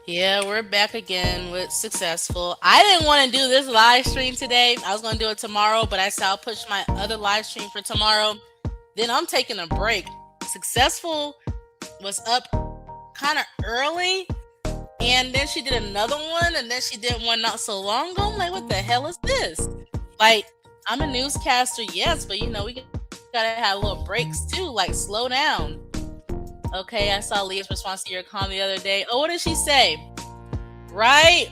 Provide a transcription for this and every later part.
Yeah, we're back again with successful. I didn't want to do this live stream today. I was going to do it tomorrow, but I said I'll push my other live stream for tomorrow. Then I'm taking a break. Successful was up kind of early, and then she did another one, and then she did one not so long ago. I'm like, what the hell is this? Like, I'm a newscaster, yes, but we gotta have little breaks too. Like, slow down. Okay, I saw Leah's response to your comment the other day. Oh, what did she say? Right?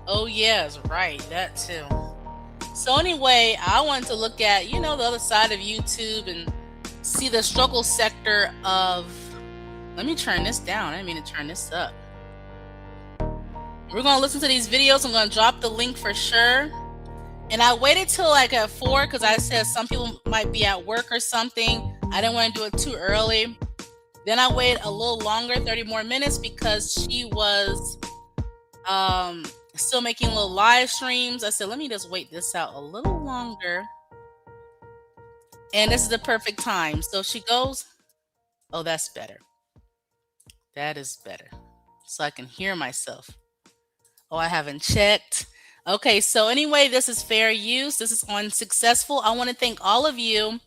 Oh, yes, right. That too. So, anyway, I wanted to look at, the other side of YouTube and see the struggle sector of. Let me turn this down. I didn't mean to turn this up. We're going to listen to these videos. I'm going to drop the link for sure. And I waited till like at 4 because I said some people might be at work or something. I didn't want to do it too early. Then I waited a little longer, 30 more minutes, because she was still making little live streams. I said, let me just wait this out a little longer. And this is the perfect time. So she goes, oh, that's better. That is better. So I can hear myself. Oh, I haven't checked. Okay, so anyway, this is fair use. This is on successful. I want to thank all of you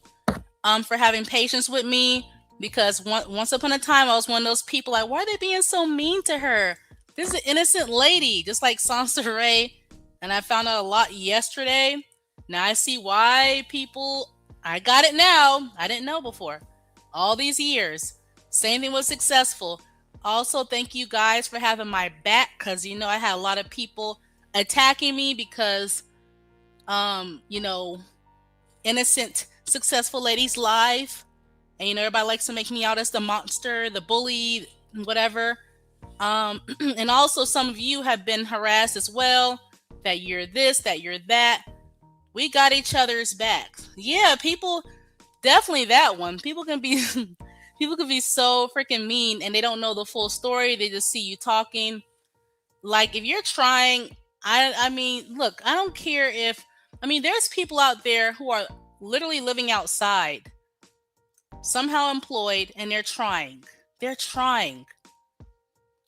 for having patience with me, because once upon a time I was one of those people like, why are they being so mean to her? This is an innocent lady, just like Sansa Ray. And I found out a lot yesterday. Now I see why people. I got it now. I didn't know before. All these years. Same thing was successful. Also, thank you guys for having my back, because I had a lot of people attacking me because innocent successful ladies live, and everybody likes to make me out as the monster, the bully, whatever. And also some of you have been harassed as well, that you're this, that you're that. We got each other's back. Yeah, people, definitely that one. People can be so freaking mean, and they don't know the full story. They just see you talking. Like, if you're trying, I mean, look, I don't care if, there's people out there who are literally living outside, somehow employed, and they're trying. They're trying.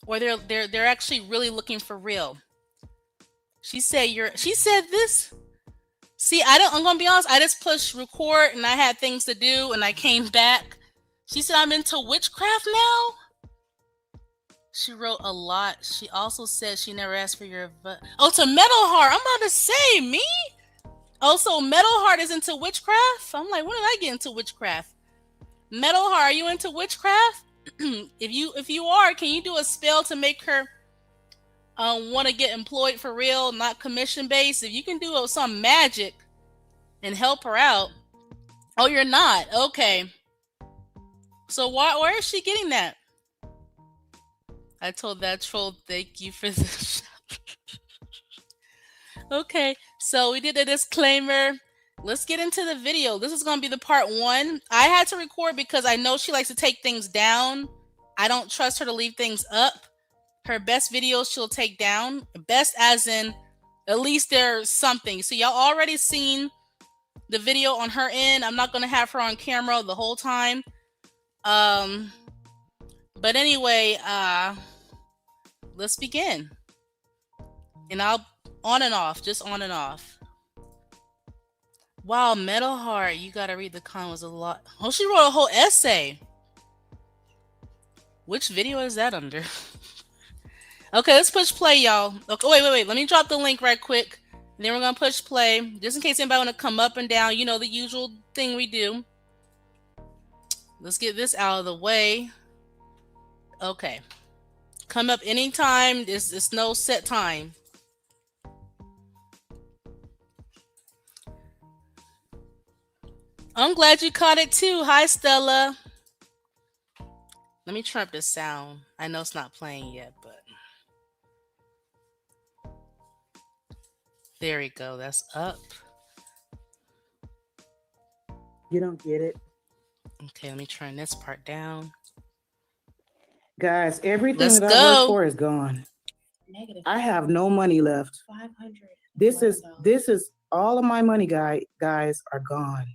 Or they're actually really looking for real. She said this. See, I'm gonna be honest, I just pushed record and I had things to do and I came back. She said I'm into witchcraft now. She wrote a lot. She also said she never asked for your advice. Oh, to Metal Heart. I'm about to say, me? Oh, so Metal Heart is into witchcraft? I'm like, when did I get into witchcraft? Metal Heart, are you into witchcraft? If you are, can you do a spell to make her want to get employed for real, not commission based? If you can do some magic and help her out. Oh, you're not? Okay. So where is she getting that? I told that troll, thank you for the Okay, so we did a disclaimer. Let's get into the video. This is going to be the part 1. I had to record because I know she likes to take things down. I don't trust her to leave things up. Her best videos she'll take down. Best as in, at least there's something. So y'all already seen the video on her end. I'm not going to have her on camera the whole time. But anyway, let's begin. And I'll on and off, just on and off. Wow, Metal Heart, you gotta read the comment, was a lot. Oh, she wrote a whole essay. Which video is that under? Okay, let's push play, y'all. Okay, wait. Let me drop the link right quick. And then we're gonna push play, just in case anybody wanna come up and down. You know, the usual thing we do. Let's get this out of the way. Okay. Come up anytime. It's no set time. I'm glad you caught it too. Hi, Stella. Let me turn up the sound. I know it's not playing yet, but there we go. That's up. You don't get it. Okay, let me turn this part down. Guys, everything Let's that I go. worked for is gone. Negative. I have no money left. 500. This is all of my money, guys, are gone.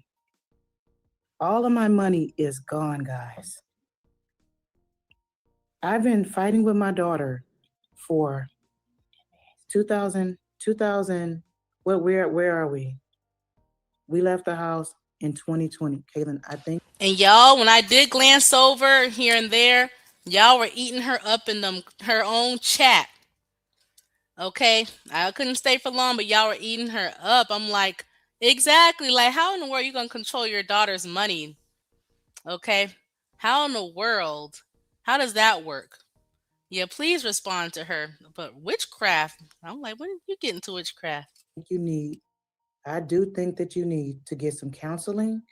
All of my money is gone, guys. I've been fighting with my daughter for 2000. Where are we? We left the house in 2020. Kaylin, I think And y'all, when I did glance over here and there, y'all were eating her up in them her own chat. Okay, I couldn't stay for long, but y'all were eating her up. I'm like, exactly. Like, how in the world are you gonna control your daughter's money? Okay, how in the world? How does that work? Yeah, please respond to her. But witchcraft, I'm like, when did you get into witchcraft? you need, I do think that you need to get some counseling.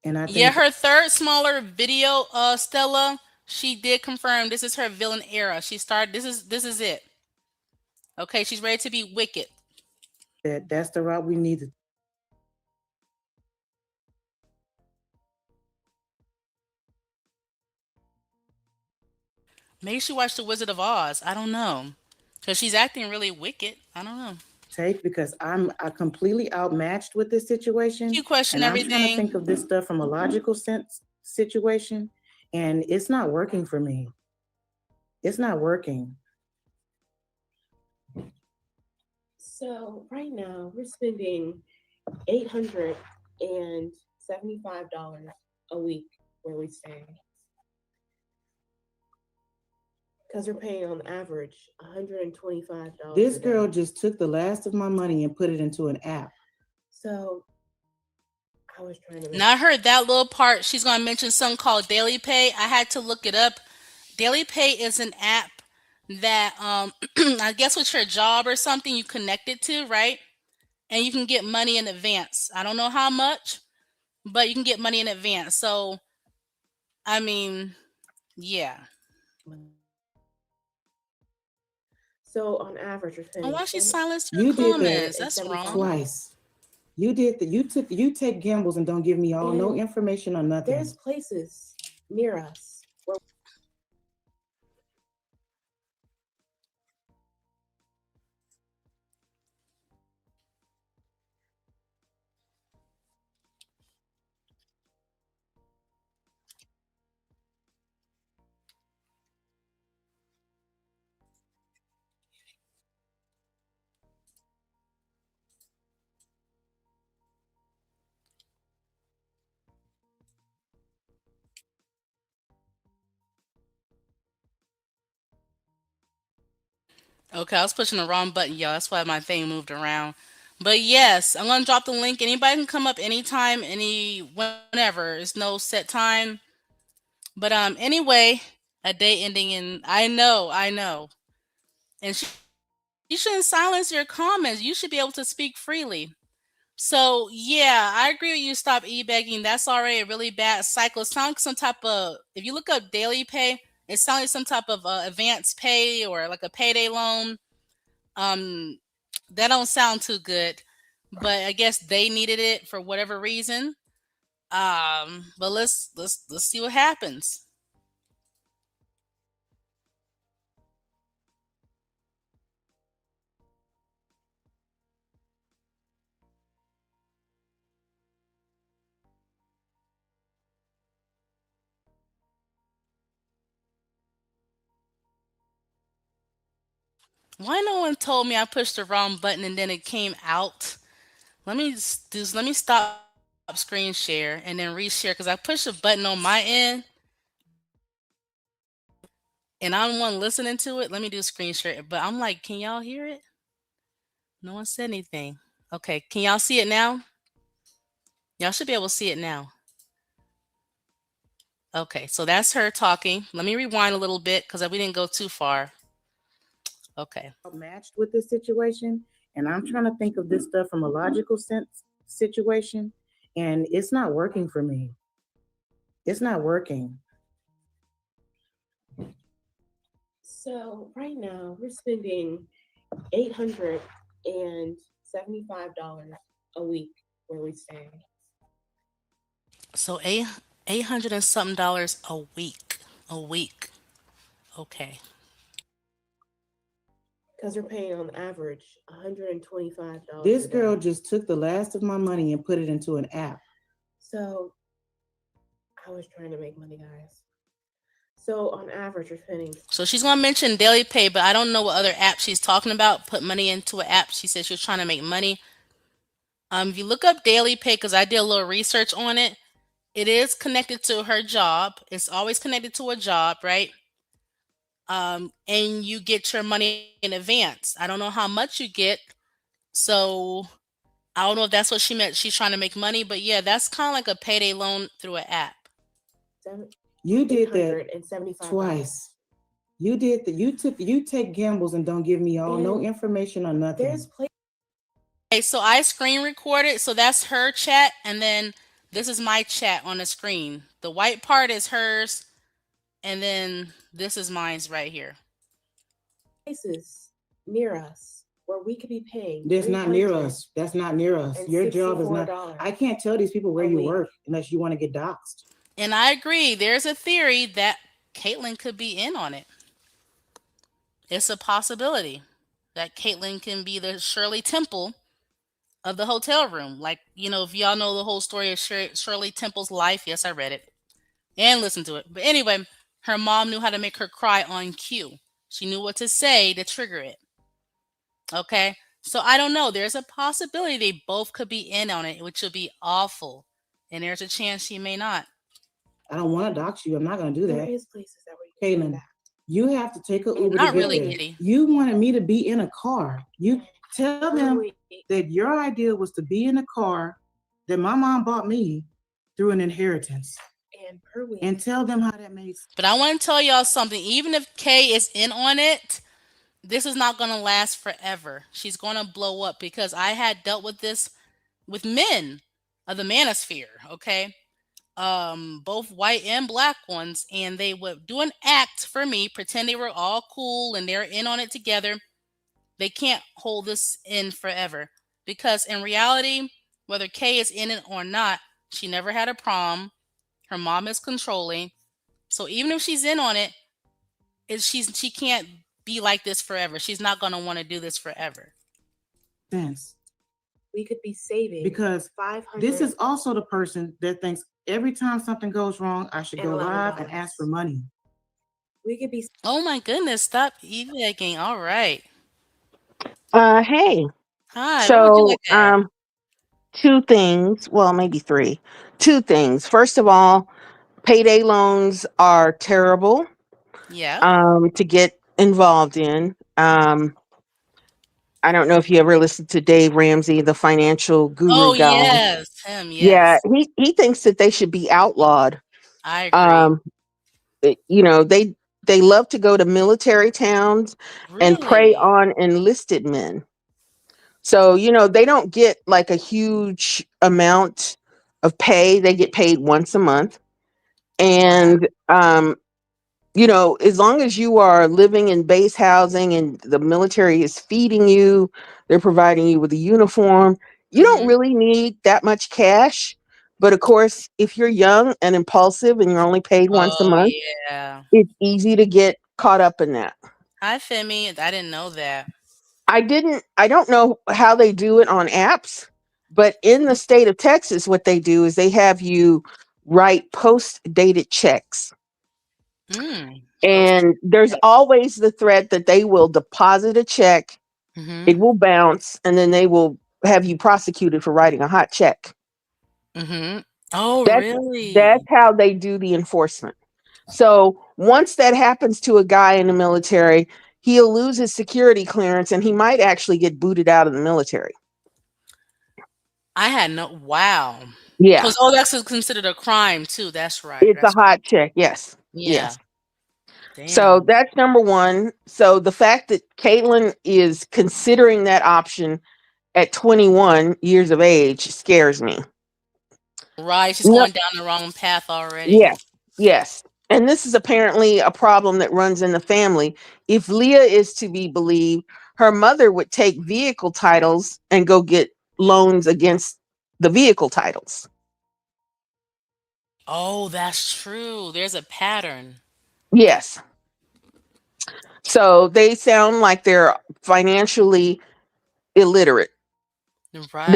And I Yeah, think her third smaller video, Stella, she did confirm this is her villain era. She started. This is it. Okay, she's ready to be wicked. that that's the route we need to. Maybe she watched The Wizard of Oz. I don't know, cause she's acting really wicked. I don't know. Take because I completely outmatched with this situation, You question and I'm trying to everything. think of this stuff from a logical sense situation, and it's not working for me. It's not working. So right now we're spending $875 a week where we stay because we're paying on average $125. This a girl day. just took the last of my money and put it into an app. So I was trying to make Now I heard that little part. She's gonna mention something called Daily Pay. I had to look it up. Daily Pay is an app that I guess with your job or something you connect it to, right? And you can get money in advance. I don't know how much, but you can get money in advance. So I mean, yeah. so on average we're And spending why she silenced your You did hundred that comments? and That's seventy five wrong. dollars. twice. You did that. You take gambles and don't give me all no And information or nothing. there's places near us where Okay, I was pushing the wrong button, y'all. That's why my thing moved around. But yes, I'm gonna drop the link. Anybody can come up anytime, any whenever. It's no set time. But anyway, a day ending in I know. And she shouldn't silence your comments. You should be able to speak freely. So yeah, I agree with you. Stop e-begging. That's already a really bad cycle. It sounds like some type of. If you look up daily pay, it sounds like some type of advance pay or like a payday loan. Um, that don't sound too good, but I guess they needed it for whatever reason. But let's see what happens. Why no one told me I pushed the wrong button and then it came out? Let me stop screen share and then reshare because I pushed a button on my end and I'm the one listening to it. Let me do screen share, but I'm like, can y'all hear it? No one said anything. Okay, can y'all see it now? Y'all should be able to see it now. Okay, so that's her talking. Let me rewind a little bit because we didn't go too far. Okay. Outmatched with this situation, and I'm trying to think of this stuff from a logical sense situation, and it's not working for me. It's not working. so right now we're spending $875 a week where we stay So eight hundred and something dollars a week. A week. Okay. because we're paying on average $125 This a girl day. just took the last of my money and put it into an app. So I was trying to make money, guys. So on average, we're spending. So she's gonna mention daily pay, but I don't know what other app she's talking about. Put money into an app. She said she was trying to make money. If you look up daily pay, because I did a little research on it, it is connected to her job. It's always connected to a job, right? And you get your money in advance. I don't know how much you get, so I don't know if that's what she meant. She's trying to make money, but yeah, that's kind of like a payday loan through an app. You did that $875. twice. You did that. You take gambles and don't give me no And information or nothing. There's places Okay, so I screen recorded, so that's her chat, and then this is my chat on the screen. The white part is hers, and then this is mine's right here. near us where we could be paying. That's not near us. That's not near us. Your job is not. $64 I can't tell these people where a you week. work unless you want to get doxxed. And I agree. There's a theory that Caitlyn could be in on it. It's a possibility that Caitlyn can be the Shirley Temple of the hotel room. Like, if y'all know the whole story of Shirley Temple's life, yes, I read it and listened to it. But anyway, her mom knew how to make her cry on cue. She knew what to say to trigger it. Okay? So I don't know. There's a possibility they both could be in on it, which would be awful. And there's a chance she may not. I don't want to dox you. I'm not going to do There that. is places that we can do Caitlin, that. you have to take an Uber Not to get really, there. Kitty. You wanted me to be in a car. You tell them that your idea was to be in a car that my mom bought me through an inheritance. And per week. And tell them how that makes. But I want to tell y'all something. Even if Kay is in on it, this is not going to last forever. She's going to blow up because I had dealt with this with men of the manosphere, okay? Both white and black ones, and they would do an act for me, pretend they were all cool and they're in on it together. They can't hold this in forever because in reality, whether Kay is in it or not, she never had a prom. Her mom is controlling. So even if she's in on it, she can't be like this forever. She's not going to want to do this forever. Sense. We could be saving because 500. This is also the person that thinks every time something goes wrong, I should go live and ask for money. We could be. Oh my goodness! Stop evacuating. All right. Hey. Hi. So, what would you like to add? two things. Well, maybe three. Two things. First of all, payday loans are terrible. Yeah. To get involved in. I don't know if you ever listened to Dave Ramsey, the financial guru Oh guy. yes, him. Yeah, Yes, he thinks that they should be outlawed. I agree. They love to go to military towns and prey Really? on enlisted men. So, they don't get like a huge amount of pay. They get paid once a month. Wow. And, as long as you are living in base housing and the military is feeding you, they're providing you with a uniform, you don't Mm-hmm. really need that much cash. But of course, if you're young and impulsive and you're only paid once a Oh month, yeah. it's easy to get caught up in that. Hi, Femi. I didn't know that. I don't know how they do it on apps, but in the state of Texas, what they do is they have you write post dated checks. Post. And there's always the threat that they will deposit a check, Mm-hmm. it will bounce, and then they will have you prosecuted for writing a hot check. Mm-hmm. Oh That's really? that's how they do the enforcement. So once that happens to a guy in the military, he'll lose his security clearance and he might actually get booted out of the military. I had no. Wow. Yeah. Because that's considered a crime too. That's right. It's a That's right. hot check. Yes. Yeah. Yes. So Damn. that's number one. So the fact that Caitlin is considering that option at 21 years of age scares me. Right. She's No, going down the wrong path already. yes, yes. And this is apparently a problem that runs in the family. If Leah is to be believed, her mother would take vehicle titles and go get loans against the vehicle titles. Oh, that's true. There's a pattern. Yes. So they sound like they're financially illiterate, Right.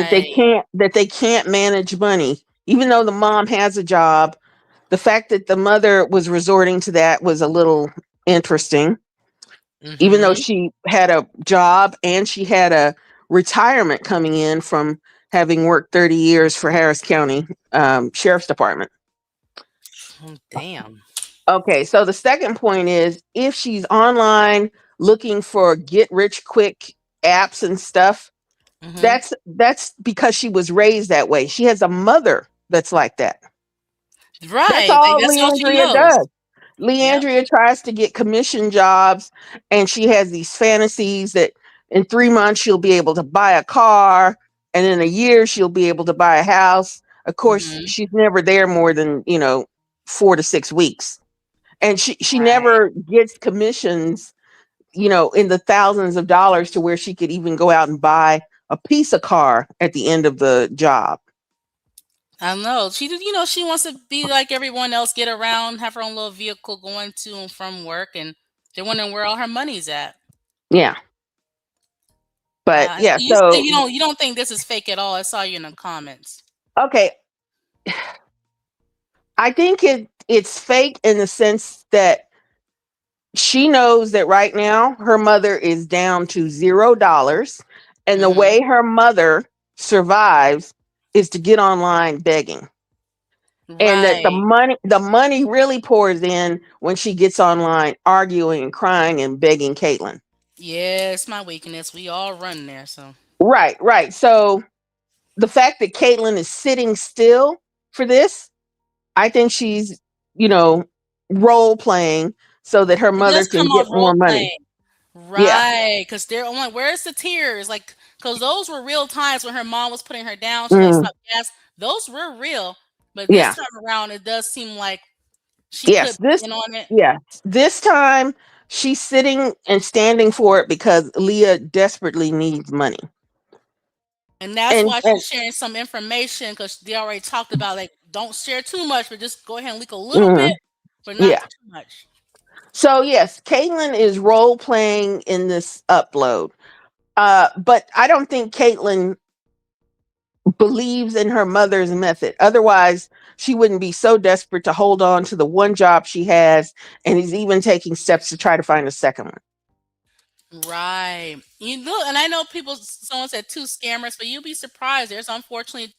that they can't manage money even though the mom has a job. The fact that the mother was resorting to that was a little interesting, even though Mm-hmm. she had a job and she had a retirement coming in from having worked 30 years for Harris County Sheriff's Department. Oh, damn. Okay, so the second point is if she's online looking for get rich quick apps and stuff, Mm-hmm. that's because she was raised that way. She has a mother that's like that. That's Right. Like, all that's all she Leandria knows. does. Yep. Leandria tries to get commission jobs, and she has these fantasies that in 3 months she'll be able to buy a car, and in a year she'll be able to buy a house. Of course, Mm-hmm. she's never there more than 4 to 6 weeks, and she Right. never gets commissions, in the thousands of dollars to where she could even go out and buy a piece of car at the end of the job. I know. She did, she wants to be like everyone else, get around, have her own little vehicle going to and from work, and they're wondering where all her money's at. Yeah, but Yeah. yeah, You say so you don't think this is fake at all. I saw you in the comments. okay, I think it's fake in the sense that she knows that right now her mother is down to $0, and the Mm-hmm. way her mother survives is to get online begging. And that the Right. money really pours in when she gets online arguing and crying and begging Caitlin. Yeah, it's my weakness. We all run there, so. Right, right. So the fact that Caitlin is sitting still for this, I think she's, you know, role playing so that her It mother does can come get off more role money. playing. Yeah. Right, because they're I'm like, where's the tears? Like, because those were real times when her mom was putting her down. She like Mm, stopped gas. Those were real, but this yeah. time around, it does seem like she Yes. could be in on it, This time she's sitting and standing for it because Leah desperately needs money. and that's And why and she's sharing some information because they already talked about like don't share too much, but just go ahead and leak a little bit, mm, but not yeah. too much. So yes, Caitlin is role playing in this upload. But I don't think Caitlin believes in her mother's method. Otherwise, she wouldn't be so desperate to hold on to the one job she has and is even taking steps to try to find a second one. Right. You look, and I know people. Someone said two scammers, but you'll be surprised. There's unfortunately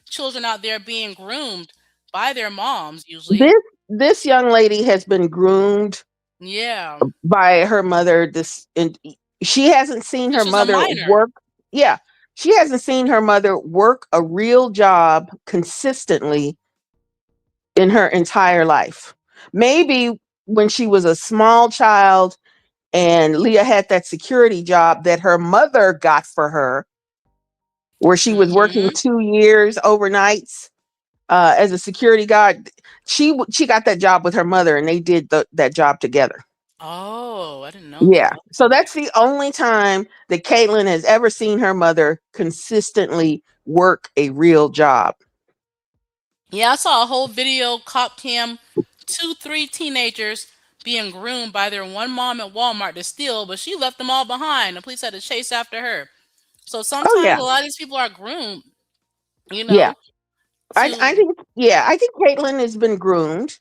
children out there being groomed by their moms. Usually, This young lady has been groomed yeah. by her mother. And she hasn't seen This her was a mother minor. work. Yeah, she hasn't seen her mother work a real job consistently in her entire life. Maybe when she was a small child and Leah had that security job that her mother got for her, where she was working Hmm. 2 years overnights as a security guard. She got that job with her mother, and they did that job together. Oh, I didn't know Yeah. that. So that's the only time that Caitlin has ever seen her mother consistently work a real job. Yeah, I saw a whole video cop cam, three teenagers being groomed by their one mom at Walmart to steal, but she left them all behind. The police had to chase after her. So Oh sometimes yeah. a lot of these people are groomed, you Yeah. know, I to think yeah, I think Caitlin has been groomed,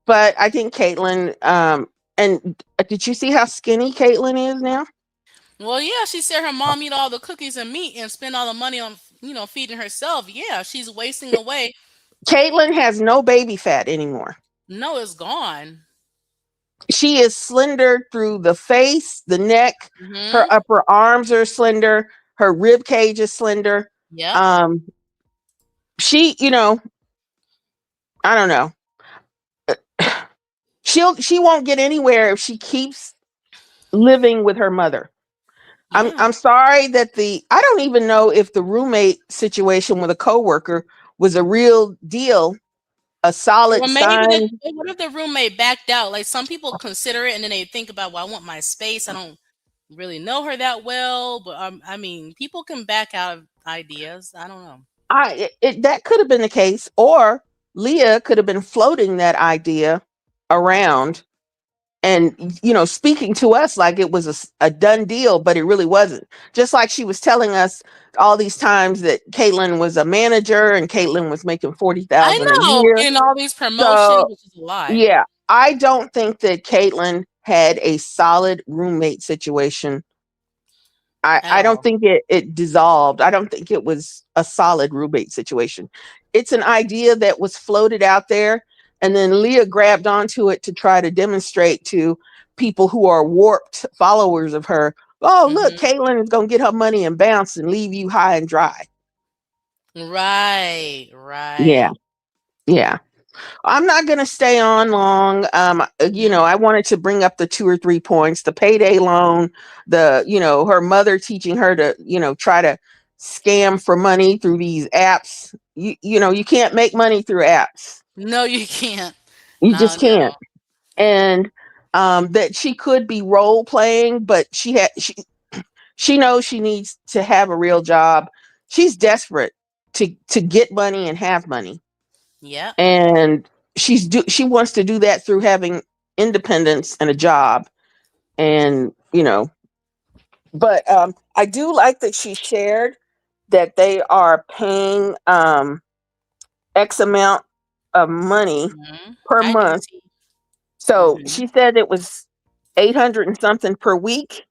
but I think Caitlin and did you see how skinny Caitlin is now? well, yeah, she said her mom eat all the cookies and meat and spend all the money on, feeding herself. Yeah, she's wasting away. Caitlin has no baby fat anymore. No, it's gone. She is slender through the face, the neck, her Hmm. upper arms are slender, her rib cage is slender. Yep. Um, she, I don't know. She won't get anywhere if she keeps living with her mother. Yeah. I'm sorry that I don't even know if the roommate situation with a coworker was a real deal, a solid Well, maybe sign. what if the roommate backed out? Like some people consider it, and then they think about, well, I want my space. I don't really know her that well, but I mean, people can back out of ideas. I don't know. That could have been the case, or Leah could have been floating that idea around and speaking to us like it was a done deal, but it really wasn't. Just like she was telling us all these times that Caitlin was a manager and Caitlin was making I 40,000 a know, year. getting all these promotions, So which is a lie. yeah, I don't think that Caitlin had a solid roommate situation. At I don't all. think it dissolved. I don't think it was a solid roommate situation. It's an idea that was floated out there, and then Leah grabbed onto it to try to demonstrate to people who are warped followers of her. Oh, look, Hmm. Caitlin is going to get her money and bounce and leave you high and dry. Right, Yeah, right. yeah. I'm not going to stay on long. Hmm. I wanted to bring up the 2 or 3 points: the payday loan, her mother teaching her to, try to scam for money through these apps. You can't make money through apps. No, you can't. You No, just no. can't. And that she could be role playing, but she knows she needs to have a real job. She's desperate to get money and have money, Yep. and she wants to do that through having independence and a job. And but I do like that she shared that they are paying x amount of money Hmm. per I do month. see. So Hmm. she said it was 800 and something per week.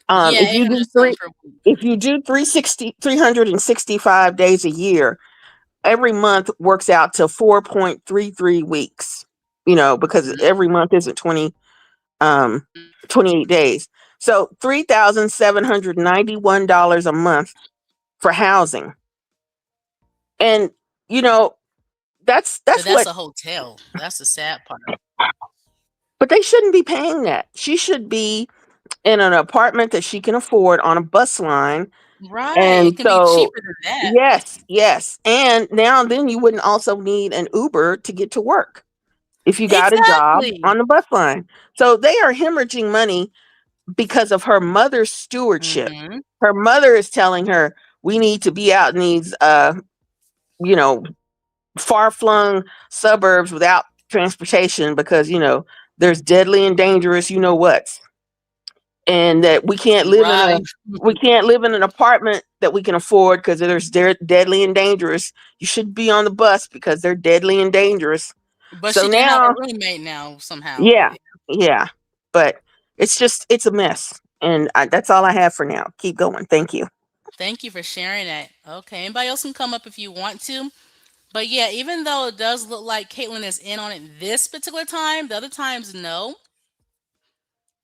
Yeah, If you 800 do something per week. 365 days a year, every month works out to 4.33 weeks, because Mhm. every month isn't 28 days. So $3,791 a month for housing. And, you know, that's But that's that's what, a hotel. That's the sad part. but they shouldn't be paying that. She should be in an apartment that she can afford on a bus line. Right. It And can be so, cheaper than that. yes, yes. And now then you wouldn't also need an Uber to get to work if you got a job on Exactly. the bus line. So they are hemorrhaging money because of her mother's stewardship. Hmm. Her mother is telling her, we need to be out in these you know, far flung suburbs without transportation because, there's deadly and dangerous, what's, and that Right. we can't live in an apartment that we can afford because they're deadly and dangerous. You should be on the bus because they're deadly and dangerous. But So she can have a now, roommate now somehow. But yeah, yeah, but it's a mess, and that's all I have for now. Keep going. Thank you. thank you for sharing that. Okay. Anybody else can come up if you want to. But yeah, even though it does look like Caitlyn is in on it this particular time, the other times no.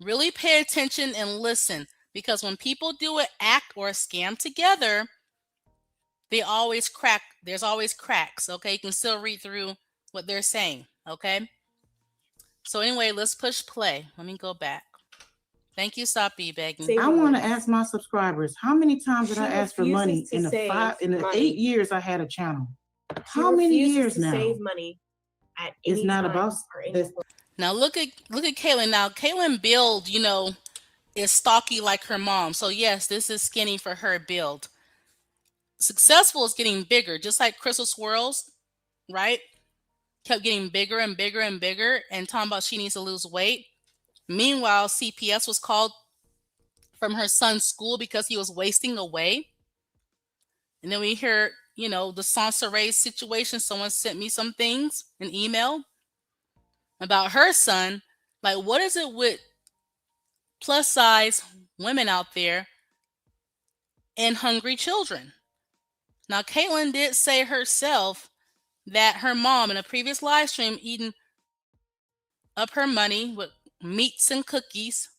Really pay attention and listen because when people do an act or a scam together, they always crack. There's always cracks. Okay. You can still read through what they're saying. Okay. So anyway, let's push play. Let me go back. Thank you, Stop begging. I Saving want to money. ask my subscribers, how many times did She I ask for money refuses to in the save in the money. 8 years I had a channel? She How many refuses years to now? save money at It's any not time about or any this. point. Now look at Caitlyn. Now Caitlyn build, is stocky like her mom. So yes, this is skinny for her build. Successful is getting bigger, just like Crystal Swirls, right? Kept getting bigger and bigger and bigger and talking about she needs to lose weight. Meanwhile, CPS was called from her son's school because he was wasting away. And then we hear, the Sansaray situation. Someone sent me some things, an email about her son. Like, what is it with plus size women out there and hungry children? Now, Caitlyn did say herself that her mom in a previous live stream eating up her money with meats and cookies.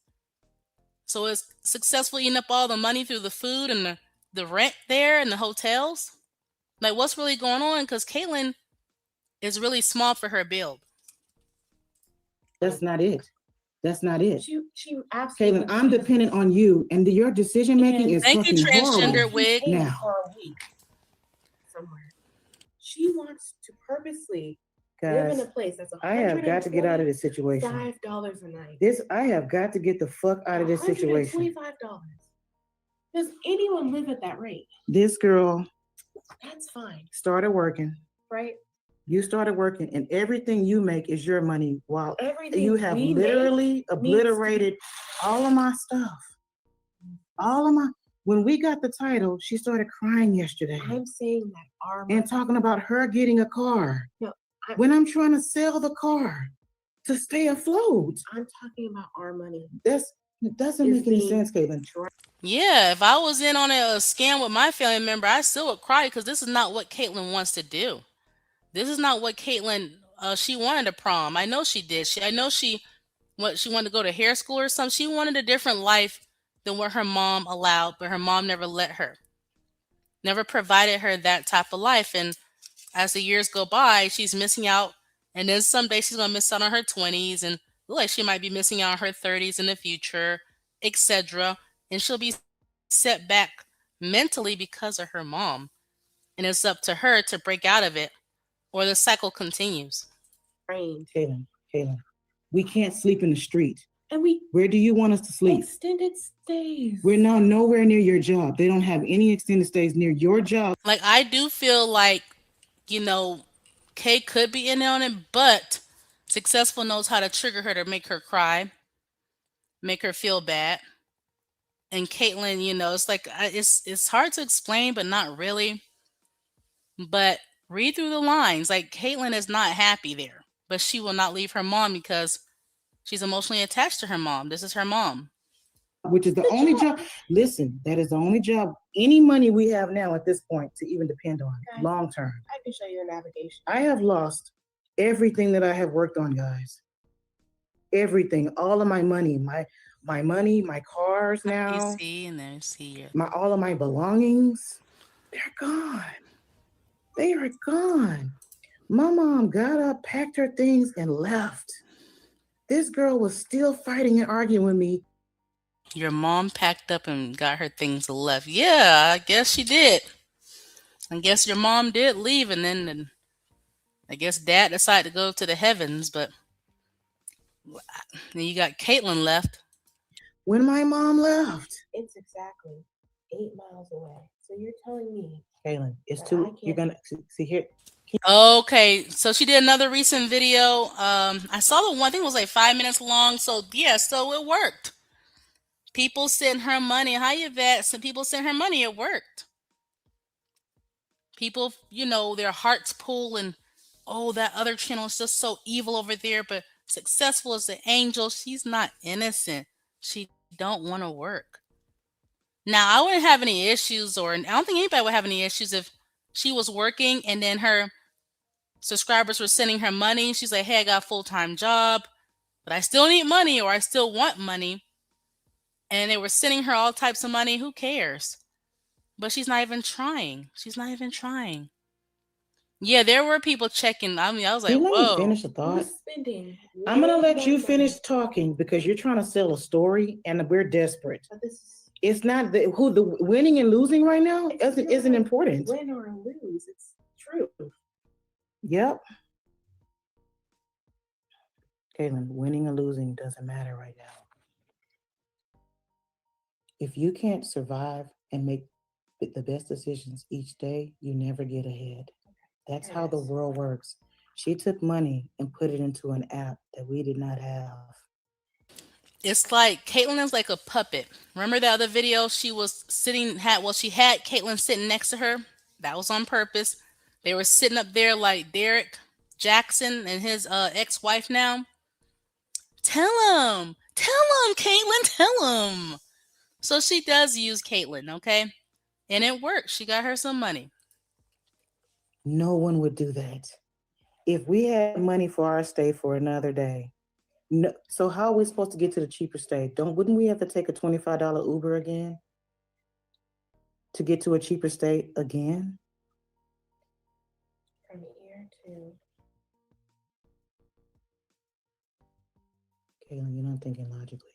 So it's successful eating up all the money through the food and the rent there and the hotels. Like, what's really going on? Because Caitlyn is really small for her build. That's not it. That's not it. She absolutely. Caitlin, I'm dependent on you, and your decision making is Thank you, fucking transgender horrible. wig. Now. For a week somewhere. She wants to purposely live in a Guys, place that's I have got to get out of this situation. $5 a night. I have got to get the fuck out of this situation. $125. Does anyone live at that rate? This girl That's fine, started working. right? You started working, and everything you make is your money. While Everything you have we literally obliterated all of my stuff. All of my. When we got the title, she started crying yesterday I'm saying that our and talking about her getting a car. No, when I'm trying to sell the car to stay afloat. I'm talking about our money. It doesn't make any sense, Caitlin. Yeah, if I was in on a scam with my family member, I still would cry because this is not what Caitlyn wants to do. This is not what Caitlyn. She wanted a prom. I know she did. I know she wanted to go to hair school or something. She wanted a different life than what her mom allowed, but her mom never let her. Never provided her that type of life. And as the years go by, she's missing out. And then someday she's gonna miss out on her 20s, and look like she might be missing out on her 30s in the future, etc. And she'll be set back mentally because of her mom. And it's up to her to break out of it, or the cycle continues. Trained. Caitlin, we can't sleep in the street. And Where do you want us to sleep? Extended stays. We're now nowhere near your job. They don't have any extended stays near your job. Like, I do feel like, Kay could be in on it, but Successful knows how to trigger her to make her cry, make her feel bad. And Caitlyn, it's like it's hard to explain, but not really. But read through the lines. Like, Caitlyn is not happy there, but she will not leave her mom because she's emotionally attached to her mom. This is her mom. Which is the only job. Listen, that is the only job, any money we have now at this point to even depend on long term. I can show you a navigation. I have lost everything that I have worked on, guys. Everything, all of my money, my money, my cars now. You see, and then see all of my belongings, they're gone. They are gone. My mom got up, packed her things, and left. This girl was still fighting and arguing with me. Your mom packed up and got her things and left. Yeah, I guess she did. I guess your mom did leave, and then I guess dad decided to go to the heavens, but then you got Caitlyn left. When my mom left, It's exactly 8 miles away. So you're telling me, Caitlyn, it's that I too. can't- You're gonna see here. Okay, so she did another recent video. I saw the one, I think it was like 5 minutes long. So yeah, so it worked. People sent her money. Hi, Yvette. Some people sent her money. It worked. People, their hearts pull, and oh, that other channel is just so evil over there. But Successful as the angel, she's not innocent. She don't want to work. Now, I wouldn't have any issues, or I don't think anybody would have any issues if she was working and then her subscribers were sending her money. She's like, hey, I got a full-time job, but I still need money, or I still want money. And they were sending her all types of money. Who cares? But she's not even trying. She's not even trying. Yeah, there were people checking. I mean, I was like, Let whoa. me finish a thought. who's spending? I'm gonna way let you more finish money? talking because you're trying to sell a story, and we're desperate. But this is It's not who the winning and losing right now isn't important. win or lose. It's true. Yep. Caitlin, winning or losing doesn't matter right now. If you can't survive and make the best decisions each day, you never get ahead. That's how the world works. She took money and put it into an app that we did not have. It's like Caitlyn is like a puppet. Remember that other video? She was she had Caitlyn sitting next to her. That was on purpose. They were sitting up there like Derek Jackson and his ex-wife now. Tell him, Caitlyn, tell him. So she does use Caitlyn, okay? And it worked. She got her some money. No one would do that. If we had money for our stay for another day, no, so how are we supposed to get to the cheaper stay? Wouldn't we have to take a $25 Uber again to get to a cheaper stay again? From here to Caitlin, you're not thinking logically.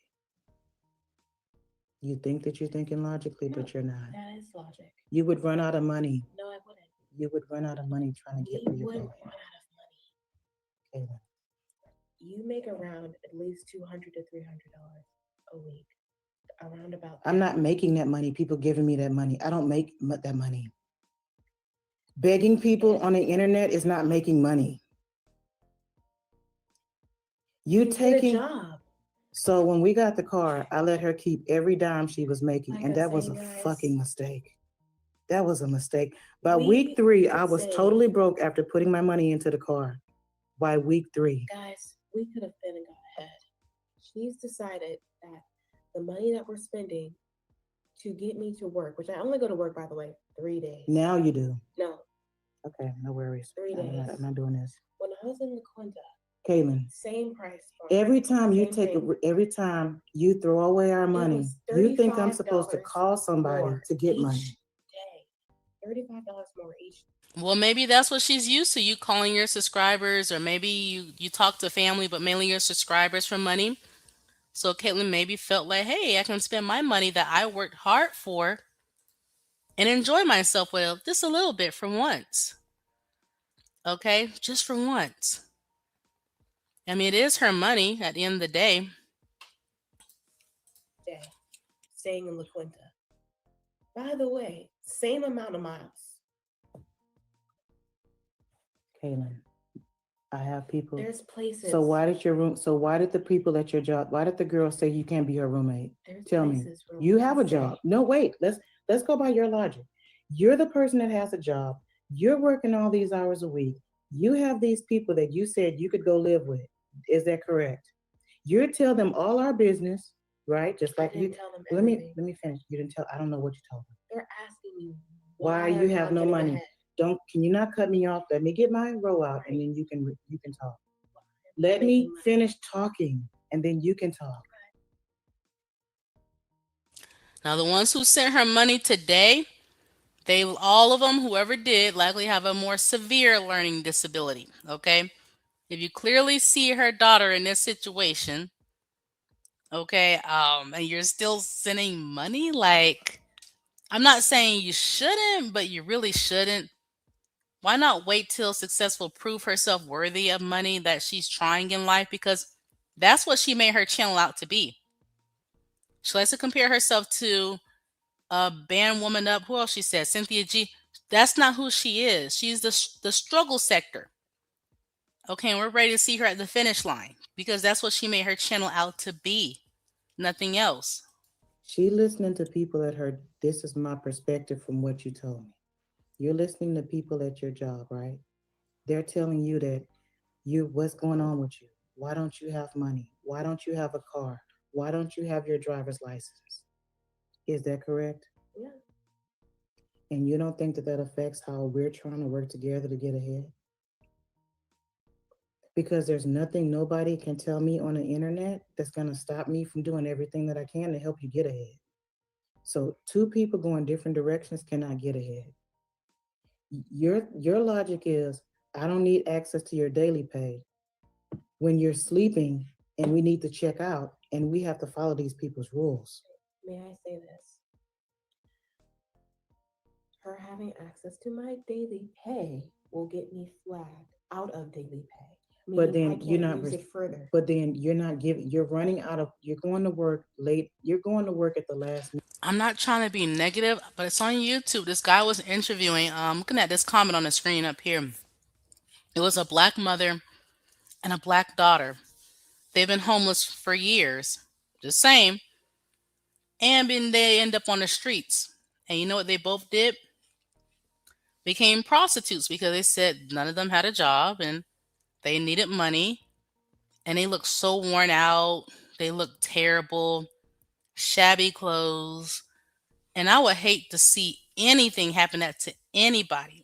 You think that you're thinking logically, but you're not. that is logic. You would run out of money. No, I wouldn't. You would run out of money trying to get We where you're would going. run out of money. Caitlin, You make around at least $200 to $300 a week. Around about. I'm not making that money. People giving me that money. I don't make that money. Begging people on the internet is not making money. You Get a taking job. so when we got the car, I let her keep every dime she was making, Like and I that was say, a guys, fucking mistake. That was a mistake. By week we 3, could I was say, totally broke after putting my money into the car. By week 3. guys, we could have been and got ahead. She's decided that the money that we're spending to get me to work, which I only go to work, by the way, 3 days. Now you do. No, Okay, no worries. 3 days. I'm not doing this. When I was in La Quinta, Caitlin, same price point. every time you Same take thing. every time you throw away our It money, was you think I'm supposed to $35 call somebody more to get each money. day. $35 more each. Well, maybe that's what she's used to, you calling your subscribers, or maybe you talk to family, but mainly your subscribers for money. So Caitlin maybe felt like, hey, I can spend my money that I worked hard for and enjoy myself with just a little bit for once. Okay, just for once. I mean, it is her money at the end of the day. Day staying in La Quinta. By the way, same amount of miles. Caitlin, I have people. There's places. So why did your room? So why did the people at your job? Why did the girl say you can't be her roommate? There's Tell me. places where You we have can a say, job. No, wait. Let's go by your logic. You're the person that has a job. You're working all these hours a week. You have these people that you said you could go live with. Is that correct? You tell them all our business, right? Just I like you. didn't tell them Let me everything. let me finish. You didn't tell. I don't know what you told them. They're asking me Why I'm you have not no getting money? ahead. Don't. Can you not cut me off? Let me get my row out, and Right. then you can talk. Why I'm Let making me money. finish talking, and then you can talk. Now, the ones who sent her money today, they all of them, whoever did, likely have a more severe learning disability. Okay, if you clearly see her daughter in this situation, okay, and you're still sending money, like, I'm not saying you shouldn't, but you really shouldn't. Why not wait till successful prove herself worthy of money that she's trying in life? Because that's what she made her channel out to be. She likes to compare herself to band woman up. Who else she said? Cynthia G. That's not who she is. She's the struggle sector. Okay, and we're ready to see her at the finish line because that's what she made her channel out to be. Nothing else. She listening to people at her. This is my perspective from what you told me. You're listening to people at your job, right? They're telling you that what's going on with you? Why don't you have money? Why don't you have a car? Why don't you have your driver's license? Is that correct? Yeah. And you don't think that that affects how we're trying to work together to get ahead? Because there's nothing nobody can tell me on the internet that's going to stop me from doing everything that I can to help you get ahead. So two people going different directions cannot get ahead. Your logic is I don't need access to your daily pay when you're sleeping and we need to check out and we have to follow these people's rules. May I say this? Her having access to my daily pay will get me flagged out of daily pay. But Meaning I then you're can't not use it further. but then you're not giving you're running out of you're going to work late, you're going to work at the last minute. I'm not trying to be negative, but it's on YouTube. This guy was interviewing, looking at this comment on the screen up here. It was a black mother and a black daughter. They've been homeless for years, the same, and then they end up on the streets. And you know what they both did? Became prostitutes because they said none of them had a job and they needed money. And they looked so worn out. They looked terrible, shabby clothes. And I would hate to see anything happen that to anybody.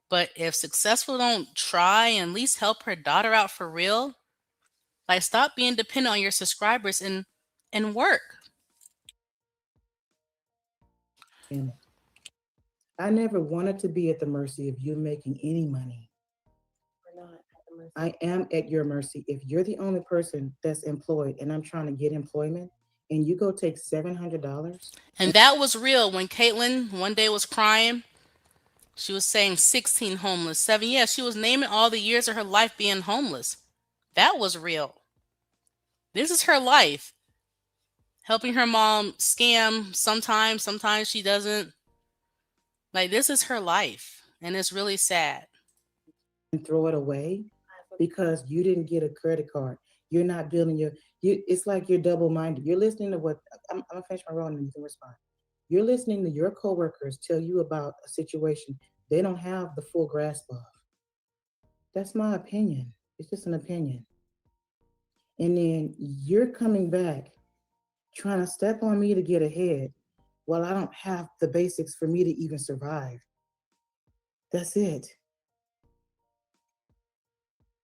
But if successful don't try and at least help her daughter out for real, like stop being dependent on your subscribers and work. And I never wanted to be at the mercy of you making any money. We're not at the mercy. I am at your mercy. If you're the only person that's employed and I'm trying to get employment and you go take $700. And that was real when Caitlin one day was crying. She was saying 16 homeless, 7. Yeah, she was naming all the years of her life being homeless. That was real. This is her life. Helping her mom scam sometimes she doesn't. Like, this is her life, and it's really sad. And throw it away I because you didn't get a credit card. You're not building your it's like you're double minded. You're listening to what I'm gonna finish my role and then you can respond. You're listening to your coworkers tell you about a situation they don't have the full grasp of. That's my opinion. It's just an opinion. And then you're coming back trying to step on me to get ahead while I don't have the basics for me to even survive. That's it.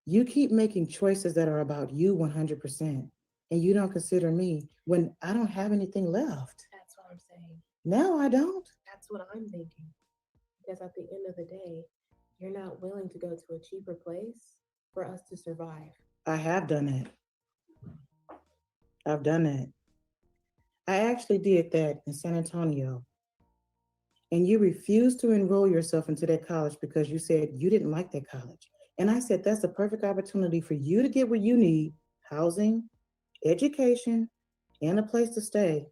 You keep making choices that are about you 100%, and you don't consider me when I don't have anything left. That's what I'm saying. No, I don't. That's what I'm thinking. Because at the end of the day, you're not willing to go to a cheaper place for us to survive. I have done that. I've done that. I actually did that in San Antonio. And you refused to enroll yourself into that college because you said you didn't like that college. And I said, that's the perfect opportunity for you to get what you need: housing, education, and a place to stay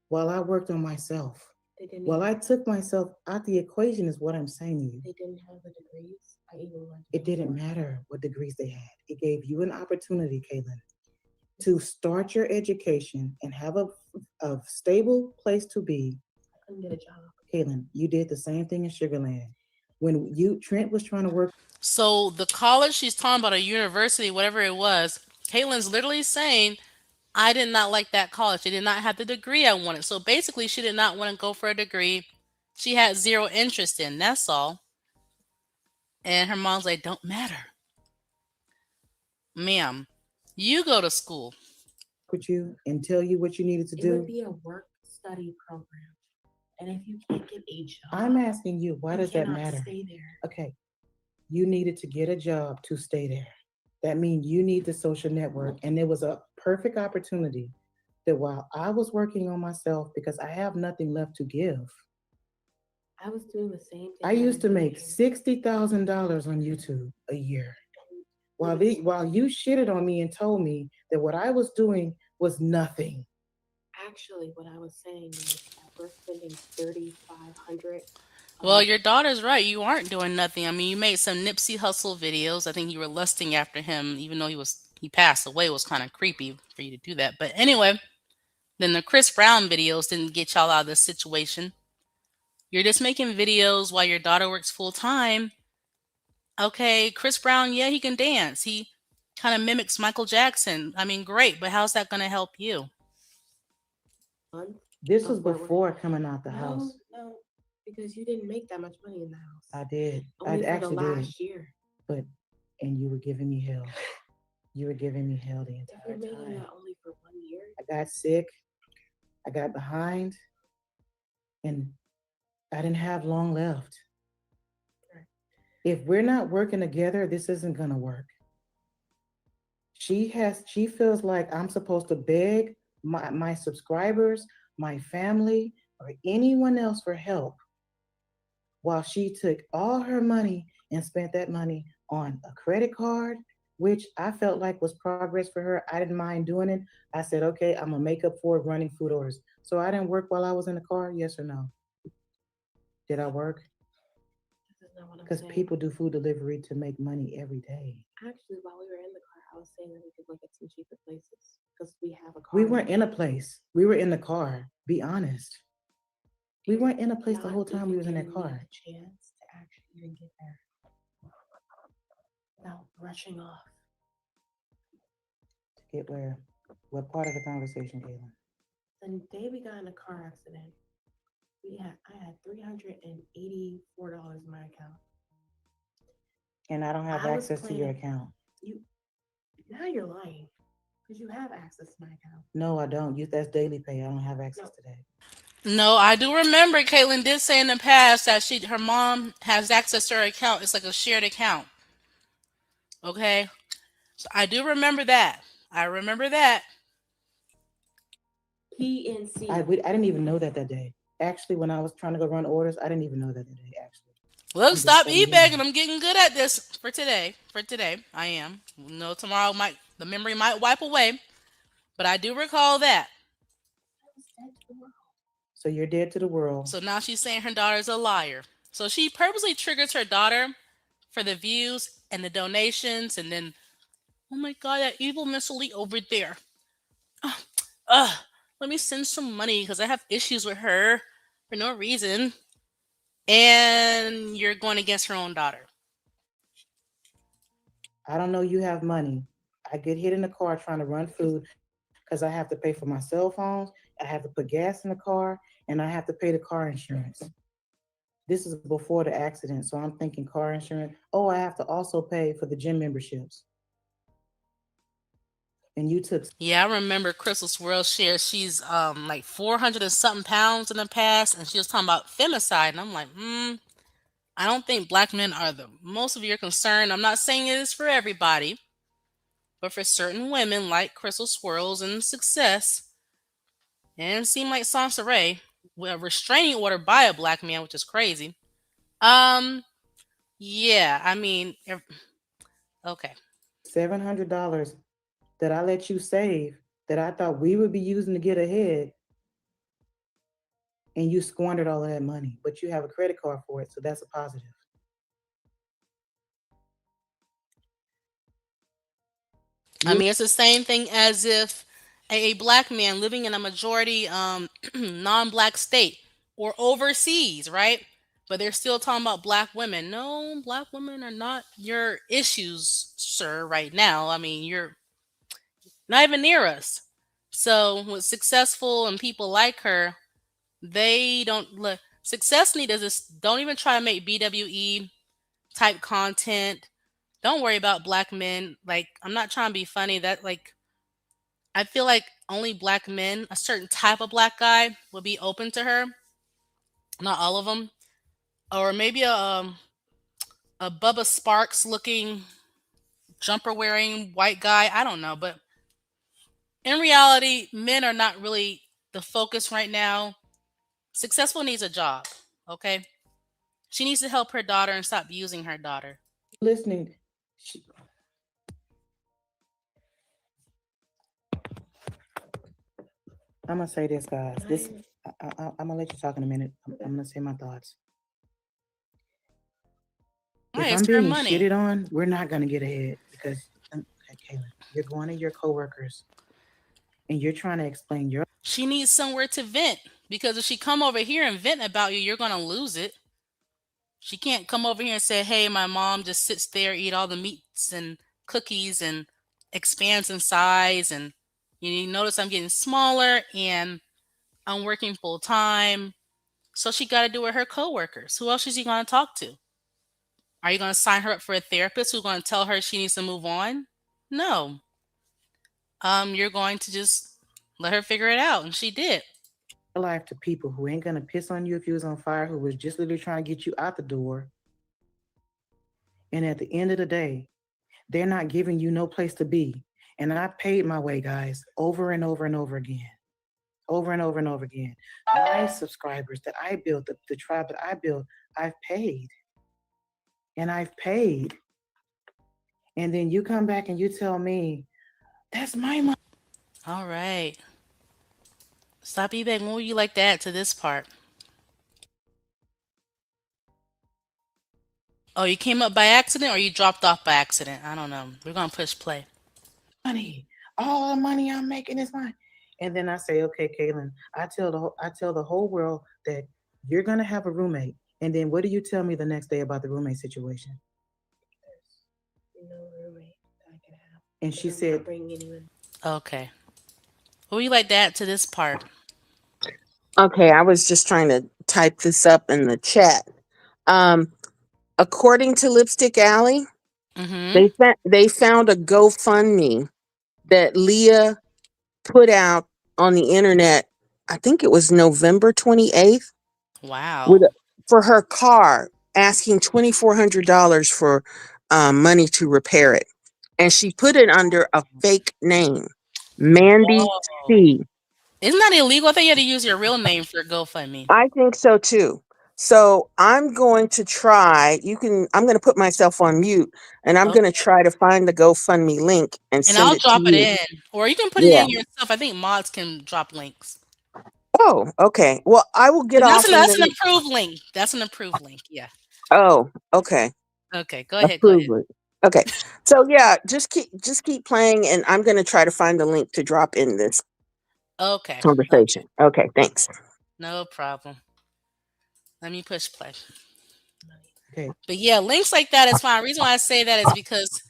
while I worked on myself. They didn't While even, I took myself out the equation, is what I'm saying to you. they didn't have the degrees I even went to It didn't before. matter what degrees they had. It gave you an opportunity, Caitlin, to start your education and have a stable place to be. I couldn't get a job. Caitlin, you did the same thing in Sugarland. When Trent was trying to work. So the college she's talking about, a university, whatever it was, Caitlin's literally saying, I did not like that college. They did not have the degree I wanted. So basically, she did not want to go for a degree she had zero interest in. That's all. And her mom's like, don't matter. Ma'am, you go to school. With you and tell you what you needed to It would do. be a work study program. And if you can't get a job, I'm asking you, why you does that cannot matter? stay there. Okay, you needed to get a job to stay there. That means you need the social network. And there was a perfect opportunity that while I was working on myself because I have nothing left to give, I was doing the same thing. I that used I'm to doing make here. $60,000 on YouTube a year. It was While you shitted on me and told me that what I was doing was nothing. actually what I was saying is that we're spending 3,500 a Well, month. your daughter's right. You aren't doing nothing. I mean, you made some Nipsey Hustle videos. I think you were lusting after him, even though he passed away. It was kind of creepy for you to do that. But anyway, then the Chris Brown videos didn't get y'all out of this situation. You're just making videos while your daughter works full time. Okay, Chris Brown, yeah, he can dance. He kind of mimics Michael Jackson. I mean, great, but how's that going to help you? Month This was of where we're before coming out the no, house. no, because you didn't make that much money in the house. I did. I Only for the actually did. last year. But and you were giving me hell. You were giving me hell the If you're entire making time. that only for 1 year, I got sick. I got behind, and I didn't have long left. right. If we're not working together, this isn't gonna work. She feels like I'm supposed to beg my subscribers, my family, or anyone else for help while she took all her money and spent that money on a credit card, which I felt like was progress for her. I didn't mind doing it. I said, okay, I'm gonna make up for it running food orders. So I didn't work while I was in the car, yes or no? Did I work? This is not what I'm Because saying. people do food delivery to make money every day. Actually, while we were in the car, I was saying that we could look at some cheaper places because we have a car. We weren't in a place. We were in the car. Be honest. We You're weren't in a place the not whole time we even was in that giving me car. a chance to actually even get there without rushing off. To get where? What part of the conversation, Caitlin? The day we got in a car accident, I had $384 in my account. And I don't have I was access to your planning- account. You now you're lying because you have access to my account. No, I don't. That's daily pay. I don't have access to that. No, I do remember Caitlin did say in the past that her mom has access to her account. It's like a shared account. Okay, so I do remember that. I remember that. PNC. I didn't even know that day. Actually, when I was trying to go run orders, I didn't even know that day. Actually, Look, I'm just stop letting you e-begging. know. I'm getting good at this for today. For today, I am. No, tomorrow the memory might wipe away, but I do recall that. I was dead to the world. So you're dead to the world. So now she's saying her daughter's a liar. So she purposely triggers her daughter for the views and the donations, and then, oh my god, that evil Miss Lee over there. Ugh, ugh, let me send some money because I have issues with her for no reason. And you're going against her own daughter. I don't know you have money. I get hit in the car trying to run food because I have to pay for my cell phones, I have to put gas in the car, and I have to pay the car insurance. This is before the accident, so I'm thinking car insurance. Oh, I have to also pay for the gym memberships. And you took Yeah, I remember Crystal Swirl shared she's like 400 and something pounds in the past, and she was talking about femicide, and I'm like, I don't think black men are the most of your concern. I'm not saying it is for everybody, but for certain women like Crystal Swirls and Success, and it seemed like Sansa Ray, with a restraining order by a black man, which is crazy. Um, yeah, I mean, okay. $700 that I let you save that I thought we would be using to get ahead, and you squandered all of that money, but you have a credit card for it, so that's a positive. I You mean, it's the same thing as if a black man living in a majority non-black state or overseas, right? But they're still talking about black women. No, black women are not your issues, sir, right now. I mean, you're not even near us. So with successful and people like her, they don't look. Success leaders just don't even try to make BWE type content. Don't worry about black men. Like, I'm not trying to be funny. That, like, I feel like only black men, a certain type of black guy, would be open to her. Not all of them, or maybe a Bubba Sparks looking jumper wearing white guy. I don't know, but in reality, men are not really the focus right now. Successful needs a job. Okay, she needs to help her daughter and stop using her daughter. listening. I'm gonna say this, guys. This I'm gonna let you talk in a minute. I'm gonna say my thoughts. If Right, I'm it's her being money. shitted on, we're not gonna get ahead because, okay, Kaylin, you're going to your coworkers and you're trying to explain your She needs somewhere to vent because if she come over here and vent about you, you're gonna lose it. She can't come over here and say, "Hey, my mom just sits there, eat all the meats and cookies, and expands in size, and you notice I'm getting smaller, and I'm working full time." So she got to do it with her coworkers. Who else is she going to talk to? Are you going to sign her up for a therapist who's going to tell her she needs to move on? No. You're going to just let her figure it out, and she did. life to people who ain't gonna piss on you if you was on fire, who was just literally trying to get you out the door. And at the end of the day, they're not giving you no place to be. And I paid my way, guys, over and over and over again. Over and over and over again. My subscribers that I built, the tribe that I built, I've paid. And I've paid. And then you come back and you tell me, that's my money. All right. Stop eBay. What would you like to add to this part? Oh, you came up by accident or you dropped off by accident? I don't know. We're going to push play. Money. All the money I'm making is mine. And then I say, okay, Kaylin, I tell the whole world that you're gonna have a roommate. And then what do you tell me the next day about the roommate situation? There's no roommate that I can have. And Because she I'm not said, bringing anyone. Okay. What would you like to add to this part? Okay, I was just trying to type this up in the chat. Um, According to Lipstick Alley, Mm-hmm. they found a GoFundMe that Leah put out on the internet. I think it was November 28th with Wow. for her car, asking $2,400 for money to repair it, and she put it under a fake name, Mandy Whoa. C. Isn't that illegal? I thought you had to use your real name for GoFundMe. I think so too. So I'm going to try. I'm going to put myself on mute, and I'm going to Okay. try to find the GoFundMe link and And send I'll it to drop it you. in. Or you can put it Yeah. in yourself. I think mods can drop links. Oh, okay. Well, I will get And that's off an and that's then. an approved link. That's an approved link. Yeah. Oh, okay. Okay. Go ahead. Go ahead. Approve it. Okay. So yeah, just keep playing, and I'm gonna try to find the link to drop in this Okay. Okay. conversation. Okay. Thanks. No problem. Let me push play. Okay. But yeah, links like that is fine. Reason why I say that is because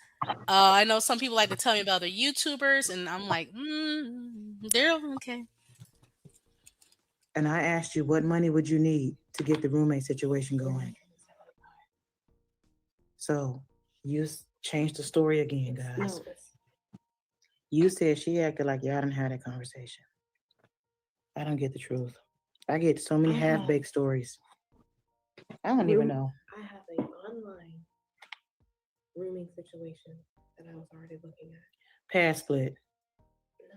I know some people like to tell me about their YouTubers, and I'm like, they're okay. And I asked you, what money would you need to get the roommate situation going? So you changed the story again, guys. No, You said she acted like y'all didn't have that conversation. I don't get the truth. I get so many half-baked stories. I don't even know. I have an online rooming situation that I was already looking at. Past split.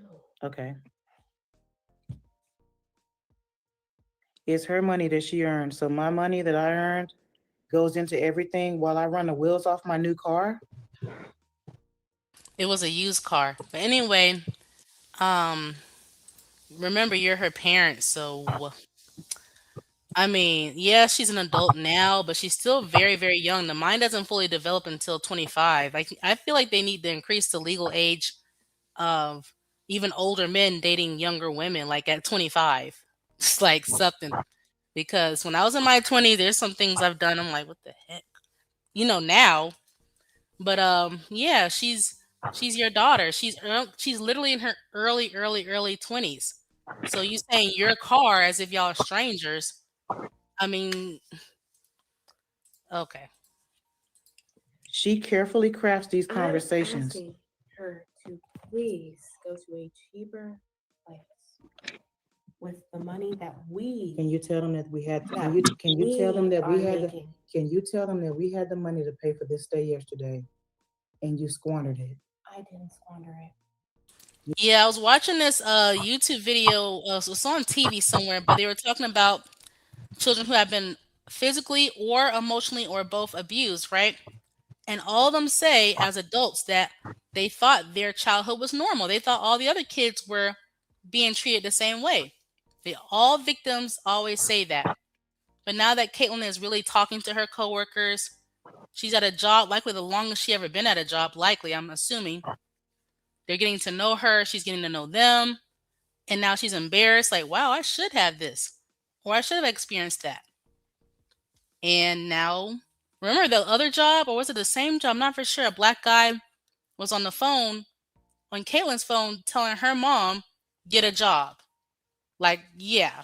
No. Okay. It's her money that she earned. So my money that I earned goes into everything while I run the wheels off my new car. It was a used car. But anyway, um, remember you're her parent, so I mean, yeah, she's an adult now, but she's still very, very young. The mind doesn't fully develop until 25. I feel like they need to increase the legal age of even older men dating younger women, like at 25. It's like something. Because when I was in my 20s, there's some things I've done. I'm like, what the heck? Now. But yeah, she's your daughter. She's literally in her early 20s. So you saying your car as if y'all are strangers. I mean, okay. She carefully crafts these I'm conversations. asking her to please go to a cheaper place with the money that we Can you tell them that we had? that Can you tell them that we are had? making. Can you tell them that we had the money to pay for this stay yesterday, and you squandered it? I didn't squander it. Yeah, I was watching this YouTube video. So it's on TV somewhere, but they were talking about children who have been physically or emotionally or both abused, right? And all of them say as adults that they thought their childhood was normal. They thought all the other kids were being treated the same way. All victims always say that. But now that Caitlin is really talking to her coworkers, she's at a job, likely the longest she ever been at a job, likely, I'm assuming. They're getting to know her, she's getting to know them, and now she's embarrassed, like, wow, I should have this. Or I should have experienced that. And now, remember the other job, or was it the same job? I'm not for sure. A black guy was on the phone, on Caitlin's phone, telling her mom, get a job. Like, yeah.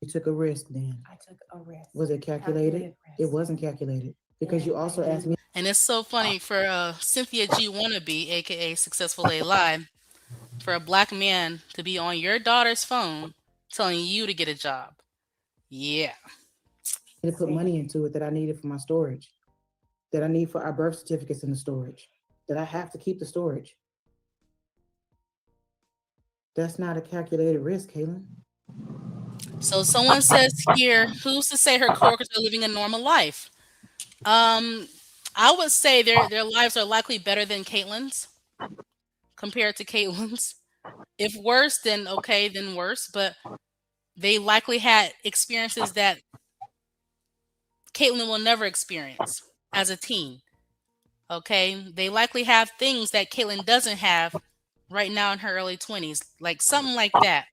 You took a risk then. I took a risk. Was it calculated? Calculated risk. It wasn't calculated because you also asked me. And it's so funny for Cynthia G. Wannabe, aka Successful Lady Live, for a black man to be on your daughter's phone telling you to get a job. Yeah. To put money into it that I needed for my storage, that I need for our birth certificates in the storage, that I have to keep the storage. That's not a calculated risk, Kaylin. So someone says here, who's to say her coworkers are living a normal life? I would say their lives are likely better than Caitlin's compared to Caitlin's. If worse, then okay, then worse. But they likely had experiences that Caitlin will never experience as a teen. Okay, they likely have things that Caitlin doesn't have right now in her early 20s, like something like that.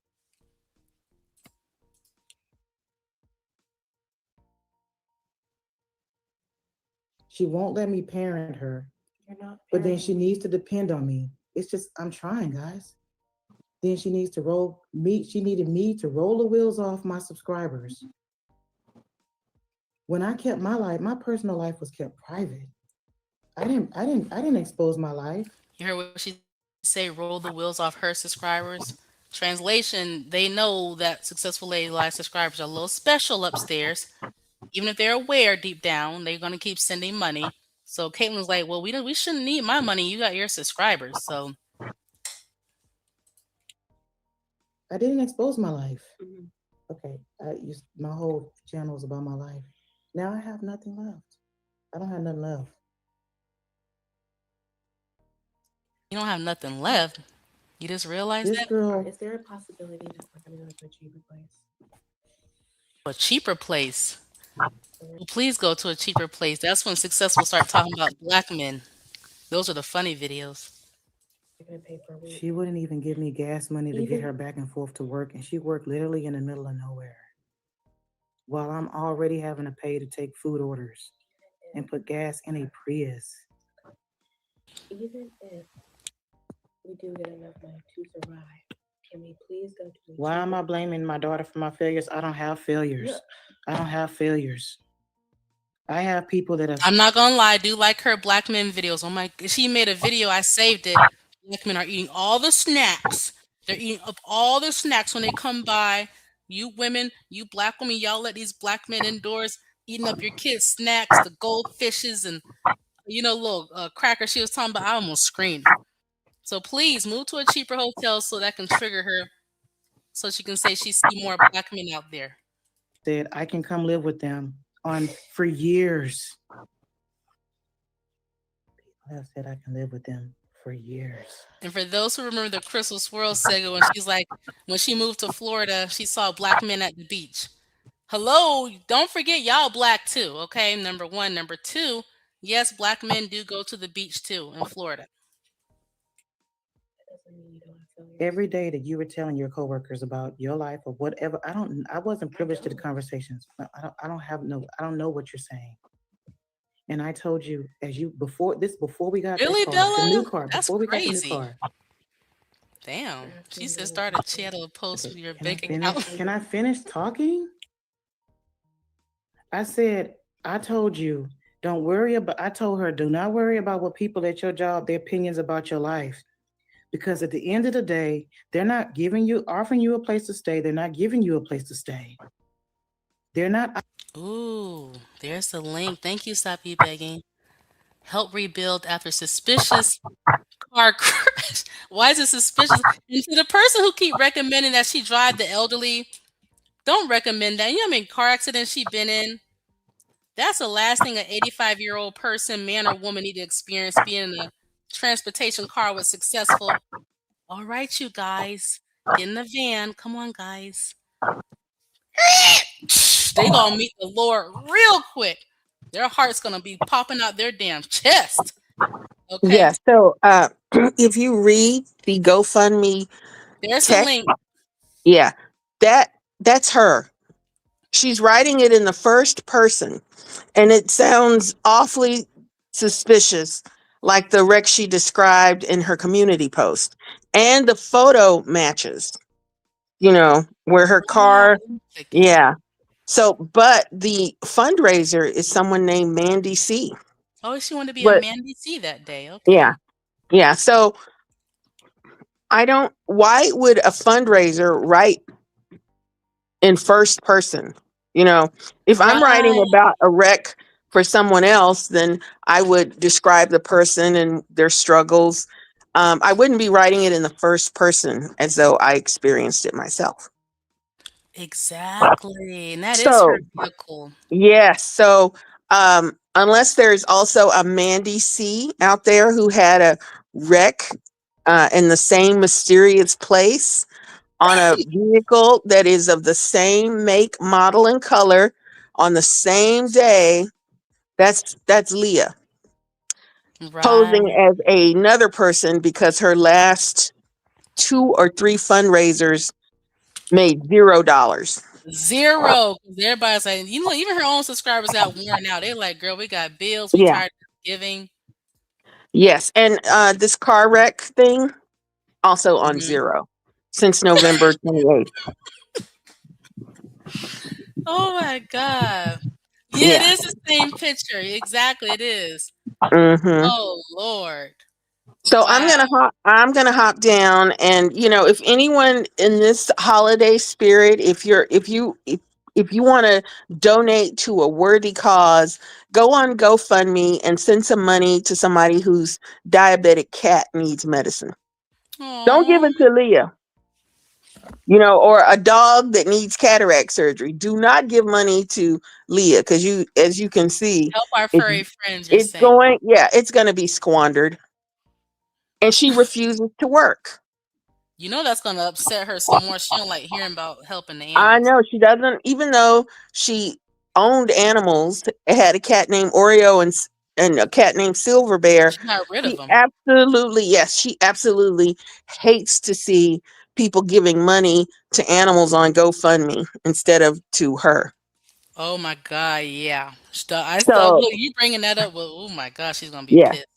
She won't let me parent her, You're not. but then she parenting. needs to depend on me. It's just I'm trying, guys. Then she needs to roll me. She needed me to roll the wheels off my subscribers. When I kept my life, my personal life was kept private. I didn't expose my life. You heard what she say, roll the wheels off her subscribers. Translation, they know that Successful Lady Live subscribers are a little special upstairs. Even if they're aware deep down, they're gonna keep sending money. So Caitlin's like, well, we shouldn't need my money. You got your subscribers. So I didn't expose my life. Mhm. Okay, my whole channel is about my life. Now I have nothing left. I don't have nothing left. you don't have nothing left. You just realized This that? girl, Is there a possibility that we're gonna go to a cheaper place? A cheaper place. Or Well, please go to a cheaper place. That's when success will start talking about black men. Those are the funny videos. they're gonna pay per week? she wouldn't even give me gas money to get Even her back and forth to work, and she worked literally in the middle of nowhere. While I'm already having to pay to take food orders if, and put gas in a Prius. even if we do get enough money to survive, can we please go to a Why am I cheaper? blaming my daughter for my failures? I don't have failures. No, I don't have failures. I have people that have I'm not gonna lie, I do like her black men videos. Oh my, she made a video, I saved it. Black men are eating all the snacks. They're eating up all the snacks when they come by. You women, you black women, y'all let these black men indoors eating up your kids' snacks, the goldfishes and little crackers she was talking about. I almost screamed. So please move to a cheaper hotel so that can trigger her, so she can say she see more black men out there. said I can come live with them on for years. People have said I can live with them for years. And for those who remember the Crystal Swirl saga, when she's like, when she moved to Florida, she saw black men at the beach. Hello, don't forget y'all black too, okay? Number one. Number two, yes, black men do go to the beach too in Florida. that doesn't mean you don't have failures. Every day that you were telling your coworkers about your life or whatever, I wasn't privileged to the conversations. I don't know what you're saying. And I told you as you before we got that Really, car, the new Bella? car, That's before we got the new crazy. car. Damn. There has She been said many started. She had people. a post Okay, with your can I bank finish? account. Can I finish talking? I said, I told you, don't worry about, I told her, do not worry about what people at your job, their opinions about your life. Because at the end of the day, they're not offering you a place to stay. They're not giving you a place to stay. They're not. Ooh, there's the link. Thank you, Stop You Begging. Help rebuild after suspicious car crash. Why is it suspicious? And to the person who keep recommending that she drive the elderly, don't recommend that. You know how many car accidents she been in? That's the last thing an 85-year-old person, man or woman, need to experience being in a transportation car with successful. All right, you guys, get in the van. Come on, guys. They gonna meet the Lord real quick. Their heart's gonna be popping out their damn chest. Okay, Yeah. So if you read the GoFundMe there's the text, link. yeah, that that's her. She's writing it in the first person, and it sounds awfully suspicious, like the wreck she described in her community post. And the photo matches, where her Wow, car, let me click it. yeah. So, but the fundraiser is someone named Mandy C. Oh, she wanted to be a But Mandy C that day. yeah, Okay. yeah. So why would a fundraiser write in first person? If I'm writing Right. about a wreck for someone else, then I would describe the person and their struggles. I wouldn't be writing it in the first person as though I experienced it myself. Exactly. And that is her So, vehicle. yes. So, unless there's also a Mandy C out there who had a wreck in the same mysterious place on a vehicle that is of the same make, model, and color on the same day, that's Leah posing Right. as another person because her last two or three fundraisers made $0. Zero. 'Cause everybody's like, even her own subscribers got worn out. They're like, girl, we got bills. We Yeah. tired of giving. Yes. And this car wreck thing also on Mhm. zero since November 28th. Oh my God. Yeah, it Yeah. is the same picture. Exactly, it is. Hmm. Oh Lord. So Wow. I'm gonna hop down, and if anyone in this holiday spirit, if you want to donate to a worthy cause, go on GoFundMe and send some money to somebody whose diabetic cat needs medicine. Don't Aw. give it to Leah, or a dog that needs cataract surgery. Do not give money to Leah because as you can see, Help our it's furry friends, you're it's saying. going, yeah, it's going to be squandered, and she refuses to work. You know that's gonna upset her some more. She don't like hearing about helping the I animals. know she doesn't, even though she owned animals, had a cat named Oreo and a cat named Silver Bear. She got rid of She them. absolutely, yes, she absolutely hates to see people giving money to animals on GoFundMe instead of to her. Oh my god, yeah. I thought, So, look, you bringing that up. Well, oh my god, she's gonna be yeah, pissed.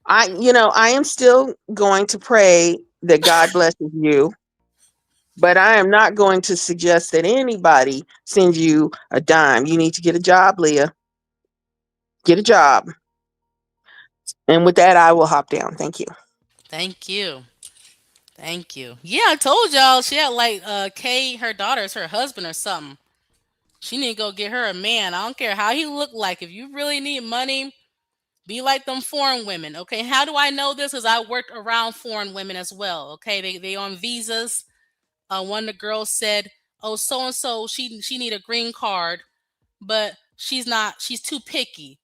I am still going to pray that God blesses you, but I am not going to suggest that anybody send you a dime. You need to get a job, Leah. Get a job. And with that, I will hop down. Thank you. Thank you. Thank you. Yeah, I told y'all she had like Kay, her daughter is her husband or something. She need to go get her a man. I don't care how he look like. If you really need money, be like them foreign women. Okay. How do I know this? Because I worked around foreign women as well. Okay. They on visas. One of the girls said, "Oh, so and so, she need a green card, but she's not. She's too picky."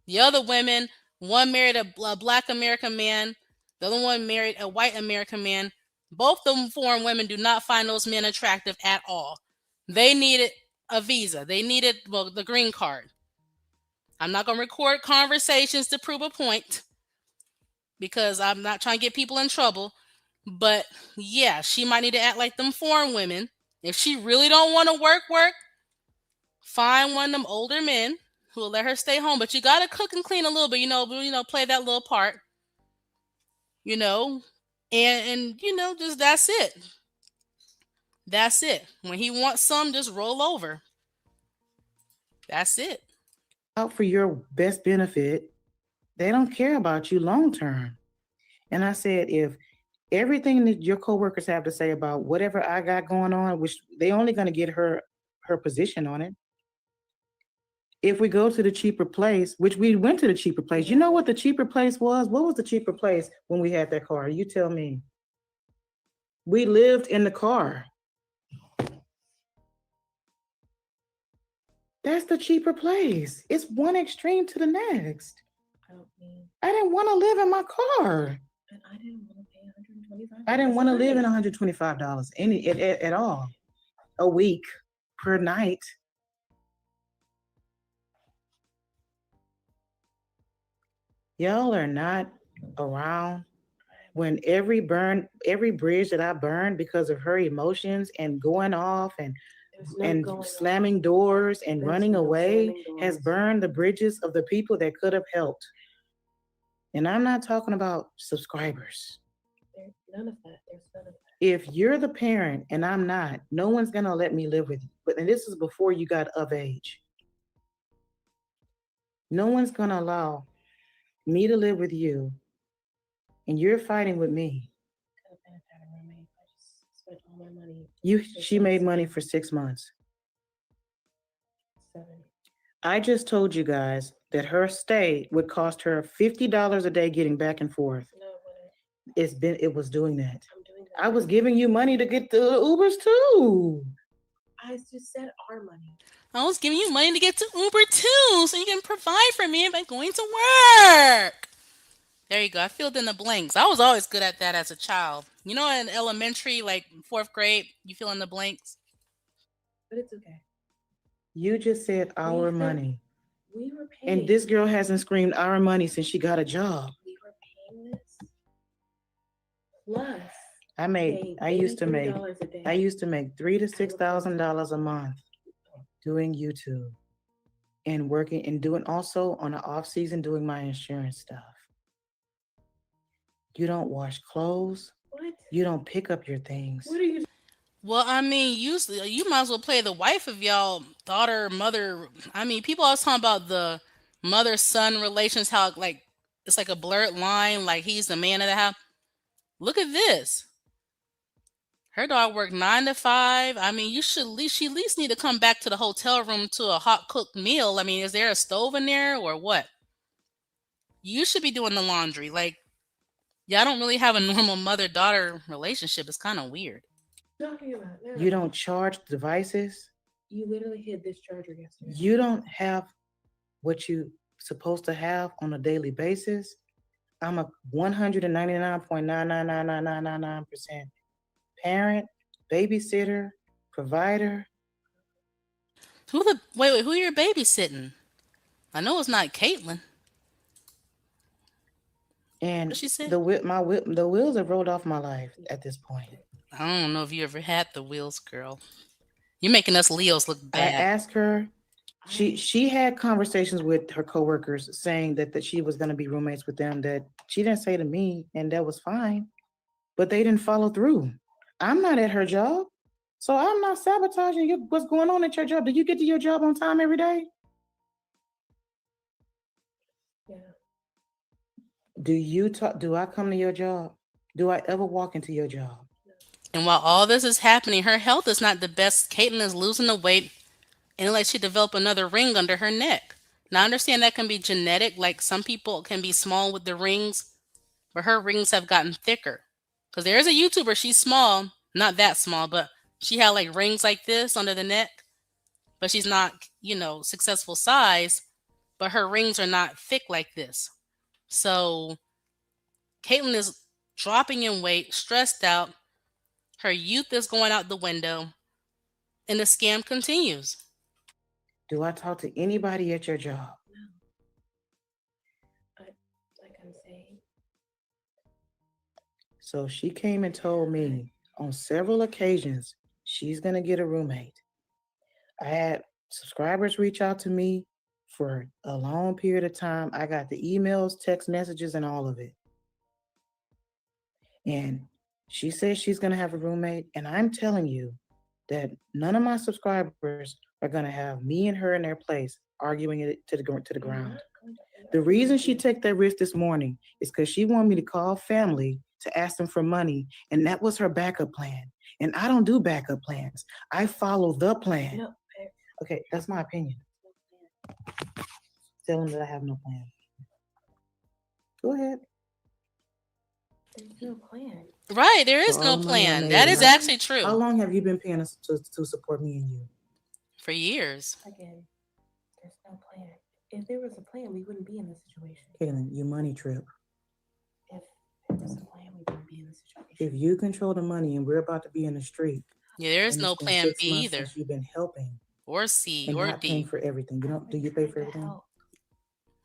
The other women, one married a black American man, the other one married a white American man. Both them foreign women do not find those men attractive at all. They needed a visa. They needed, well, the green card. I'm not going to record conversations to prove a point because I'm not trying to get people in trouble. But yeah, she might need to act like them foreign women. If she really don't want to work, find one of them older men who will let her stay home. But you gotta cook and clean a little bit, play that little part, you know, and just that's it. That's it. When he wants some, just roll over. That's it. Out for your best benefit. They don't care about you long term. And I said, if everything that your coworkers have to say about whatever I got going on, which they only going to get her position on it. If we go to the cheaper place, which we went to the cheaper place, you know what the cheaper place was? What was the cheaper place when we had that car? You tell me. We lived in the car. That's the cheaper place. It's one extreme to the next. I don't mean, I didn't want to live in my car. and I didn't want to pay $125. I didn't want to live in a night. $125 at all a week per night. Y'all are not around when every bridge that I burned because of her emotions and going off There's no and going on. slamming doors and There's running no away slamming has doors. burned the bridges of the people that could have helped. And I'm not talking about subscribers. None of that. There's none of that. If you're the parent and I'm not, no one's gonna let me live with you. And this is before you got of age. No one's gonna allow me to live with you, and you're fighting with me. Could have been a better roommate. I just spent all my money. She made money for 6 months. 7. I just told you guys that her stay would cost her $50 a day getting back and forth. No, what It was doing that. I'm doing that. I was giving you money to get the Ubers too. I just said our money. I was giving you money to get to Uber too, so you can provide for me by going to work. There you go. I filled in the blanks. I was always good at that as a child. In elementary, like fourth grade, you fill in the blanks. But it's okay. You just said our money. We were paying. And this girl hasn't screamed our money since she got a job. We were paying this. Plus, I used to make $83 a day. $3,000 to $6,000 a month doing YouTube and working and doing also on the off season doing my insurance stuff. You don't wash clothes. What? You don't pick up your things. What are you? Well, I mean, you might as well play the wife of y'all daughter, mother. I mean, people always talking about the mother-son relations, how like it's like a blurred line, like he's the man of the house. Look at this. Her dog worked 9 to 5. I mean, she at least need to come back to the hotel room to a hot cooked meal. I mean, is there a stove in there or what? You should be doing the laundry. Like, y'all don't really have a normal mother-daughter relationship. It's kind of weird. Talking about now? You don't charge devices. You literally hid this charger yesterday. You don't have what you supposed to have on a daily basis. I'm a 199.9999999% parent, babysitter, provider, who you're babysitting? I know it's not Caitlin. and What she say? the wheels have rolled off my life at this point. I don't know if you ever had the wheels, girl. You're making us Leos look I bad. asked her. She had conversations with her coworkers saying that she was going to be roommates with them. That she didn't say to me, and that was fine. But they didn't follow through. I'm not at her job, so I'm not sabotaging what's going on at your job. Do you get to your job on time every day? Yeah. Do you talk? Do I come to your job? Do I ever walk into your job? And while all this is happening, her health is not the best. Caitlin is losing the weight, and like she developed another ring under her neck. Now, I understand that can be genetic. Like some people can be small with the rings, but her rings have gotten thicker. Because there is a YouTuber, she's small, not that small, but she had like rings like this under the neck, but she's not, successful size, but her rings are not thick like this. So Caitlin is dropping in weight, stressed out. Her youth is going out the window, and the scam continues. Do I talk to anybody at your job? No. Like I'm saying. So she came and told me on several occasions she's going to get a roommate. I had subscribers reach out to me for a long period of time. I got the emails, text messages, and all of it. And she says she's going to have a roommate. And I'm telling you that none of my subscribers are going to have me and her in their place arguing it to the ground. The reason she took that risk this morning is because she wanted me to call family to ask them for money, and that was her backup plan. And I don't do backup plans. I follow the plan. No. Okay, that's my opinion. Tell them that I have no plan. Go ahead. There's no plan. Right, there So is all no the money I plan. made That is is not. actually How true. long have you been paying us to support me and you? For years. Again, there's no plan. If there was a plan, we wouldn't be in this situation. Kaylin, you money trip. If there was a plan, we wouldn't be in this situation. If you control the money and we're about to be in the street, Yeah, there is and it's no been plan 6 B months either, since you've been helping or C, and or not paying D. for everything. Do you pay for What the everything? hell?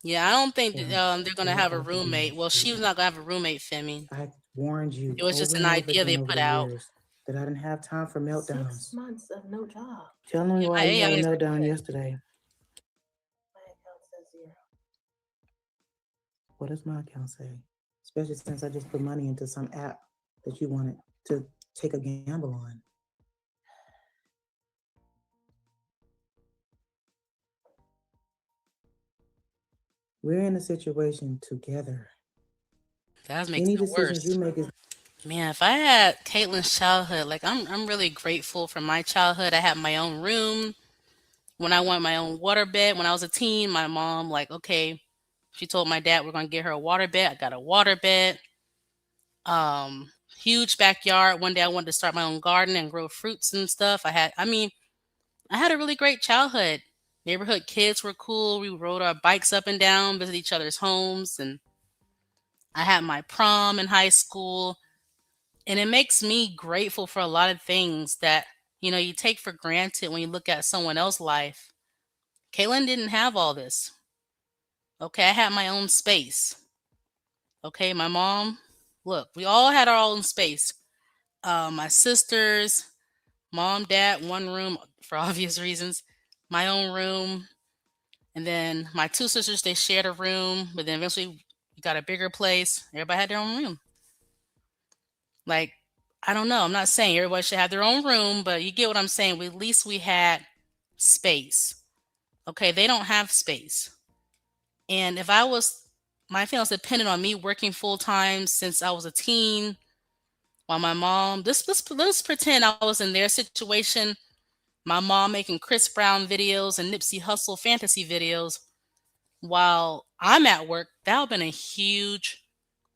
Yeah, I don't think Yeah, they're gonna we're have a about to be in the roommate. Well, she street. was not gonna have a roommate, Femi. I warned you It was just over an and over idea they again over put the out. years that I didn't have time for 6 meltdowns. months of no job. Tell me Yeah, why my you had AI a is meltdown recorded. yesterday. My account says 0. What does my account say? Especially since I just put money into some app that you wanted to take a gamble on. We're in a situation together. That makes Any it decisions you worse. make is Man, if I had Caitlin's childhood, like I'm really grateful for my childhood. I had my own room. When I wanted my own water bed when I was a teen, my mom like, okay, she told my dad we're gonna get her a water bed. I got a water bed. Huge backyard. One day I wanted to start my own garden and grow fruits and stuff. I had a really great childhood. Neighborhood kids were cool. We rode our bikes up and down, visit each other's homes, and I had my prom in high school. And it makes me grateful for a lot of things that, you take for granted when you look at someone else's life. Caitlin didn't have all this. Okay, I had my own space. Okay, my mom, look, we all had our own space. My sisters, mom, dad, one room for obvious reasons, my own room. And then my two sisters, they shared a room, but then eventually we got a bigger place. Everybody had their own room. Like, I don't know. I'm not saying everybody should have their own room, but you get what I'm saying. At least we had space. Okay, they don't have space. And if I was, my family's dependent on me working full time since I was a teen, while my mom, let's pretend I was in their situation. My mom making Chris Brown videos and Nipsey Hussle fantasy videos while I'm at work. That would have been a huge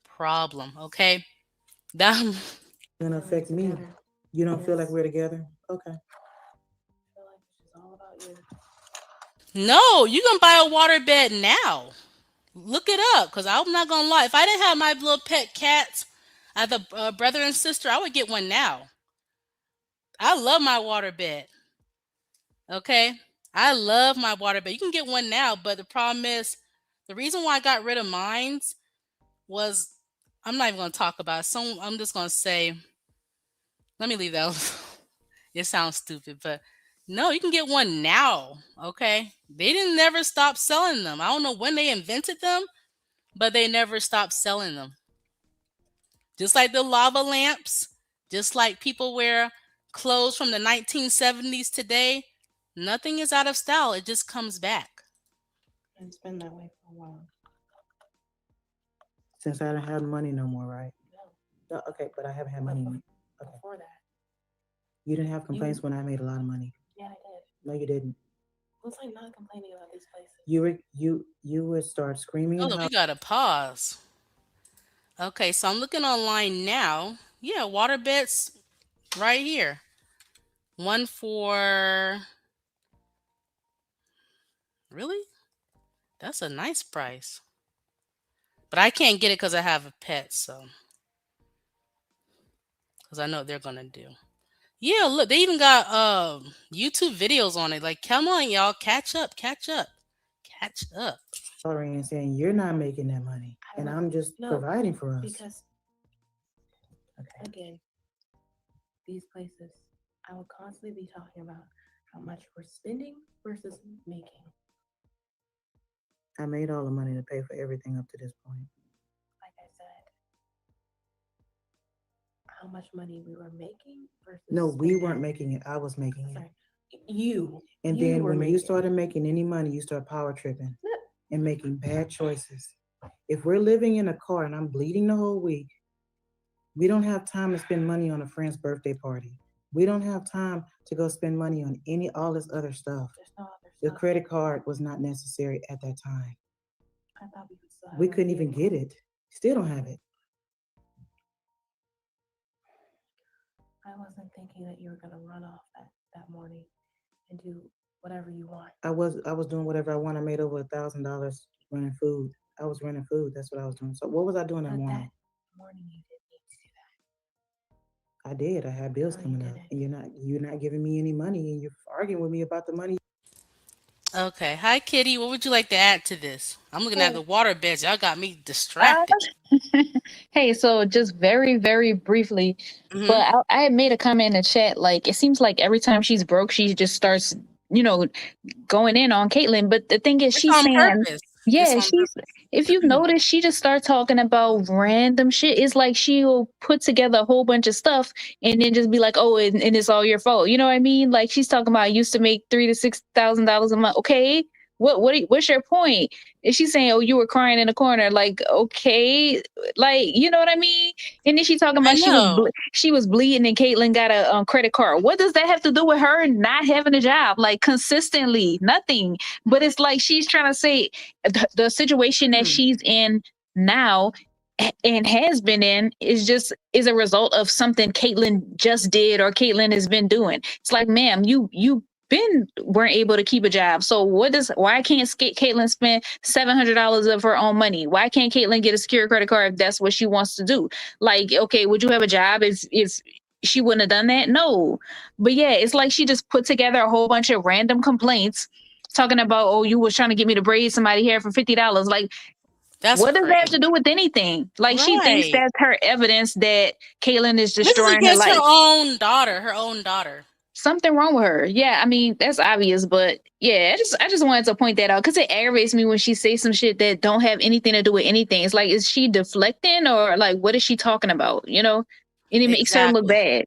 problem. Okay, that gonna Feel like affect me. together. You don't feel like Yes. we're together? Okay. I feel like it's just all about you. no, you can buy a water bed now. Look it up, cause I'm not gonna lie. If I didn't have my little pet cats, as a brother and sister, I would get one now. I love my waterbed. Okay. I love my waterbed. You can get one now, but the problem is the reason why I got rid of mines was I'm not even gonna talk about it. So I'm just gonna say, let me leave that alone. It sounds stupid, but no, you can get one now. Okay. They didn't never stop selling them. I don't know when they invented them, but they never stopped selling them. Just like the lava lamps, just like people wear clothes from the 1970s today, nothing is out of style. It just comes back. And it's been that way for a while. Since I don't have money no more, right? No, No, okay, but I haven't had money. Okay. before that. You didn't have complaints when I made a lot of money. Yeah, I did. No, you didn't. What's like not complaining about these places? You would start screaming and Oh, we gotta pause. Okay, so I'm looking online now. Yeah, water beds right here. One for really? That's a nice price. But I can't get it because I have a pet, so because I know what they're gonna do. Yeah, look, they even got YouTube videos on it. Like, come on, y'all, catch up, catch up, catch up. hollering and saying you're not making that money, and I'm just providing for us. Because Okay. again, these places, I will constantly be talking about how much we're spending versus making. I made all the money to pay for everything up to this point. Like I said, how much money we were making versus No, we spending. weren't making it. I was making it. Sorry, you. And you then were when you making started making any money, you start power tripping No. and making bad choices. If we're living in a car and I'm bleeding the whole week, we don't have time to spend money on a friend's birthday party. We don't have time to go spend money on all this other stuff. There's no other The stuff. credit card was not necessary at that time. I thought we could still have We our couldn't even vehicle. get it. Still don't have it. I wasn't thinking that you were gonna run off that morning and do whatever you want. I was doing whatever I want. I made over $1,000 running food. I was running food. That's what I was doing. So what was I doing that But morning? that morning you didn't need to do that. I did. I had bills No, you coming up, didn't. and you're not giving me any money, and you're arguing with me about the money. Okay, hi Kitty. What would you like to add to this? I'm looking at Hey, the water beds. Y'all got me uh, distracted. hey, so just very, very briefly, Hmm. but I had made a comment in the chat. Like, it seems like every time she's broke, she just starts, you know, going in on Caitlyn. But the thing is, It's she's on saying, purpose. It's yeah, on she's, if you've purpose. noticed, she just starts talking about random shit. It's like she'll put together a whole bunch of stuff and then just be like, oh, and it's all your fault. You know what I mean? Like, she's talking about I used to make $3,000 to $6,000 a month. Okay. What's your point? Is she saying, oh, you were crying in the corner? Like, okay, like, you know what I mean? And then she talking I about know. she was bleeding and Caitlyn got a credit card. What does that have to do with her not having a job? Like, consistently, nothing. But it's like she's trying to say the situation that Hmm. she's in now and has been in is a result of something Caitlyn just did or Caitlyn has been doing. It's like, ma'am, you been weren't able to keep a job. So why can't Caitlyn spend $700 of her own money? Why can't Caitlyn get a secure credit card if that's what she wants to do? Like, okay, would you have a job if she wouldn't have done that? No. But yeah, it's like she just put together a whole bunch of random complaints talking about, oh, you was trying to get me to braid somebody hair for $50. Like, That's what does that have crazy. to do with anything? Like, she thinks Right. that's her evidence that Caitlyn is This is destroying her against her life. own daughter. Her own daughter. Something wrong with her. Yeah, I mean, that's obvious, but yeah, I just wanted to point that out because it aggravates me when she says some shit that don't have anything to do with anything. It's like, is she deflecting or like what is she talking about? You know? And it makes her look Exactly. bad.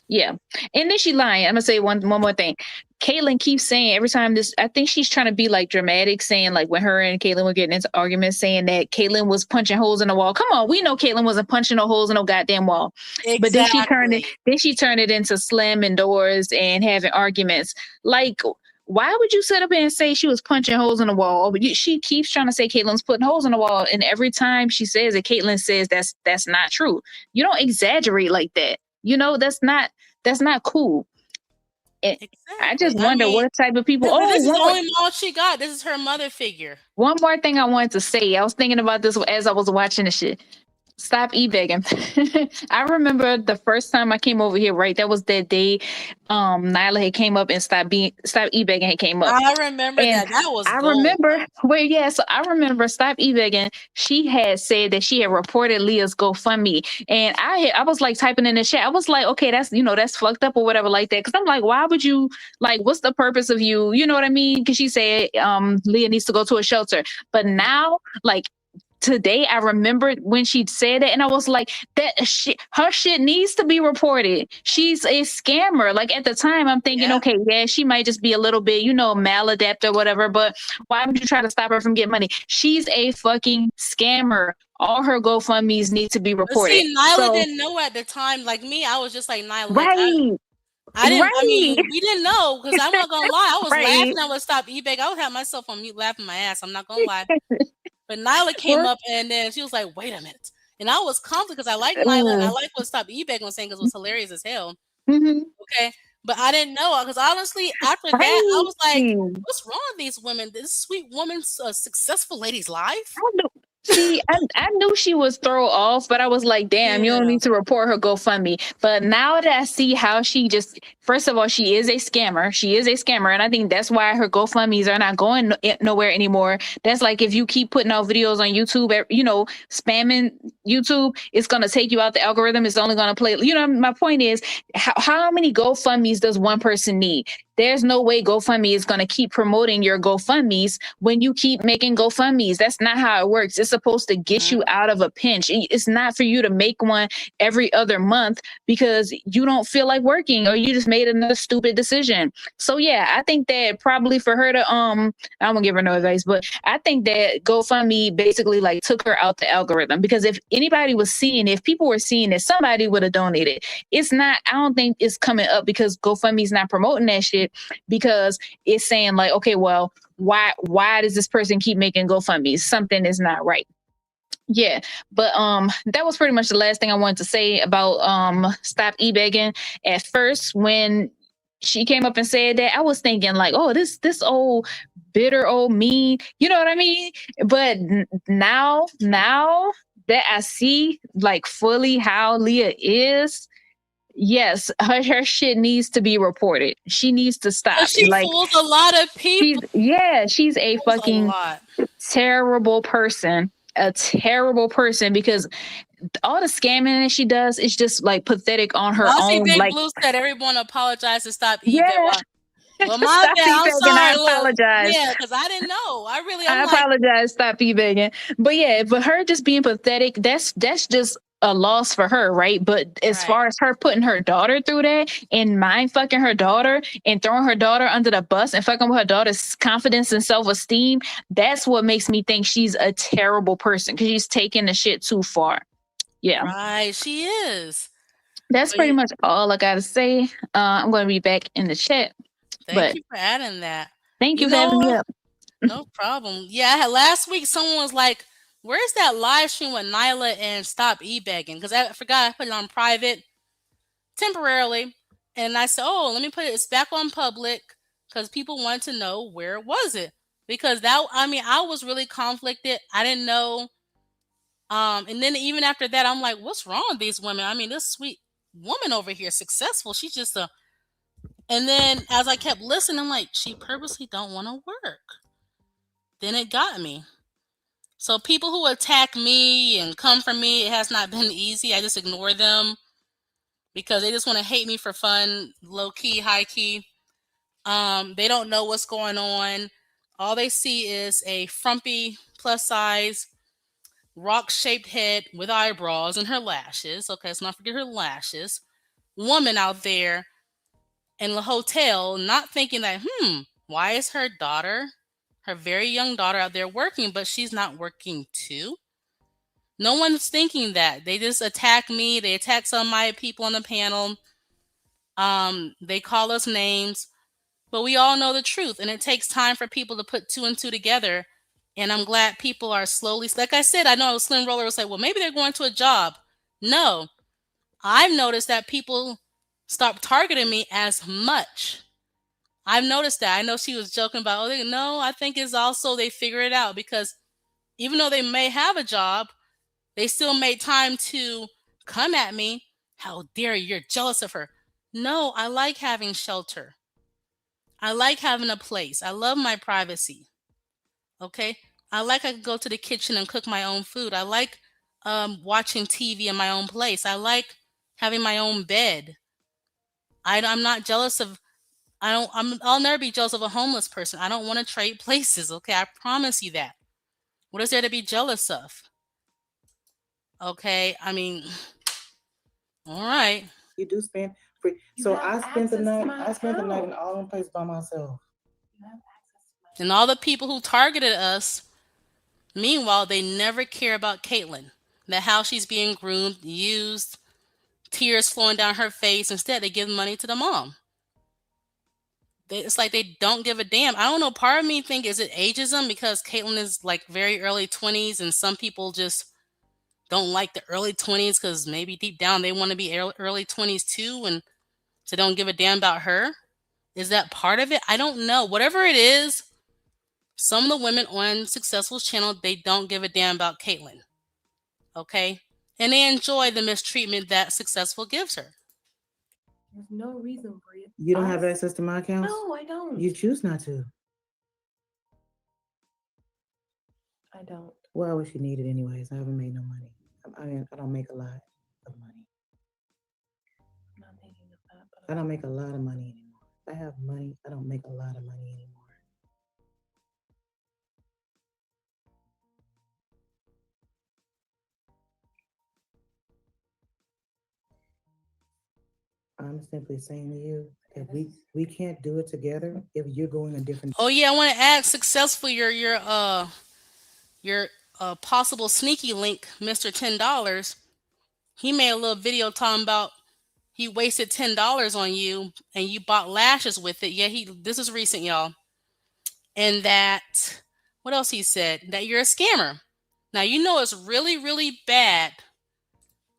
Yeah. And then she lying. I'm gonna say one more thing. Caitlyn keeps saying every time this, I think she's trying to be like dramatic, saying like when her and Caitlyn were getting into arguments, saying that Caitlyn was punching holes in the wall. Come on, we know Caitlyn wasn't punching no holes in no goddamn wall. But Exactly. then she turned it into slamming doors and having arguments. Like, why would you sit up and say she was punching holes in the wall? But she keeps trying to say Caitlyn's putting holes in the wall, and every time she says it, Caitlyn says that's not true. You don't exaggerate like that. You know, that's not cool. And I Exactly. just I wonder mean, what type of people. this Oh, is the only mom she got. This is her mother figure. one more thing I wanted to say. I was thinking about this as I was watching the shit. Stop e-begging. I remember the first time I came over here, right? That was that day Nyla had came up and stop e-begging had came up. I remember And that. That was I gold. remember so I remember Stop e-begging. She had said that she had reported Leah's GoFundMe. And I was like typing in the chat. I was like, okay, that's that's fucked up or whatever like that. Cause I'm like, why would you like what's the purpose of you? You know what I mean? Cause she said Leah needs to go to a shelter. But now, like today I remembered when she said it and I was like that shit, her shit needs to be reported. She's a scammer. Like at the time I'm thinking, Yeah. okay, yeah, she might just be a little bit, maladapt or whatever, but why would you try to stop her from getting money? She's a fucking scammer. All her GoFundMe's need to be But reported. see, Nyla So didn't know at the time. Like me, I was just like Nyla. Like right, I didn't. I right, mean, we didn't know because I'm not gonna lie. I was right. laughing. I would stop eBay. I would have myself on mute, laughing my ass. I'm not gonna lie. But Nyla came up and then she was like, "Wait a minute," and I was confident because I like Nyla and I like what Stop eBay was saying because it was hilarious as hell. Mm-hmm. Okay, but I didn't know because honestly, after that, I was like, Right. "What's wrong with these women? This sweet woman's a successful lady's life." I knew, see, I knew she was throw off, but I was like, damn, you don't Yeah. need to report her GoFundMe. But now that I see how she just, first of all, she is a scammer. She is a scammer. And I think that's why her GoFundMes are not going nowhere anymore. That's like if you keep putting out videos on YouTube, spamming YouTube, it's going to take you out the algorithm. It's only going to play. My point is, how many GoFundMes does one person need? There's no way GoFundMe is going to keep promoting your GoFundMes when you keep making GoFundMes. That's not how it works. It's supposed to get you out of a pinch. It's not for you to make one every other month because you don't feel like working or you just made another stupid decision. So yeah, I think that probably for her to I'm gonna give her no advice, but I think that GoFundMe basically like took her out the algorithm because if people were seeing it, somebody would have donated. It's not, I don't think it's coming up because GoFundMe's not promoting that shit because it's saying like, okay, well, why does this person keep making GoFundMes? Something is not right. Yeah, but that was pretty much the last thing I wanted to say about Stop e-begging. At first, when she came up and said that, I was thinking like, oh, this old bitter old mean, you know what I mean? But now that I see like fully how Leah is, yes, her shit needs to be reported. She needs to stop. She Like fools a lot of people. she's a Fools a fucking lot. terrible person. A terrible person because all the scamming that she does is just like pathetic on her I see own. Big Like, Blue said everyone apologize to Stop eBay. yeah, Well, my stop bad. I'm e-begging. I sorry. Look, apologize. yeah, because I didn't know. I'm I like, apologize. Stop e-begging. But yeah, but her just being pathetic, that's just a loss for her, right? But as right. far as her putting her daughter through that and mind fucking her daughter and throwing her daughter under the bus and fucking with her daughter's confidence and self-esteem, that's what makes me think she's a terrible person because she's taking the shit too far. Yeah. Right, she is. That's But pretty much all I gotta say. I'm gonna be back in the chat. thank But you for adding that. thank You you for having me know, up. no problem. Yeah, last week someone was like, "Where's that live stream with Nyla and Stop e-begging?" Because I forgot I put it on private temporarily, and I said, "Oh, let me put it. It's back on public because people wanted to know where was it because I was really conflicted. I didn't know. And then even after that, I'm like, what's wrong with these women? I mean, this sweet woman over here, successful. She's just a. And then as I kept listening, I'm like, she purposely don't want to work. Then it got me. So people who attack me and come for me, it has not been easy. I just ignore them because they just want to hate me for fun, low key, high key. They don't know what's going on. All they see is a frumpy, plus size, rock-shaped head with eyebrows and her lashes. Okay, let's not forget her lashes. Woman out there in the hotel, not thinking that, why is her daughter, her very young daughter, out there working, but she's not working too? No one's thinking that. They just attack me. They attack some of my people on the panel. They call us names, but we all know the truth, and it takes time for people to put two and two together. And I'm glad people are slowly, like I said, I know Slim Roller was like, well, maybe they're going to a job. No, I've noticed that people stop targeting me as much. I've noticed that. I know she was joking about, no, I think it's also they figure it out because even though they may have a job, They still made time to come at me. How dare you? You're jealous of her. No, I like having shelter. I like having a place. I love my privacy. Okay. I can go to the kitchen and cook my own food. I like watching TV in my own place. I like having my own bed. I'm not jealous of. I'll never be jealous of a homeless person. I don't want to trade places. Okay, I promise you that. What is there to be jealous of? Okay, I mean, all right. You do spend free. You So have I spent the access to night. my I spent the night in account. all in place by myself. You have access to my And all the people who targeted us, meanwhile, they never care about Caitlyn. That how she's being groomed, used, tears flowing down her face. Instead, they give money to the mom. It's like they don't give a damn. I don't know. Part of me think is it ageism because Caitlyn is like very early 20s, and some people just don't like the early 20s because maybe deep down they want to be early 20s too, and so don't give a damn about her. Is that part of it? I don't know. Whatever it is, some of the women on Successful's channel, they don't give a damn about Caitlyn. Okay? And they enjoy the mistreatment that Successful gives her. There's no reason for you. You don't have Us? access to my accounts. No, I don't. You choose not to. I don't. Why would she need it anyways? I haven't made no money. I mean, I don't make a lot of money. I'm not thinking of that. But I don't make a lot of money anymore. If I have money, I don't make a lot of money anymore. I'm simply saying to you that we can't do it together if you're going a different. Oh yeah, I want to add Successful your possible sneaky link, Mr. $10. He made a little video talking about he wasted $10 on you and you bought lashes with it. Yeah, this is recent, y'all. And that what else he said? That you're a scammer. Now you know it's really, really bad.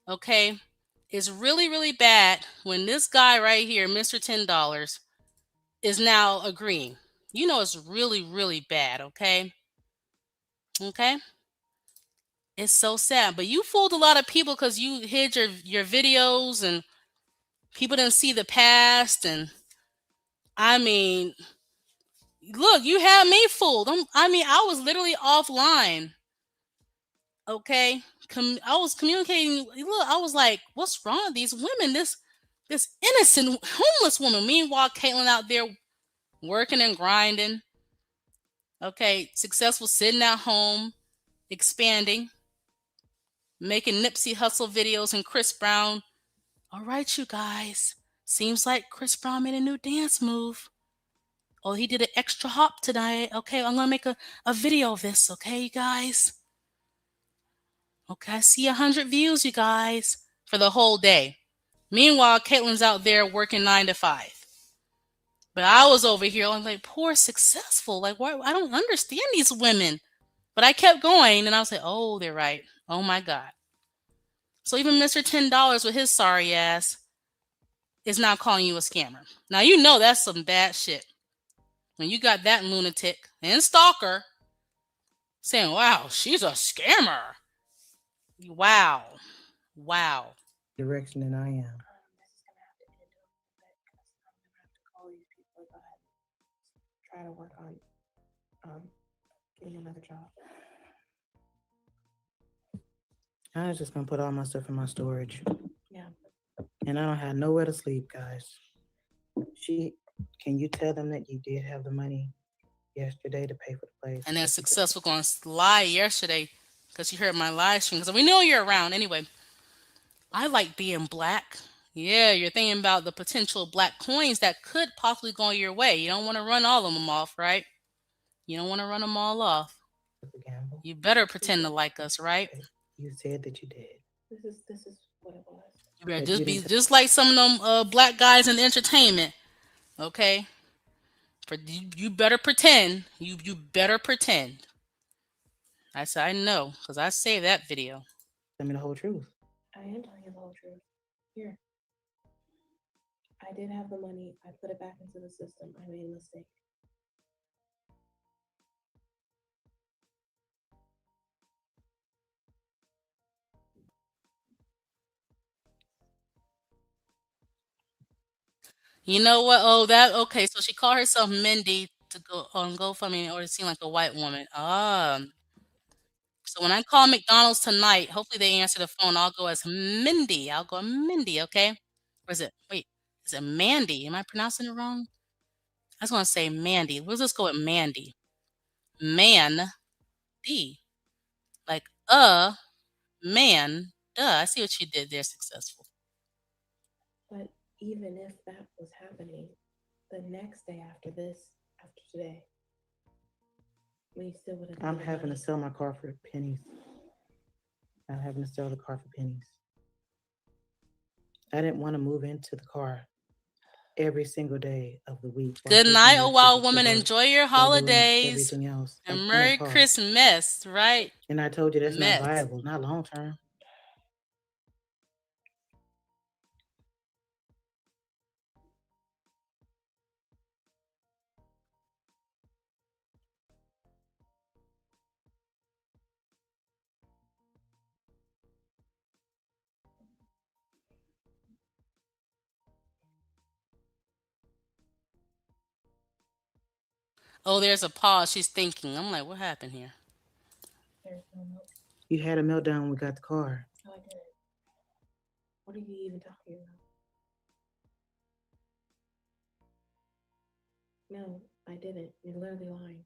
Okay? It's really, really bad when this guy right here, Mr. $10, is now agreeing. You know it's really, really bad, okay? Okay? It's so sad. But you fooled a lot of people because you hid your videos and people didn't see the past. And I mean, look, you had me fooled. I was literally offline. Okay, I was communicating. Look, I was like, "What's wrong with these women? This innocent homeless woman." Meanwhile, Caitlyn out there working and grinding. Okay, successful, sitting at home, expanding, making Nipsey Hustle videos, and Chris Brown. All right, you guys. Seems like Chris Brown made a new dance move. Oh, he did an extra hop tonight. Okay, I'm gonna make a video of this. Okay, you guys. Okay, I see 100 views, you guys, for the whole day. Meanwhile, Caitlyn's out there working 9 to 5. But I was over here, I'm like, poor Successful. Like, why? I don't understand these women. But I kept going, and I was like, oh, they're right. Oh my God. So even Mr. $10 with his sorry ass is now calling you a scammer. Now you know that's some bad shit. When you got that lunatic and stalker saying, wow, she's a scammer. Wow. Wow. Direction than I am. this is gonna have to end up because I'm gonna have to call these people and go ahead and try to work on getting another job. I was just gonna put all my stuff in my storage. Yeah. And I don't have nowhere to sleep, guys. Can you tell them that you did have the money yesterday to pay for the place? And then Successful going to lie yesterday because you heard my live stream. Because we know you're around. Anyway, I like being black. Yeah, you're thinking about the potential black coins that could possibly go your way. You don't want to run all of them off, right? You don't want to run them all off. Gamble. You better pretend to like us, right? You said that you did. This is what it was. You better But just you be didn't- just like some of them black guys in entertainment, okay? You better pretend. You better pretend. I said I know because I saved that video. Tell me the whole truth. I am telling you the whole truth. Here. I did have the money. I put it back into the system. I made a mistake. You know what? Oh, that okay. So she called herself Mindy to go on GoFundMe in order to seem like a white woman. So when I call McDonald's tonight, hopefully they answer the phone. I'll go as Mindy. I'll go Mindy, okay? Or is it wait, is it Mandy? Am I pronouncing it wrong? I was gonna say Mandy. We'll just go with Mandy. Man D. Like man. Duh. I see what you did there, successful. But even if that was happening, the next day after this, after today, we still wouldn't I'm have the having to money. sell my car for pennies. I'm having to sell the car for pennies. I didn't want to move into the car every single day of the week while Good taking night, my oh wild children to woman. work, Enjoy your while doing holidays. everything else And in that Merry car. Christmas, right? And I told you that's not Mess. viable, not long term. Oh, there's a pause. She's thinking. I'm like, what happened here? There's no milk. You had a meltdown when we got the car. Oh, I did. What are you even talking about? No, I didn't. You're literally lying.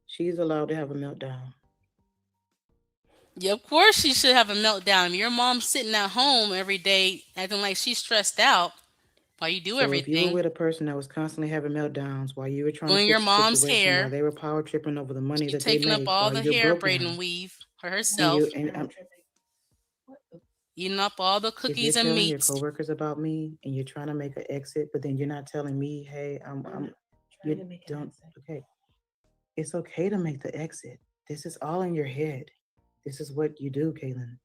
She's allowed to have a meltdown. Yeah, of course she should have a meltdown. Your mom's sitting at home every day acting like she's stressed out while you do So if you were everything. with a person that was constantly having meltdowns while you were trying to Doing your fix the mom's situation, while hair. they were power tripping over the money She that they taking up make all while the you're hair broke braid and down, weave for and herself. you and Power tripping. What the? Eating up all the if you're cookies and telling your meats. coworkers about me and you're trying to make an exit, but then you're not telling me, hey, I'm not trying you to make an don't, exit. okay. It's okay to make the exit. This is all in your head. This is what you do, Kaylin.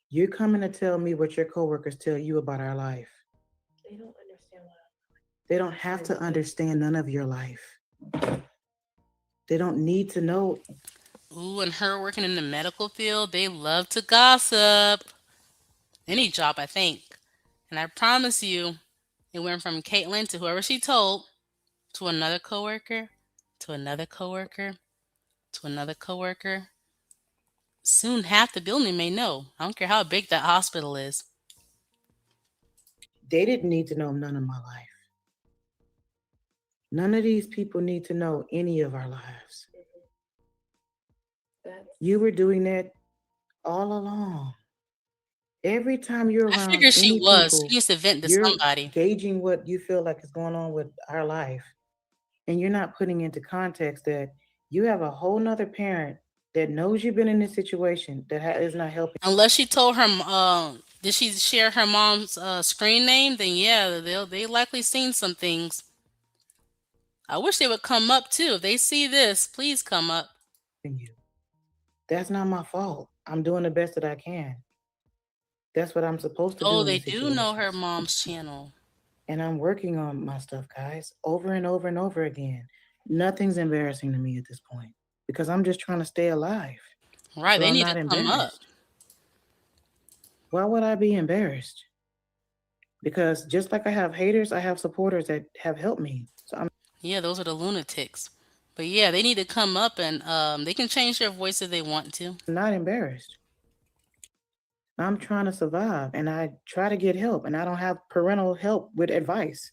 You're coming to tell me what your coworkers tell you about our life. They don't understand what They don't have to understand none of your life. They don't need to know. Ooh, and her working in the medical field, they love to gossip. Any job, I think. And I promise you, it went from Caitlin to whoever she told to another coworker, to another coworker, to another coworker. Soon half the building may know. I don't care how big that hospital is. They didn't need to know none of my life. None of these people need to know any of our lives. that's You were doing that all along. Every time you're I around figure she any was. She people, needs to vent to you're somebody. gauging what you feel like is going on with our life. And you're not putting into context that you have a whole nother parent that knows you've been in this situation that is not helping. Unless she told her, did she share her mom's screen name? Then yeah, they likely seen some things. I wish they would come up too. If they see this, please come up. You. That's not my fault. I'm doing the best that I can. That's what I'm supposed to Oh, do in they these do know her situations. mom's channel. And I'm working on my stuff, guys, over and over and over again. Nothing's embarrassing to me at this point because I'm just trying to stay alive. Right, So they I'm need not to come up. embarrassed. Why would I be embarrassed? Because just like I have haters, I have supporters that have helped me. So I'm Yeah, those are the lunatics. But yeah, they need to come up and they can change their voice if they want to. not embarrassed. I'm trying to survive and I try to get help and I don't have parental help with advice.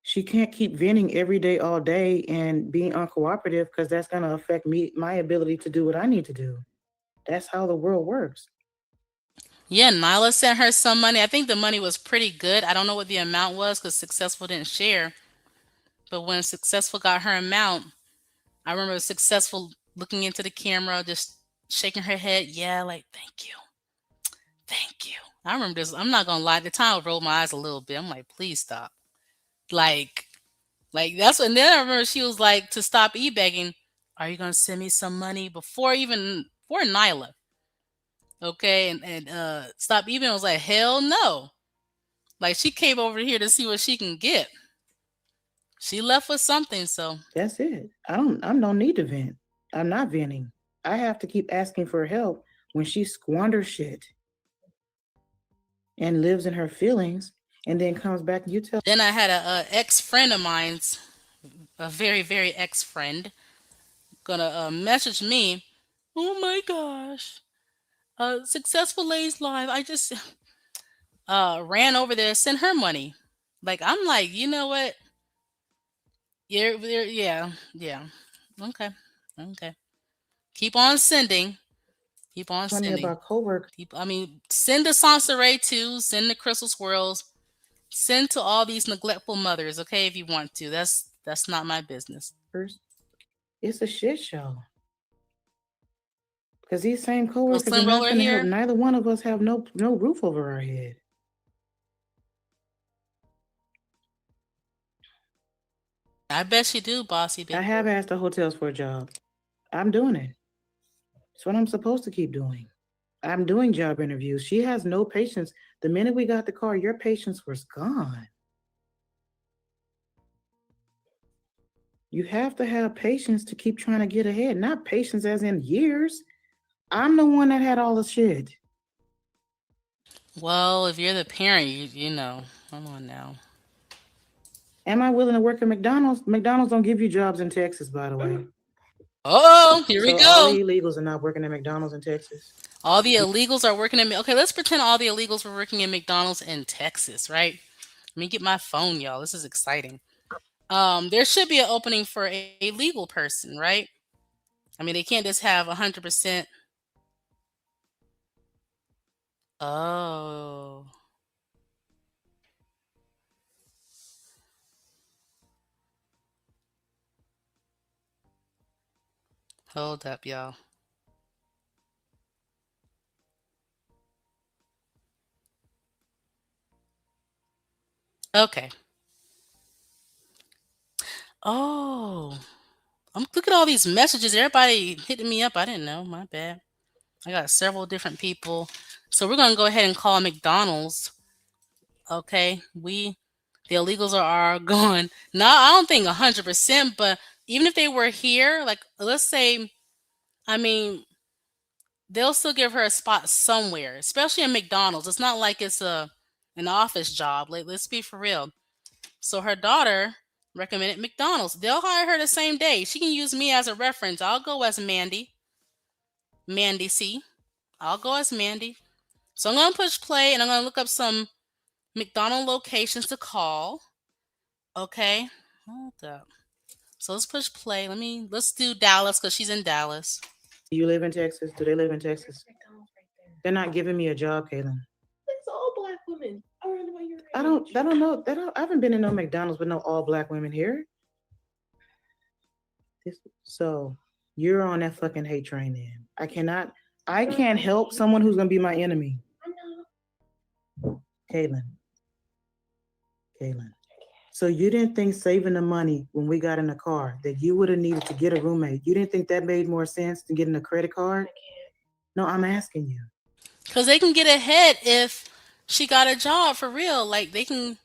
She can't keep venting every day, all day and being uncooperative because that's going to affect me, my ability to do what I need to do. That's how the world works. Yeah, Nyla sent her some money. I think the money was pretty good. I don't know what the amount was because Successful didn't share. But when Successful got her amount, I remember Successful looking into the camera, just shaking her head. Yeah, like, thank you. Thank you. I remember this. I'm not going to lie. At the time, I rolled my eyes a little bit. I'm like, please stop. Like, like that's when then I remember she was like to stop e-begging. Are you gonna send me some money before Nyla? Okay, and stop e-begging was like hell no. Like she came over here to see what she can get. She left with something, so That's it. I don't need to vent. I'm not venting. I have to keep asking for help when she squanders shit and lives in her feelings and then comes back and you tell then I had a ex friend of mine's, a very very ex friend, gonna message me. Oh my gosh, successful ladies live. I just ran over there, sent her money. Like I'm like, you know what? Yeah, yeah. Okay, okay. Keep on sending. Keep on me sending. about coworkers I mean, send to Sansaray too. Send the Crystal Swirls. Send to all these neglectful mothers, okay, if you want to. That's not my business. it's a shit show. Because these same So coworkers are Slim not Roller going to help. here. Neither one of us have no roof over our head. I bet you do, bossy I bitch. have asked the hotels for a job. I'm doing it. It's what I'm supposed to keep doing. I'm doing job interviews. She has no patience. The minute we got the car, your patience was gone. You have to have patience to keep trying to get ahead, not patience as in years. I'm the one that had all the shit. Well, if you're the parent, you know. Come on now. Am I willing to work at McDonald's? McDonald's don't give you jobs in Texas, by the way. Oh, here we So all go. the illegals are not working at McDonald's in Texas. All the illegals are working in. Okay, let's pretend all the illegals were working in McDonald's in Texas, right? Let me get my phone, y'all. This is exciting. There should be an opening for a legal person, right? I mean, they can't just have 100%. Oh, hold up, y'all. Okay. Oh, look at all these messages. Everybody hitting me up. I didn't know. My bad. I got several different people. So we're gonna go ahead and call McDonald's. Okay, the illegals are gone. No, I don't think 100%, but even if they were here, like let's say, I mean, they'll still give her a spot somewhere, especially in McDonald's. It's not like it's an office job. Like, let's be for real. So her daughter recommended McDonald's. They'll hire her the same day. She can use me as a reference. I'll go as Mandy. Mandy C. I'll go as Mandy. So I'm gonna push play and I'm gonna look up some McDonald locations to call. Okay. Hold up. So let's push play. Let's do Dallas because she's in Dallas. Do you live in Texas? Do they live in Texas? McDonald's right there. They're not giving me a job, Kaylin. It's all black women around about your age. I don't know. I haven't been in no McDonald's with no all black women here. So you're on that fucking hate train then. I can't help someone who's gonna be my enemy. I'm not. Kaylin. So you didn't think saving the money when we got in the car that you would have needed to get a roommate. You didn't think that made more sense than getting a credit card? No, I'm asking you. Because they can get ahead if she got a job for real. Like they can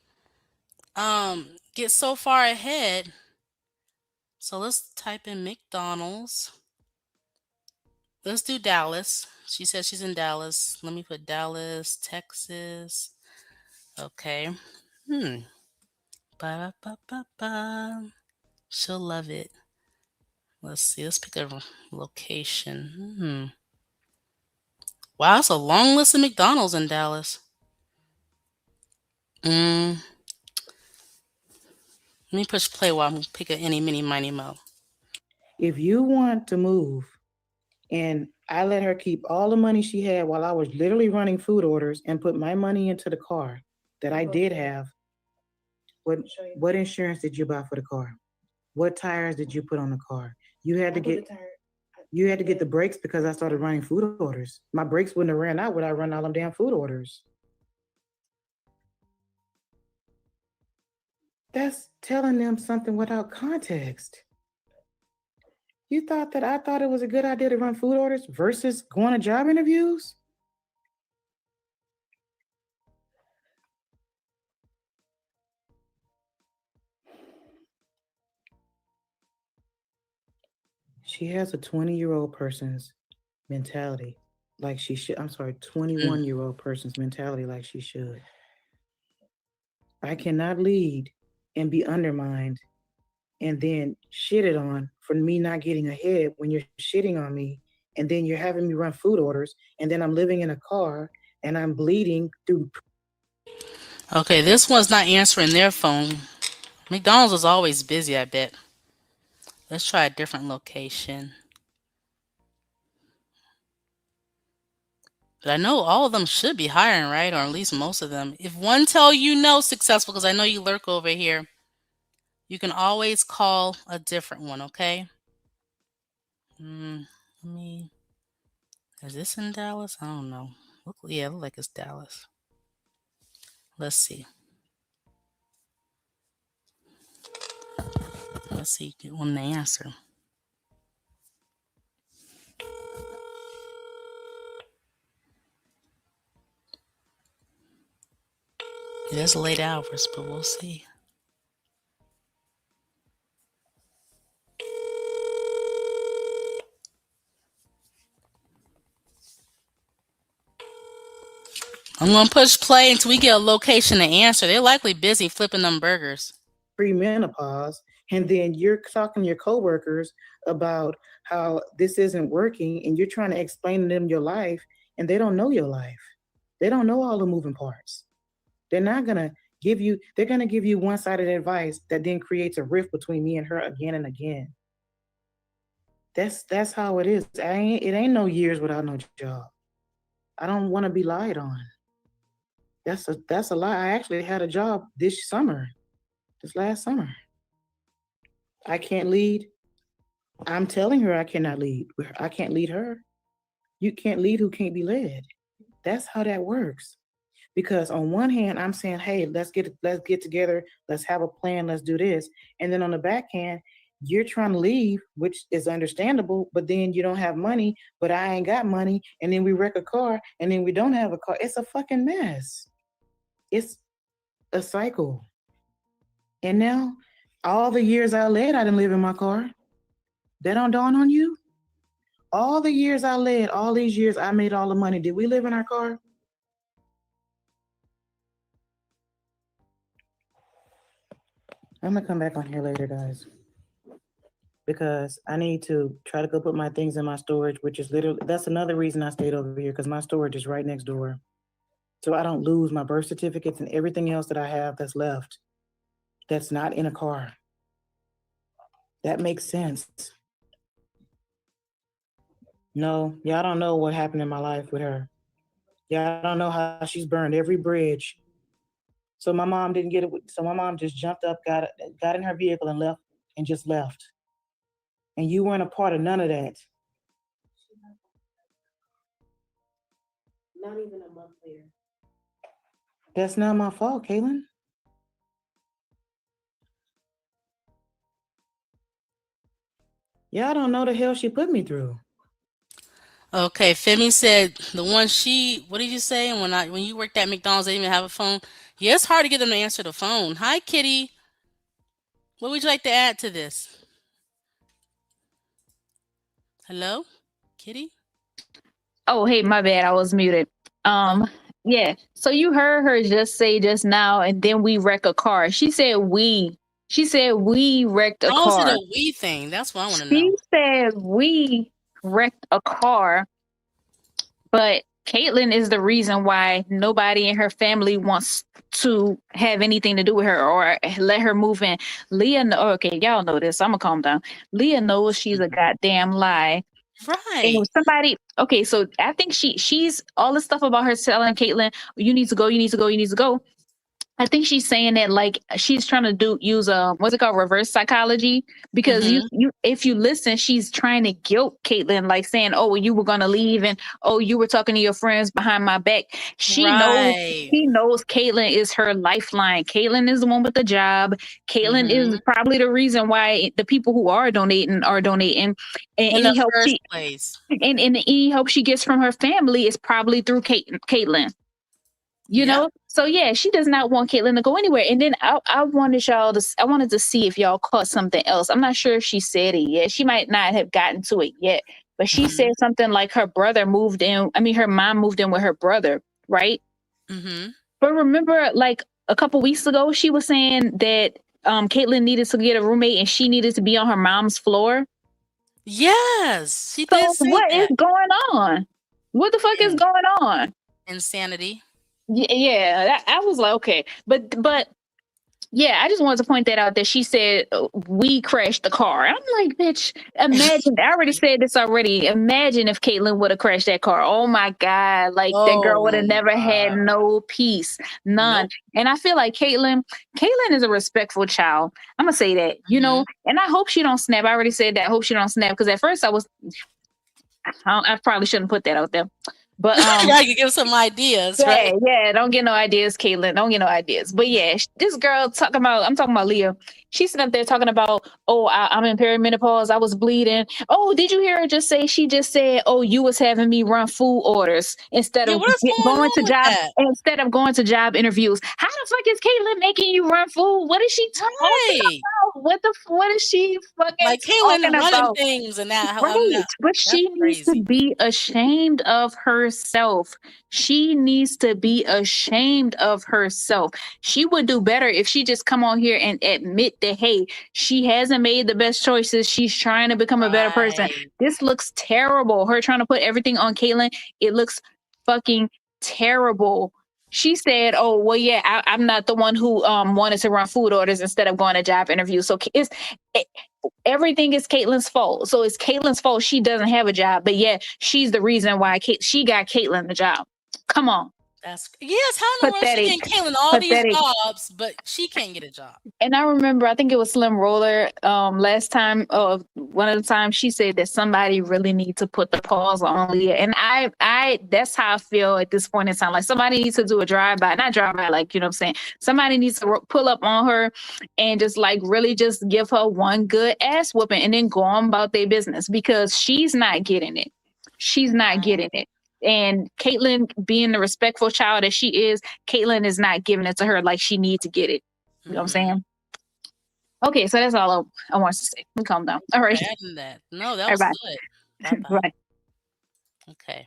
get so far ahead. So let's type in McDonald's. Let's do Dallas. She says she's in Dallas. Let me put Dallas, Texas. Okay. Ba-da-ba-ba-ba. She'll love it. Let's see. Let's pick a location. Wow, that's a long list of McDonald's in Dallas. Let me push play while I'm picking any, mini, miny, mo. If you want to move, and I let her keep all the money she had while I was literally running food orders and put my money into the car that I did have. What insurance did you buy for the car? What tires did you put on the car? You had to get the brakes because I started running food orders. My brakes wouldn't have ran out without running all them damn food orders. That's telling them something without context. You thought that I thought it was a good idea to run food orders versus going to job interviews? She has a 20-year-old person's mentality like she should. I'm sorry, 21-year-old person's mentality like she should. I cannot lead and be undermined and then shitted on for me not getting ahead when you're shitting on me. And then you're having me run food orders. And then I'm living in a car and I'm bleeding through. Okay, this one's not answering their phone. McDonald's is always busy, I bet. Let's try a different location. But I know all of them should be hiring, right? Or at least most of them. If one tell you no, successful, because I know you lurk over here, you can always call a different one, okay? Let me. Is this in Dallas? I don't know. Yeah, look like it's Dallas. Let's see. Let's see. Get one to answer. It is late hours, but we'll see. I'm gonna push play until we get a location to answer. They're likely busy flipping them burgers. Premenopause, and then you're talking to your coworkers about how this isn't working, and you're trying to explain to them your life, and they don't know your life. They don't know all the moving parts. They're not gonna give you. They're gonna give you one-sided advice that then creates a rift between me and her again and again. That's how it is. It ain't no years without no job. I don't want to be lied on. That's a lie. I actually had a job this last summer. I can't lead. I'm telling her I cannot lead. I can't lead her. You can't lead who can't be led. That's how that works. Because on one hand, I'm saying, hey, let's get together, let's have a plan, let's do this. And then on the back hand, you're trying to leave, which is understandable, but then you don't have money, but I ain't got money, and then we wreck a car, and then we don't have a car. It's a fucking mess. It's a cycle. And now, all the years I led, I didn't live in my car. That don't dawn on you? All the years I led, all these years I made all the money. Did we live in our car? I'm gonna come back on here later, guys, because I need to try to go put my things in my storage, which is literally, that's another reason I stayed over here, because my storage is right next door. So I don't lose my birth certificates and everything else that I have that's left that's not in a car. That makes sense. No, y'all don't know what happened in my life with her. Y'all don't know how she's burned every bridge. So my mom didn't get it. So my mom just jumped up, got in her vehicle and left, and just left. And you weren't a part of none of that. Not even a month later. That's not my fault, Kaylin. Y'all don't know the hell she put me through. Okay, Femi said the one what did you say? When you worked at McDonald's, they didn't even have a phone. Yeah, it's hard to get them to answer the phone. Hi, Kitty. What would you like to add to this? Hello, Kitty? Oh, hey, my bad. I was muted. Yeah. So you heard her just say just now, and then we wreck a car. She said we. She said we wrecked a I don't see car. the we thing. That's what I want to She know. said we wrecked a car, but Caitlyn is the reason why nobody in her family wants to have anything to do with her or let her move in. Leah, okay, y'all know this. I'm gonna calm down. Leah knows she's a goddamn lie. And Right. somebody, okay, so I think she's all the stuff about her telling Caitlyn, you need to go, you need to go, you need to go. I think she's saying that like she's trying to use what's it called, reverse psychology, because Mm-hmm. you if you listen, she's trying to guilt Caitlyn, like saying, oh, you were gonna leave, and oh, you were talking to your friends behind my back. Right. She knows Caitlyn is her lifeline. Caitlyn is the one with the job. Caitlyn is Mm-hmm. probably the reason why the people who are donating, and In the first place. any help she gets from her family is probably through Caitlyn. You Yep. know, so yeah, she does not want Caitlyn to go anywhere. And then I wanted to see if y'all caught something else. I'm not sure if she said it yet. She might not have gotten to it yet, but she said Mhm. something like her brother moved in. I mean, her mom moved in with her brother, right? Mhm. But remember, like a couple weeks ago, she was saying that Caitlyn needed to get a roommate and she needed to be on her mom's floor. Yes, she did So say what is that. going on? What the fuck is Yeah. going on? Insanity. Yeah, I was like, okay, but yeah, I just wanted to point that out that she said we crashed the car. And I'm like, bitch, imagine. I already said this already. Imagine if Caitlyn would have crashed that car. Oh my God. Like that girl would have Oh never had God. no peace. None. Nope. And I feel like Caitlyn is a respectful child. I'm gonna say that, you Mhm. know, and I hope she don't snap. I already said that. I hope she don't snap. Because at first I probably shouldn't put that out there. But Yeah, you give some ideas, yeah, right? yeah. Don't get no ideas, Caitlin. Don't get no ideas. But yeah, this girl I'm talking about Leah. She's sitting up there talking about, oh, I'm in perimenopause. I was bleeding. Oh, did you hear her just say? She just said, oh, you was having me run food orders Yeah, what is going going to on with job that? job interviews. How the fuck is Caitlin making you run food? What is she talking Right. about? What is she fucking Like Caitlyn talking running about? things and that. I'm Right. not. But That's she needs to crazy. be ashamed of herself. She needs to be ashamed of herself. She would do better if she just come on here and admit that, hey, she hasn't made the best choices. She's trying to become a better person. Right. This looks terrible. Her trying to put everything on Caitlyn. It looks fucking terrible. She said, "Oh well, yeah, I'm not the one who wanted to run food orders instead of going to job interviews." So everything is Caitlyn's fault. So it's Caitlyn's fault she doesn't have a job, but yet she's the reason why she got Caitlyn the job. Come on, That's yes. How in the world she pathetic, getting Caitlyn all these pathetic. jobs, but she can't get a job? And I remember, I think it was Slim Roller. Last time, one of the times she said that somebody really need to put the pause on Leah, and that's how I feel at this point in time. Like somebody needs to do a drive by, not drive by, like you know what I'm saying. Somebody needs to pull up on her and just like really just give her one good ass whooping, and then go on about their business because she's not getting it. She's not getting it. And Caitlyn, being the respectful child that she is, Caitlyn is not giving it to her like she needs to get it. You know what I'm Mm-hmm. saying? Okay, so that's all I want to say. Calm down. All right. Imagine that. No, that All was right. good. Bye bye. Right. Okay.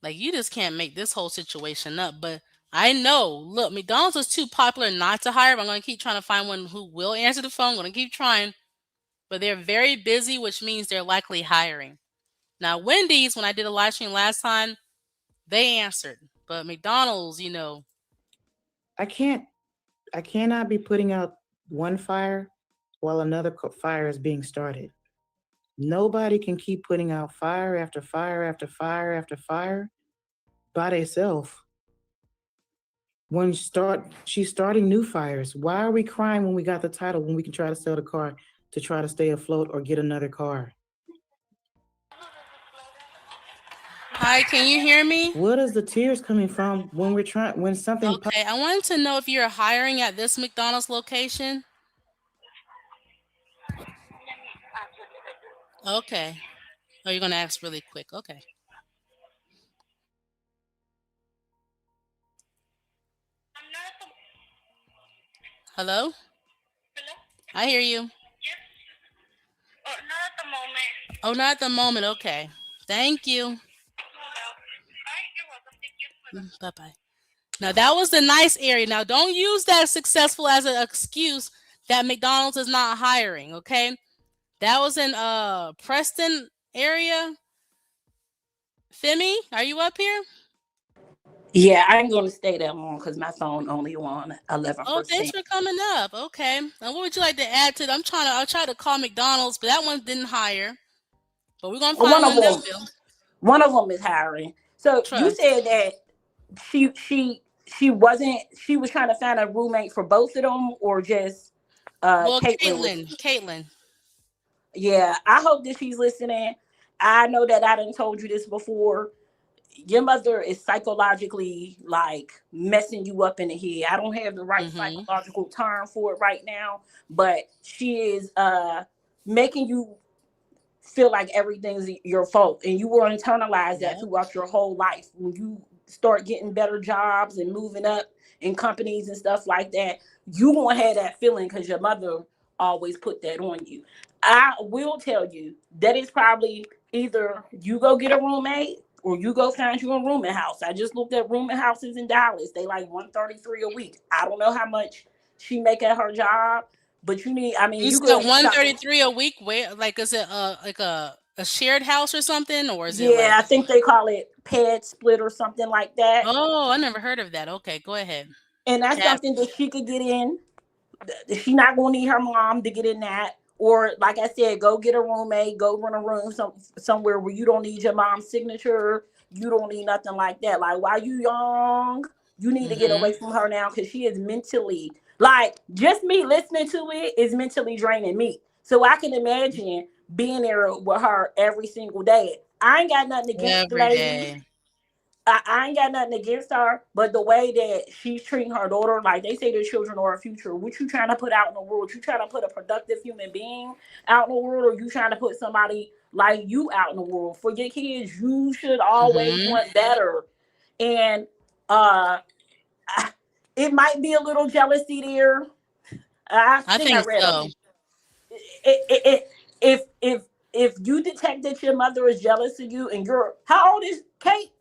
Like you just can't make this whole situation up. But I know. Look, McDonald's is too popular not to hire. But I'm gonna keep trying to find one who will answer the phone. I'm gonna keep trying. But they're very busy, which means they're likely hiring. Now, Wendy's, when I did a live stream last time, they answered. But McDonald's, I cannot be putting out one fire while another fire is being started. Nobody can keep putting out fire after fire after fire after fire by themselves. When she's starting new fires. Why are we crying when we got the title when we can try to sell the car to try to stay afloat or get another car? hi, can you hear me? What is the tears coming from when something Okay, I wanted to know if you're hiring at this McDonald's location. Okay. Oh, you're gonna ask really quick. Okay. Hello? I hear you. Oh, not at the moment. Okay. Thank you. Bye bye. Now that was the nice area. Now don't use that successful as an excuse that McDonald's is not hiring. Okay. That was in Preston area. Femi, are you up here? Yeah, I ain't gonna stay that long because my phone only on Oh, thanks 11%. for coming up. Okay. Now what would you like to add to? I'll try to call McDonald's, but that one didn't hire. But we're gonna One find of one that them, will. one of them is hiring. So you Trust. said that she wasn't she was trying to find a roommate for both of them, or just Well, Caitlyn was. Caitlin. Yeah, I hope that she's listening. I know that I done told you this before. Your mother is psychologically like messing you up in the head. I don't have the right Mm-hmm. psychological term for it right now, but she is making you feel like everything's your fault, and you will internalize that Yep. throughout your whole life. When you start getting better jobs and moving up in companies and stuff like that, you won't have that feeling because your mother always put that on you. I will tell you that it's probably either you go get a roommate or you go find you a rooming house. I just looked at rooming houses in Dallas. They like 133 a week. I don't know how much she make at her job, but you need. I mean, You you said could. 133 a week. Where, like, is it like a shared house or something, or is it Yeah, like? I think they call it pad split or something like that. Oh, I never heard of that. Okay, go ahead. And that's Cat. something that she could get in. She not gonna need her mom to get in that. Or like I said, go get a roommate, go rent a room somewhere where you don't need your mom's signature. You don't need nothing like that. Like while you young, you need to get Hmm. away from her now because she is mentally like just me listening to it is mentally draining me. So I can imagine being there with her every single day. I ain't got nothing against the Every lady. day. I ain't got nothing against her, but the way that she's treating her daughter, like they say the children are our future. What you trying to put out in the world? You trying to put a productive human being out in the world, or you trying to put somebody like you out in the world? For your kids, you should always Hmm. want better. And uh it might be a little jealousy there. I I think I think read a so. if you detect that your mother is jealous of you and you're how old is Kate?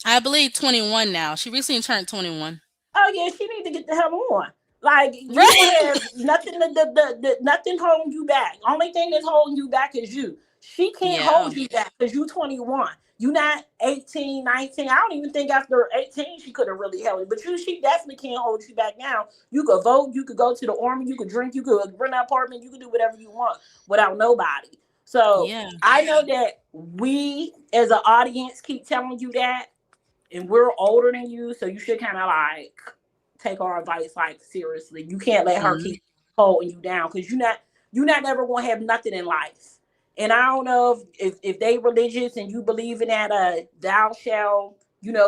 I believe 21 now. She recently turned 21. Oh yeah, she need to get the hell on. Like you don't Right. have nothing nothing holding you back. Only thing that's holding you back is you. She can't Yeah. hold you back because you 21. You not 18, 19. I don't even think after 18 she could have really held it. But she definitely can't hold you back now. You could vote, you could go to the army, you could drink, you could rent an apartment, you could do whatever you want without nobody. So Yeah. I know that we as an audience keep telling you that, and we're older than you, so you should kind of like take our advice like seriously. You can't let her Hmm. keep holding you down because you're not ever gonna have nothing in life. And I don't know if they religious and you believe in that thou shall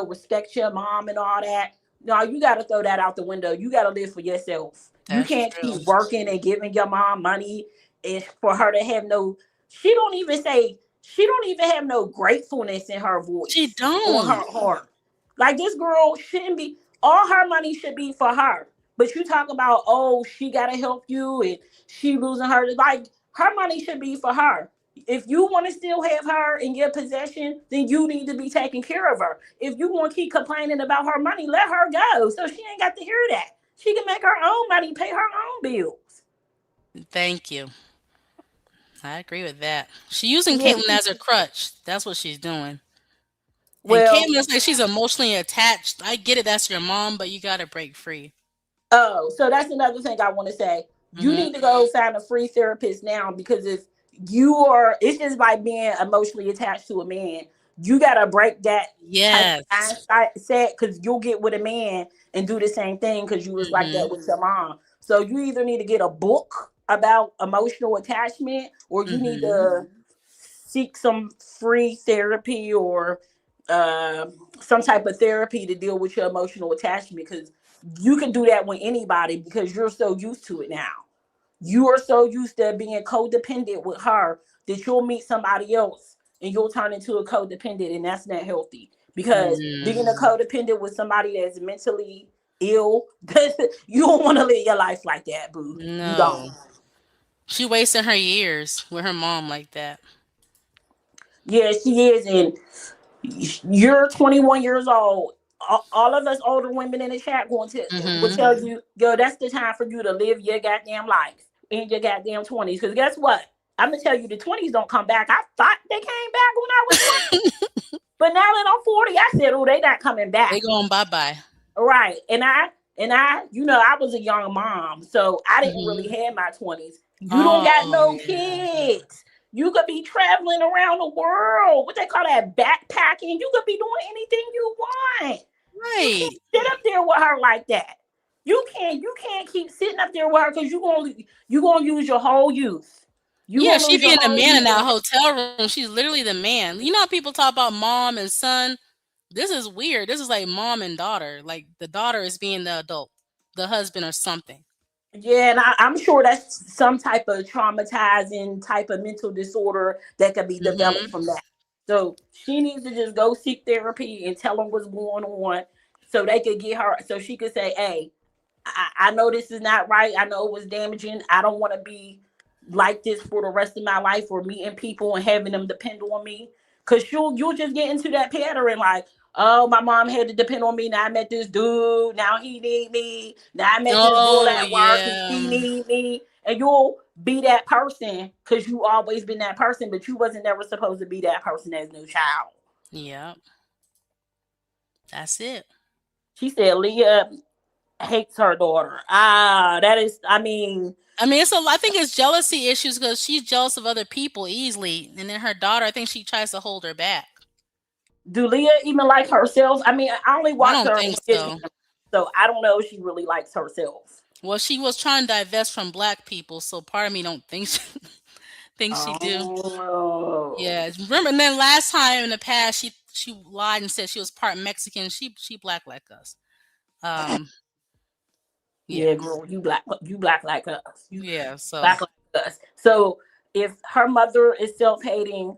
respect your mom and all that. No, you got to throw that out the window. You got to live for yourself. You That's can't true. keep working and giving your mom money and for her to have no. She don't even have no gratefulness in her She voice or don't. her heart. Like this girl shouldn't be. All her money should be for her. But you talk about, oh, she gotta help you and she losing her. Like her money should be for her. If you want to still have her in your possession, then you need to be taking care of her. If you want to keep complaining about her money, let her go. So she ain't got to hear that. She can make her own money, pay her own bills. Thank you. I agree with that. She using Yeah. Caitlyn as her crutch. That's what she's doing. And Well, Caitlyn's like she's emotionally attached. I get it. That's your mom, but you gotta break free. oh, so that's another thing I want to say. You Hmm. need to go find a free therapist now because if it's just like being emotionally attached to a man. You got to break that type of Yes. mindset because you'll get with a man and do the same thing because you was like Hmm. that with your mom. So you either need to get a book about emotional attachment or you need Hmm. to seek some free therapy or uh, some type of therapy to deal with your emotional attachment because you can do that with anybody because you're so used to it now. You are so used to being codependent with her that you'll meet somebody else and you'll turn into a codependent, and that's not healthy. Because being a Mm. codependent with somebody that's mentally ill, you don't want to live your life like that, boo. You don't. No. She wasting her years with her mom like that. Yeah, she is, and you're 21 years old. All of us older women in the chat going to will Hmm. tell you, yo, that's the time for you to live your goddamn life in your goddamn 20s. Because guess what? I'm gonna tell you, the 20s don't come back. I thought they came back when I was 20, but now that I'm 40, I said, oh, they not coming They back. going bye bye. Right. And I, I was a young mom, so I didn't really Hmm. have my 20s. You don't got Oh no yeah. kids. You could be traveling around the world. What they call that, backpacking. You could be doing anything you want. You can't Right. sit up there with her like that. You can't keep sitting up there with her because you gonna use your whole youth. You Yeah, gonna she lose your being the whole man in youth. that hotel room. She's literally the man. You know how people talk about mom and son? This is weird. This is like mom and daughter. Like the daughter is being the adult, the husband or something. Yeah, and I'm sure that's some type of traumatizing type of mental disorder that could be developed Hmm. from that. So she needs to just go seek therapy and tell them what's going on, so they could get her, so she could say, "Hey, I know this is not right. I know it was damaging. I don't want to be like this for the rest of my life, or meeting people and having them depend on me." Cause you'll just get into that pattern, like, oh, my mom had to depend on me. Now I met this dude. Now he need me. Now I met this girl Oh at work and yeah. she need me. And you'll be that person because you always been that person, but you wasn't never supposed to be that person as no child. Yep. That's it. She said Leah hates her daughter. That is, I mean, I mean, I think it's jealousy issues because she's jealous of other people easily, and then her daughter, I think she tries to hold her back. do Leah even like herself? I mean, I only I watch don't her think on Disney, so. so I don't know if she really likes herself. Well, she was trying to divest from black people, so part of me don't think think she do. Oh, Yeah, remember? And then last time in the past, she lied and said she was part Mexican. She black like us. Um, yeah, yeah, girl, you black like us. You yeah. So black like us. So if her mother is self-hating,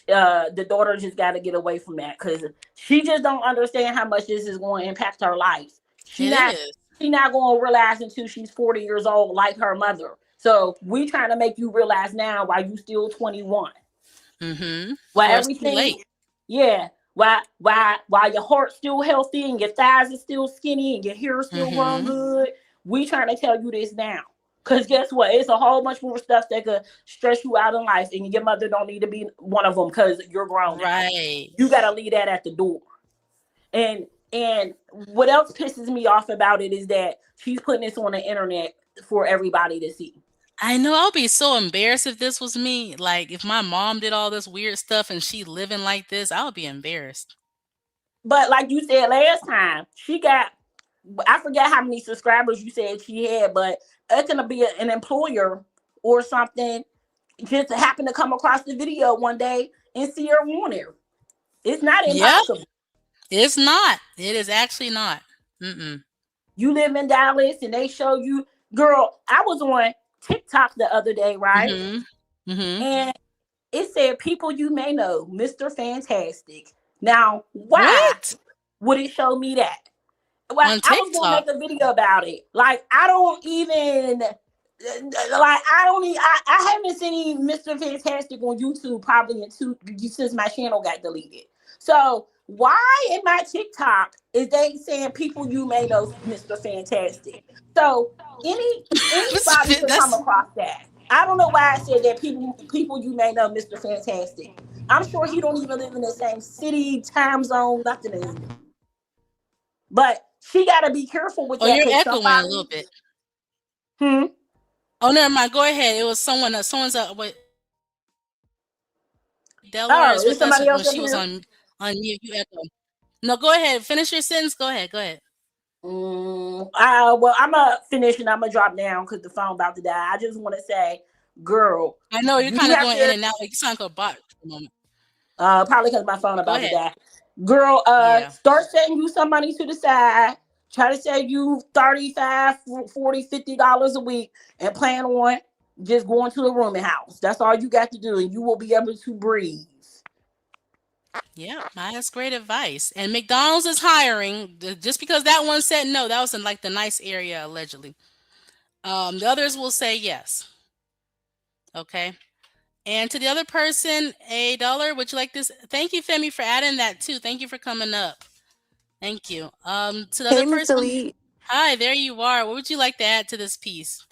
the daughter just got to get away from that, because she just don't understand how much this is going to impact her life. She it not is. she not going to realize until she's 40 years old, like her mother. So we trying to make you realize now while you still 21. Mm-hmm. While Before it's too everything, late. yeah, while your heart's still healthy and your thighs are still skinny and your hair still growing Mm-hmm. good, we trying to tell you this now. Cause guess what? It's a whole bunch more stuff that could stress you out in life, and your mother don't need to be one of them because you're grown now. Right. You gotta leave that at the door. And what else pisses me off about it is that she's putting this on the internet for everybody to see. I know I'll be so embarrassed if this was me. Like if my mom did all this weird stuff and she living like this, I would be embarrassed. But like you said last time, she got, I forget how many subscribers you said she had, but it's gonna be an employer or something just happen to come across the video one day and see her on there. It's not Yep. impossible. It's not. It is actually not. Mm-mm. You live in Dallas and they show you, girl. I was on TikTok the other day, right? Mm-hmm. Mm-hmm. And it said people you may know, Mr. Fantastic. Now, why What? would it show me that? Well, On I was gonna TikTok. make a video about it. Like, I don't even like, I haven't seen Mr. Fantastic on YouTube probably since my channel got deleted. So why in my TikTok is they saying people you may know Mr. Fantastic? So anybody could come That's across that. I don't know why I said that people you may know Mr. Fantastic. I'm sure he don't even live in the same city, time zone, nothing as me. But she got to be careful with oh, that you're because echoing a little somebody. bit. Hmm. Oh, never mind. Go ahead. It was someone. Someone's wait, Oh, Delaware is is with us somebody when else up she was here? on mute. You echo. No, go ahead. Finish your sentence. Go ahead. Go ahead. Well, I'm gonna finish and I'm gonna drop down because the phone about to die. I just want to say, girl, I know you're you kind of have going in to. and out. Like you sound like a bot for the moment. Probably because my phone Go about to ahead. die. Girl, Yeah. start setting you some money to the side. Try to save you 35, 40, $50 a week and plan on just going to a rooming house. That's all you got to do, and you will be able to breathe. Yeah, that's great advice. And McDonald's is hiring. Just because that one said no, that was in like the nice area allegedly. The others will say yes. Okay. And to the other person, $1. Would you like this? Thank you, Femi, for adding that too. Thank you for coming up. Thank you. To the other Hey, Miss person, Elite. hi, there you are. What would you like to add to this piece?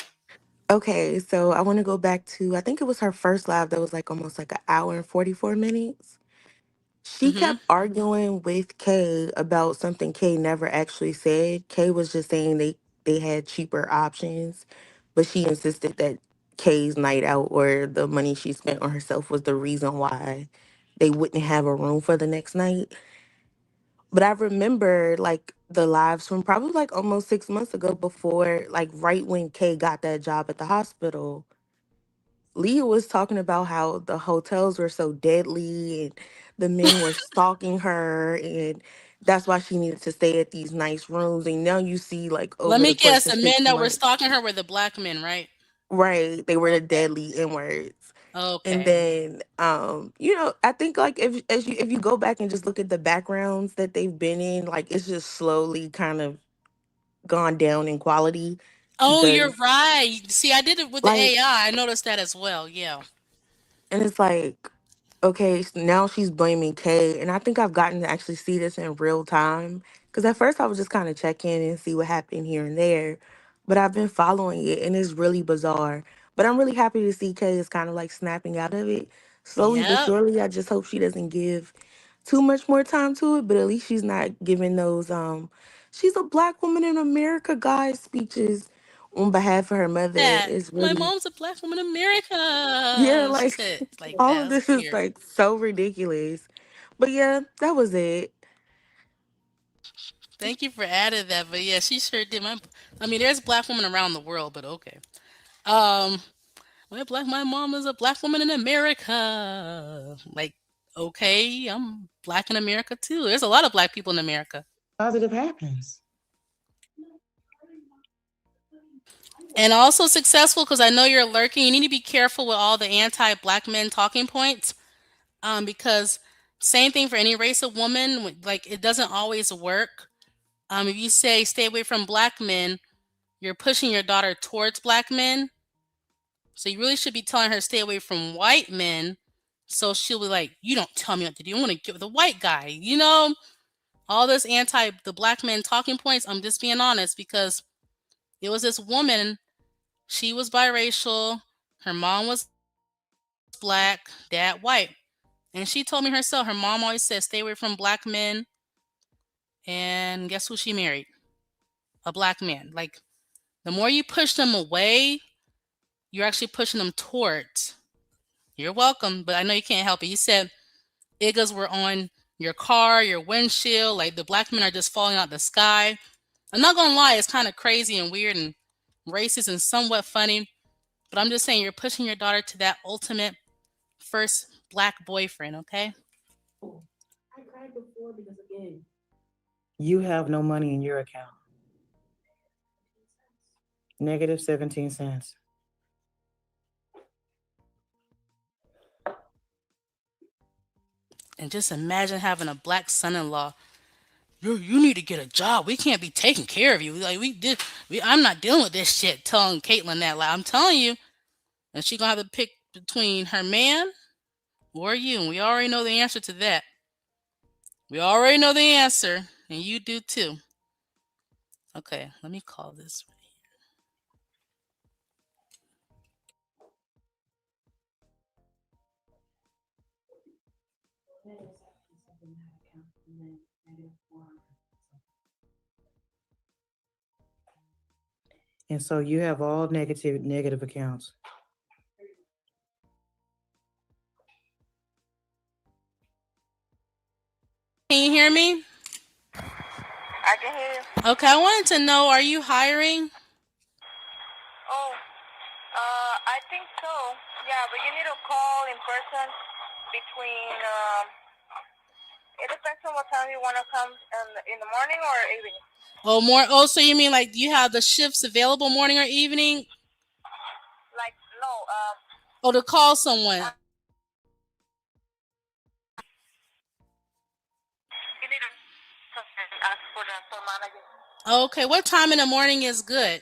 Okay, so I want to go back to, I think it was her first live that was like almost like an hour and 44 minutes. She Mm-hmm. kept arguing with Kay about something Kay never actually said. Kay was just saying they had cheaper options, but she insisted that Kay's night out or the money she spent on herself was the reason why they wouldn't have a room for the next night. But I remember like the lives from probably like almost 6 months ago before, like right when Kay got that job at the hospital. Leah was talking about how the hotels were so deadly and the men were stalking her and that's why she needed to stay at these nice rooms. And now you see like Let over me the course guess. of The six men that were months, stalking her were the black men, right? right, they were the deadly N words. And Okay. then I think like if you go back and just look at the backgrounds that they've been in, like it's just slowly kind of gone down in quality Oh, you're because right. See, I did it with the like AI. I noticed that as well. Yeah. and it's like, okay, now she's blaming Kay, and I think I've gotten to actually see this in real time. Because at first I was just kind of check in and see what happened here and there, but I've been following it, and it's really bizarre. But I'm really happy to see Kay is kind of like snapping out of it slowly but Yep. surely. I just hope she doesn't give too much more time to it, but at least she's not giving those she's a black woman in America guys speeches on behalf of her mother. That It's my really, mom's a black woman in yeah, America. She like said it like all that. of That's this is weird. like so ridiculous. But yeah, that was it. Thank you for adding that. But yeah, she sure did. I mean, there's black women around the world, but okay. Um, my mom is a black woman in America. Like, okay, I'm black in America too. There's a lot of black people in America. Positive happens. And also successful because I know you're lurking. You need to be careful with all the anti-black men talking points. Because same thing for any race of woman. Like it doesn't always work. If you say stay away from black men, you're pushing your daughter towards black men. So you really should be telling her stay away from white men. So she'll be like, you don't tell me what to do. I want to get with a white guy. All this anti the black men talking points. I'm just being honest because it was this woman. She was biracial. Her mom was black, dad white. And she told me herself, her mom always said, stay away from black men. And guess who she married? A black man. Like, the more you push them away, you're actually pushing them towards. You're welcome, but I know you can't help it. You said IGAs were on your car, your windshield. Like, the black men are just falling out the sky. I'm not going to lie, it's kind of crazy and weird and racist and somewhat funny. But I'm just saying, you're pushing your daughter to that ultimate first black boyfriend, okay? I cried before because again, You have no money in your account. Negative 17 cents. And just imagine having a black son-in-law. You need to get a job. We can't be taking care of you. Like we did. I'm not dealing with this shit. Telling Caitlyn that. Like I'm telling you, and she gonna have to pick between her man or you. And we already know the answer to that. We already know the answer, and you do too. Okay, let me call this. And so you have all negative accounts. Can you hear me? I can hear you. Okay, I wanted to know: are you hiring? Oh, I think so. Yeah, but you need to call in person between. It depends on what time you want to come in the morning or evening. Oh, more. Oh, so you mean like you have the shifts available morning or evening? Like no. Oh, to call someone. You need to ask for the store manager. Okay, what time in the morning is good?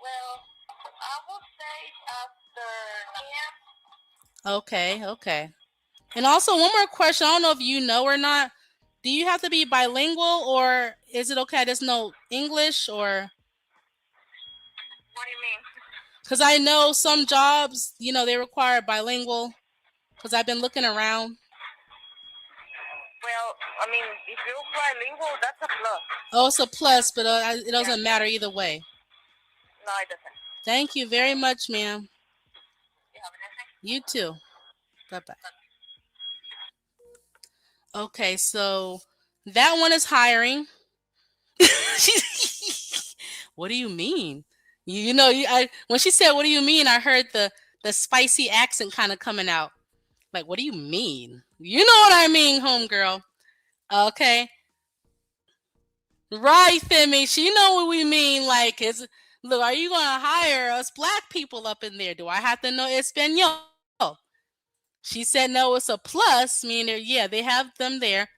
Well, I would say after 9 p.m. Okay, okay. And also, one more question. I don't know if you know or not. Do you have to be bilingual, or is it okay? I just know English, or What do you mean? because I know some jobs, they require bilingual. Because I've been looking around. Well, I mean, if you're bilingual, that's a plus. Oh, it's a plus, but it Yeah. doesn't matter either way. No, it doesn't. Thank you very much, ma'am. You have a nice day. You too. Bye bye. Okay, so that one is hiring. What do you mean? When she said, "What do you mean?" I heard the spicy accent kind of coming out. Like, what do you mean? You know what I mean, homegirl. Okay, right, Femi. She know what we mean. Like, it's Look, are you gonna hire us black people up in there? Do I have to know Espanol? She said no, it's a plus, meaning yeah, they have them there.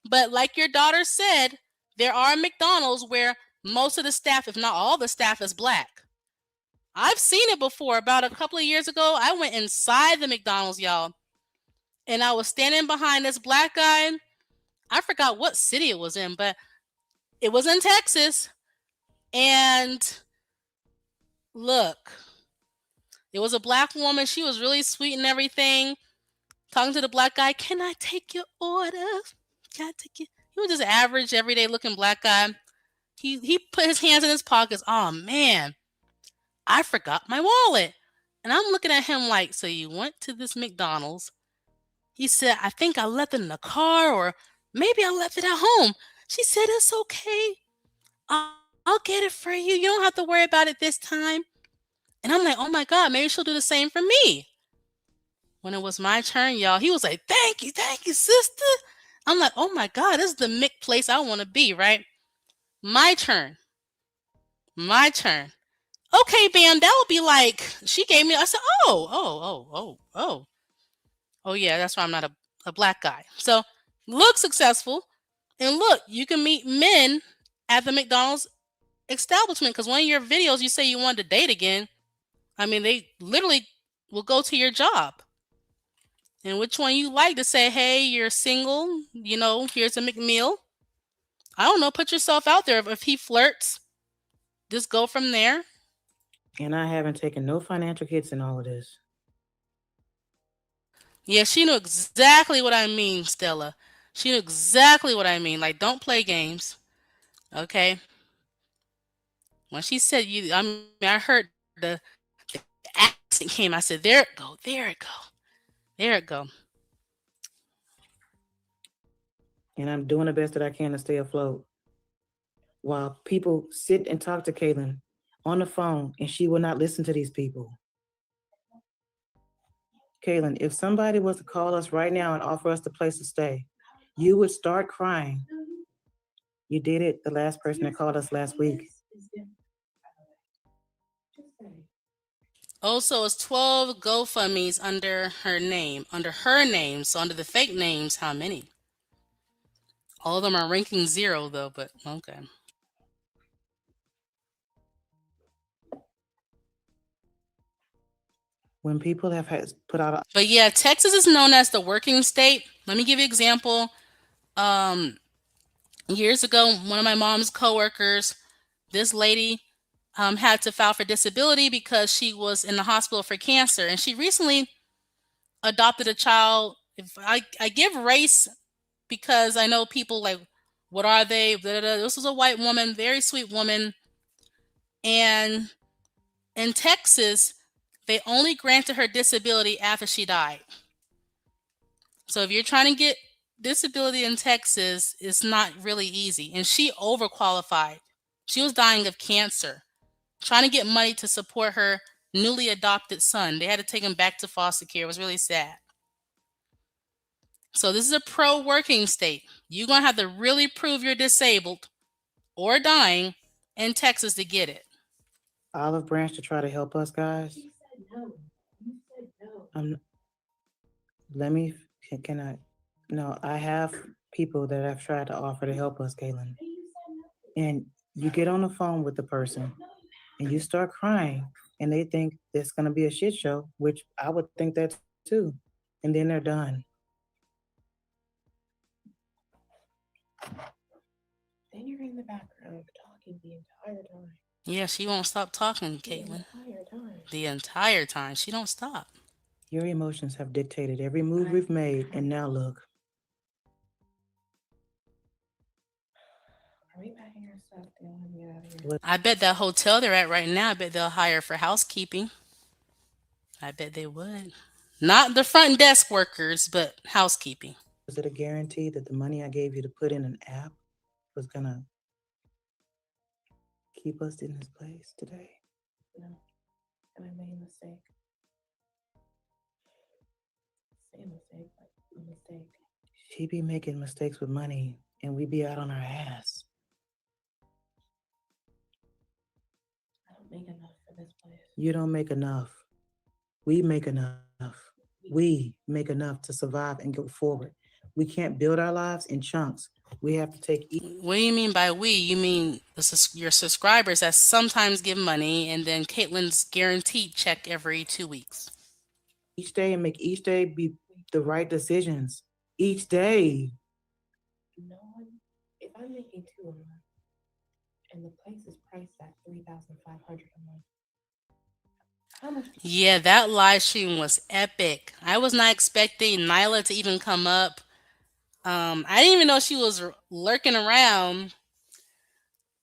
But like your daughter said, there are McDonald's where most of the staff, if not all the staff, is black. I've seen it before. About a couple of years ago, I went inside the McDonald's, y'all, and I was standing behind this black guy. I forgot what city it was in, but it was in Texas. And look, it was a black woman. She was really sweet and everything. Talking to the black guy, can I take your order? Can I take it? He was just average, everyday looking black guy. He put his hands in his pockets. Oh man, I forgot my wallet. And I'm looking at him like, so you went to this McDonald's? He said, I think I left it in the car or maybe I left it at home. She said, it's okay. I'll get it for you. You don't have to worry about it this time. And I'm like, oh my God, maybe she'll do the same for me. When it was my turn, y'all, he was like, thank you, sister. I'm like, oh my God, this is the Mick place I want to be, right? My turn. My turn. Okay, bam, that would be like, she gave me, I said, oh. Oh, yeah, that's why I'm not a black guy. So look successful. And look, you can meet men at the McDonald's establishment because one of your videos, you say you wanted to date again. I mean, they literally will go to your job. And which one you like to say, hey, you're single, here's a McMeal. I don't know, put yourself out there. If he flirts, just go from there. And I haven't taken no financial hits in all of this. Yeah, she knew exactly what I mean, Stella. She knew exactly what I mean. Like, don't play games. Okay? When she said you, I mean, I heard the accent came. I said, there it go, there it go, there it go. And I'm doing the best that I can to stay afloat. While people sit and talk to Kaylin on the phone and she will not listen to these people. Kaylin, if somebody was to call us right now and offer us the place to stay, you would start crying. You did it, the last person that called us last week. Also, it's 12 GoFundMe's under her name. Under her name. So under the fake names, how many? All of them are ranking 0 though, but okay. When people have put out But yeah, Texas is known as the working state. Let me give you an example. Years ago, one of my mom's coworkers, this lady had to file for disability because she was in the hospital for cancer. And she recently adopted a child. If I give race because I know people like, what are they? Blah, blah, blah. This was a white woman, very sweet woman. And in Texas, they only granted her disability after she died. So if you're trying to get disability in Texas, it's not really easy. And she overqualified. She was dying of cancer, trying to get money to support her newly adopted son. They had to take him back to foster care. It was really sad. So this is a pro-working state. You're going to have to really prove you're disabled or dying in Texas to get it. Olive Branch to try to help us, guys. You said no. You said no. Let me, can I? No, I have people that I've tried to offer to help us, Kaylin. And you get on the phone with the person and you start crying and they think it's going to be a shit show, which I would think that too. And then they're done. Then you're in the background talking the entire time. Yeah, she won't stop talking, Caitlin. The entire time. She don't stop. Your emotions have dictated every move we've made, and now look. Are we packing our stuff down and get out of here? I bet that hotel they're at right now, I bet they'll hire for housekeeping. I bet they would. Not the front desk workers, but housekeeping. Was it a guarantee that the money I gave you to put in an app was gonna keep us in this place today? No. And I made a mistake. Say a mistake, but a mistake. She be making mistakes with money, and we be out on our ass. I don't You don't make enough. We make enough. We make enough to survive and go forward. We can't build our lives in chunks. We have to take What do you mean by we? You mean your subscribers that sometimes give money, and then Caitlin's guaranteed check every 2 weeks. each day and make each day be the right decisions. Each day. No one, if I'm making two a month and the place is priced at 3,500 a month, how much do Yeah, that live stream was epic. I was not expecting Nyla to even come up. I didn't even know she was lurking around.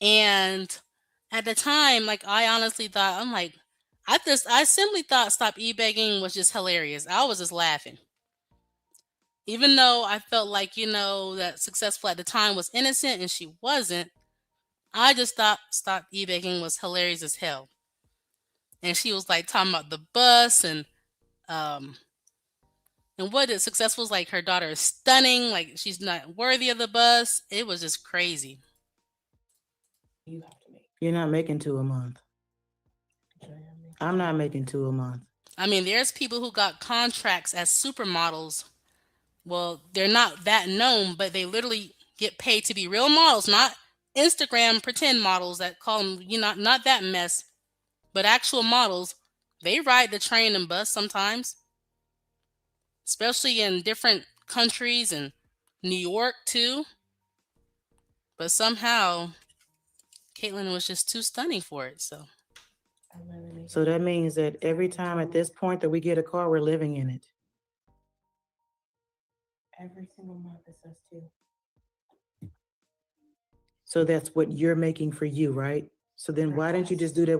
And at the time, like I honestly thought, I'm like, I simply thought stop e-begging was just hilarious. I was just laughing. Even though I felt like, that successful at the time was innocent and she wasn't, I just thought stop e-begging was hilarious as hell. And she was like talking about the bus um and what is successful is like her daughter is stunning, like she's not worthy of the bus. It was just crazy. you have to make? You're not making two a month. Sure, I'm making I'm not making two a month. I mean, there's people who got contracts as supermodels. Well, they're not that known, but they literally get paid to be real models, not Instagram pretend models that call them, not that mess, but actual models. They ride the train and bus sometimes, especially in different countries and New York too. But somehow Caitlyn was just too stunning for it. So I'm really making So that means that every time at this point that we get a car, we're living in it. every single month it says two. So that's what you're making for you, right? So then why didn't you just do that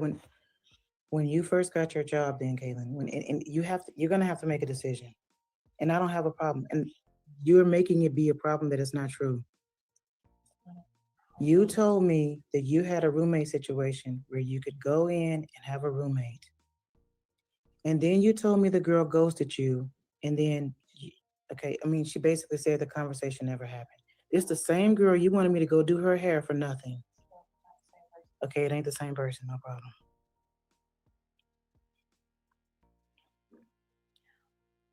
when you first got your job then, Caitlin? And you're gonna have to make a decision. And I don't have a problem. And you're making it be a problem that is not true. You told me that you had a roommate situation where you could go in and have a roommate. And then you told me the girl ghosted you. And then, okay, I mean, she basically said the conversation never happened. It's the same girl you wanted me to go do her hair for nothing. Okay, it ain't the same person, no problem.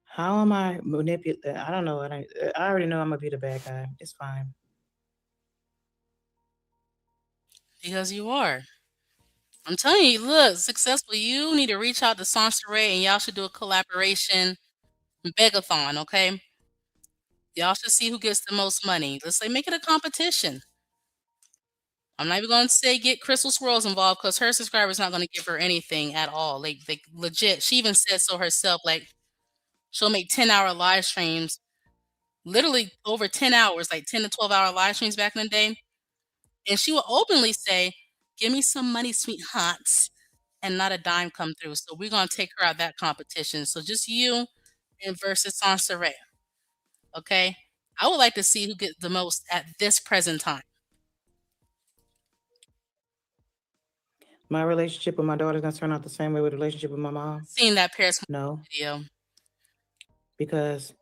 How am I manipulating? I don't know. I already know I'm gonna be the bad guy. It's fine. because you are. I'm telling you, look, successful. You need to reach out to Sansaray and y'all should do a collaboration begathon, okay? Y'all should see who gets the most money. Let's say make it a competition. I'm not even going to say get Crystal Swirls involved because her subscriber's not going to give her anything at all. Like legit. She even said so herself. Like she'll make 10-hour live streams, literally over 10 hours, like 10 to 12-hour live streams back in the day. And she will openly say, "Give me some money, sweethearts," and not a dime come through. So we're gonna take her out of that competition. So just you and versus Sansaray. Okay. I would like to see who gets the most at this present time. My relationship with my daughter's gonna turn out the same way with the relationship with my mom. Seeing that Paris No, video. because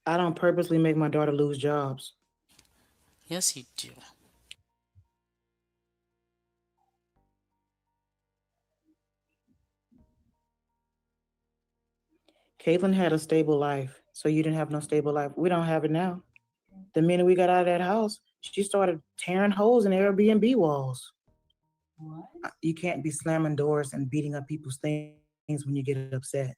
I don't purposely make my daughter lose jobs. Yes, you do. Caitlin had a stable life, so you didn't have no stable life. We don't have it now. The minute we got out of that house, she started tearing holes in Airbnb walls. What? You can't be slamming doors and beating up people's things when you get upset.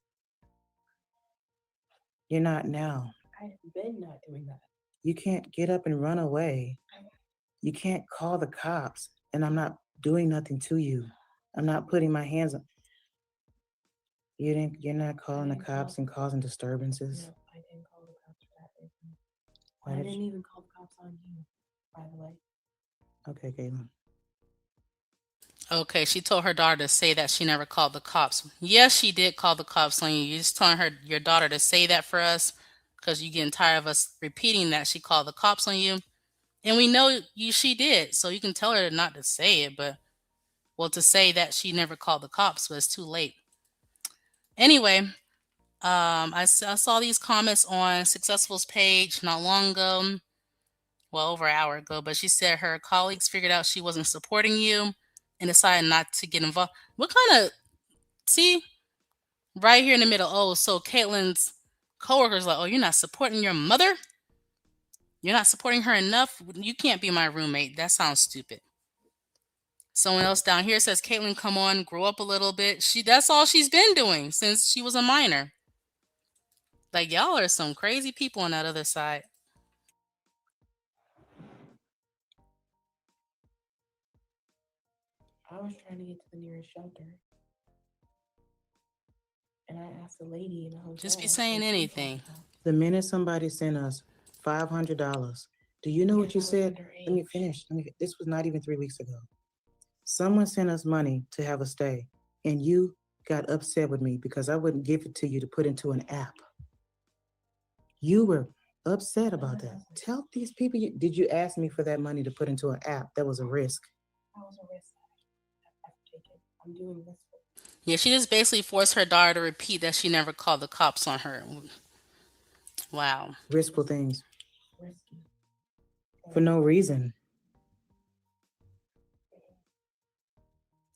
You're not now. I have been not doing that. You can't get up and run away. You can't call the cops, and I'm not doing nothing to you. I'm not putting my hands on. You're not calling the cops and causing disturbances. No, I didn't call the cops for that reason. Why I did didn't you? even call the cops on you, by the way. Okay, Caitlin. Okay, she told her daughter to say that she never called the cops. Yes, she did call the cops on you. You just telling her your daughter to say that for us because you getting tired of us repeating that she called the cops on you. And we know she did. So you can tell her not to say it, but well to say that she never called the cops, but it's too late. Anyway, I saw these comments on Successful's page not long ago, well over an hour ago, but she said her colleagues figured out she wasn't supporting you and decided not to get involved. What kind of See, right here in the middle. Oh, so Caitlin's coworkers like, oh, you're not supporting your mother. You're not supporting her enough. You can't be my roommate. That sounds stupid. Someone else down here says, Caitlin, come on, grow up a little bit. That's all she's been doing since she was a minor. Like y'all are some crazy people on that other side. I was trying to get to the nearest shelter, and I asked the lady in the hotel. Just be saying anything. The minute somebody sent us $500, do you know what you said? Let me finish. This was not even 3 weeks ago. Someone sent us money to have a stay, and you got upset with me because I wouldn't give it to you to put into an app. You were upset about that. Tell these people, did you ask me for that money to put into an app? That was a risk. That was a risk I've taken. I'm doing this. Yeah, she just basically forced her daughter to repeat that she never called the cops on her. Wow. Riskful things Risky. for no reason.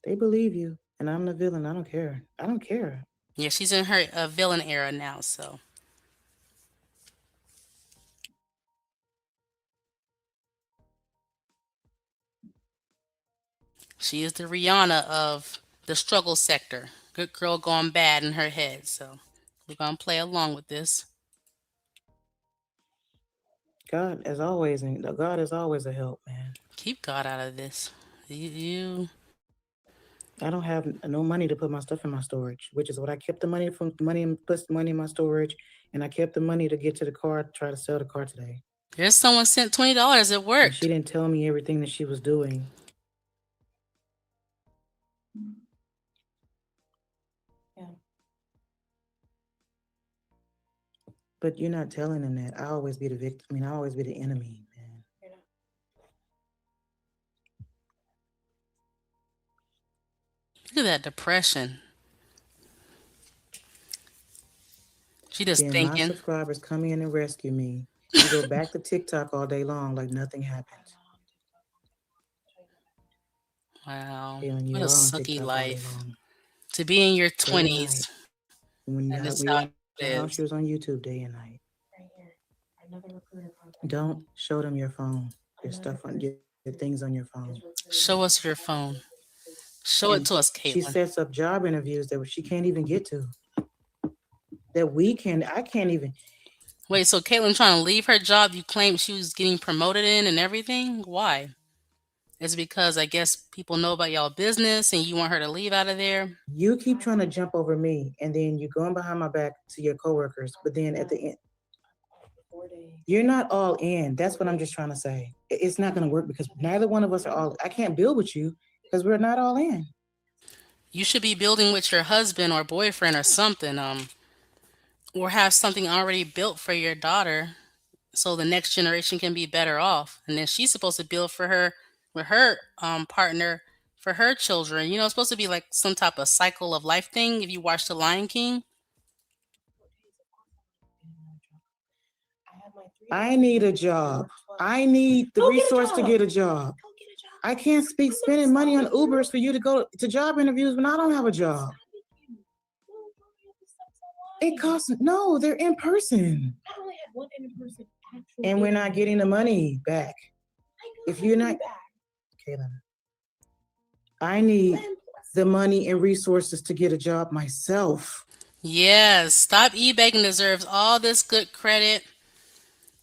They believe you, and I'm the villain. I don't care. I don't care. Yeah, she's in her villain era now, so. She is the Rihanna of the struggle sector. Good girl gone bad in her head, so we're going to play along with this. God, as always, and God is always a help, man. Keep God out of this. You I don't have no money to put my stuff in my storage, which is what I kept the money from money and put money in my storage, and I kept the money to get to the car, try to sell the car today. There's someone sent $20. It And worked. she didn't tell me everything that she was doing. Yeah. But you're not telling them that. I always be the victim. I mean, I always be the enemy, man. You're not. Look at that depression. She just Then my thinking, subscribers come in and rescue me. You go back to TikTok all day long like nothing happened. wow, Feeling you what a are on sucky TikTok all day life. long. To be in your Day and 20s, night. When and this we how had it the house, is. she was on YouTube day and night. Right here. Another recruiter contacted Don't me. show them your phone. Your Another stuff on person your things on your is phone. recruiting Show me. us your phone. Show it And to us, she Caitlin. sets up job interviews that she can't even get to. I can't even. Wait, so Caitlin trying to leave her job you claimed she was getting promoted in and everything? Why? Is it because I guess people know about y'all business and you want her to leave out of there? You keep trying to jump over me, and then you're going behind my back to your coworkers. But then at the end, 4 days. you're not all in. That's what I'm just trying to say. It's not going to work because neither one of us are all. I can't build with you because we're not all in. You should be building with your husband or boyfriend or something, or have something already built for your daughter so the next generation can be better off. And then she's supposed to build for her with her partner for her children. You know, it's supposed to be like some type of cycle of life thing if you watch The Lion King. I need a job. I need the resource to get a job. I can't speak spending money on Ubers for you to go to job interviews when I don't have a job. It costs no, they're in person. I only had one in person. And we're not getting the money back. If you're not, Kaylin, I need the money and resources to get a job myself. Yes, Stop E-Begging deserves all this good credit.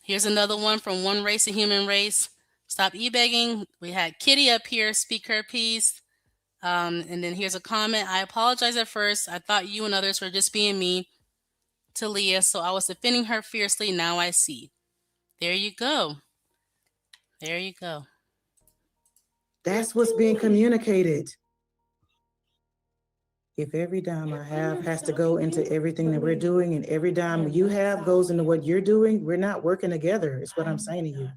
Here's another one from One Race, a Human Race. Stop E-Begging. We had Kitty up here speak her piece. And then here's a comment. I apologize at first. I thought you and others were just being mean to Leah, so I was defending her fiercely. Now I see. There you go. There you go. That's what's being communicated. If every dime I have has to go into everything that we're doing, and every dime you have goes into what you're doing, we're not working together, is what I'm saying to you.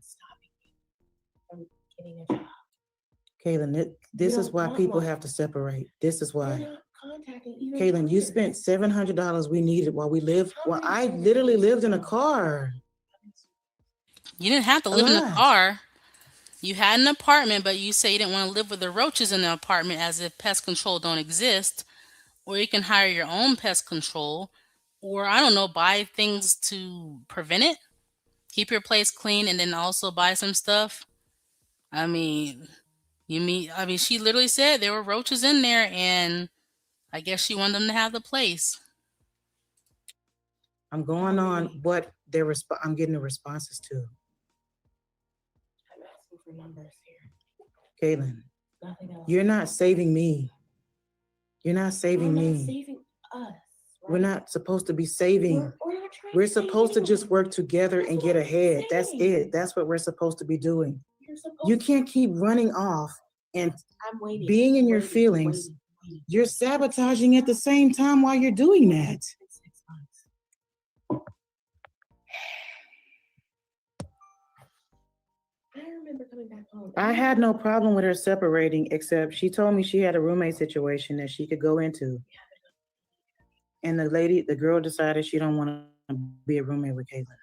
I'm getting a job. Kaylin, this is why people have to separate. This is why. Kaylin, you spent $700 we needed while we lived. Well, I literally lived in a car. You didn't have to live in a car. You had an apartment, but you say you didn't want to live with the roaches in the apartment as if pest control don't exist. or you can hire your own pest control, or I don't know, buy things to prevent it. Keep your place clean and then also buy some stuff. I mean, she literally said there were roaches in there, and I guess she wanted them to have the place. I'm going on what I'm getting the responses to. I'm asking for numbers here. Caitlin, Nothing else. you're not saving me. You're not saving You're not me. saving us. We're right? not supposed to be saving. We're not trying We're to save supposed to just anyone. work together That's and what get I'm ahead. That's saying. it. That's what we're supposed to be doing. You're supposed You can't keep running off and I'm waiting. being in your waiting, feelings. waiting. You're sabotaging at the same time while you're doing that. It's 6 months. I remember coming back home. I had no problem with her separating, except she told me she had a roommate situation that she could go into. And the girl decided she don't want to be a roommate with Caitlin.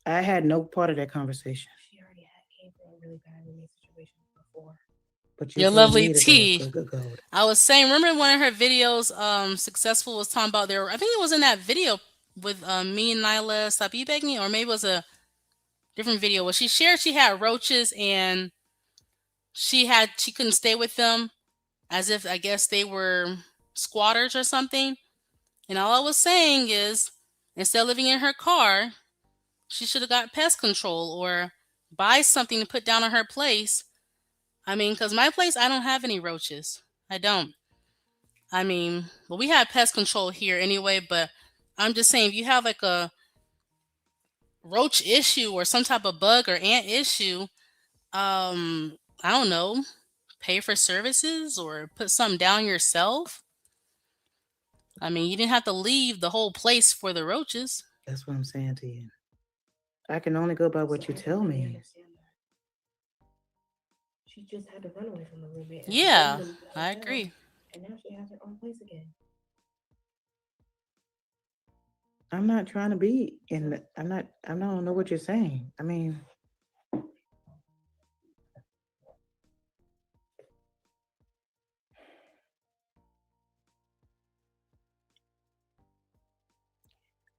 I had no part of that conversation. She already came from a really bad roommate situation before. But you Your told lovely me that T. was go. I was saying, remember one of her videos, Successful was talking about I think it was in that video with me and Nyla Stop You Begging, or maybe it was a different video where she shared she had roaches and she couldn't stay with them as if I guess they were squatters or something. And all I was saying is instead of living in her car, she should have got pest control or buy something to put down on her place. I mean, because my place, I don't have any roaches. I don't. I mean, well, we have pest control here anyway, but I'm just saying if you have like a roach issue or some type of bug or ant issue, I don't know, pay for services or put something down yourself. I mean, you didn't have to leave the whole place for the roaches. That's what I'm saying to you. I can only go by what you tell me. Understand that. She just had to run away from her roommate. Yeah, I agree. And now she has her own place again. I'm not trying to be in. I don't know what you're saying. I mean,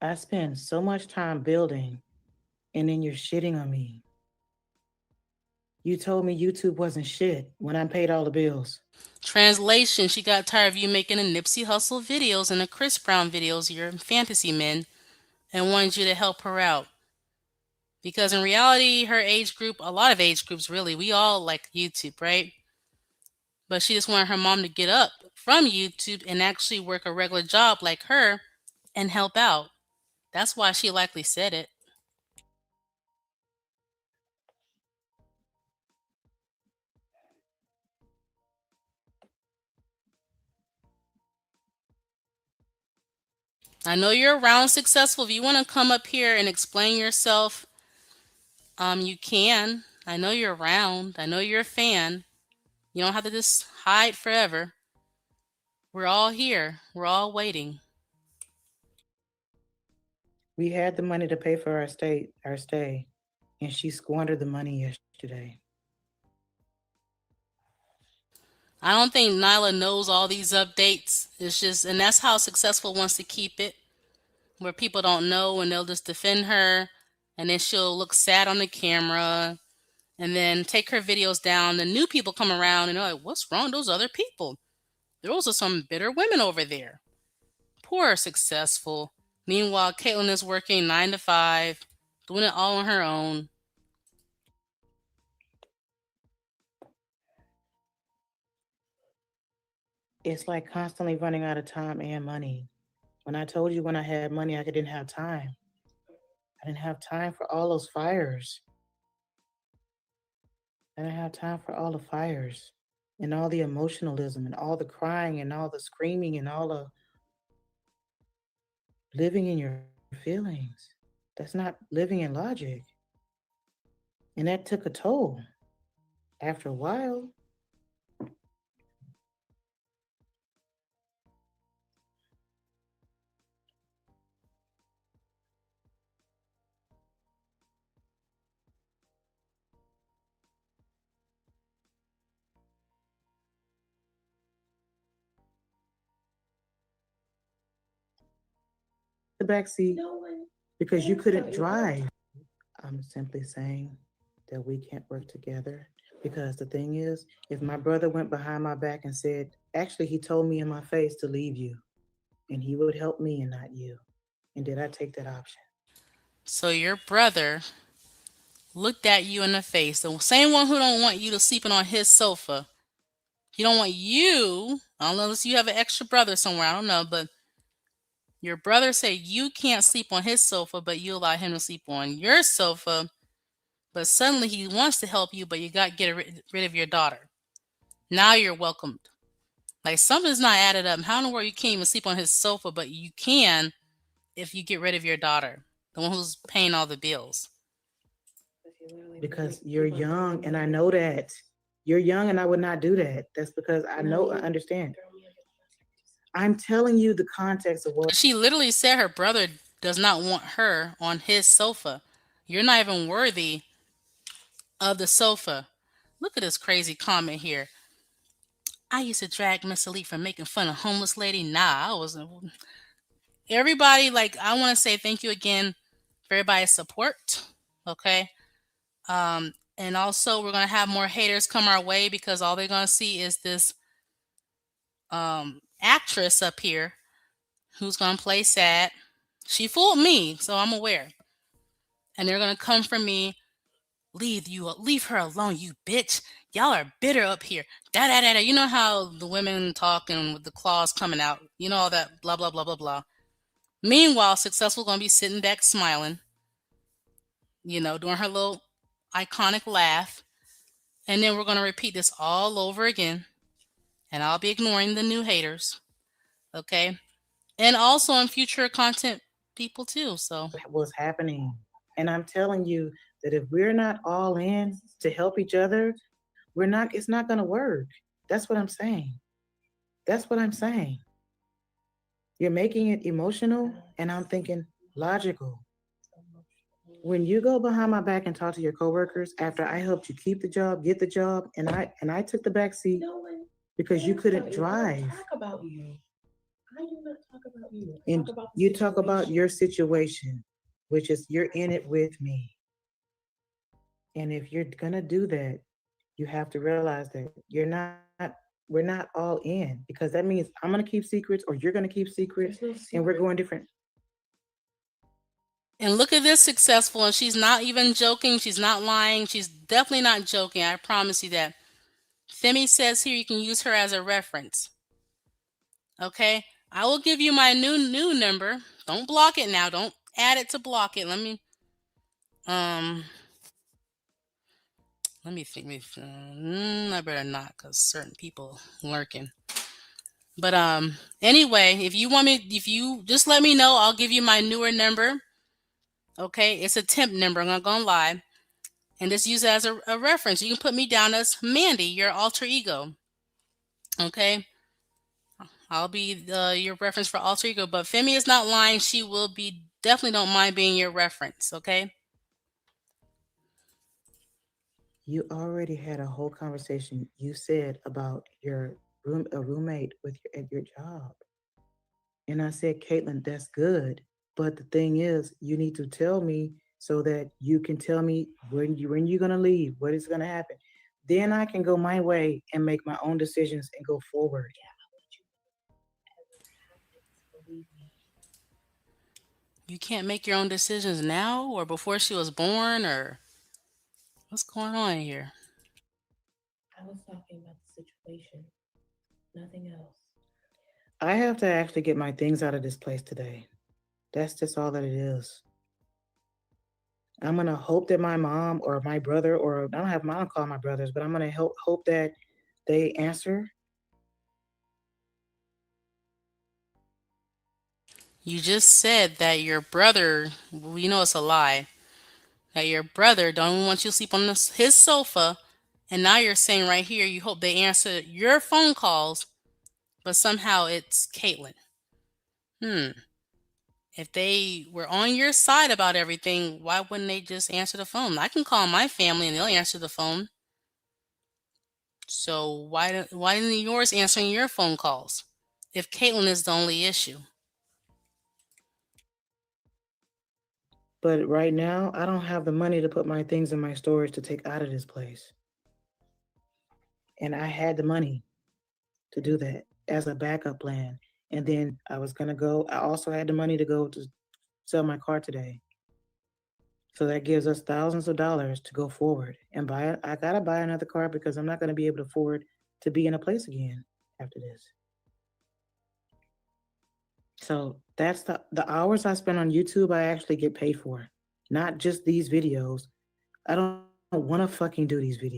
I spend so much time building, and then you're shitting on me. You told me YouTube wasn't shit when I paid all the bills. Translation, she got tired of you making the Nipsey Hussle videos and the Chris Brown videos, your fantasy men, and wanted you to help her out. Because in reality, her age group, a lot of age groups really, we all like YouTube, right? But she just wanted her mom to get up from YouTube and actually work a regular job like her and help out. That's why she likely said it. I know you're around Successful. If you want to come up here and explain yourself, you can. I know you're around. I know you're a fan. You don't have to just hide forever. We're all here. We're all waiting. We had the money to pay for our stay, and she squandered the money yesterday. I don't think Nyla knows all these updates. It's just, and that's how Successful wants to keep it, where people don't know and they'll just defend her, and then she'll look sad on the camera, and then take her videos down. The new people come around and they're like, "What's wrong with those other people? Those are some bitter women over there." Poor Successful. Meanwhile, Caitlyn is working 9 to 5, doing it all on her own. It's like constantly running out of time and money. When I told you when I had money, I didn't have time. I didn't have time for all those fires. I didn't have time for all the fires and all the emotionalism and all the crying and all the screaming and all the living in your feelings. That's not living in logic. And that took a toll. After a while, the back seat No one because you cares couldn't about you. drive. I'm simply saying that we can't work together because the thing is, if my brother went behind my back and said, actually, he told me in my face to leave you and he would help me and not you. And did I take that option? So your brother looked at you in the face, the same one who don't want you to sleeping on his sofa. He don't want you. I don't know unless you have an extra brother somewhere. I don't know, but your brother said you can't sleep on his sofa, but you allow him to sleep on your sofa. But suddenly he wants to help you, but you got to get rid of your daughter. Now you're welcomed. Like something's not added up. How in the world you can't even sleep on his sofa, but you can if you get rid of your daughter, the one who's paying all the bills. Because you're young and I know that. You're young and I would not do that. That's because I know, I understand. I'm telling you the context of what. She literally said her brother does not want her on his sofa. You're not even worthy of the sofa. Look at this crazy comment here. I used to drag Miss Elite for making fun of homeless lady. Nah, I wasn't. Everybody, like, I want to say thank you again for everybody's support. Okay. And also we're gonna have more haters come our way because all they're gonna see is this actress up here who's gonna play sad. She fooled me, so I'm aware. And they're gonna come for me. Leave her alone, you bitch. Y'all are bitter up here. Da da da da. You know how the women talking with the claws coming out. You know all that blah blah blah blah blah. Meanwhile, Successful gonna be sitting back smiling, doing her little iconic laugh. And then we're gonna repeat this all over again. And I'll be ignoring the new haters. Okay. And also in future content people too. So was happening. And I'm telling you that if we're not all in to help each other, it's not going to work. That's what I'm saying. That's what I'm saying. You're making it emotional, and I'm thinking logical. When you go behind my back and talk to your coworkers after I helped you keep the job, get the job, and I took the back seat because you couldn't drive. Talk about you. I do not talk about you. And Talk about you talk about your situation, which is you're in it with me. And if you're gonna do that, you have to realize that we're not all in because that means I'm gonna keep secrets or you're gonna keep secrets and we're going different. and look at this Successful, and she's not even joking, she's not lying, she's definitely not joking. I promise you that. Femi says here you can use her as a reference. Okay? I will give you my new number. Don't block it now. Don't add it to block it. Um let me think. I better not because certain people lurking. But anyway, if you just let me know, I'll give you my newer number. Okay, it's a temp number. I'm not gonna lie, and just use it as a reference. You can put me down as Mandy, your alter ego. Okay, I'll be your reference for alter ego. But Femi is not lying. She will be definitely don't mind being your reference. Okay. You already had a whole conversation. You said about your roommate at your job. And I said, Caitlin, that's good. But the thing is, you need to tell me so that you can tell me when you're gonna leave, what is gonna happen. Then I can go my way and make my own decisions and go forward. You can't make your own decisions now or before she was born or what's going on here? I was talking about the situation, nothing else. I have to actually get my things out of this place today. That's just all that it is. I'm gonna hope that my mom or my brother, or I don't have mom call my brothers, but I'm gonna hope that they answer. You just said that your brother, we know it's a lie, that your brother don't want you to sleep on his sofa, and now you're saying right here you hope they answer your phone calls, but somehow it's Caitlin. Hmm. If they were on your side about everything, why wouldn't they just answer the phone? I can call my family and they'll answer the phone. So why isn't yours answering your phone calls? If Caitlin is the only issue. But right now, I don't have the money to put my things in my storage to take out of this place. And I had the money to do that as a backup plan. And then I was going to go, I also had the money to go to sell my car today. So that gives us thousands of dollars to go forward and buy it. I got to buy another car because I'm not going to be able to afford to be in a place again after this. So that's the hours I spend on YouTube I actually get paid for, not just these videos. I don't want to fucking do these videos.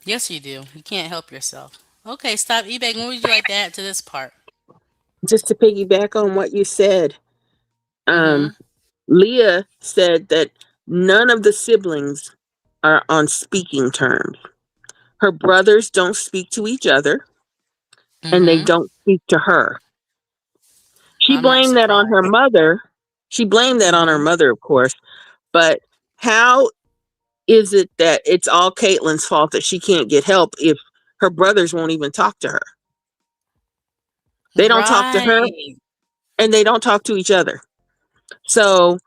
Yes, you do. You can't help yourself. Okay, stop eBay. What would you like to add to this part? Just to piggyback on what you said, Mm-hmm. Leah said that none of the siblings are on speaking terms. Her brothers don't speak to each other, and they Mm-hmm. don't speak to her. She I'm not blamed that on her surprised. mother. She blamed that on her Mm-hmm. mother, of course. But how is it that it's all Caitlin's fault that she can't get help if her brothers won't even talk to her? They don't talk to her, Right. and they don't talk to each other. So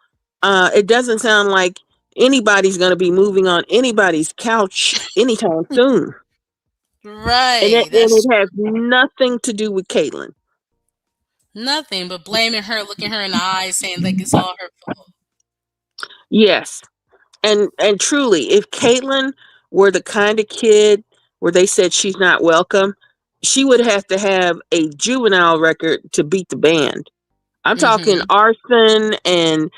it doesn't sound like anybody's going to be moving on anybody's couch anytime soon. Right. And That's it has nothing to do with Caitlin. nothing but blaming her, looking her in the eyes, saying like it's all her fault. Yes. And truly, if Caitlin were the kind of kid where they said she's not welcome, she would have to have a juvenile record to beat the band. I'm talking Mm-hmm. arson and,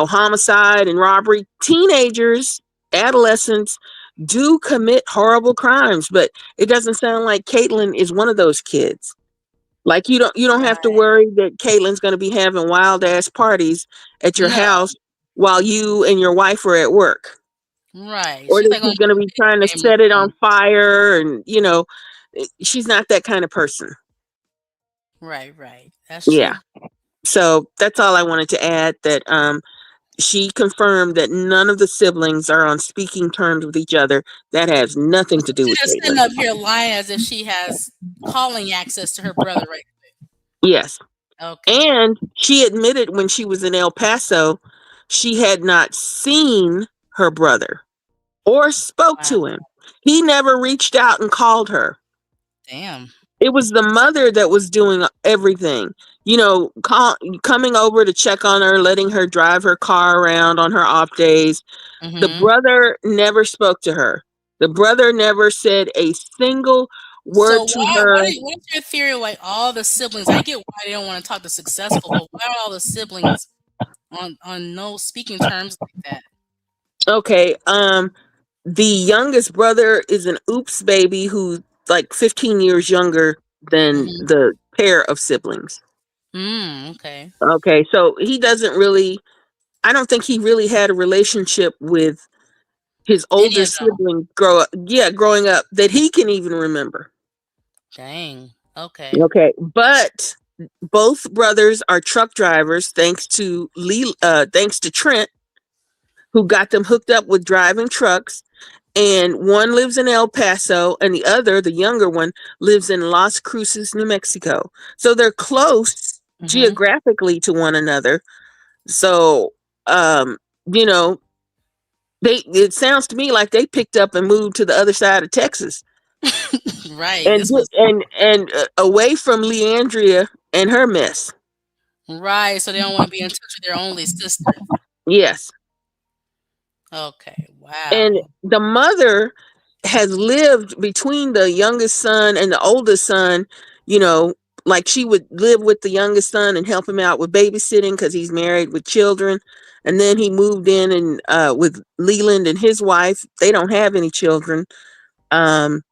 homicide and robbery. Teenagers, adolescents do commit horrible crimes, but it doesn't sound like Caitlin is one of those kids. Like you don't have to Right. worry that Caitlin's going to be having wild ass parties at your No. house while you and your wife are at work, Right. or She's that like gonna she's going to be trying to game of set it on phone. fire, and she's not that kind of person. Right, right. That's Yeah. true. So that's all I wanted to add, that she confirmed that none of the siblings are on speaking terms with each other. That has nothing to do She's with just Caitlin. sitting up here lying as if she has calling access to her brother, right? Yes. Okay. And she admitted when she was in El Paso, she had not seen her brother or spoke Wow. to him. He never reached out and called her. Damn. It was the mother that was doing everything. Coming over to check on her, letting her drive her car around on her off days. The Mm-hmm. brother never spoke to her. The brother never said a single So word to why her. what is your theory why all the siblings I get why they don't want to talk to successful, but why are all the siblings on no speaking terms like that? Okay, the youngest brother is an oops baby who's like 15 years younger than Mm-hmm. the pair of siblings. Okay. Okay, so he doesn't really, I don't think he really had a relationship with his Any older of them. sibling growing up that he can even remember. Dang. Okay. Okay, but both brothers are truck drivers, thanks to Trent, who got them hooked up with driving trucks. And one lives in El Paso, and the other, the younger one, lives in Las Cruces, New Mexico. So they're close Mm-hmm. geographically to one another. So, um, you know, it sounds to me like they picked up and moved to the other side of Texas, Right. and This was away from Leandria and her mess. right. So they don't want to be in touch with their only sister. Yes. Okay. And Wow. the mother has lived between the youngest son and the oldest son, you know, like she would live with the youngest son and help him out with babysitting because he's married with children. And then he moved in and with Leland and his wife. They don't have any children. Um,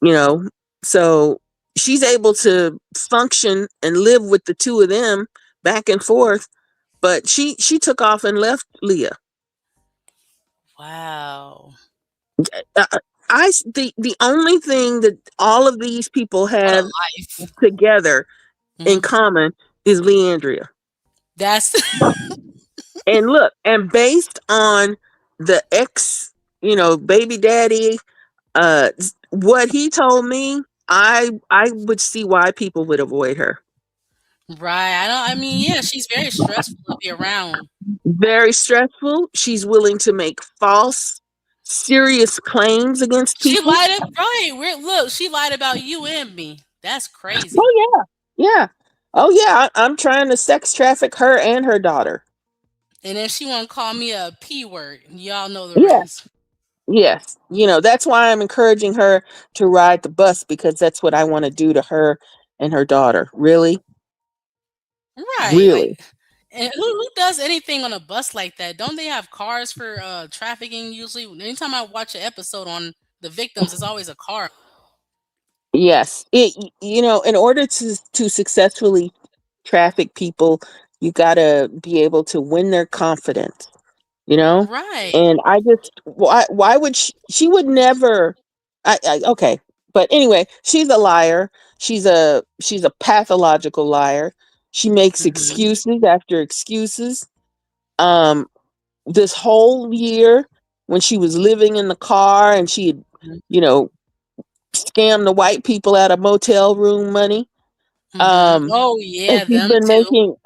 you know, so she's able to function and live with the two of them back and forth. But she took off and left Leah. Wow. uh, the only thing that all of these people What a have life. together in Hmm. common is Leandria. That's And look, and based on the ex, baby daddy, what he told me, I would see why people would avoid her. right. I don't. I mean, yeah, she's very stressful to be around. Very stressful. She's willing to make false, serious claims against She people. lied. Right. Look, she lied about you and me. That's crazy. Oh yeah, yeah. Oh yeah. I'm trying to sex traffic her and her daughter. And then she want to call me a P word. Y'all know the Yeah. rest. Yes. That's why I'm encouraging her to ride the bus because that's what I want to do to her and her daughter. Really, Right. Like, really. and who does anything on a bus like that? Don't they have cars for trafficking usually? Anytime I watch an episode on the victims, it's always a car. Yes. In order to successfully traffic people, you got to be able to win their confidence, you know? Right. And I just why would she would never I okay. But anyway, she's a liar. She's a pathological liar. She makes Hmm. excuses after excuses. Um this whole year when she was living in the car and she had, you know, scammed the white people out of motel room money. Hmm. Um Oh and yeah, them too.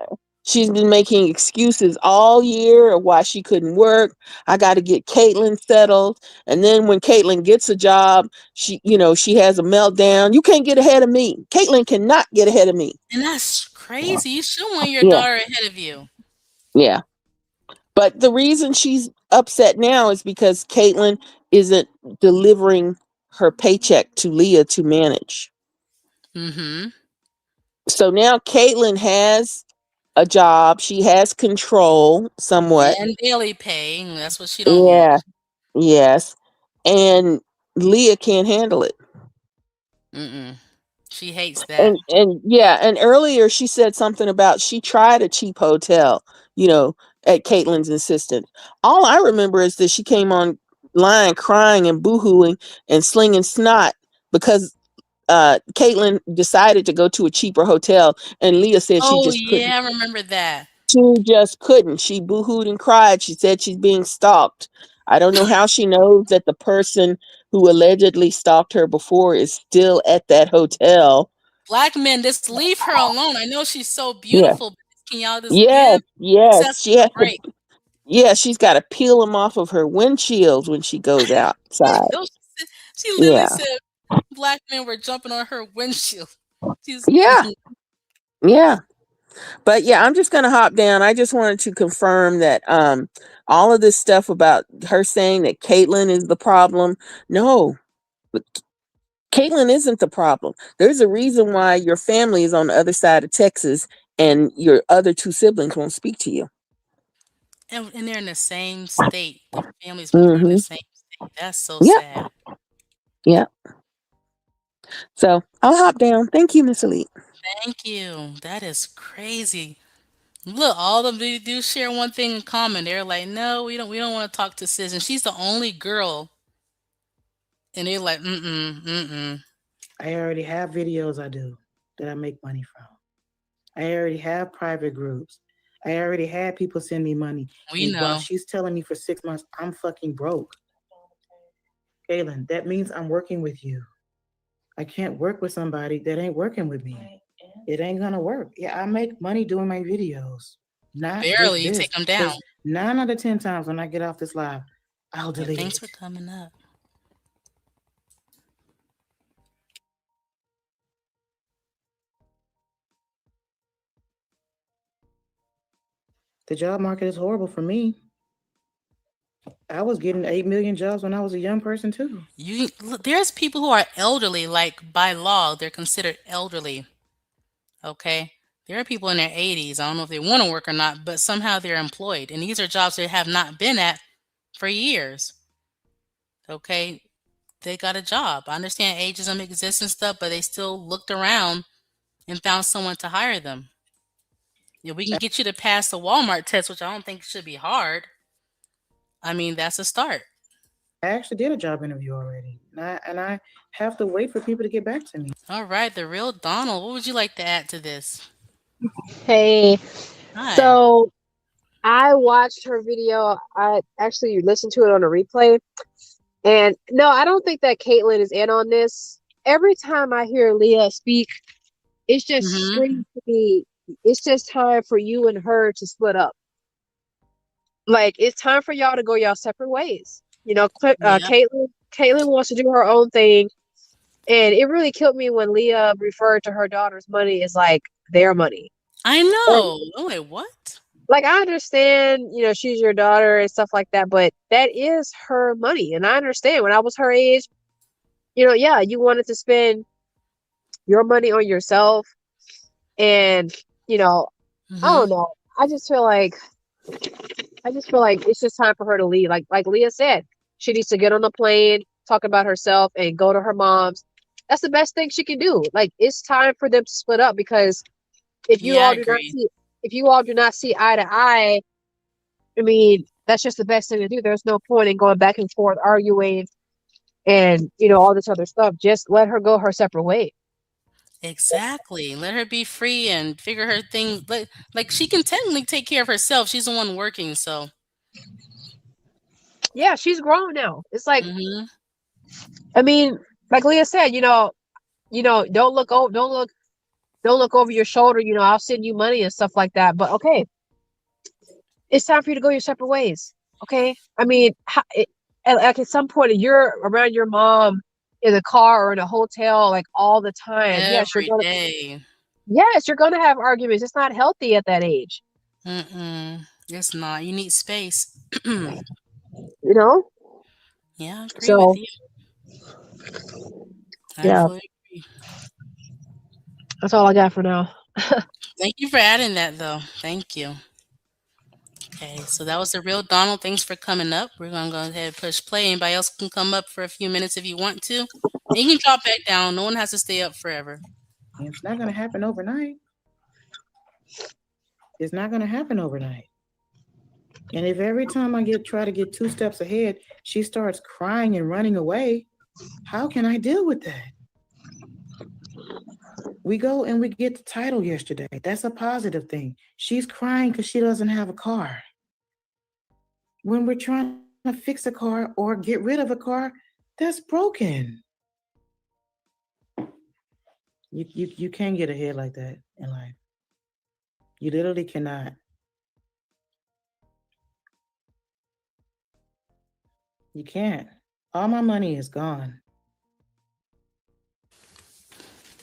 she's been making excuses all year of why she couldn't work. I got to get Caitlin settled. And then when Caitlin gets a job, she has a meltdown. You can't get ahead of me. Caitlin cannot get ahead of me. And that's crazy. You should want your Yeah. daughter ahead of you. Yeah. But the reason she's upset now is because Caitlin isn't delivering her paycheck to Leah to manage. Hmm. So now Caitlin has a job. She has control somewhat. And daily pay. That's what she don't want. Yeah. Yes. And Leah can't handle it. Mm-mm. She hates that. And yeah, and earlier she said something about she tried a cheap hotel, you know, at Caitlin's insistence. All I remember is that she came online crying and boohooing and slinging snot because Caitlin decided to go to a cheaper hotel and Leah said she Oh just couldn't. yeah, I remember that. She just couldn't. She boohooed and cried. She said she's being stalked. I don't know how she knows that the person who allegedly stalked her before is still at that hotel. Black men, just leave her alone. I know she's so Yeah. beautiful, but can y'all just Yes, give yes. successful a break? Yeah, she's got to peel them off of her windshields when she goes outside. No, she literally Yeah. said black men were jumping on her windshield. She's Yeah. Yeah. But yeah, I'm just going to hop down. I just wanted to confirm that all of this stuff about her saying that Caitlin is the problem. No, Caitlin isn't the problem. There's a reason why your family is on the other side of Texas and your other two siblings won't speak to you. and they're in the same state. The families both are in the Mhm. same state. That's so Yep. sad. Yep. So, I'll hop down. Thank you, Miss Elite. Thank you. That is crazy. Look, all of them do share one thing in common. They're like, no, we don't want to talk to sis. And she's the only girl. And they're like, mm-mm. I already have videos I do that I make money from. I already have private groups. I already had people send me money. We And while know. she's telling me for 6 months, I'm fucking broke. Galen, that means I'm working with you. I can't work with somebody that ain't working with me. It ain't gonna work. Yeah, I make money doing my videos, not just Barely you this. take them down. Because 9 out of 10 times when I get off this live, I'll Yeah, delete thanks it. for coming up. The job market is horrible for me. I was getting 8 million jobs when I was a young person too. There's people who are elderly, like by law, they're considered elderly. Okay. There are people in their 80s. I don't know if they want to work or not, but somehow they're employed. And these are jobs they have not been at for years. Okay. They got a job. I understand ageism exists and stuff, but they still looked around and found someone to hire them. If we can get you to pass the Walmart test, which I don't think should be hard, I mean, that's a start. I actually did a job interview already, and I have to wait for people to get back to me. All right. The real Donald. What would you like to add to this? Hey, Hi. so I watched her video. I actually listened to it on a replay. And no, I don't think that Caitlyn is in on this. Every time I hear Leah speak, it just Mm-hmm. screams to me, it's just time for you and her to split up. Like it's time for y'all to go y'all separate ways. You know, Yeah, Caitlyn wants to do her own thing, and it really killed me when Leah referred to her daughter's money as like their money. I And know. I'm like, what? like I understand, you know, she's your daughter and stuff like that, but that is her money, and I understand when I was her age, you know, yeah, you wanted to spend your money on yourself, and you know, I Hmm. don't know. I just feel like it's just time for her to leave. Like Leah said, she needs to get on the plane, talk about herself, and go to her mom's. That's the best thing she can do. Like it's time for them to split up because if you Yeah, I all do not agree. see if you all do not see eye to eye, I mean, that's just the best thing to do. There's no point in going back and forth arguing and you know all this other stuff. Just let her go her separate way. Exactly. Let her be free and figure her thing. Like she can technically take care of herself. She's the one working, so. Yeah, she's grown now. It's like Hmm. I mean, like Leah said, don't look over your shoulder. You know, I'll send you money and stuff like that. But okay, it's time for you to go your separate ways. Okay, I mean, like at some point, if you're around your mom in the car or in a hotel like all the time, Every day. yes, you're gonna have arguments. It's not healthy at that age. Mm-mm. It's not. You need space. You know. Yeah, I agree with So you. I yeah, fully agree. that's all I got for now. Thank you for adding that, though. Thank you. Okay, so that was the real Donald. Thanks for coming up. We're gonna go ahead and push play. Anybody else can come up for a few minutes if you want to. And you can drop back down. No one has to stay up forever. It's not going to happen overnight. It's not going to happen overnight. And if every time I try to get 2 steps ahead, she starts crying and running away, how can I deal with that? We go and we get the title yesterday. That's a positive thing. She's crying because she doesn't have a car. When we're trying to fix a car or get rid of a car that's broken, you can't get ahead like that in life. You literally cannot. You can't. All my money is gone.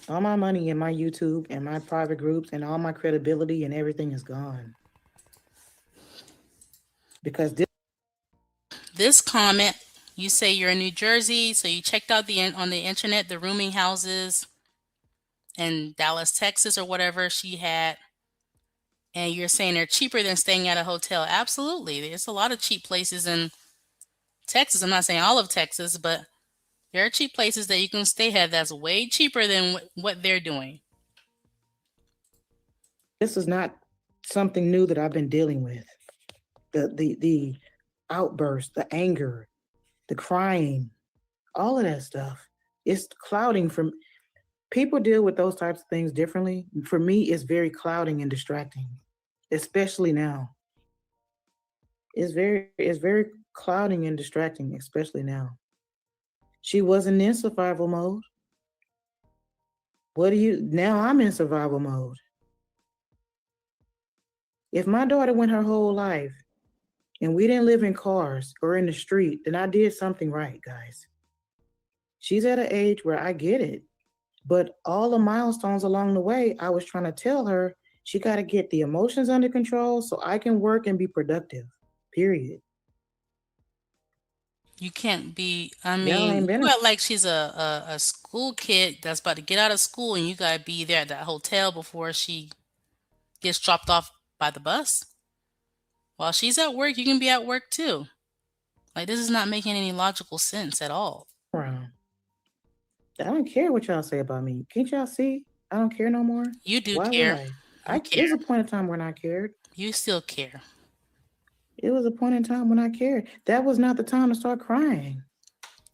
All my money in my YouTube and my private groups and all my credibility and everything is gone. Because This comment, you say you're in New Jersey, so you checked out on the internet the rooming houses in Dallas, Texas, or whatever she had, and you're saying they're cheaper than staying at a hotel. Absolutely, there's a lot of cheap places in Texas. I'm not saying all of Texas, but there are cheap places that you can stay at that's way cheaper than what they're doing. this is not something new that I've been dealing with. The outburst, the anger, the crying, all of that stuff. It's clouding from people deal with those types of things differently. For me, it's very clouding and distracting, especially now. It's very clouding and distracting, especially now. She wasn't in survival mode. What do you now? I'm in survival mode. If my daughter went her whole life and we didn't live in cars or in the street, then I did something right, guys. She's at an age where I get it. But all the milestones along the way, I was trying to tell her she got to get the emotions under control so I can work and be productive. Period. You can't be. I Y'all mean, ain't been. you act like she's a school kid that's about to get out of school, and you gotta be there at that hotel before she gets dropped off by the bus. While she's at work, you can be at work too. Like this is not making any logical sense at all. Around. I don't care what y'all say about me. Can't y'all see? I don't care no more. You do Why would care. I? You It was care. a point in time when I cared. You still care. It was a point in time when I cared. That was not the time to start crying.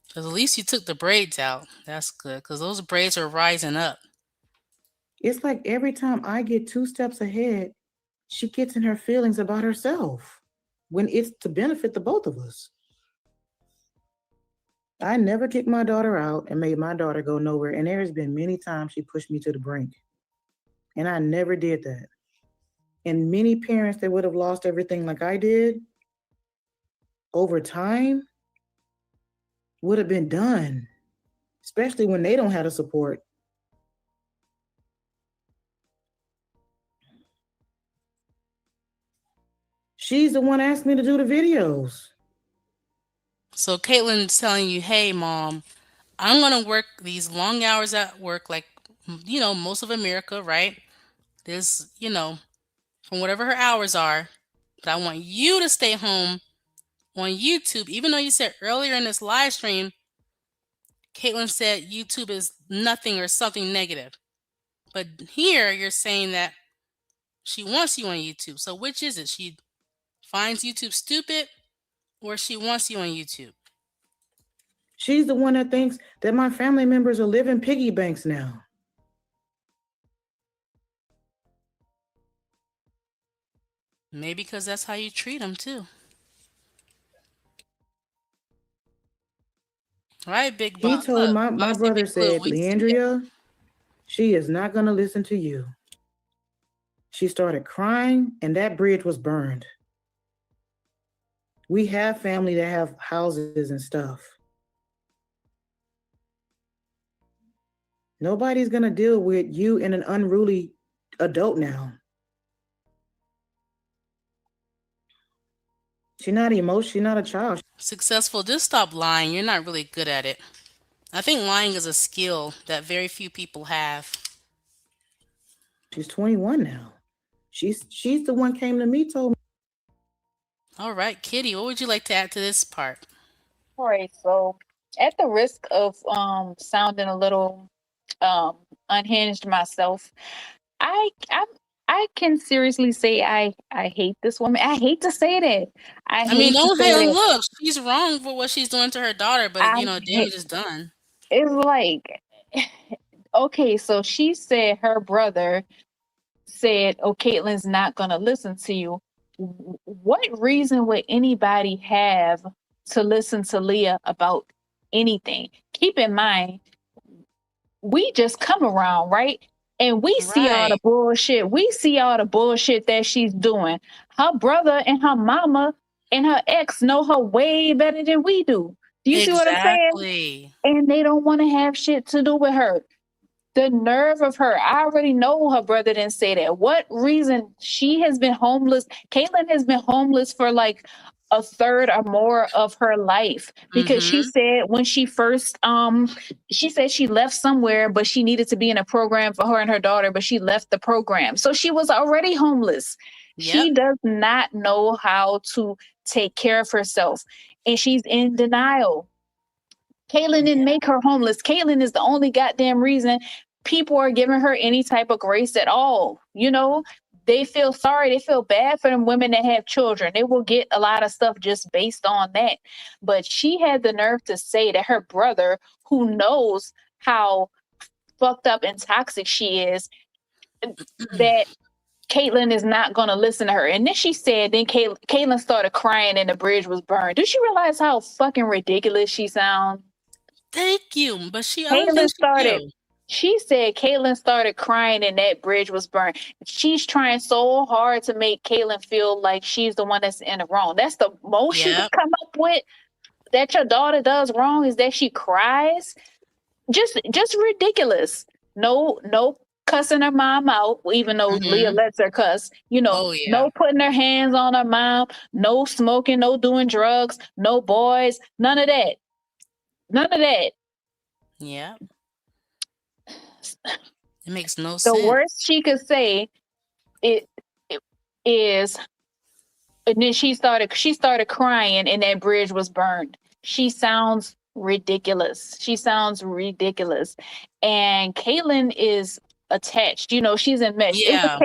Because at least you took the braids out. That's good. Because those braids are rising up. It's like every time I get 2 steps ahead, she gets in her feelings about herself when it's to benefit the both of us. I never kicked my daughter out and made my daughter go nowhere. And there's been many times she pushed me to the brink. And I never did that. And many parents that would have lost everything like I did over time would have been done, especially when they don't have the support. She's the one asked me to do the videos. So Caitlin's telling you, hey, mom, I'm going to work these long hours at work, like, most of America, right? There's, from whatever her hours are. But I want you to stay home on YouTube, even though you said earlier in this live stream, Caitlin said YouTube is nothing or something negative. But here you're saying that she wants you on YouTube. So which is it? She finds YouTube stupid or she wants you on YouTube? She's the one that thinks that my family members are living piggy banks now. Maybe because that's how you treat them too. Right, Big He Boss. told Look, my Bossy brother Big Blue. said, We see it. Leandria, she is not going to listen to you. She started crying and that bridge was burned. We have family that have houses and stuff. Nobody's going to deal with you and an unruly adult now. She's not emotional. She's not a child. Successful, just stop lying. You're not really good at it. I think lying is a skill that very few people have. She's 21 now. She's the one came to me, told me. All right, Kitty, what would you like to add to this part? All right, so at the risk of sounding a little unhinged myself, I I I can seriously say I hate this woman. I hate to say that. I I mean, hate to don't say hey, that. look, she's wrong for what she's doing to her daughter, but I damage is done. it's like okay, so she said her brother said, "Oh, Caitlin's not gonna listen to you." What reason would anybody have to listen to Leah about anything? Keep in mind, we just come around, right? And we see all the Right. bullshit. We see all the bullshit that she's doing. Her brother and her mama and her ex know her way better than we do. Do you see what I'm saying? Exactly. And they don't want to have shit to do with her. The nerve of her. I already know her brother didn't say that. What reason? She has been homeless. Caitlin has been homeless for like a third or more of her life because she Mm-hmm. said when she first she said she left somewhere but she needed to be in a program for her and her daughter, but she left the program. So she was already homeless. Yep. She does not know how to take care of herself and she's in denial. Caitlyn didn't make her homeless. Caitlyn is the only goddamn reason people are giving her any type of grace at all. You know, they feel sorry. They feel bad for them women that have children. They will get a lot of stuff just based on that. But she had the nerve to say that her brother, who knows how fucked up and toxic she is, that Caitlyn is not going to listen to her. And then she said, then Caitlyn started crying and the bridge was burned. Do she realize how fucking ridiculous she sounds? Thank you. But I don't Caitlyn think she started, do. she said Caitlyn started crying and that bridge was burned. She's trying so hard to make Caitlyn feel like she's the one that's in the wrong. That's the most she could Yep. come up with that your daughter does wrong is that she cries. Just ridiculous. No cussing her mom out, even though Leah Mm-hmm. lets her cuss. You know, Oh yeah. no putting her hands on her mom, no smoking, no doing drugs, no boys, none of that. None of that. Yep. It makes no The sense. worst she could say it, it is, and then she started crying and that bridge was burned. She sounds ridiculous. She sounds ridiculous. And Caitlyn is attached. You know, she's enmeshed. Yeah.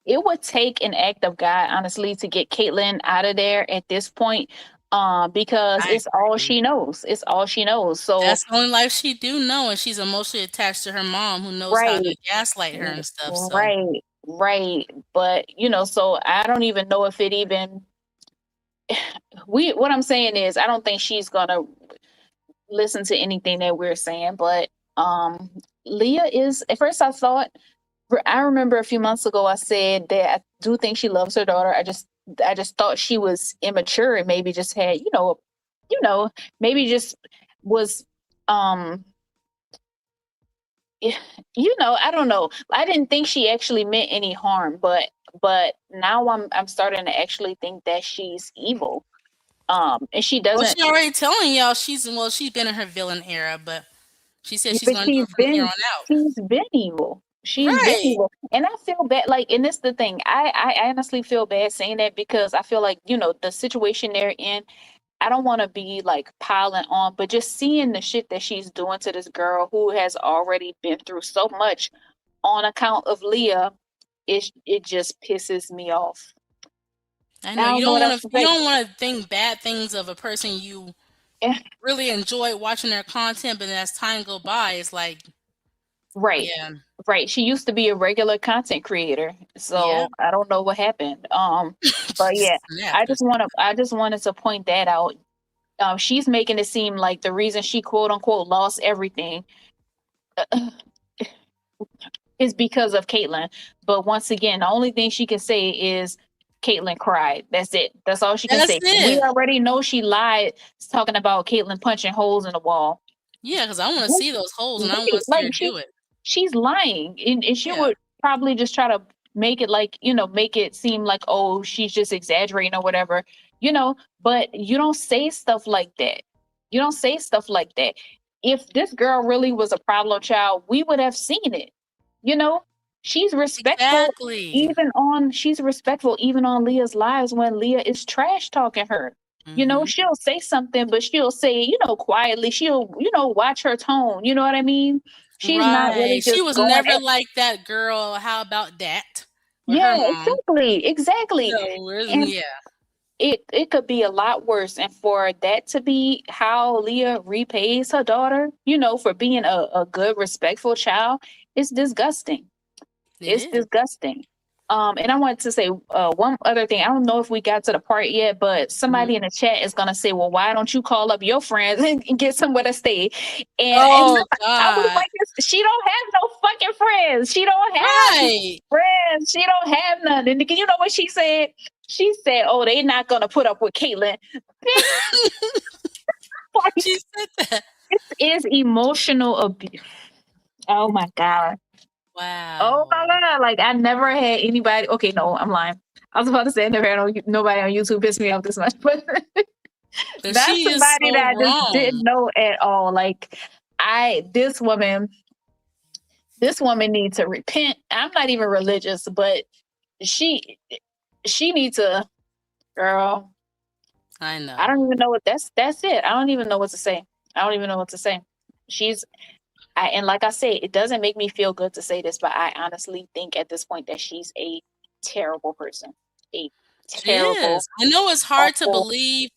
It would take an act of God, honestly, to get Caitlyn out of there at this point. Because I it's all agree. she knows. It's all she knows. So That's the only life she do know, and she's emotionally attached to her mom, who knows how to right. gaslight her and stuff. So Right, right. But so I don't even know if it even what I'm saying is I don't think she's gonna listen to anything that we're saying. But Leah is at first I remember a few months ago I said that I do think she loves her daughter. I just I just thought she was immature and maybe just had, maybe just was um I don't know. I didn't think she actually meant any harm, but now I'm starting to actually think that she's evil. And she Well, doesn't. she already telling y'all she's been in her villain era, but she said she's But gonna do it from here on out. she's been evil. She's been Right. evil. And I feel bad, like, and this the thing. I honestly feel bad saying that because I feel like, the situation they're in, I don't want to be like piling on, but just seeing the shit that she's doing to this girl who has already been through so much on account of Leah, it just pisses me off. I I know don't know what else to you say. don't want to think bad things of a person you really enjoy watching their content, but as time go by, it's like, Right. yeah, Right. She used to be a regular content creator. yeah, So I don't know what happened. But she yeah, just snapped or I just wanted to point that out. She's making it seem like the reason she quote unquote lost everything is because of Caitlyn. But once again, the only thing she can say is Caitlyn cried. That's it. That's all she can that's say. We it. already know she lied talking about Caitlyn punching holes in the wall. Yeah, because I want to see those holes and I want Right. to see Like her do it. she's lying. And she Yeah, would probably just try to make it like, make it seem like, oh, she's just exaggerating or whatever, but you don't say stuff like that. You don't say stuff like that. If this girl really was a problem child, we would have seen it. You know, she's respectful exactly. she's respectful even on Leah's lives when Leah is trash talking her. Hmm. She'll say something, but she'll say, quietly, she'll, watch her tone. You know what I mean? She's not Right. really She just was going never at. like that girl. How about that? With her Yeah, mom. exactly. Exactly. So And yeah, it could be a lot worse. And for that to be how Leah repays her daughter, for being a good, respectful child, it's disgusting. it It's is. disgusting. And I wanted to say one other thing. I don't know if we got to the part yet, but Mhm. somebody in the chat is gonna say, "Well, why don't you call up your friends and get somewhere to stay?" And Oh I was God. like, "She don't have no fucking friends. She don't have Right. friends. She don't have none." And you know what she said? She said, "Oh, they not gonna put up with Caitlyn." Bitch, like, She said that. this is emotional abuse. Oh my god. Oh my Wow. god! Like I never had anybody. Okay, no, I'm lying. I was about to say I never had nobody on YouTube piss me off this much, but But that's she is somebody so that I just didn't wrong. know at all. Like this woman needs to repent. I'm not even religious, but she she needs to, girl. I I know. don't even know what that's it. I don't even know what to say. I don't even know what to say. She's and like I say, it doesn't make me feel good to say this, but I honestly think at this point that she's a terrible person. A She terrible, is. I know it's hard to awful. believe,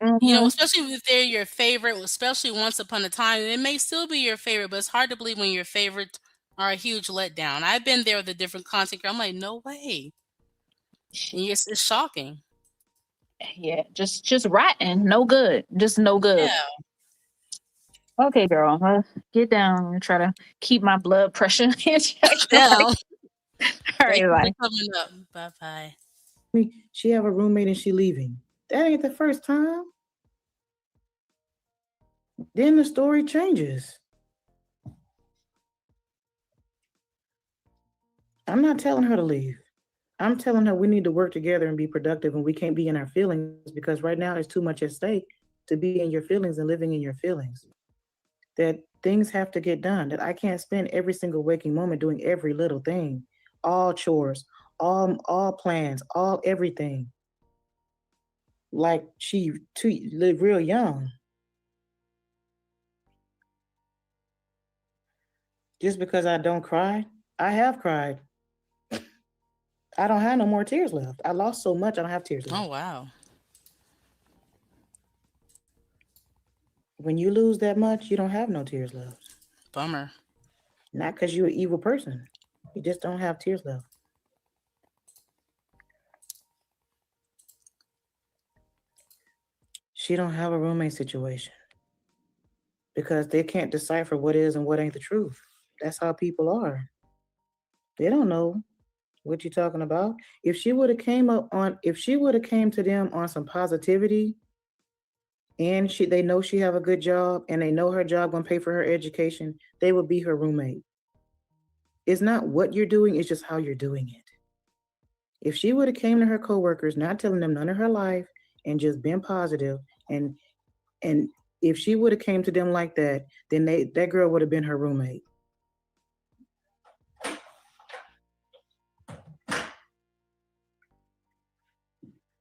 Hmm. especially if they're your favorite, especially once upon a time. It may still be your favorite, but it's hard to believe when your favorites are a huge letdown. I've been there with a different content. I'm like, no way. And it's shocking. Yeah, just rotten, no good, just no good. Yeah. Okay, girl, get down and try to keep my blood pressure in check. Like, Down. all Thank right, you for bye. coming up. Bye bye. She have a roommate and she leaving. That ain't the first time. Then the story changes. I'm not telling her to leave. I'm telling her we need to work together and be productive, and we can't be in our feelings because right now there's too much at stake to be in your feelings and living in your feelings. That things have to get done, that I can't spend every single waking moment doing every little thing, all chores, all plans, all everything. Like she too live real young. Just because I don't cry, I have cried. I don't have no more tears left. I lost so much, I don't have tears Oh left. wow. When you lose that much, you don't have no tears left. Bummer. Not because you're an evil person. You just don't have tears left. She don't have a roommate situation because they can't decipher what is and what ain't the truth. That's how people are. They don't know What you talking about? If she would have came to them on some positivity, and they know she have a good job, and they know her job gonna pay for her education, they would be her roommate. It's not what you're doing, it's just how you're doing it. If she would have came to her coworkers, not telling them none of her life, and just been positive, and and if she would have came to them like that, then that girl would have been her roommate.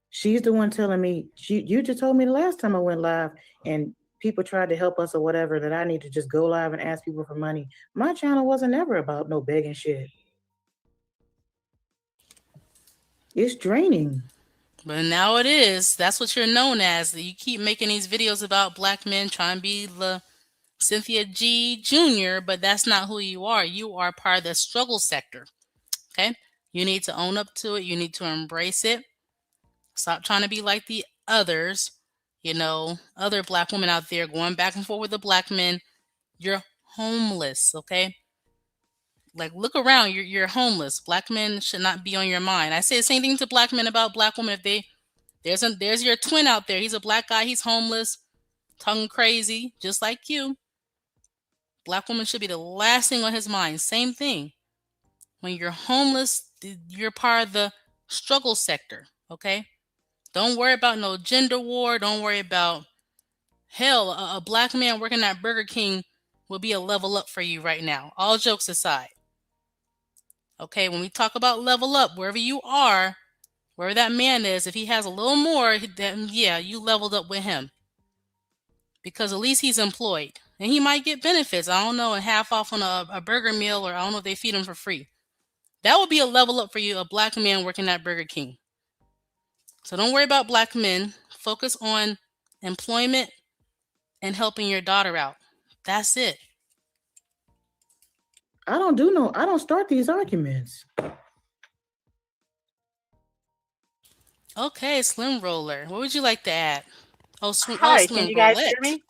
She's the one telling me, you just told me the last time I went live and people tried to help us or whatever, that I need to just go live and ask people for money. My channel wasn't ever about no begging shit. It's draining. But now it is. That's what you're known as. You keep making these videos about black men trying to be the Cynthia G. Jr., but that's not who you are. You are part of the struggle sector. Okay? You need to own up to it. You need to embrace it. Stop trying to be like the others. Other black women out there going back and forth with the black men. You're homeless, okay? Like, look around. You're homeless. Black men should not be on your mind. I say the same thing to black men about black women. If there's your twin out there. He's a black guy. He's homeless, tongue crazy, just like you. Black woman should be the last thing on his mind. Same thing. When you're homeless, you're part of the struggle sector. Okay. Don't worry about no gender war. Don't worry about hell. A black man working at Burger King will be a level up for you right now. All jokes aside. Okay. When we talk about level up, wherever you are, wherever that man is, if he has a little more, then yeah, you leveled up with him. Because at least he's employed. And he might get benefits. I don't know, and half off on a burger meal, or I don't know if they feed him for free. That would be a level up for you, a black man working at Burger King. So don't worry about black men. Focus on employment and helping your daughter out. That's it. I don't start these arguments. Okay, Slim Roller. What would you like to add? Hi, can Slim you guys hear Roulette. me?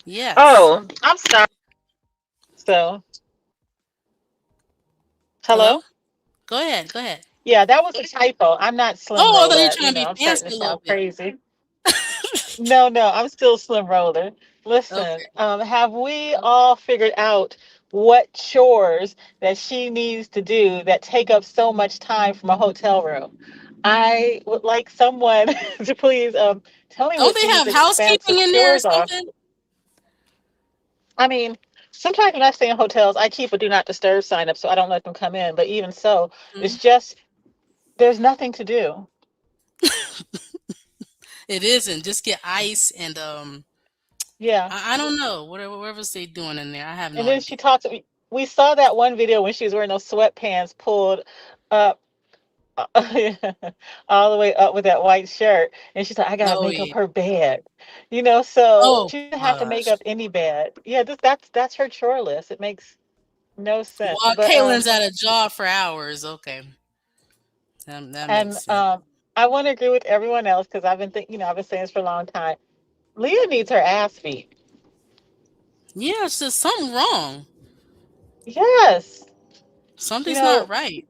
Yes. Oh, I'm sorry. So, Hello? hello? Go ahead. Go ahead. Yeah, that was a typo. I'm not Slim Oh, I thought you were Roulette. trying to be I'm starting fancy to a little sound bit. crazy. No, no, I'm still Slim Roller. Listen, Okay. have we all figured out what chores that she needs to do that take up so much time from a hotel room? I would like someone to please tell me Don't what they these have housekeeping expensive in there or chores are. something? I mean, sometimes when I stay in hotels, I keep a do not disturb sign up so I don't let them come in. But even so, it's Mhm. just there's nothing to do. It isn't. Just get ice and Yeah. I don't know. Whatever's they doing in there. I have no And then idea. she talks. We saw that one video when she was wearing those sweatpants pulled up all the way up with that white shirt, and she's like, "I gotta Oh make up yeah. her bed," So Oh she doesn't have to make gosh. up any bed. Yeah, that's her chore list. It makes no sense. While But Caitlin's at a job for hours. Okay. That makes and sense. I want to agree with everyone else because I've been I've been saying this for a long time. Leah needs her ass beat. Yeah, it's just something wrong. Yes. You Something's not know, right.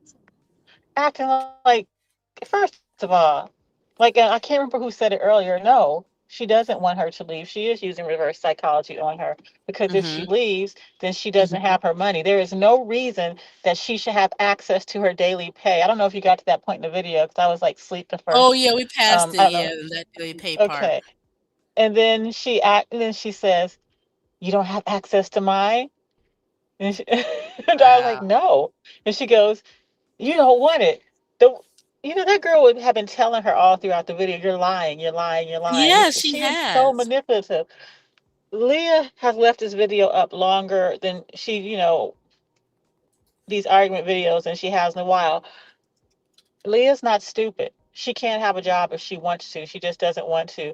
acting like, first of all, like I can't remember who said it earlier. No, she doesn't want her to leave. She is using reverse psychology on her because if she Mm-hmm. leaves, then she doesn't have her money. There is no reason that she should have access to her daily pay. I don't know if you got to that point in the video because I was like sleep the Oh first. yeah, we passed it. I don't Yeah, know. that daily pay part. Okay. And then she says, "You don't have access to mine." And I was like, Wow. "No." And she goes, "You don't want it." The that girl would have been telling her all throughout the video, "You're lying, you're lying, you're lying." Yeah, she She is so has. manipulative. Leah has left this video up longer than these argument videos and she has in a while. Leah's not stupid. She can't have a job if she wants to. She just doesn't want to.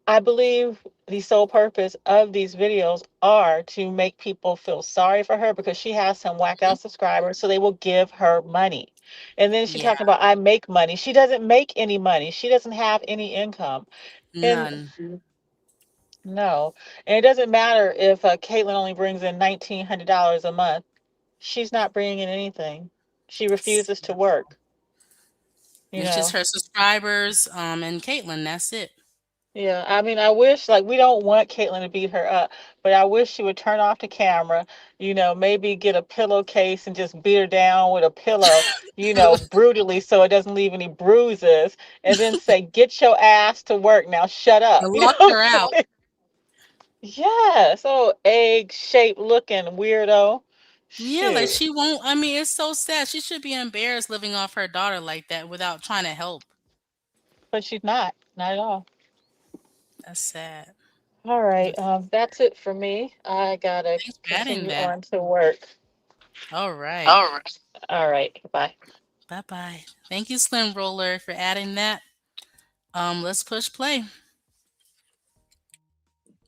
I believe the sole purpose of these videos are to make people feel sorry for her because she has some whack Mhm. out subscribers, so they will give her money. And then she Yeah, talking about I make money. She doesn't make any money. She doesn't have any income. And none. no, and it doesn't matter if Caitlin only brings in $1,900 a month. She's not bringing in anything. She refuses to work. You It's just know. her subscribers, and Caitlyn. That's it. Yeah, I mean, I wish, like, we don't want Caitlyn to beat her up, but I wish she would turn off the camera, maybe get a pillowcase and just beat her down with a pillow, brutally so it doesn't leave any bruises, and then say, "Get your ass to work now, shut up." And You know lock what her I'm out. saying? Yeah, so egg-shaped looking weirdo. Yeah, like Shoot. she won't. I mean, it's so sad. She should be embarrassed living off her daughter like that without trying to help. But she's not at all. That's sad. All right, But that's it for me. I gotta thanks for adding continue that. on to work. All right. All right. All right, bye. Bye bye. Thank you, Slim Roller, for adding that. Let's push play.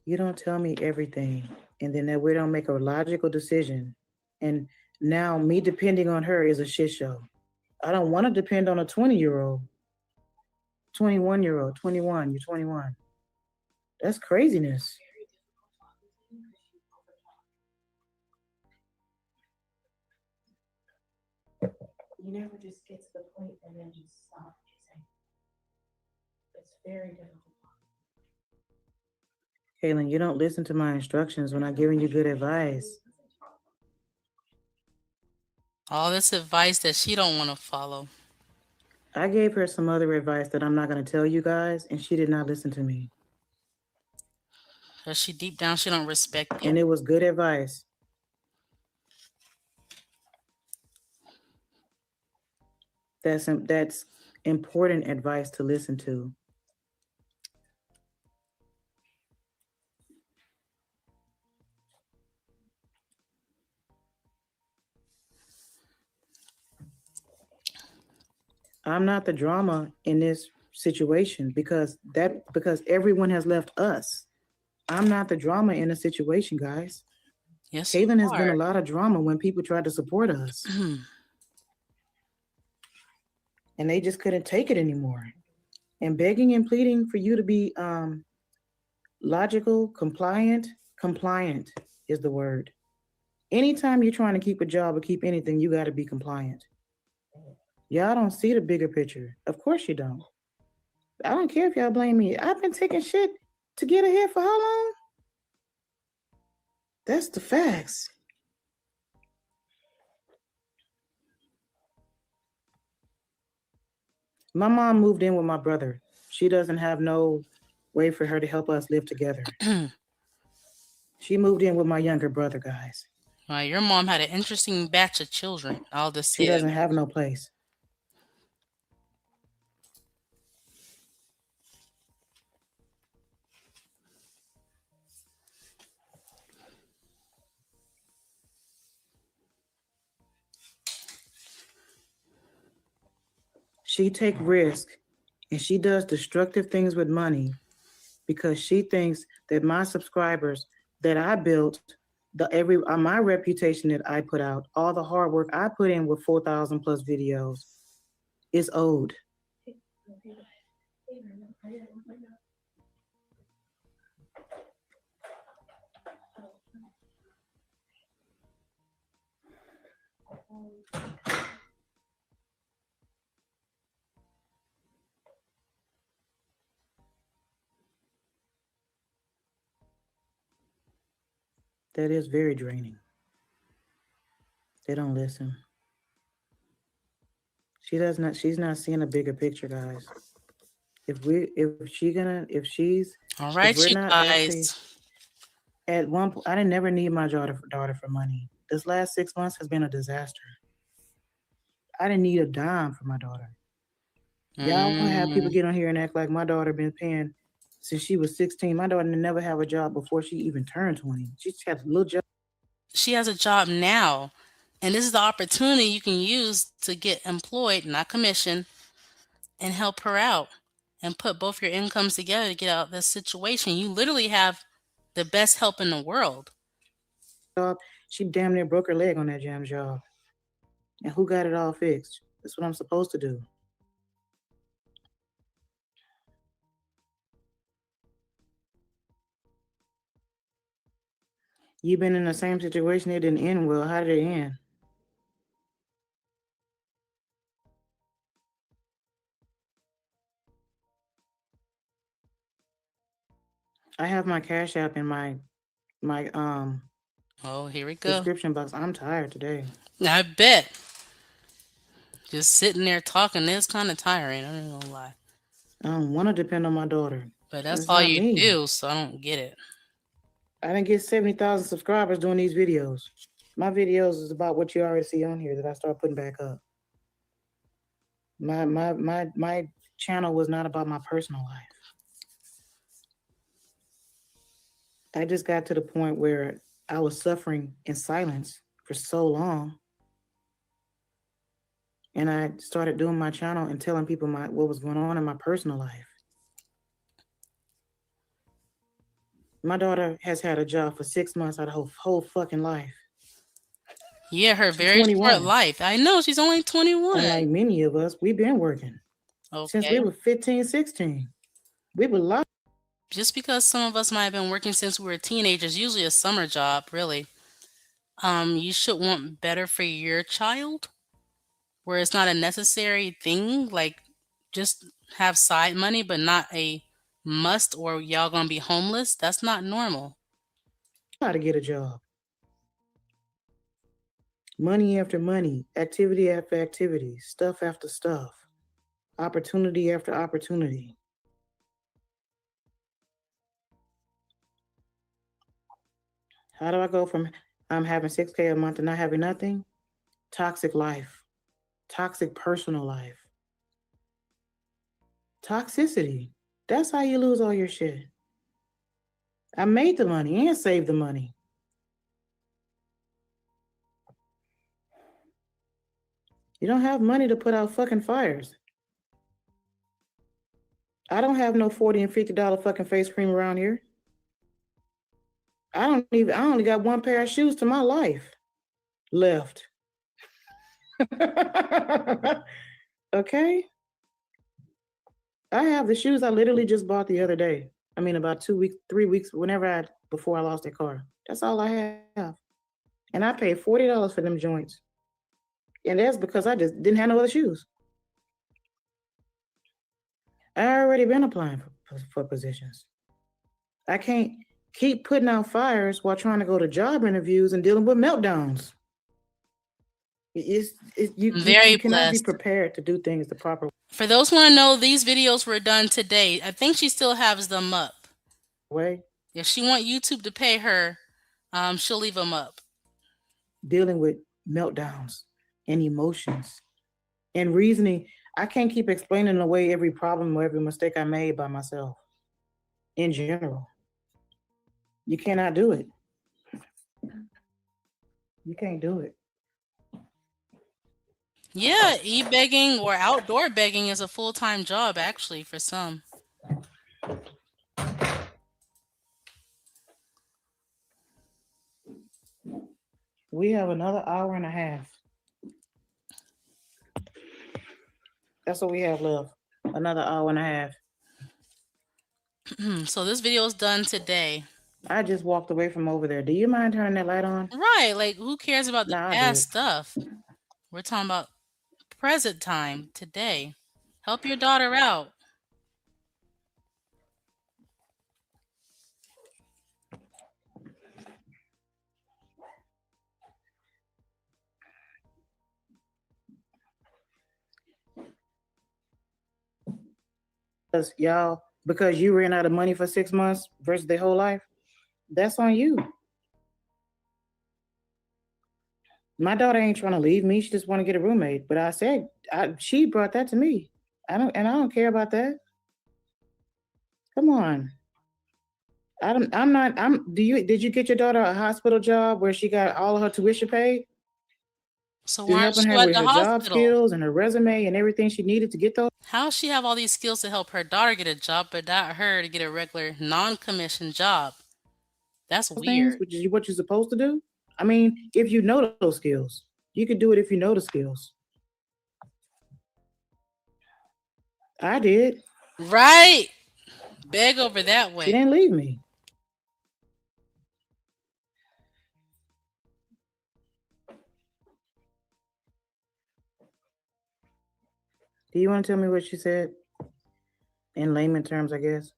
You don't tell me everything, and then that we don't make a logical decision. And now me depending on her is a shit show. I don't want to depend on a 20-year-old, 21-year-old, 21, you're 21. That's craziness. You never just get to the point and then just stop. It's very difficult. Kaylin, you don't listen to my instructions when I'm giving you good advice. All this advice that she don't want to follow. I gave her some other advice that I'm not going to tell you guys, and she did not listen to me. Cause she deep down she don't respect you. And it was good advice. That's important advice to listen to. I'm not the drama in this situation because everyone has left us. I'm not the drama in the situation, guys. Yes, you Kaylin has been a are. lot of drama when people tried to support us, and they just couldn't take it anymore. And begging and pleading for you to be logical, compliant is the word. Anytime you're trying to keep a job or keep anything, you got to be compliant. Y'all don't see the bigger picture. Of course you don't. I don't care if y'all blame me. I've been taking shit to get ahead for how long? That's the facts. My mom moved in with my brother. She doesn't have no way for her to help us live together. She moved in with my younger brother, guys. Well, your mom had an interesting batch of children. I'll just She say doesn't that. have no place. She take risk and she does destructive things with money because she thinks that my subscribers that I built, my reputation that I put out, all the hard work I put in with 4,000 plus videos is owed. That is very draining. They don't listen. She's not seeing a bigger picture, guys. If All if right, we're you not actually guys. at one point, I didn't never need my daughter for money. This last 6 months has been a disaster. I didn't need a dime for my daughter. Y'all have people Mm, get on here and act like my daughter been paying since she was 16. My daughter didn't never have a job before she even turned 20. She just had a little job. she has a job now, and this is the opportunity you can use to get employed, not commission, and help her out, and put both your incomes together to get out of this situation. You literally have the best help in the world. She damn near broke her leg on that jam job. And who got it all fixed? That's what I'm supposed to do. You've been in the same situation, it didn't end well. How did it end? I have my Cash App in my Oh, here we go. description box. I'm tired today. I bet. Just sitting there talking is kind of tiring. I don't gonna lie. I don't want to depend on my daughter. But that's That's all not you me. do, so I don't get it. I didn't get 70,000 subscribers doing these videos. My videos is about what you already see on here that I start putting back up. My channel was not about my personal life. I just got to the point where I was suffering in silence for so long. And I started doing my channel and telling people what was going on in my personal life. My daughter has had a job for 6 months out of her whole fucking life. Yeah, her She's very short 21. life. I know she's only 21. Unlike many of us, we've been working since we Okay. were 15, 16. We were locked. Just because some of us might have been working since we were teenagers, usually a summer job, really. You should want better for your child, where it's not a necessary thing, like just have side money, but not a must, or y'all gonna be homeless. That's not normal. How to get a job. Money after money, activity after activity, stuff after stuff, opportunity after opportunity. How do I go from I'm having 6K a month to not having nothing? Toxic life, toxic personal life, toxicity. That's how you lose all your shit. I made the money and saved the money. You don't have money to put out fucking fires. I don't have no $40 and $50 fucking face cream around here. I only got one pair of shoes to my life left. Okay? I have the shoes I literally just bought the other day. I mean, about 2 weeks, 3 weeks, before I lost that car. That's all I have. And I paid $40 for them joints. And that's because I just didn't have no other shoes. I already been applying for positions. I can't keep putting out fires while trying to go to job interviews and dealing with meltdowns. I'm very You cannot be blessed. prepared to do things the proper For those who want to know, these videos were done today. I think she still has them up. way. If she want YouTube to pay her, she'll leave them up. Dealing with meltdowns and emotions and reasoning. I can't keep explaining away every problem or every mistake I made by myself in general. You cannot do it. You can't do it. Yeah, e-begging or outdoor begging is a full-time job, actually, for some. We have another hour and a half. That's what we have left. Another hour and a half. So this video is done today. I just walked away from over there. Do you mind turning that light on? Right, like who cares about the Nah, I past did. stuff? We're talking about present time today. Help your daughter out. Because you ran out of money for 6 months versus their whole life, that's on you. My daughter ain't trying to leave me. She just want to get a roommate. But I said, she brought that to me. I don't care about that. Come on. Did you get your daughter a hospital job where she got all of her tuition paid? So To why aren't helping her you at with the her job hospital? skills and her resume and everything she needed to get those How does she have all these skills to help her daughter get a job, but not her to get a regular non-commissioned job? That's things, weird. which is what you're supposed to do? I mean, if you know those skills, you could do it if you know the skills. I did. Right? Beg over that She way. didn't leave me. Do you want to tell me what she said? In layman terms, I guess.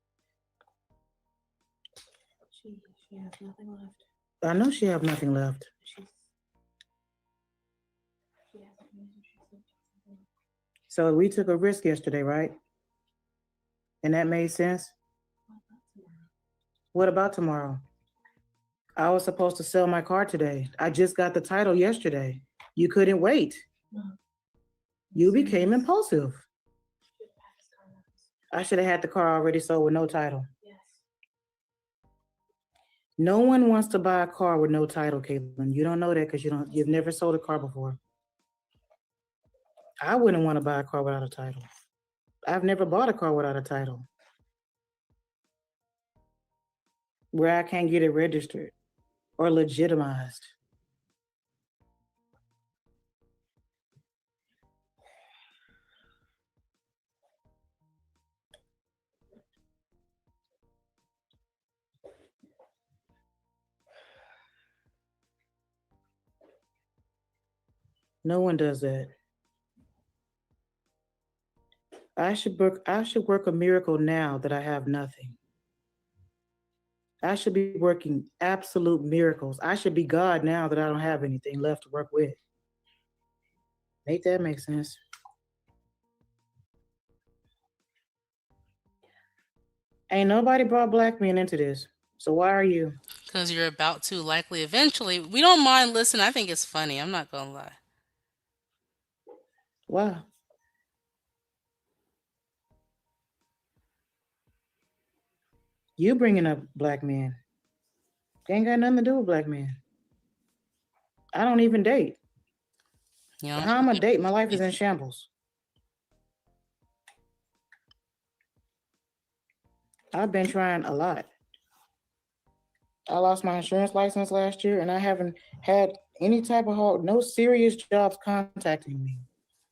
She has nothing left. I know she have nothing left. She hasn't used it. She's left something. So we took a risk yesterday, right? And that made sense. What about tomorrow? I was supposed to sell my car today. I just got the title yesterday. You couldn't wait. No. You became impulsive. She was back as car notes. I should have had the car already sold with no title. Yes. No one wants to buy a car with no title, Caitlin. You don't know that because you've never sold a car before. I wouldn't want to buy a car without a title. I've never bought a car without a title. Where I can't get it registered or legitimized. No one does that. I should work a miracle now that I have nothing. I should be working absolute miracles. I should be God now that I don't have anything left to work with. Make that make sense? Ain't nobody brought black men into this. So why are you? Because you're about to likely eventually. We don't mind listening. I think it's funny. I'm not going to lie. Why? You bringing up black men. They ain't got nothing to do with black men. I don't even date. You know, How am I date? My life is in shambles. I've been trying a lot. I lost my insurance license last year and I haven't had any type of no serious jobs contacting me.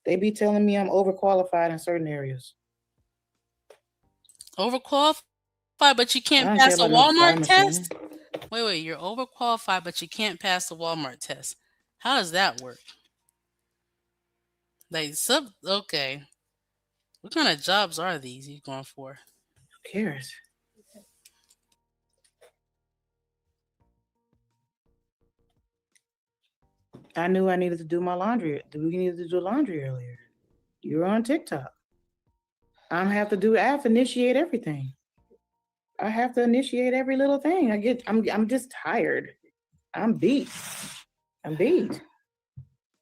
They be telling me I'm overqualified in certain areas. overqualified, but you I can't don't care pass a about no Walmart pharmacy. test? Wait, you're overqualified, but you can't pass the Walmart test. How does that work? Okay. What kind of jobs are these you going for? Who cares? I knew I needed to do my laundry. We needed to do laundry earlier. You're on TikTok. I have to initiate everything. I have to initiate every little thing. I'm just tired. I'm beat.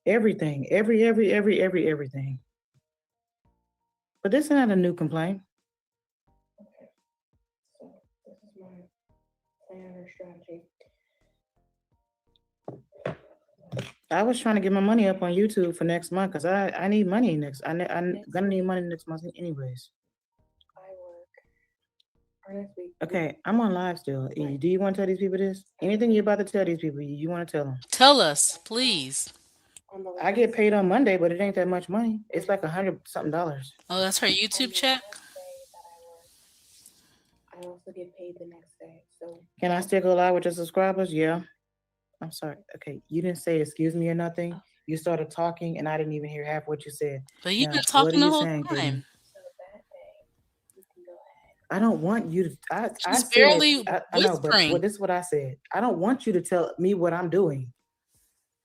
Everything. Everything. But this is not a new complaint. Okay. So this is my plan or strategy. I was trying to get my money up on YouTube for next month because I need money I'm gonna need money next month anyways. I work. Or next week. Okay, I'm on live still. Do you want to tell these people this? Anything you're about to tell these people, you want to tell them? Tell us, please. On the I get last paid on Monday, but it ain't that much money. It's like $100 something. Oh, that's her YouTube check? day that I work, I also get paid the next day. So Can I still go live with your subscribers? Yeah. I'm sorry. Okay, you didn't say excuse me or nothing. You started talking and I didn't even hear half what you said. But you've Now, been what talking are the you whole saying, time. Kaden? so that day you can go ahead. I don't want you to. I She's said. barely I know, but whispering. this is what I said. I don't want you to tell me what I'm doing.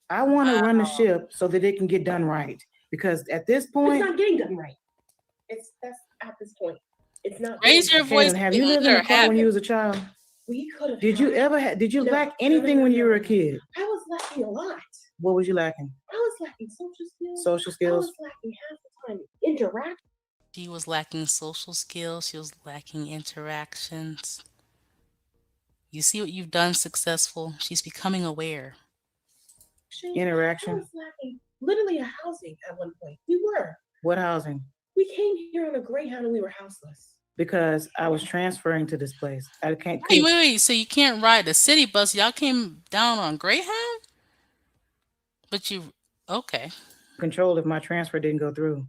I want to run the ship so that it can get done right. Because at this It's point, not getting done right. That's at this point. It's not. Raise getting your done. voice. Kaden, have We you lived in let a her car have when it. you was a child? We could have. Did you ever? Did you lack anything when you were a kid? I was lacking a lot. What was you lacking? I was lacking social skills. Social I skills. was lacking half the time interact. She was lacking social skills. She was lacking interactions. You see what you've done successful? She's becoming aware. I Interaction. was lacking literally a housing at one point. We were. What housing? We came here on a Greyhound and we were houseless. Because I was transferring to this place. I can't. Wait. So you can't ride the city bus. Y'all came down on Greyhound? But you, okay. Control if my transfer didn't go through.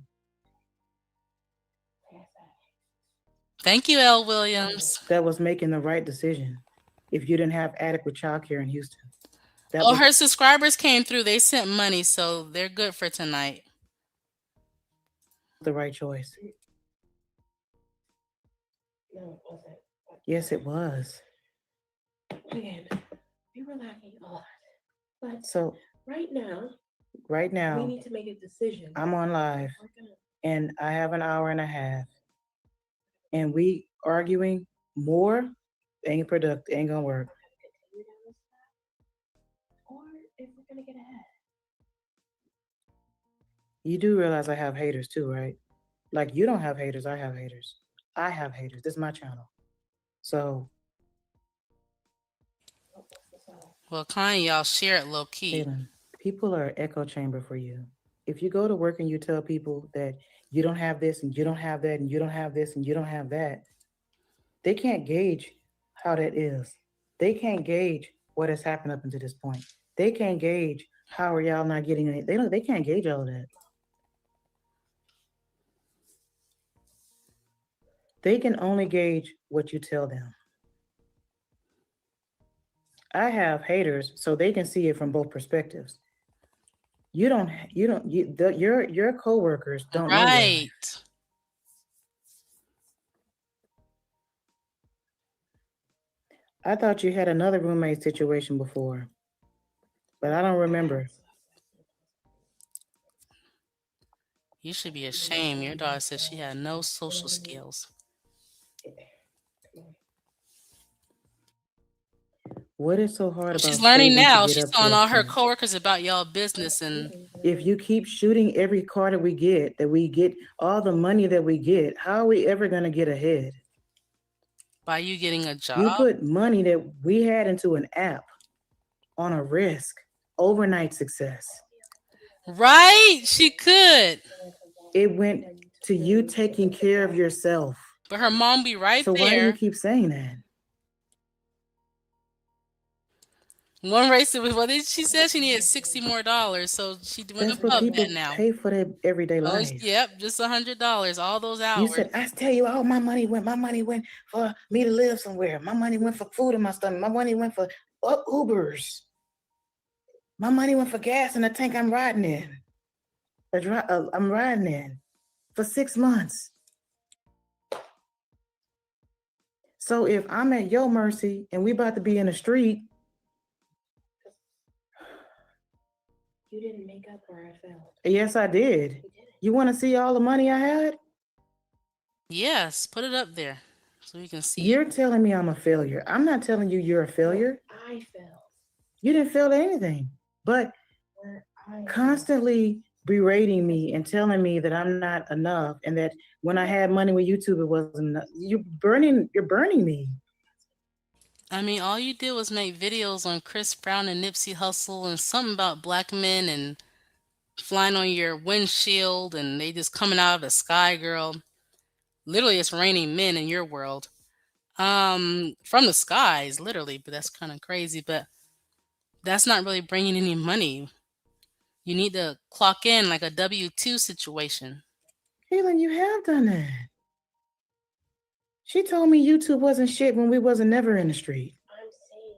Thank you, L. Williams. That was making the right decision. If you didn't have adequate childcare in Houston. That Oh, was her subscribers came through. They sent money, so they're good for tonight. the right choice. No, it wasn't. Yes, it was. again, we were lacking a lot. But So right now, right we now, need to make a decision. I'm on live We're gonna and I have an hour and a half, and we arguing more ain't productive, ain't gonna work. continue down this path, or if we're gonna get ahead. You do realize I have haters too, right? Like you don't have haters, I have haters. I have haters. This is my channel. So, Well, kind of y'all share it low key. Kaylin, people are an echo chamber for you. If you go to work and you tell people that you don't have this and you don't have that and you don't have this and you don't have that, they can't gauge how that is. They can't gauge what has happened up until this point. They can't gauge how are y'all not getting it. They can't gauge all of that. They can only gauge what you tell them. I have haters, so they can see it from both perspectives. Your coworkers don't know your life. Right. I thought you had another roommate situation before, but I don't remember. You should be ashamed. Your daughter said she had no social skills. What is so hard Well, she's about learning saving to now. get She's up to telling a all her point? coworkers about y'all business, and If you keep shooting every car that we get all the money that we get, how are we ever going to get ahead? by you getting a You job, put money that we had into an app on a risk, overnight success. right? She could, It went to you taking care of yourself. but her mom be right So why do you there. keep saying that? One race was well. She said she needed $60 more, so she went That's what above that people now. pay for their everyday Oh, life. yep, just $100. All those You hours. said, I tell you, all my money went for me to live somewhere. My money went for food in my stomach. My money went for Ubers. My money went for gas in the tank I'm riding in. I'm riding in for 6 months. So if I'm at your mercy and we about to be in the street, You didn't make up where I fell. yes, I did. You didn't. You want to see all the money I had? Yes, put it up there so we can see it. You're telling me I'm a failure. I'm not telling you you're a failure. I failed. You didn't fail at anything, but Where I constantly berating me and telling me that I'm not enough and that when I had money with YouTube, it wasn't enough. You're burning me. I mean, all you did was make videos on Chris Brown and Nipsey Hussle and something about black men and flying on your windshield and they just coming out of the sky, girl. Literally, it's raining men in your world. From the skies, literally, but that's kind of crazy. But that's not really bringing any money. You need to clock in like a W-2 situation. Kaylin, you have done that. She told me YouTube wasn't shit when we wasn't never in the street. I'm saying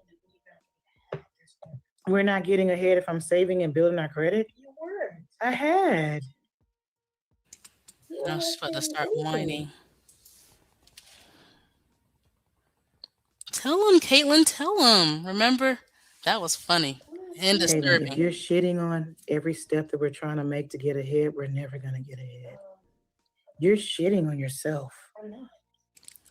that We're not getting ahead if I'm saving and building our credit. you weren't. I had. You Now weren't she's about to saying start anything. whining. Tell him, Caitlin, tell him. Remember? That was funny and Kaylin, if disturbing. you're shitting on every step that we're trying to make to get ahead, we're never gonna get ahead. You're shitting on yourself. I'm not.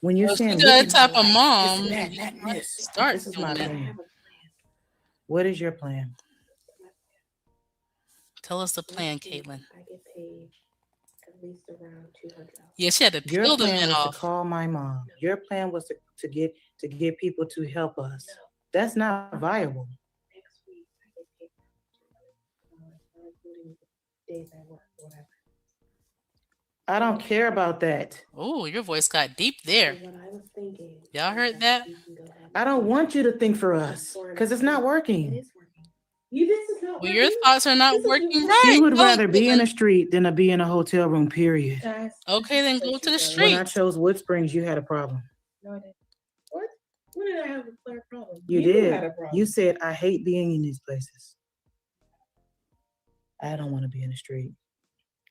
When you're Well, saying, she's look that at type my of life, mom. this and You that, might this. start This is my doing that. I opinion. have a plan. What is your plan? Tell us the plan, Next week, Caitlin. I get paid at least around $200. Yeah, she had to Your peel the plan men was to off. call my mom. Your plan was to get people to help us. That's not viable. Next week, I get paid around $200, not including the days I work, whatever. I don't care about that. Oh, your voice got deep So there. what I was thinking. Y'all is heard that? we can go ahead I and don't do want you to think for us because it's not It working. is working. This is not Well, your working. thoughts are not This is working not- right. She would Go, rather be in Caitlin. a street than to be in a hotel room, period. Guys, Okay, then go to the When I streets. chose Wood Springs, you had a problem. No, I didn't. What? When did I have a clear problem? You had did. a problem. You said, I hate being in these places. I don't want to be in the street.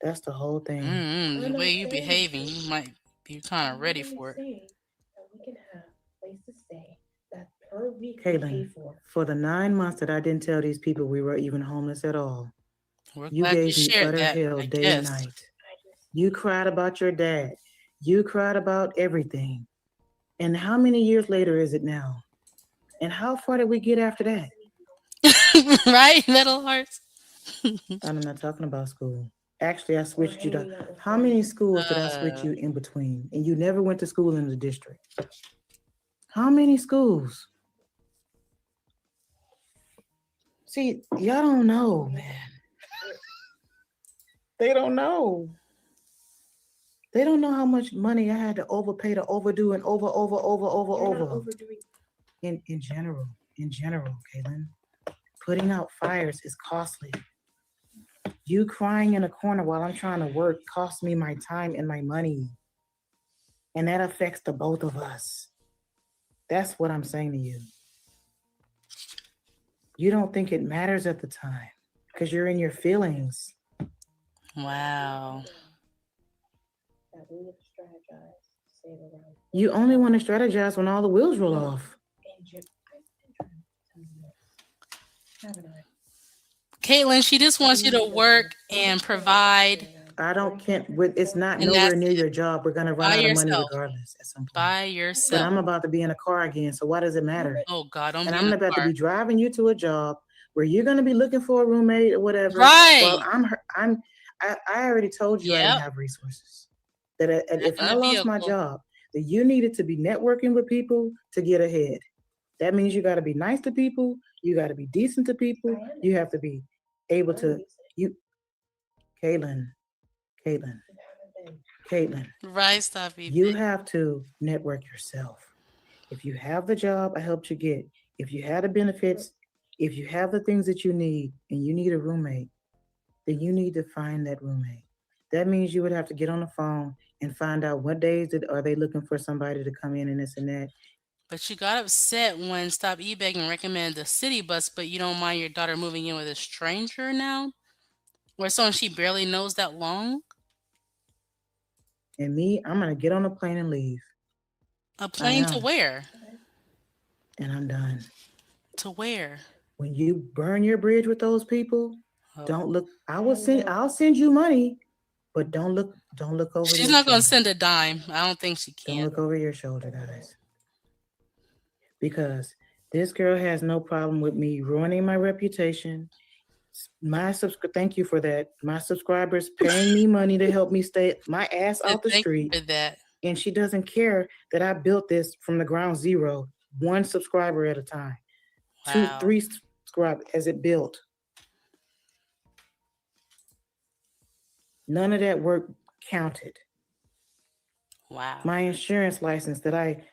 That's the whole thing. The I'm way not you saying behaving, that. you might be kind of ready I'm for it. saying that we can have a place to stay that per we can pay Caitlin, for. for the 9 months that I didn't tell these people we were even homeless at all, We're you glad you gave me shared utter that, hell I day and guess. night. I just You cried about your dad. You cried about everything. And how many years later is it now? And how far did we get after that? Right, Metal Hearts? I'm not talking about school. Actually, I switched you to hanging out with how many friends. schools did I switch Uh, you in between? And you never went to school in the district. How many schools? See, y'all don't know, man. They don't know. They don't know how much money I had to overpay to overdo and over, You're not over. overdoing. In general, Caitlin, putting out fires is costly. You crying in a corner while I'm trying to work costs me my time and my money. And that affects the both of us. That's what I'm saying to you. You don't think it matters at the time because you're in your feelings. wow. That we need to strategize, save around. You only want to strategize when all the wheels roll off. And I've been trying to tell you this, haven't I? Caitlin, she just wants you to work and provide, I don't can't. It's not and nowhere that's near it. your job. We're gonna run By out of money yourself. regardless at some point. By But yourself. I'm about to be in a car again, so why does it matter? Oh God, don't And be in I'm a about to car. be driving you to a job where you're gonna be looking for a roommate or whatever. While Right. I already told you I didn't Yep. have resources. That if In I a lost my vehicle. job, that you needed to be networking with people to get ahead. That means you got to be nice to people. You got to be decent to people. You have to be able to. You, Caitlin, Caitlin, Caitlin. Right, stop You beeping. have to network yourself. If you have the job I helped you get, if you have the benefits, if you have the things that you need, and you need a roommate, then you need to find that roommate. That means you would have to get on the phone and find out what days that are they looking for somebody to come in and this and that. But you got upset when Stop eBegging recommended the city bus, but you don't mind your daughter moving in with a stranger now? Or someone she barely knows that long? And me, I'm gonna get on a plane and leave. A I plane to am, where? and I'm done. To where? When you burn your bridge with those people, Oh. don't look. I'll send you money, but don't look over She's your not going to shoulder. send a dime. I don't think she Don't can. look over your shoulder, guys. Because this girl has no problem with me ruining my reputation. Thank you for that. My subscribers paying me money to help me stay my ass Said out the thank you street. for that. And she doesn't care that I built this from the ground zero, one subscriber at a time, two, Wow. three subscribers as it built. None of that work counted. Wow. My insurance license that I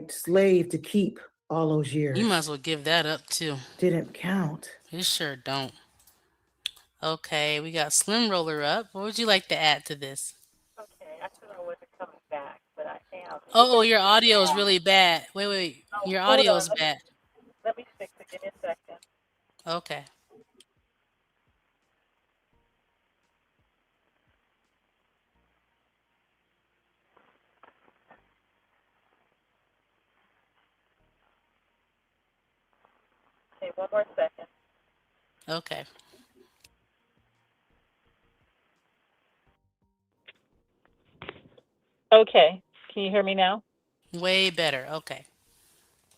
slaved to keep all those years You might as well give that up too. didn't count. You sure don't. Okay, we got Slim Roller up. What would you like to add to this? Okay, I said I wasn't coming back, but I am. Oh, your audio is really bad. Wait, wait, wait. Oh, Your hold audio on. is bad. Let me fix it. Give me a second. Okay. Okay, one more second. Okay. Okay, can you hear me now? Way better. Okay.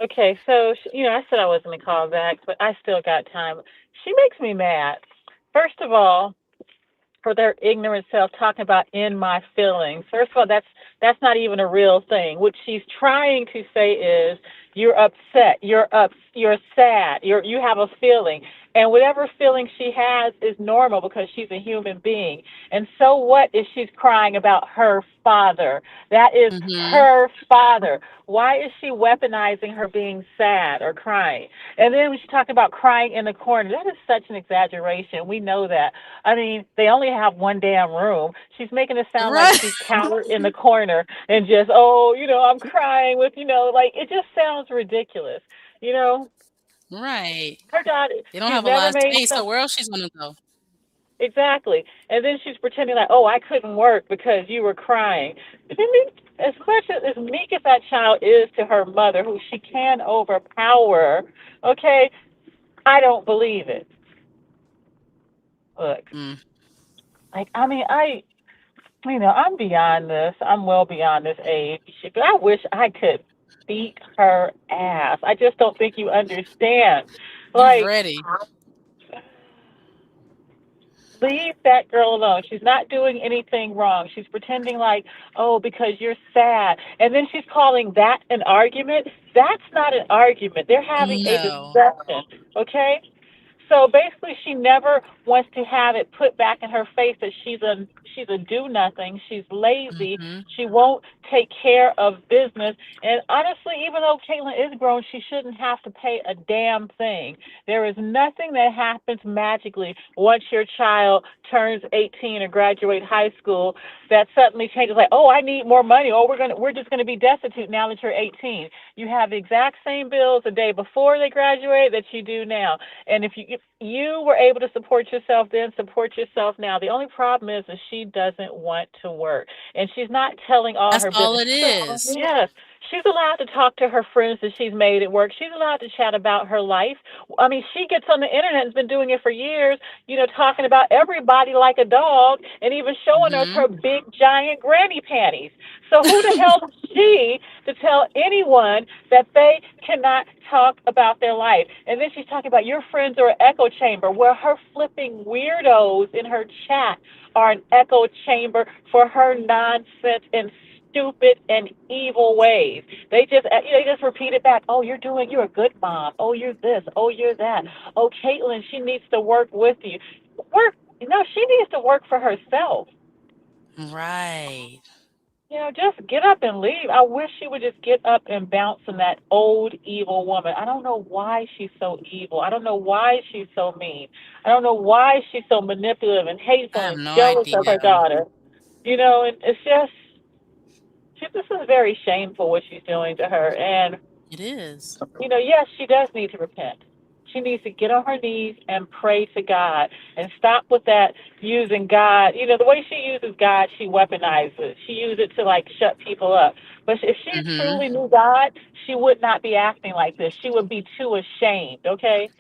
Okay, so I said I wasn't gonna call back, but I still got time. She makes me mad. First of all, for their ignorant self talking about in my feelings. First of all, that's not even a real thing. What she's trying to say is you're upset, you're sad, you have a feeling. And whatever feeling she has is normal because she's a human being. And so what if she's crying about her father? That is Mm-hmm. her father. Why is she weaponizing her being sad or crying? And then when she's talking about crying in the corner, that is such an exaggeration. We know that. I mean, they only have one damn room. She's making it sound like Right. she's cowered in the corner and just, I'm crying with, like it just sounds ridiculous. You know, Right. her daughter, They don't she's have a never lot of made space, some so where else she's gonna go? exactly. And then she's pretending like, oh, I couldn't work because you were crying. as much as meek as that child is to her mother, who she can overpower, okay, I don't believe it. Look, Mm. like, I mean, I'm beyond this. I'm well beyond this age. But I wish I could beat her ass. I just don't think you understand. You Like, ready? leave that girl alone. She's not doing anything wrong. She's pretending like, oh, because you're sad. And then she's calling that an argument. That's not an argument. They're having a No. discussion, okay? So basically, she never wants to have it put back in her face that she's a do nothing. She's lazy. Mm-hmm. She won't take care of business. And honestly, even though Caitlin is grown, she shouldn't have to pay a damn thing. There is nothing that happens magically once your child turns 18 or graduate high school that suddenly changes. Like, oh, I need more money. Oh, we're just gonna be destitute now that you're 18. You have the exact same bills the day before they graduate that you do now. And if you were able to support yourself then, support yourself now. The only problem is that she doesn't want to work, and she's not telling all That's her all business. it is. Yes, she's allowed to talk to her friends that she's made at work. She's allowed to chat about her life. I mean, she gets on the internet and has been doing it for years. Talking about everybody like a dog, and even showing us Mm-hmm. her big giant granny panties. So who the hell is she to tell anyone that they cannot talk about their life? And then she's talking about your friends are an echo chamber, where her flipping weirdos in her chat are an echo chamber for her nonsense and stupid and evil ways. They just repeat it back. Oh, you're a good mom. Oh, you're this. Oh, you're that. Oh, Caitlin, she needs to work with you. Work? No, she needs to work for herself. Right. Just get up and leave. I wish she would just get up and bounce from that old evil woman. I don't know why she's so evil. I don't know why she's so mean. I don't know why she's so manipulative and I hateful have and no jealous of idea. her daughter. And it's just, this is very shameful what she's doing to her. And It is. yes, she does need to repent. She needs to get on her knees and pray to God and stop with that using God. The way she uses God, she weaponizes it. She uses it to like shut people up. But if she Mm-hmm. truly knew God, she would not be acting like this. She would be too ashamed, okay?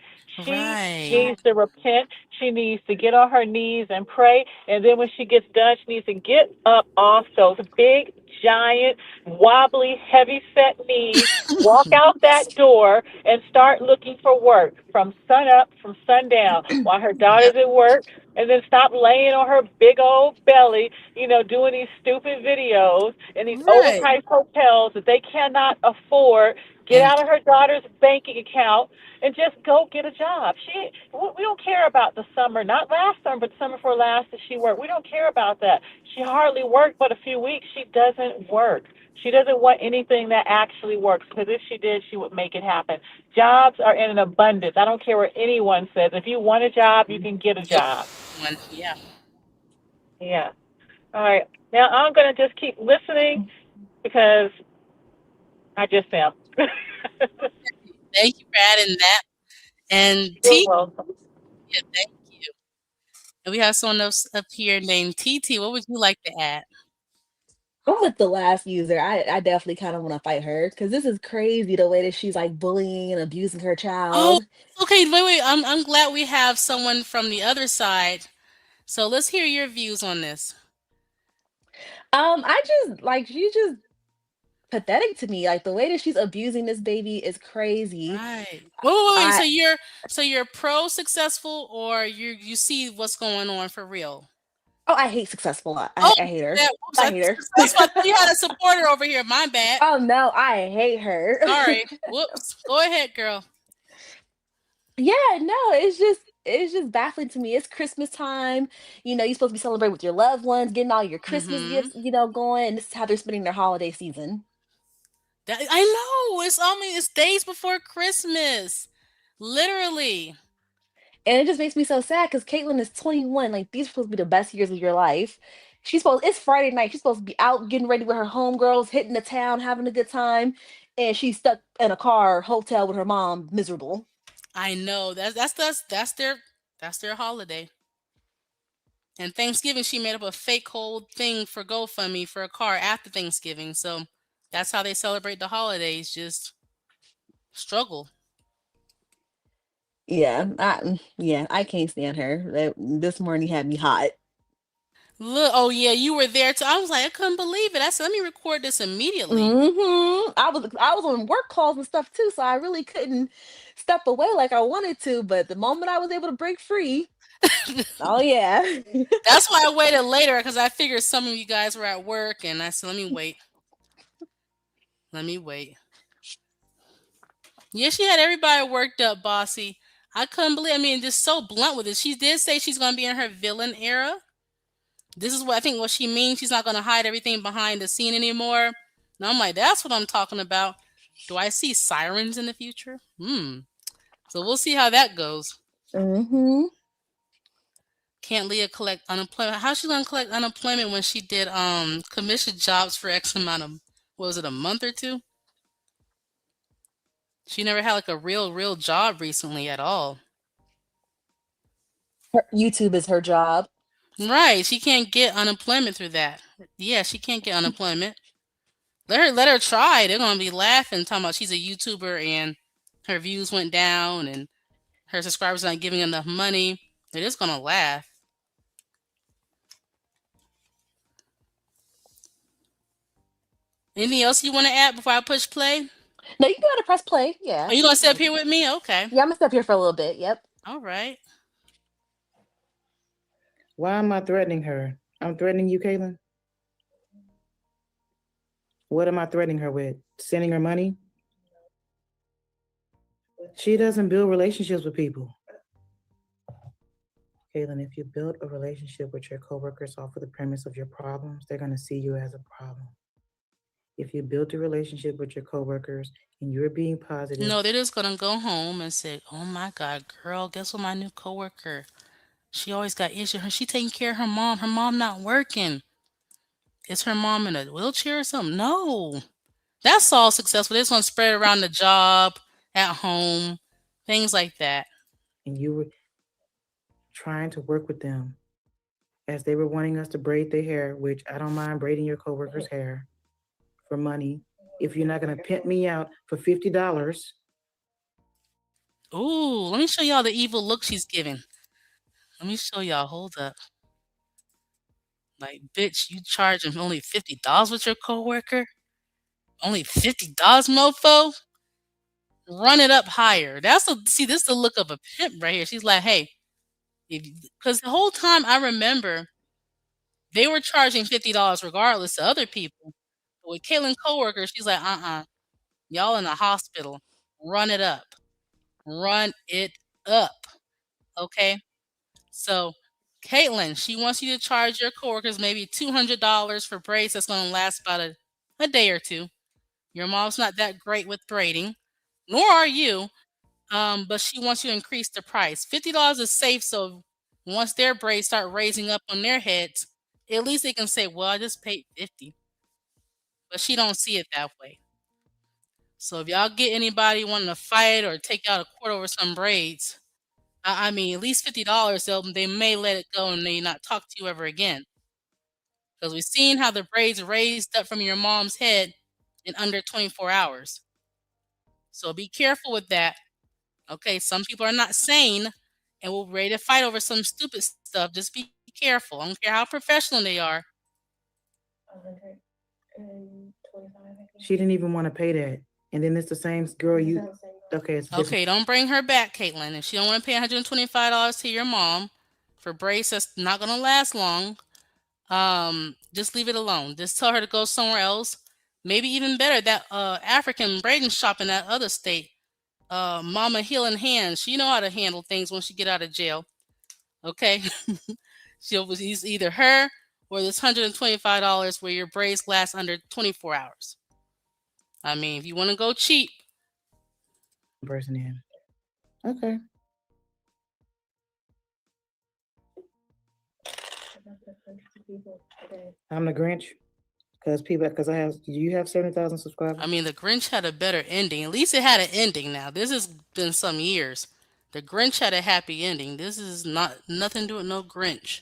She Right. needs to repent. She needs to get on her knees and pray. And then when she gets done, she needs to get up off those big, giant, wobbly, heavy set knees, walk out that door, and start looking for work from sun up, from sundown, while her Yep. daughter's at work, and then stop laying on her big old belly, doing these stupid videos in these Right. overpriced hotels that they cannot afford. Get And out of her daughter's banking account and just go get a job. We don't care about the summer, not last summer, but summer before last that she worked. We don't care about that. She hardly worked but a few weeks. She doesn't work. She doesn't want anything that actually works, because if she did, she would make it happen. Jobs are in an abundance. I don't care what anyone says. If you want a job, you can get a yep. job. Yeah. Yeah. All right. Now I'm going to just keep listening because I just am. Thank you for adding that. And You're T, welcome. yeah, thank you. And we have someone else up here named TT. What would you like to add? I'm with the last user. I definitely kind of want to fight her because this is crazy the way that she's like bullying and abusing her Oh, child. okay. Wait. I'm glad we have someone from the other side. So let's hear your views on this. I just like she's just pathetic to me. Like the way that she's abusing this baby is crazy. Right. Wait. I So you're pro successful, or you see what's going on for real? oh I hate successful. Oh, I hate her. whoops, I I hate her. successful. I thought you had a supporter over here. My bad. Oh no, I hate her. Sorry. Whoops. Go ahead, girl. Yeah, no, it's just baffling to me. It's Christmas time. You're supposed to be celebrating with your loved ones, getting all your Christmas Mm-hmm. gifts, going, and this is how they're spending their holiday season. I know. It's days before Christmas. Literally. And it just makes me so sad because Caitlyn is 21. Like these are supposed to be the best years of your life. It's Friday night. She's supposed to be out getting ready with her homegirls, hitting the town, having a good time. And she's stuck in a car hotel with her mom, miserable. I know. That's their holiday. And Thanksgiving, she made up a fake whole thing for GoFundMe for a car after Thanksgiving. So that's how they celebrate the holidays. Just struggle. Yeah, I can't stand her. This morning had me hot. Look, oh yeah, you were there too. I was like, I couldn't believe it. I said, let me record this immediately. I was on work calls and stuff too, so I really couldn't step away like I wanted to. But the moment I was able to break free, oh yeah. That's why I waited later because I figured some of you guys were at work, and I said, let me wait. Let me wait. Yeah, she had everybody worked up, bossy. I couldn't believe. I mean, just so blunt with it. She did say she's gonna be in her villain era. This is what I think what she means. She's not gonna hide everything behind the scene anymore. And I'm like, that's what I'm talking about. Do I see sirens in the future? So we'll see how that goes. hmm Can't Leah collect unemployment? How's she gonna collect unemployment when she did commission jobs for X amount of, what was it, a month or two? She never had like a real job recently at all. YouTube is her job. Right. She can't get unemployment through that. Yeah, she can't get unemployment. Let her try. They're gonna be laughing, talking about she's a YouTuber and her views went down and her subscribers not giving enough money. They're just gonna laugh. Anything else you want to add before I push play? No, you can go ahead and press play. Yeah. Are you gonna sit up here with me? Okay. Yeah, I'm gonna step here for a little bit. Yep. All right. Why am I threatening her? I'm threatening you, Caitlin. What am I threatening her with? Sending her money? She doesn't build relationships with people. Caitlin, if you build a relationship with your coworkers off of the premise of your problems, they're going to see you as a problem. If you build a relationship with your coworkers and you're being positive, No, they're just gonna go home and say, "Oh my God, girl, guess what? My new coworker. She always got issues. She taking care of her mom. Her mom not working. Is her mom in a wheelchair or something?" No, that's all successful. They're just gonna spread it around the job, at home, things like that. and you were trying to work with them as they were wanting us to braid their hair, which I don't mind braiding your coworkers' hair for money. If you're not going to pimp me out for $50, Ooh, let me show y'all the evil look she's giving. Let me show y'all. Hold up. Like, bitch, you charging only $50 with your coworker? Only $50, mofo? Run it up higher. This is the look of a pimp right here. She's like, hey, because the whole time I remember they were charging $50 regardless to other people. But with Caitlyn coworkers, she's like, y'all in the hospital. Run it up. Run it up. Okay. So Caitlyn, she wants you to charge your coworkers maybe $200 for braids that's going to last about a day or two. Your mom's not that great with braiding, nor are you. But she wants you to increase the price. $50 is safe, so once their braids start raising up on their heads, at least they can say, "Well, I just paid 50." But she don't see it that way. So if y'all get anybody wanting to fight or take out a court over some braids, I mean, at least $50, they may let it go and they not talk to you ever again. Because we've seen how the braids raised up from your mom's head in under 24 hours. So be careful with that. Okay, some people are not sane and will ready to fight over some stupid stuff. Just be careful. I don't care how professional they are. 125, I think. she didn't even want to pay that. And then it's the same girl It's you. not the same girl. Okay, it's Okay, don't bring her back, Caitlin. If she don't want to pay $125 to your mom for braids that's not gonna last long, just leave it alone. Just tell her to go somewhere else. Maybe even better, that African braiding shop in that other state, Mama Healing Hands. She know how to handle things when she get out of jail. Okay, she'll use either her or this $125 where your braids last under 24 hours. I mean, if you want to go cheap, person in. Okay. About the 100 people a day. I'm the Grinch because you have 70,000 subscribers. I mean, the Grinch had a better ending. At least it had an ending now. This has been some years. The Grinch had a happy ending. This is not nothing to do with no Grinch.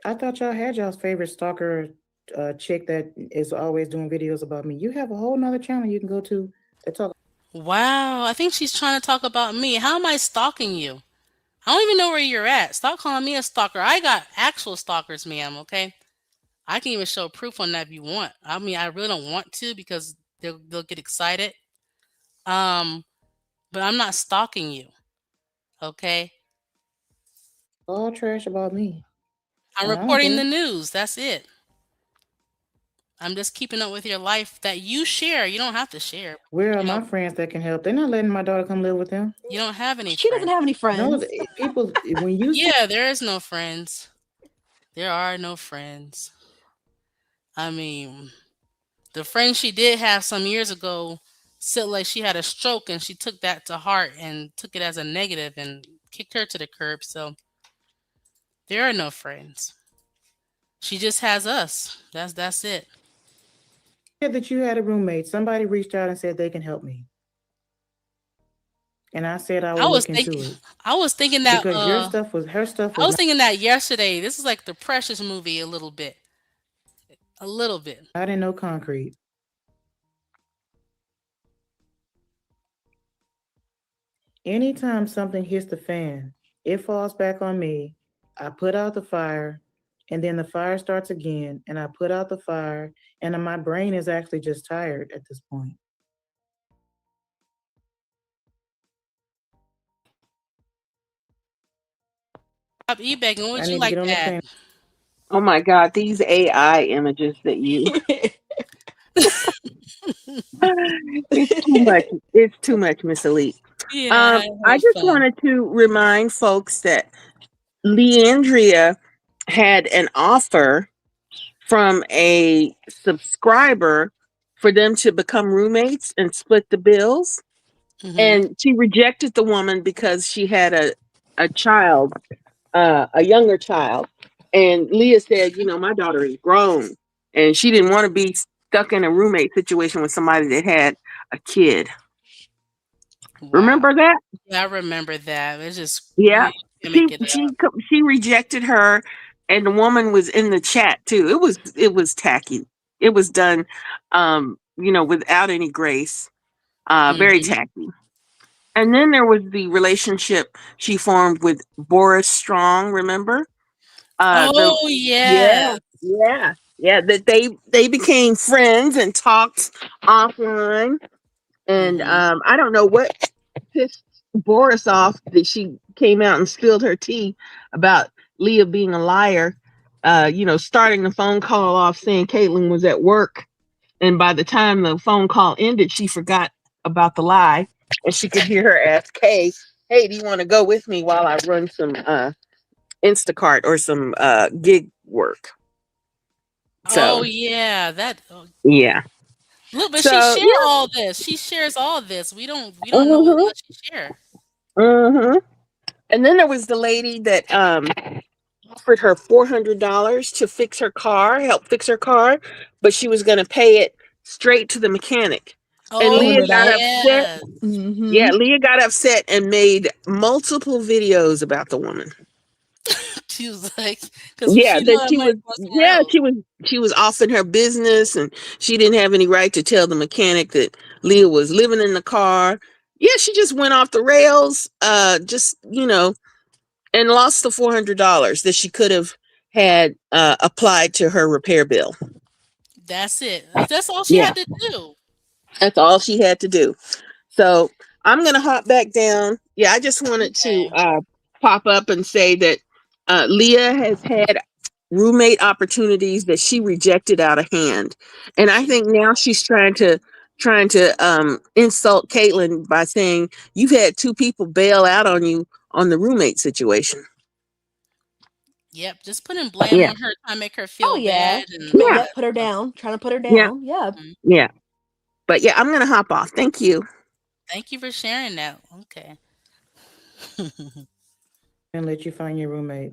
I thought y'all had y'all's favorite stalker chick that is always doing videos about me. You have a whole nother channel you can go to that talk. Wow, I think she's trying to talk about me. How am I stalking you? I don't even know where you're at. Stop calling me a stalker. I got actual stalkers, ma'am, okay? I can even show proof on that if you want. I mean, I really don't want to because they'll get excited. Um, but I'm not stalking you, okay? All trash about me, I'm and I don't reporting the care. news. That's it. I'm just keeping up with your life that you share. You don't have to share. Where are You know, my friends that can help? They're not letting my daughter come live with them. you don't have any She doesn't friends. have any No, friends. people. When you see Yeah, there is no friends. There are no friends. I mean, the friend she did have some years ago said like she had a stroke and she took that to heart and took it as a negative and kicked her to the curb. So there are no friends. She just has us. That's it. said that you had a roommate, somebody reached out and said they can help me, and I said I I would was look thinking into it I was thinking that because her stuff I was was thinking that yesterday. This is like the Precious movie a little bit. A little bit. not in no concrete. Anytime something hits the fan, it falls back on me. I put out the fire, and then the fire starts again, and I put out the fire, and then my brain is actually just tired at this point. Stop e-begging. What I would you need to like get on to the add? plane. Oh my God, these AI images that you it's too much. It's too much, Miss Elite. Yeah, I I had just fun. wanted to remind folks that Leandria had an offer from a subscriber for them to become roommates and split the bills. Hmm. And she rejected the woman because she had a child, a younger child. And Leah said, you know, my daughter is grown and she didn't want to be stuck in a roommate situation with somebody that had a kid. Wow. Remember that? Yeah, I remember that. It's just Yeah. you can't make it up. She rejected her and the woman was in the chat too. It was tacky. It was done without any grace. Very Hmm. tacky. And then there was the relationship she formed with Boris Strong, remember? The Oh Yeah, yeah. yeah. Yeah, that they became friends and talked offline. And Hmm. I don't know what pissed Boris off that she came out and spilled her tea about Leah being a liar. Starting the phone call off saying Caitlin was at work, and by the time the phone call ended, she forgot about the lie, and she could hear her ask Kay, "Hey, do you want to go with me while I run some Instacart or some gig work?" Oh So yeah. That. Oh, yeah, look, but she so share yeah. all this. She shares all this. We don't know what Hmm. else she share. Hmm. And then there was the lady that offered her $400 to fix her car, help fix her car, but she was going to pay it straight to the mechanic. And I Oh Leah remember got that. upset. yes. Hmm. Yeah, Leah got upset and made multiple videos about the woman. She was like, because Yeah, she know that that she money was. going somewhere Yeah, else. she was off in her business, and she didn't have any right to tell the mechanic that Leah was living in the car. Yeah, she just went off the rails. And lost the $400 that she could have had applied to her repair bill. That's it. That's all she Yeah, had to do. that's all she had to do. So I'm gonna hop back down. Yeah, I just wanted to Okay. pop up and say that Leah has had roommate opportunities that she rejected out of hand, and I She. think now she's trying to insult Caitlin by saying you've had two people bail out on you on the roommate situation. Yep. Just putting blame Yeah, on her, trying to make her Oh feel yeah. bad and all yeah, that Yep. Put her stuff. down. Trying to put her yeah, down. Yeah. Mhm. yeah. But yeah, I'm gonna hop off. Thank you. Thank you for sharing that. Okay. And let you find your roommate.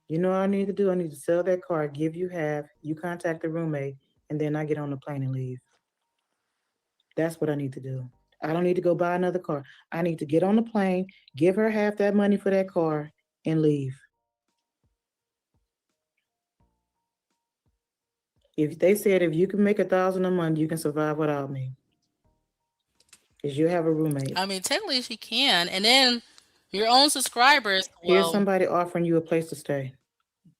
You know what I need to do? I need to sell that car, give you half, you contact the roommate, and then I get on the plane and leave. That's what I need to do. I don't need to go buy another car. I need to get on the plane, give her half that money for that car, and leave. If they said if you can make 1,000 a month, you can survive without me, because you have a roommate. I mean, technically she can. And then your own subscribers, Here's well, somebody offering you a place to stay.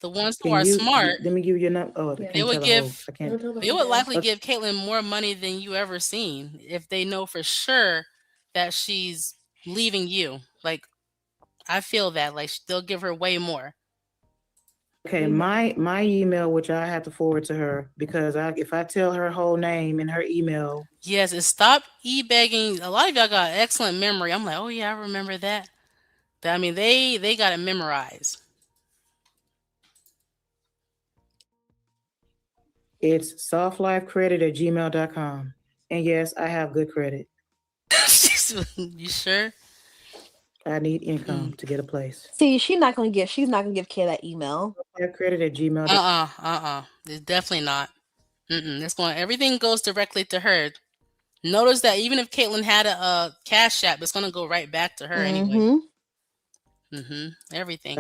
the ones who Can are you smart, let me give you your number? Oh, I Yeah. they can't would tell the whole. give I can't. Don't tell the they whole would damn likely story. Okay. give Caitlyn more money than you ever seen if they know for sure that she's leaving you. Like I feel that like they'll give her way more. Okay, Email. my email, which I have to forward to her, because if I tell her whole name in her email, Yes, and stop e-begging. A lot of y'all got excellent memory. I'm like, oh yeah, I remember that. But I mean, they got it memorized. it's softlifecredit@gmail.com. And yes, I have good credit. You sure? I need Mm. income to get a place. See, she's not gonna give Kay that email. Credit@gmail.com. It's definitely not. It's going. Everything goes directly to her. Notice that even if Caitlyn had a cash app, it's gonna go right back to her anyway. Mm-hmm. Everything.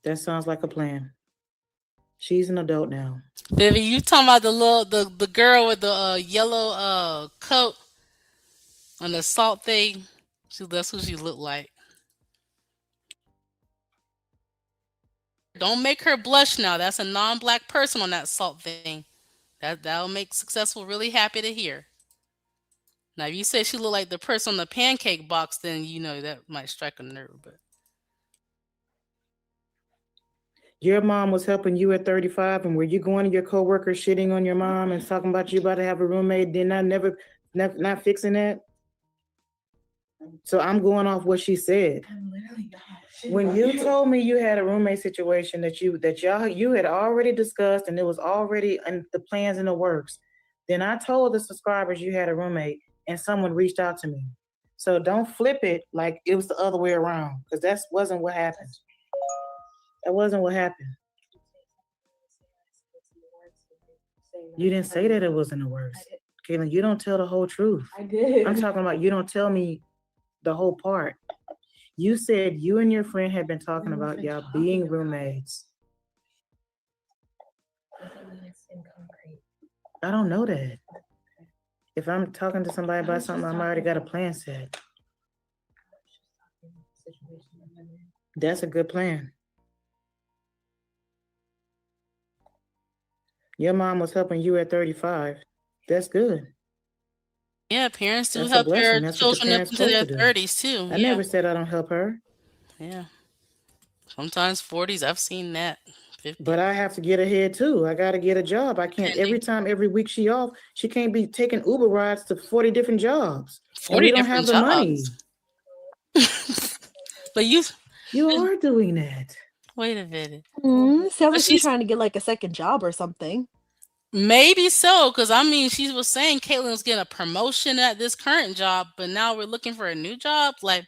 That sounds like a plan. She's an adult now. Vivi, you talking about the girl with the yellow coat on the salt thing? That's who she looked like. Don't make her blush now. That's a non-black person on that salt thing. That'll make successful really happy to hear. Now, if you say she looked like the person on the pancake box, then you know that might strike a nerve. But Your mom was helping you at 35, and were you going to your coworkers shitting on your mom and talking about you about to have a roommate? Then I never not fixing that. So I'm going off what she said. I'm literally not. When you told me you had a roommate situation that you had already discussed and it was already in the plans in the works, then I told the subscribers you had a roommate and someone reached out to me. So don't flip it like it was the other way around, because that wasn't what happened. That wasn't what happened. You didn't say that it was in the works. Caitlin, you don't tell the whole truth. I did. I'm talking about you don't tell me the whole part. You said you and your friend had been talking about y'all being roommates. I don't know that. If I'm talking to somebody about something, I'm already got a plan set. That's a good plan. Your mom was helping you at 35. That's good. yeah, parents do That's a help blessing. their That's what the children up parents into supposed their to do. 30s too. I Yeah, never said I don't help her, yeah. Sometimes 40s. I've seen that. 50. but I have to get ahead too. I got to get a job. I can't every week she off. She can't be taking Uber rides to 40 different jobs, and 40 we don't have different the money. jobs. But You are doing that. wait a minute. Sounds But like she's trying to get like a second job or something. maybe so, because I mean, she was saying Caitlyn was getting a promotion at this current job, but now we're looking for a new job. Like,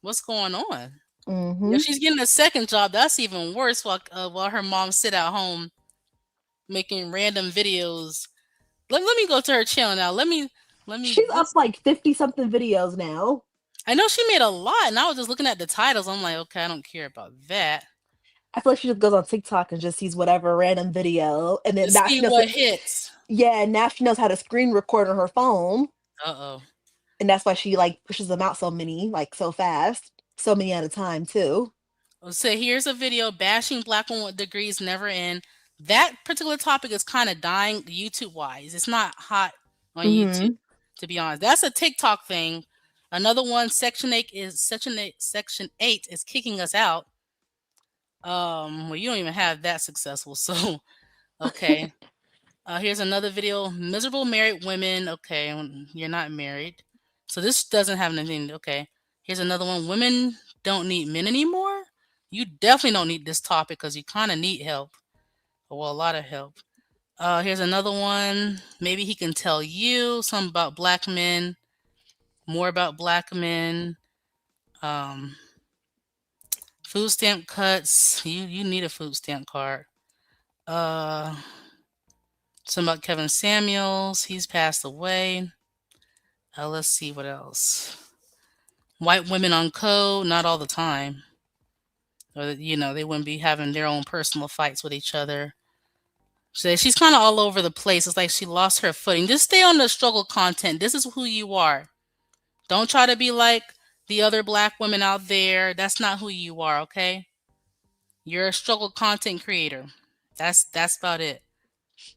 what's going on? Mm-hmm. If she's getting a second job, that's even worse. While her mom sit at home making random videos. Let me go to her channel now. Let me. She's up like 50 something videos now. I know she made a lot, and I was just looking at the titles. I'm like, okay, I don't care about that. I feel like she just goes on TikTok and just sees whatever random video, and then Just now see she knows. what hits. Yeah, now she knows how to screen record on her phone, Uh-oh. and that's why she like pushes them out like so fast, so many at a time too. So here's a video bashing black women with degrees never end. That particular topic is kind of dying YouTube wise. It's not hot on Mm-hmm. YouTube, to be honest. That's a TikTok thing. Another one, Section 8 is kicking us out. Well, you don't even have that successful, so okay. Here's another video. Miserable married women. Okay, you're not married. So this doesn't have anything. Okay. Here's another one. Women don't need men anymore. You definitely don't need this topic because you kind of need help. Well, a lot of help. Here's another one. Maybe he can tell you something about black men, more about black men. Um, food stamp cuts. You need a food stamp card. Uh, Something about Kevin Samuels. He's passed away. Let's see what else. White women on code, not all the time. Or, they wouldn't be having their own personal fights with each other. So she's kind of all over the place. It's like she lost her footing. Just stay on the struggle content. This is who you are. Don't try to be like the other black women out there. That's not who you are, okay? You're a struggle content creator. That's about it.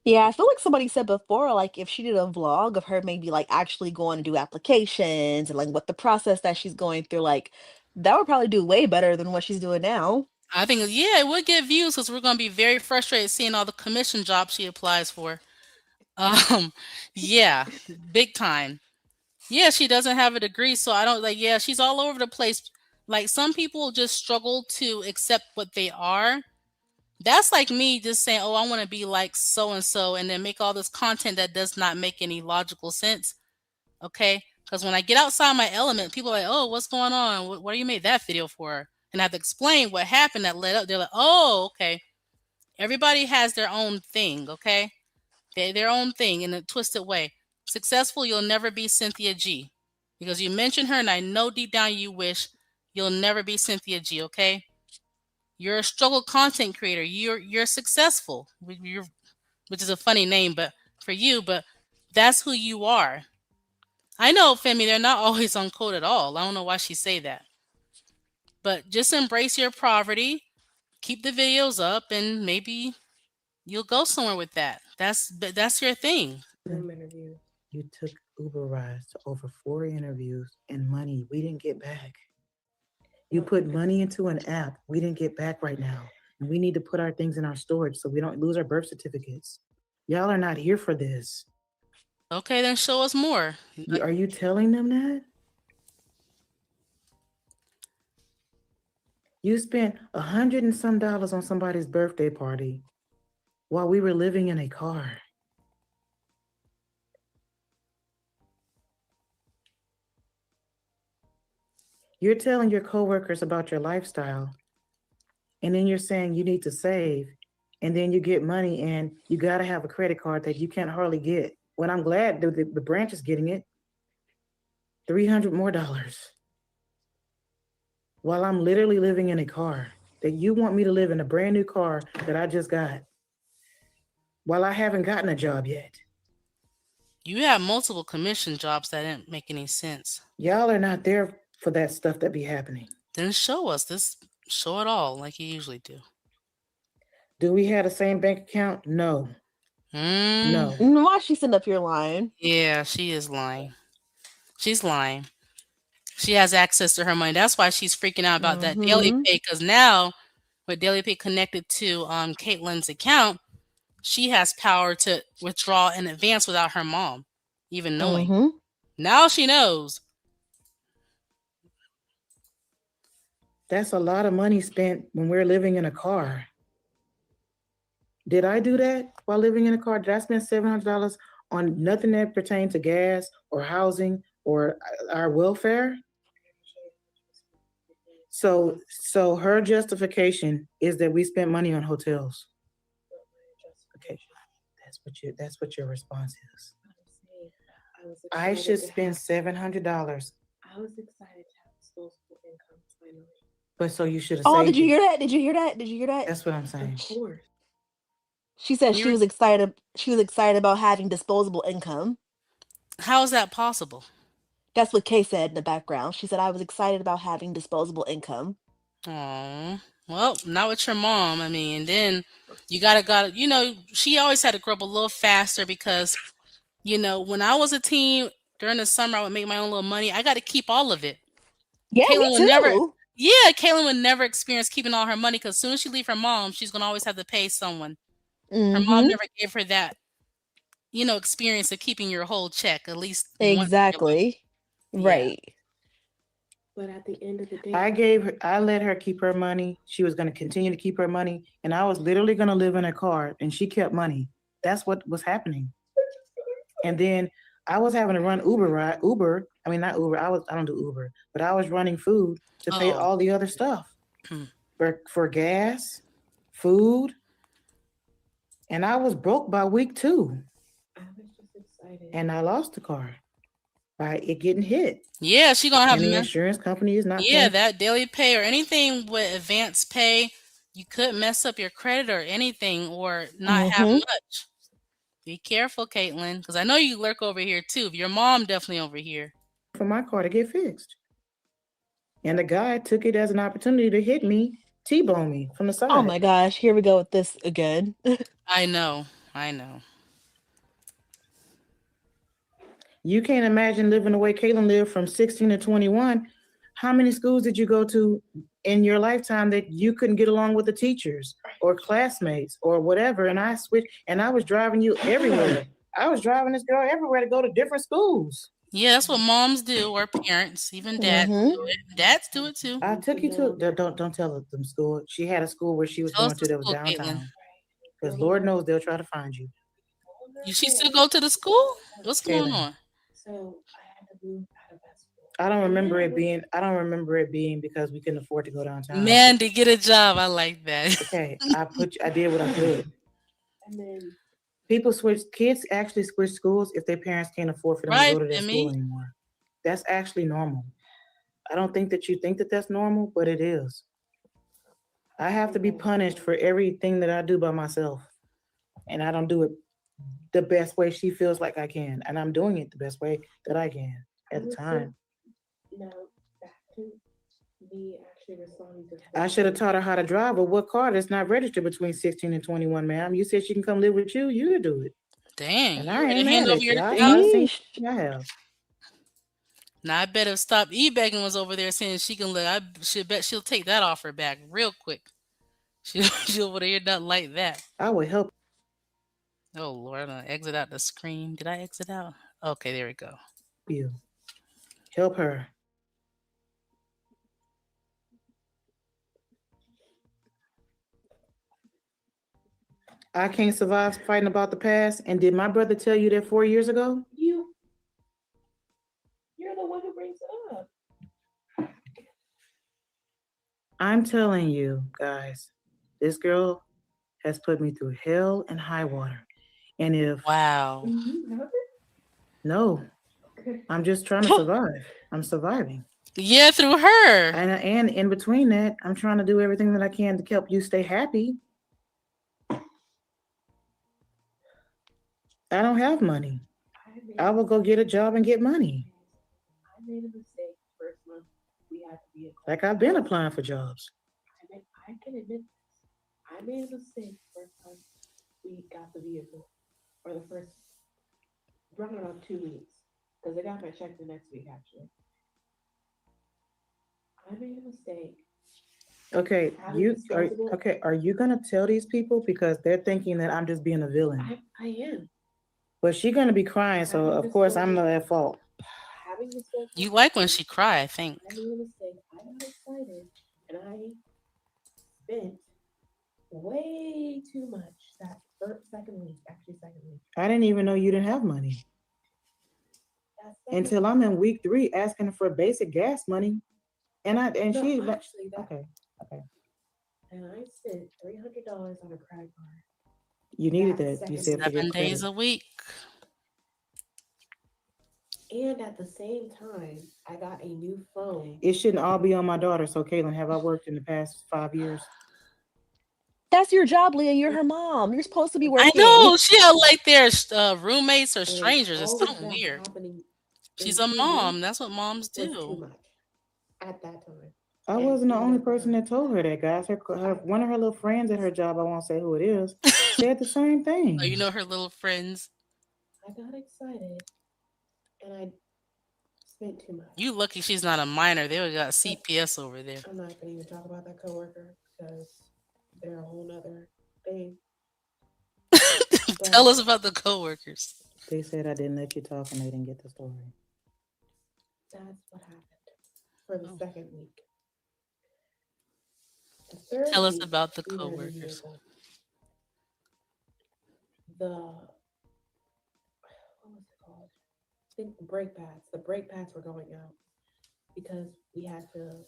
Yeah, I feel like somebody said before, like if she did a vlog of her maybe like actually going to do applications and like what the process that she's going through, like that would probably do way better than what she's doing now. I think, yeah, it would get views because we're gonna be very frustrated seeing all the commission jobs she applies for. Um, yeah, big time. Yeah, she doesn't have a degree, so I don't like. Yeah, she's all over the place. Like some people just struggle to accept what they are. That's like me just saying, "Oh, I want to be like so and so," and then make all this content that does not make any logical sense. Okay, because when I get outside my element, people are like, "Oh, what's going on? What do you made that video for?" And I have to explain what happened that led up. They're like, "Oh, okay." Everybody has their own thing. Okay, their own thing in a twisted way. Successful, you'll never be Cynthia G. Because you mentioned her, and I know deep down you wish you'll never be Cynthia G. Okay, you're a struggle content creator. You're successful. Which is a funny name, but for you, but that's who you are. I know, Femi, they're not always on code at all. I don't know why she say that, but just embrace your poverty. Keep the videos up, and maybe you'll go somewhere with that. That's your thing. Zoom interview. You took Uber rides to over 4 interviews and money we didn't get back. You put money into an app we didn't get back right now. And we need to put our things in our storage so we don't lose our birth certificates. Y'all are not here for this. Okay, then show us more. Are you telling them that? You spent $100 and some on somebody's birthday party while we were living in a car. You're telling your coworkers about your lifestyle, and then you're saying you need to save, and then you get money and you got to have a credit card that you can't hardly get. Well, I'm glad the branch is getting it. $300 more while I'm literally living in a car that you want me to live in a brand new car that I just got while I haven't gotten a job yet. You have multiple commission jobs that didn't make any sense. Y'all are not there for that stuff that be happening. Then show us this. Show it all like you usually do. Do we have the same bank account? No. No. Why she sitting up here lying? Yeah, she is lying. She's lying. She has access to her money. That's why she's freaking out about that daily pay. Because now, with daily pay connected to Caitlin's account, she has power to withdraw in advance without her mom even knowing. Now she knows. That's a lot of money spent when we're living in a car. Did I do that while living in a car? Did I spend $700 on nothing that pertained to gas or housing or our welfare? So her justification is that we spent money on hotels. Okay, that's what your response is. I should spend $700. I was excited to have disposable income finally. But so you should have. Oh, did you hear that? Did you hear that? Did you hear that? That's what I'm saying. Of course. She said she was excited. She was excited about having disposable income. How is that possible? That's what Kay said in the background. She said, I was excited about having disposable income. Oh, well, not with your mom. I mean, and then you gotta, she always had to grow up a little faster because, when I was a teen during the summer, I would make my own little money. I got to keep all of it. Yeah, Caitlin me too. Caitlin would never experience keeping all her money because as soon as she leave her mom, she's gonna always have to pay someone. Her mom never gave her that, experience of keeping your whole check at least exactly. Once. Right. Yeah. But at the end of the day, I let her keep her money. She was going to continue to keep her money, and I was literally going to live in her car, and she kept money. That's what was happening. And then I was having to run Uber. I mean, not Uber. I don't do Uber, but I was running food to pay all the other stuff for gas, food. And I was broke by week 2. I was just excited. And I lost the car. by it getting hit. Yeah, she gonna have And the insurance company is not yeah, paying. that daily pay or anything with advance pay, you could mess up your credit or anything or not have Mm-hmm. much. Be careful, Caitlin, because I know you lurk over here too. Your mom definitely over here. For my car to get fixed. And the guy took it as an opportunity to hit me, T-bone me from the Oh side. my gosh, here we go with this again. I know. I know. You can't imagine living the way Caitlin lived from 16 to 21. How many schools did you go to in your lifetime that you couldn't get along with the teachers or classmates or whatever? And I switched and I was driving you everywhere. I was driving this girl everywhere to go to different schools. Yeah, that's what moms do or parents, even dads Mm-hmm. do it. Dads do it too. I took you to don't tell them school. She had a school where she was Tell us going the to that was school, Caitlin. downtown. Because Lord knows they'll try to find you. She still go to the school? What's going Caitlin, on? So I had to move out of that school. I don't remember it being because we couldn't afford to go downtown. Man, to get a job, I like that. Okay, I did what I could. And then Kids actually switch schools if their parents can't afford for them to Right, go to that school Emmy? anymore. That's actually normal. I don't think that you think that that's normal, but it is. I have to be punished for everything that I do by myself. And I don't do it the best way she feels like I can. And I'm doing it the best way that I can at the time. now back to me actually responding to I should have questions. taught her how to drive, but what car that's not registered between 16 and 21, ma'am? You said she can come live with you, you could do it. Dang, And you I ready ain't to hand mad over at your you. I house? done seen Yeesh. I have. Now I bet if Stop E-Begging was over there saying she can live, I should bet she'll take that offer back real quick. She'll would hear nothing like that. I would help Oh Lord, I'm gonna exit out the screen. Did I exit out? Okay, there we go. you. Help her. I can't survive fighting about the past. And did my brother tell you that 4 years ago? You're the one who brings it up. I'm telling you, guys, this girl has put me through hell and high water. And if Wow. no, I'm just trying to survive. I'm surviving. Yeah, through her. And in between that, I'm trying to do everything that I can to help you stay happy. I don't have money. I will go get a job and get money. I made a mistake first month. We had to be Like I've been applying for jobs. I can admit this. I made a mistake first time we got the vehicle, or the first running on 2 weeks, because I got my check the next week actually. I made a mistake. Okay, Having you are disposable- okay. Are you gonna tell these people because they're thinking that I'm just being a villain? I am But she's gonna be crying, so of course I'm not at fault. having disposable. You like when she cry, I think. I made a mistake. I got excited and I spent way too much that second week. I didn't even know you didn't have money until I'm in week 3 asking for basic gas money, and No, she actually that. okay. And I spent $300 on a credit card. You needed That that. You second said for your 7 days credit. a week. And at the same time, I got a new phone. It shouldn't all be on my daughter. So, Caitlin, have I worked in the past 5 years? That's your job, Leah. You're her mom. You're supposed to be I working. know she had like their roommates or And strangers. It's all of something that weird. happening She's in a 2 mom. weeks That's what moms was too do. much at that time. I And wasn't the even only at the person time. that told her that, guys. One of her little friends at her job, I won't say who it is, said the same thing. Oh, you know her little friends. I got excited and I spent too much. You lucky she's not a minor. They would got CPS over there. I'm not gonna even talk about that coworker because they're a whole nother thing. Tell us about the coworkers. They said I didn't let you talk and they didn't get the story. That's what happened for the second week. The third Tell us week, about the we got a new coworkers. vehicle. What was it called? I think the brake pads. The brake pads were going out because we had to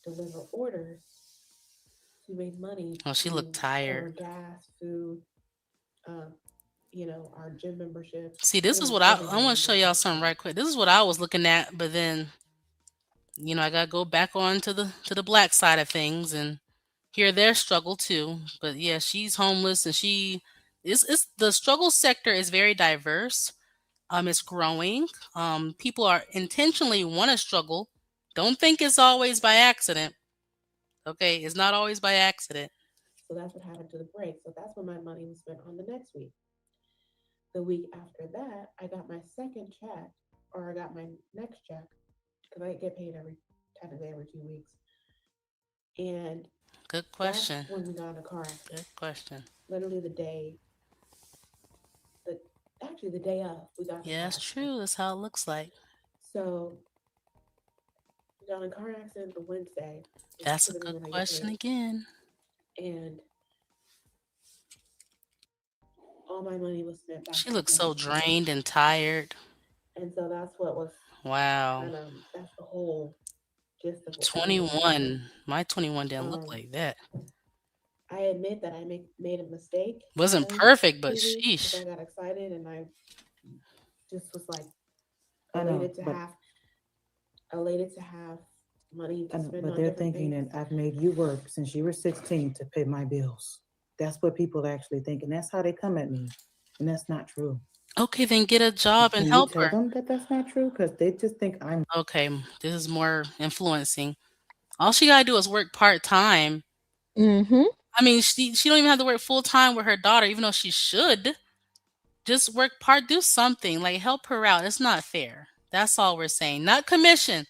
deliver orders to make money. Oh, she looked to tired. cover gas, food, our gym membership, See, this is pretty what much I want to everything show was y'all paid something for. right quick. This is what I was looking at, but then I gotta go back on to the black side of things and hear their struggle too. But yeah, she's homeless and she is the struggle sector is very diverse. It's growing. People are intentionally want to struggle. Don't think it's always by accident. Okay, it's not always by accident. So that's what happened to the break. So that's when my money was spent on the next week. The week after that, I got my second check, or I got my next check, because I get paid technically every 2 weeks. And Good that's question. when we got in a car accident. Good question. Literally the actually the day of, we got in a Yeah, car that's accident. true. That's how it looks like. So we got in a car accident the Wednesday, which is That's a typically good when I get question paid. again. And all my money was spent back She on looks so medication. drained and tired. And so that's what was Wow. kind of, that's the whole gist of everything that happened. 21. My 21 didn't look Um, like that. I admit that made a mistake in Wasn't those perfect, but 2 weeks because sheesh. I got excited and I just was like I know, elated to have elated to have money I to know, spend but on they're different thinking things. that I've made you work since you were 16 to pay my bills. That's what people actually think, and that's how they come at me, and that's not true. Okay, then get a job and Can you help tell her. them that that's not true? Because they just think I'm Okay, this is more influencing. All she gotta do is work part time. Mm-hmm. I mean, she don't even have to work full time with her daughter, even though she should. Just work part, do something like help her out. It's not fair. That's all we're saying. Not commission.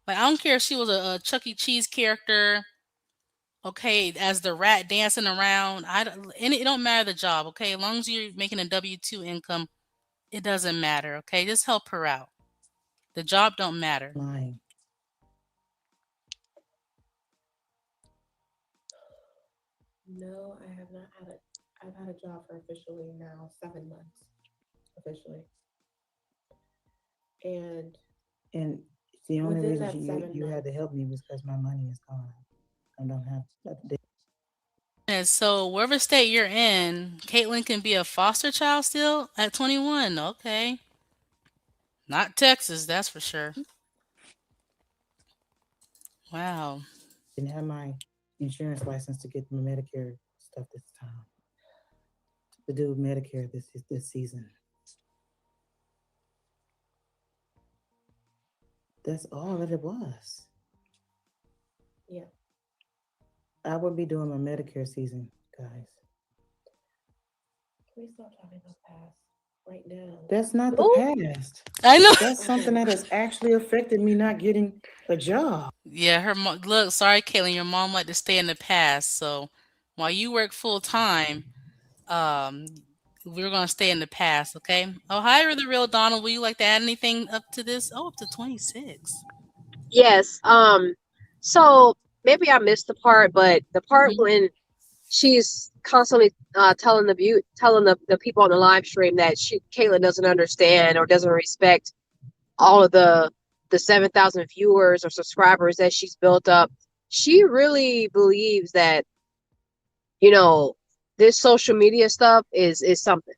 Like I don't care if she was a Chuck E. Cheese character. Okay, as the rat dancing around. And it don't matter the job. Okay, as long as you're making a W-2 income, it doesn't matter. Okay, just help her out. The job don't matter. lying. No, I have not had it. I've had a job for officially now 7 months officially, and And the only within reason that seven you had to months, help me was because my money is gone. I don't have that. And so wherever state you're in, Caitlin can be a foster child still at 21. Okay, not Texas, that's for sure. Wow. Didn't have my insurance license to get my Medicare stuff this time. To do Medicare this season. That's all that it was. yeah, I would be doing my Medicare season, guys. can we stop talking about past right now? That's not the Ooh. past. I know. That's something that has actually affected me not getting a job. Yeah, her mom. Look, sorry, Caitlin, your mom like to stay in the past. So while you work full time, um, we're gonna stay in the past, okay? Oh, hi, the real Donald. Would you like to add anything up to this? Oh, up to 26. Yes. So maybe I missed the part, but the part Hmm. when she's constantly telling the people on the live stream that Caitlyn doesn't understand or doesn't respect all of the 7,000 viewers or subscribers that she's built up. She really believes that, you know, this social media stuff is something.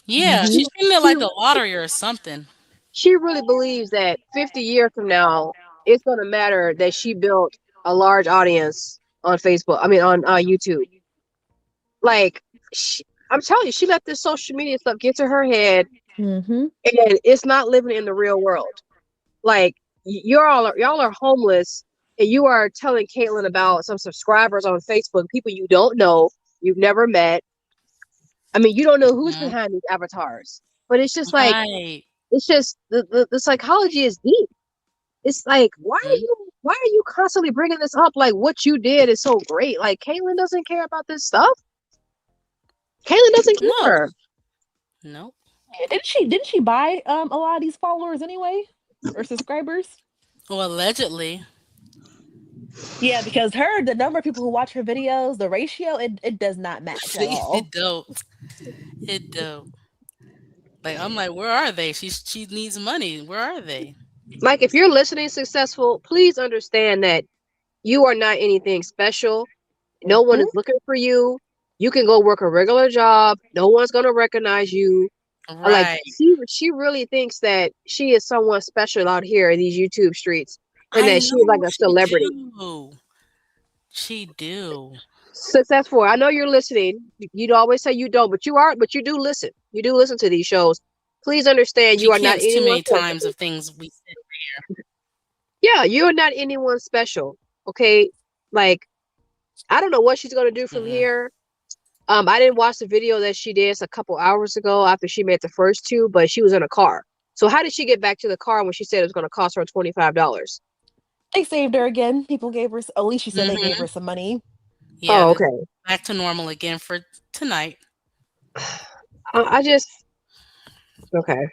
Yeah, Mm-hmm. she's treating it She like a lottery or something. she really believes that 50 years from now, it's going to matter that she built a large audience on Facebook. I mean, on YouTube. Like, I'm telling you, she let this social media stuff get to her head, Mm-hmm. and it's not living in the real world. Like, y'all are homeless, and you are telling Caitlyn about some subscribers on Facebook, people you don't know, you've never met. I mean, you don't know who's Mhm. behind these avatars, but it's just like Right. it's just the psychology is deep. It's like, Mhm. why are you constantly bringing this up? Like, what you did is so great. Like, Caitlyn doesn't care about this stuff. Caitlyn doesn't No. care. Nope. Yeah, didn't she buy a lot of these followers anyway? Or subscribers? Well, allegedly. Yeah, because the number of people who watch her videos, the ratio, it does not match at See, all. it don't. It don't. Like I'm like, where are they? She needs money. Where are they? Like, if you're listening successful, please understand that you are not anything special. No one Mm-mm. is looking for you. You can go work a regular job. No one's gonna recognize you. Like Right. she really thinks that she is someone special out here in these YouTube streets, and I that she is like know a she celebrity. do. She do. Successful. I know you're listening. You'd always say you don't, but you are. But you do listen. You do listen to these shows. Please understand, She you are not camps too anyone many special. times of things we said. Yeah, you are not anyone special. Okay, like I don't know what she's gonna do from Mm-mm. here. I didn't watch the video that she did a couple hours ago after she made the first two, but she was in a car. So how did she get back to the car when she said it was going to cost her $25? They saved her again. People gave her, at least she said they gave Mm-hmm. her some money. Yeah, Oh, this okay. back to normal again for tonight. I just okay.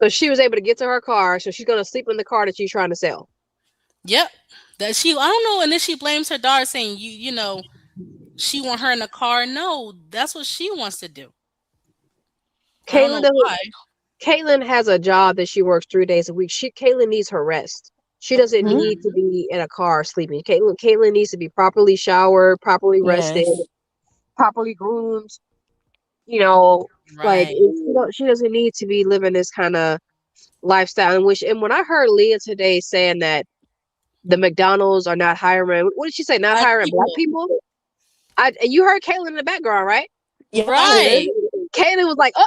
So she was able to get to her car, so she's going to sleep in the car that she's trying to sell. Yep. That she, I don't know, and then she blames her daughter saying you know, she want her in the car. No, that's what she wants to do. I don't Caitlin know doesn't. why. Caitlin has a job that she works 3 days a week. Caitlin needs her rest. She doesn't Hmm. need to Mhm. be in a car sleeping. Caitlin needs to be properly showered, properly rested, Yes. properly groomed. You know, like Right. she doesn't need to be living this kind of lifestyle. And when I heard Leah today saying that the McDonald's are not hiring, what did she say? Not Black hiring black people. people. You heard Caitlin in the background, right? Yep, I heard. Right. Caitlin was like, "Oh,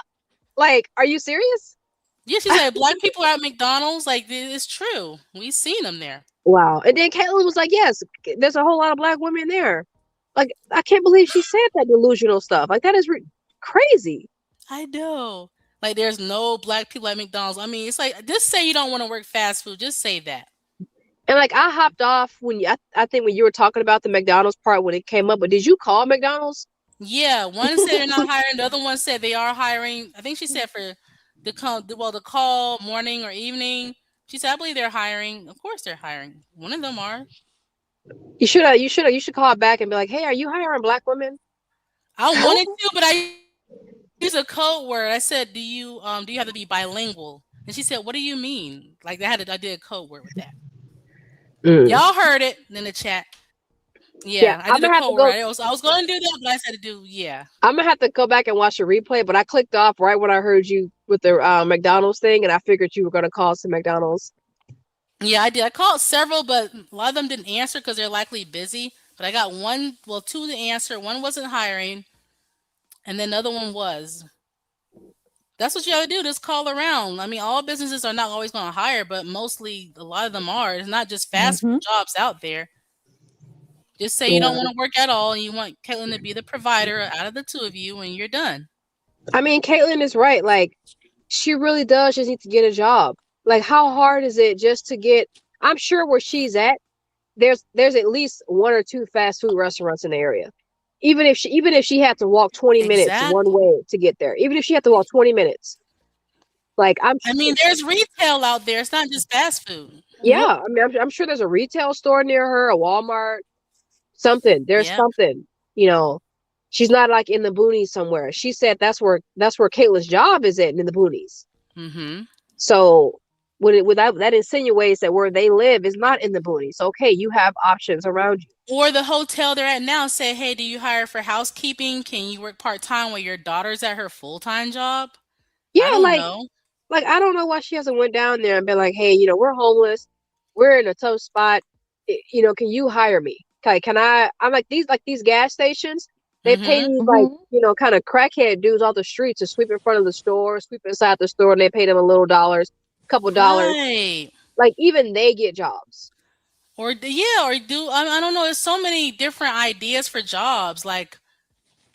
like, are you serious?" Yeah, she said black people at McDonald's. Like it's true. We seen them there. Wow. And then Caitlin was like, "Yes, there's a whole lot of black women there." Like, I can't believe she said that delusional stuff. Like, that is crazy. I know. Like there's no black people at McDonald's. I mean, it's like just say you don't want to work fast food. Just say that. And like, I hopped off I think when you were talking about the McDonald's part when it came up. But did you call McDonald's? Yeah, one said they're not hiring. The other one said they are hiring. I think she said for the call morning or evening. She said I believe they're hiring. Of course they're hiring. One of them are. You should call back and be like, "Hey, are you hiring black women?" I wanted to, but I used a code word. I said, do you have to be bilingual?" And she said, "What do you mean?" Like I did a code word with that. Mm. Y'all heard it in the chat. Yeah, Yeah, I did a code word. I was going to do that, but I said to do yeah. I'm gonna have to go back and watch the replay. But I clicked off right when I heard you with the McDonald's thing, and I figured you were gonna call some McDonald's. Yeah, I did. I called several, but a lot of them didn't answer because they're likely busy. But I got one, well, two to answer. One wasn't hiring, and then the other one was. That's what you have to do. Just call around. I mean, all businesses are not always going to hire, but mostly a lot of them are. It's not just fast food Hmm. jobs out there. Just say you don't Yeah. want to work at all, and you want Caitlin to be the provider out of the two of you, and you're done. I mean, Caitlin is right. Like, she really does just need to get a job. Like, how hard is it just to get? I'm sure where she's at, there's at least one or two fast food restaurants in the area. Even if she had to walk 20 minutes one Exactly. way to get there, even if she had to walk 20 minutes, like I mean, there's retail out there. It's not just fast food. yeah, Yep. I mean, I'm sure there's a retail store near her, a Walmart, something. There's Yeah. something, you know. She's not like in the boonies somewhere. She said that's where Caitlin's job is at in the boonies. Mm-hmm. So without that insinuates that where they live is not in the boonies. Okay, you have options around you. Or the hotel they're at now say, hey, do you hire for housekeeping? Can you work part time while your daughter's at her full time job? I Yeah, don't know. like I don't know why she hasn't went down there and been like, hey, we're homeless, we're in a tough spot. Can you hire me? Okay, can I? I'm like these gas stations. They pay Mm-hmm. these like Hmm. kind of crackhead dudes off the street to sweep in front of the store, sweep inside the store, and they pay them a little dollars, couple dollars. Right. Like even they get jobs. Yeah, or do I don't know. There's so many different ideas for jobs. Like,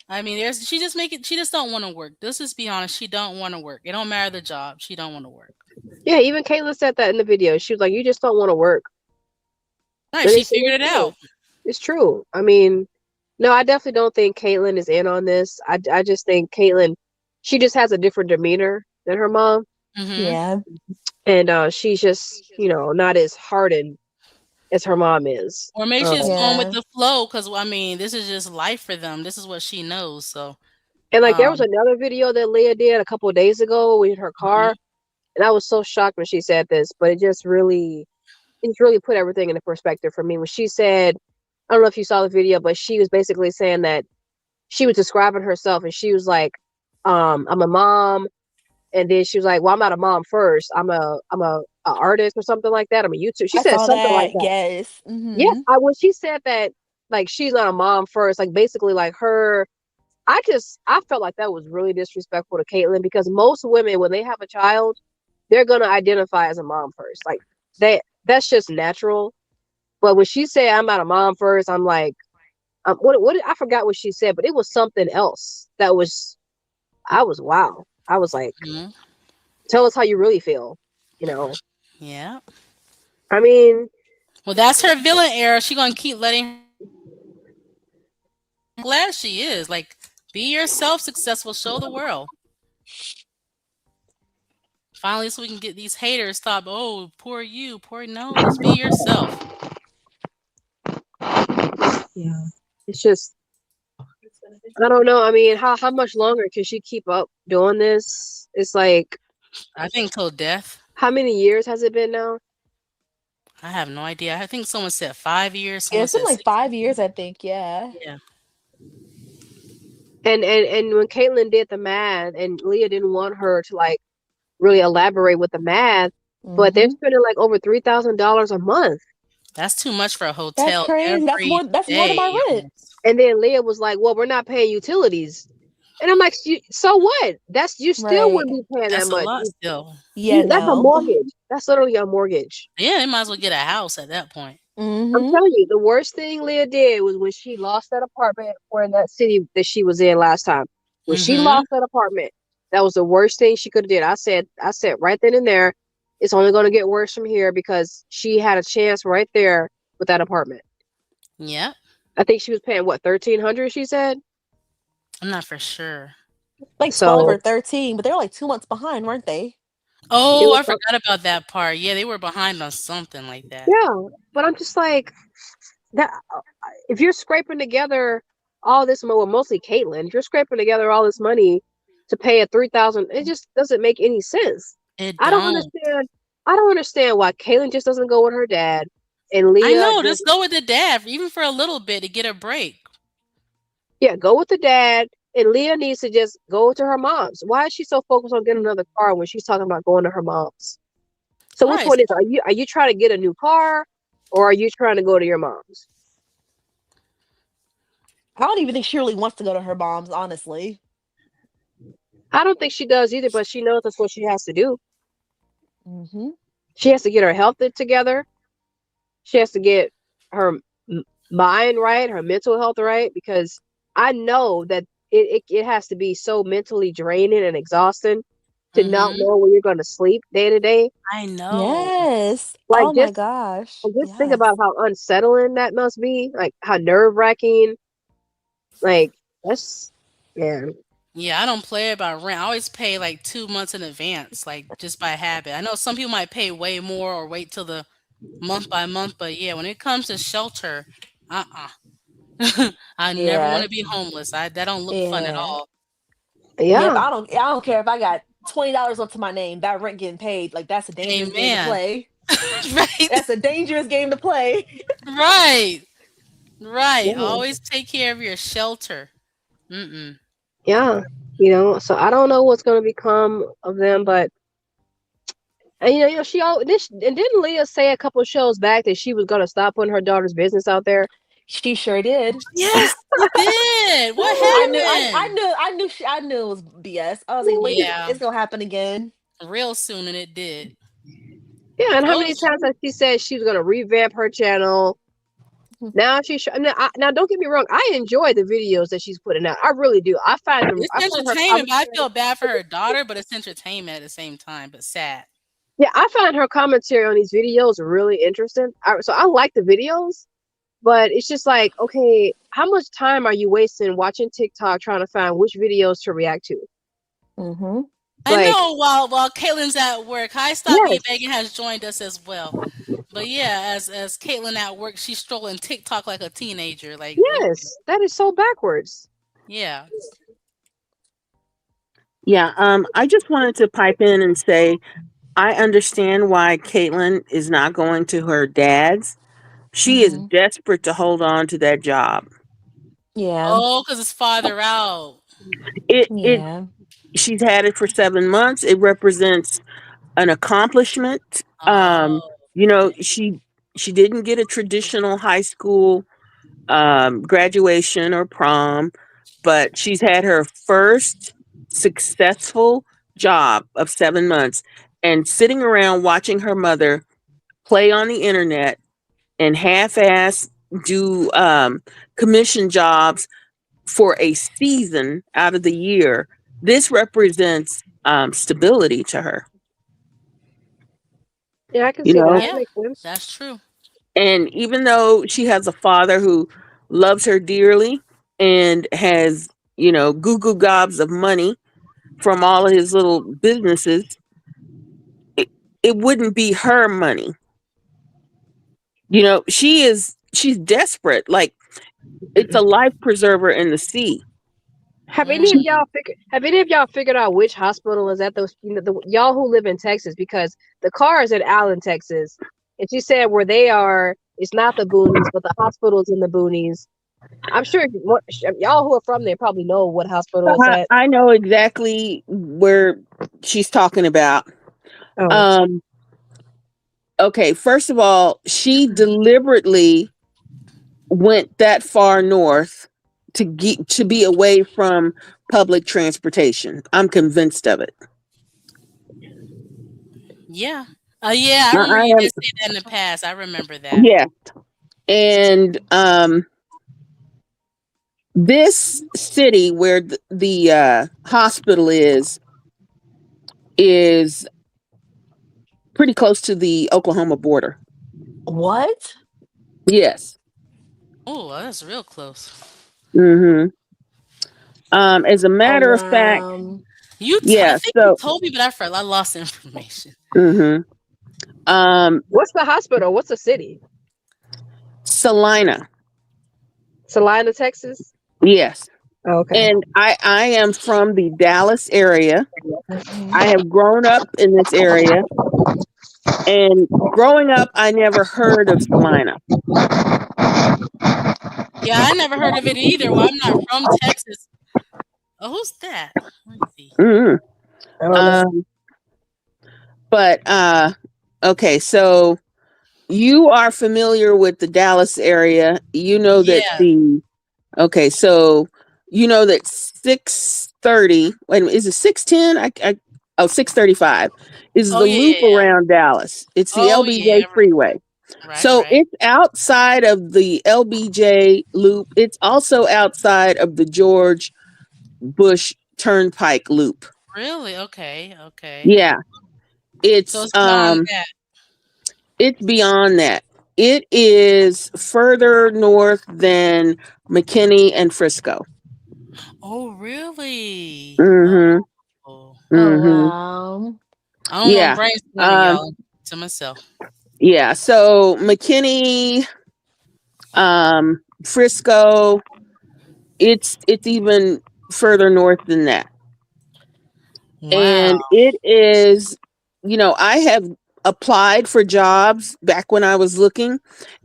I mean, there's she just don't want to work. Let's just be honest. She don't want to work. It don't matter the job. She don't want to work. Yeah, even Caitlin said that in the video. She was like, "You just don't want to work." Right. And She it's figured it true. out. It's true. I mean, no, I definitely don't think Caitlyn is in on this. I just think Caitlyn, she just has a different demeanor than her mom, Mm-hmm. Yeah. and she's just not as hardened as her mom is. Or maybe she's going with Yeah. the flow because I mean, this is just life for them. This is what she knows. So, And like there was um, another video that Leah did a couple of days ago with her car, mhm. and I was so shocked when she said this, but it's really put everything into perspective for me when she said, I don't know if you saw the video, but she was basically saying that she was describing herself, and she was like, I'm a mom. And then she was like, well, I'm not a mom first. I'm a artist or something like that. I'm a YouTuber. She I said saw something like that. that. Yes. Yes, I when she said that, like she's not a mom first, like basically like her. I felt like that was really disrespectful to Caitlyn, because most women, when they have a child, they're gonna identify as a mom first. Like that's just natural. But when she said I'm not a mom first, I'm like, what I forgot what she said, but it was something else that was. I was wow. I was like, Mhm. tell us how you really feel. You know, Yeah. I mean, Well, that's her villain era. She gonna keep letting her glad she is. Like, be yourself, successful, show the world. Finally, so we can get these haters stop. Oh, poor you, poor no. Just be yourself. yeah, it's just I don't know. I mean, how much longer can she keep up doing this? It's like I think till death. how many years has it been now? I have no idea. I think someone said 5 years. Yeah, Someone it's been said like 6 years. 5 years, I think. Yeah. Yeah. And when Caitlyn did the math, and Leah didn't want her to like really elaborate with the math, but they're Hmm. spending like over $3,000 a month. That's too much for a That's hotel crazy. every That's more than day my rent. almost. And then Leah was like, "Well, we're not paying utilities," and I'm like, "So what? That's you still Right. wouldn't be paying that That's a much. lot still. Yeah, That's a no. mortgage. That's literally a mortgage." Yeah, they might as well get a house at that point. I'm Hmm. telling you, the worst thing Leah did was when she lost that apartment, or in that city that she was in last time. When she Mm-hmm. lost that apartment, that was the worst thing she could have did. I said right then and there, it's only going to get worse from here, because she had a chance right there with that apartment. Yep. I think she was paying what, 1,300? She said. I'm not for sure. Like 12 So or 13, but they're like 2 months behind, weren't they? it Oh, was I forgot about that part. Yeah, they were behind on something like that. yeah, but I'm just like that. If you're scraping together all this money, well, mostly Caitlyn, if you're scraping together all this money to pay a 3,000, it just doesn't make any sense. It I don't don't. understand. I don't understand why Caitlyn just doesn't go with her dad, and I Leah know. just Just go with the dad, even for a little bit to get a break. yeah go with the dad, and Leah needs to just go to her mom's. Why is she so focused on getting another car when she's talking about going to her mom's? So which Right. one is it? Are you trying to get a new car, or are you trying to go to your mom's? I don't even think she really wants to go to her mom's, honestly. I don't think she does either, but she knows that's what she has to do. Hmm. She has to get her health together. She has to get her mind right, her mental health right, because I know that it has to be so mentally draining and exhausting to not Mm-hmm. know where you're going to sleep day to day. I know. Yes. Like Oh my just gosh. just think Yes. about how unsettling that must be. Like how nerve wracking. Like that's yeah. Yeah, I don't play about rent. I always pay like 2 months in advance, like just by habit. I know some people might pay way more or wait till the month by month, but yeah, when it comes to shelter, I never want Yeah. to be homeless. That don't look fun at Yeah. all. Yep. Yeah. I don't care if I got $20 up to my name. That rent getting paid. Like that's a dangerous game to Amen. play. Right. That's a dangerous game to play. Right. Right. Yeah. Always take care of your shelter. Mm-mm. Yeah. So I don't know what's going to become of them, but and she all this, and didn't Leah say a couple shows back that she was going to stop putting her daughter's business out there? She sure did. Yes, you did. What I knew I, I happened? knew I knew I knew it was BS. I was like, wait, Yeah, it's gonna happen again. real soon, and it did. Yeah, and how Told many you. times has she said she was going to revamp her channel? Now now don't get me wrong, I enjoy the videos that she's putting out. I really do. It's I find her entertainment, but I commentary. feel bad for her daughter, but it's entertainment at the same time, but sad. Yeah, I find her commentary on these videos really interesting. So I like the videos, but it's just like, okay, how much time are you wasting watching TikTok trying to find which videos to react to? Mm-hmm. I Like, know while Caitlin's at work, Hi Stop Being yes, Megan has joined us as well. But yeah, as Caitlin at work, she's strolling TikTok like a teenager. Like, okay, yes, that is so backwards. yeah. Yeah, I just wanted to pipe in and say I understand why Caitlin is not going to her dad's. She is Mm-hmm. desperate to hold on to that job. Yeah. Oh, because it's farther out. It Yeah. she's had it for 7 months. It represents an accomplishment. Oh, You know, okay. she didn't get a traditional high school graduation or prom, but she's had her first successful job of 7 months, and sitting around watching her mother play on the internet and half-ass do commission jobs for a season out of the year. This represents stability to her, Yeah, I can you see that. know. That Yeah, makes sense. that's true. And even though she has a father who loves her dearly and has, goo goo gobs of money from all of his little businesses, it, it wouldn't be her money. She's desperate. Like, it's a life preserver in the sea. Mm. Have any of y'all figured out which hospital is at those, y'all who live in Texas? Because the car is in Allen, Texas, and she said where they are, it's not the boonies, but the hospital's in the boonies. I'm sure y'all who are from there probably know what hospital it's at. I know exactly where she's talking about. Oh, Um, okay, first of all, she deliberately went that far north to be away from public transportation. I'm convinced of it. Yeah. Yeah, I remember I you am, did say that in the past. I remember that. yeah. And this city where the hospital is pretty close to the Oklahoma border. What? Yes. Oh, that's real close. Hmm. As a matter of fact, Around. I yeah. think you So, told me, but I lost the information. hmm what's the hospital? What's the city? Salina. Salina, Texas. Yes. Oh, okay. And I am from the Dallas area. I Mhm. have grown up in this area, and growing up, I never heard of Salina. Yeah, I never heard of it either. Well, I'm not from Texas. Oh, who's that? Let me see. Hmm. I don't know. Um, but okay, so you are familiar with the Dallas area. You know that Yeah. the okay, so you know that 630. Wait a minute, is it 610? Oh, 635 is Oh, the yeah, loop yeah, yeah. around Dallas. It's the Oh, LBJ yeah. freeway. Right, So right. it's outside of the LBJ loop. It's also outside of the George Bush Turnpike loop. Really? Okay, okay. Yeah. So It's it's beyond that. it's beyond that. It is further north than McKinney and Frisco. Oh, really? Mhm. Oh. Oh Mhm. wow. I don't know. I'm Yeah. brainstorming, Um y'all, to myself. yeah, so McKinney, Frisco, it's even further north than that. Wow. And it is, I have applied for jobs back when I was looking,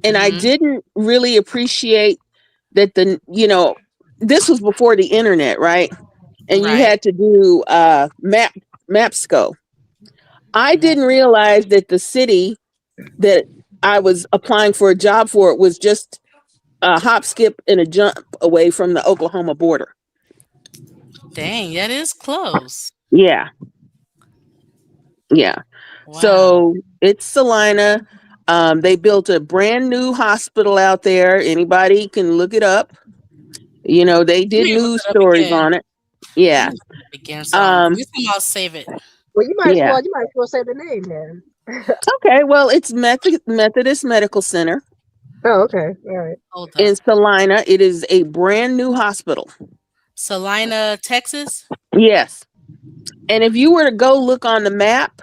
and I Hmm. didn't really appreciate that this was before the internet, right? And you Right. had to do Mapsco. I That- didn't realize that the city that I was applying for a job for was just a hop, skip, and a jump away from the Oklahoma border. Dang, that is close. Yeah, yeah. Wow. So it's Salina. They built a brand new hospital out there. Anybody can look it up. They Let did me look news it up stories again. on it. Let Yeah. me look it up again. So Um, next time I'll save it. Well, yeah. you might as well say the name then. Okay. Well, it's Methodist Medical Center Oh, okay. All right. Hold up. in Salina. It is a brand new hospital. Salina, Texas. Yes. And if you were to go look on the map,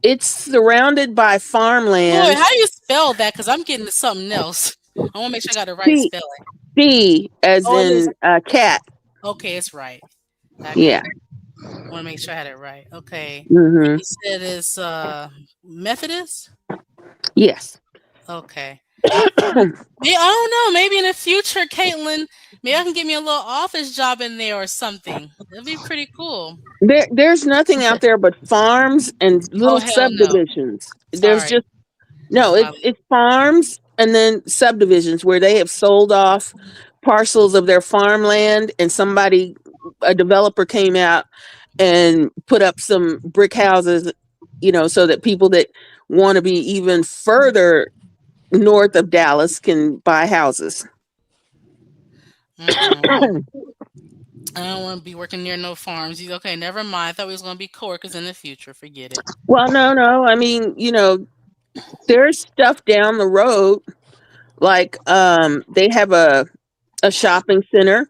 it's surrounded by Boy, farmland. how do you spell that? Because I'm getting to something else. I want to make sure I got the right C spelling. C as Oh, it is. in cat. Okay, it's right. I got Yeah. it. I want to make sure I had it right. Okay. And Hmm. you said it's Methodist? Yes. Okay. I don't know. Maybe in the future, Caitlin, Maybe I can get me a little office job in there or something. That'd be pretty cool. There's nothing out there but farms and Oh little hell no. subdivisions. There's Sorry. just no, That's wild. it's farms and then subdivisions where they have sold off parcels of their farmland, and a developer came out and put up some brick houses, so that people that want to be even further north of Dallas can buy houses. Mm-mm. Well, I don't want to be working near no farms. Okay, never mind. I thought we was gonna be coworkers in the future. Forget it. Well, no. I mean, there's stuff down the road, like they have a shopping center.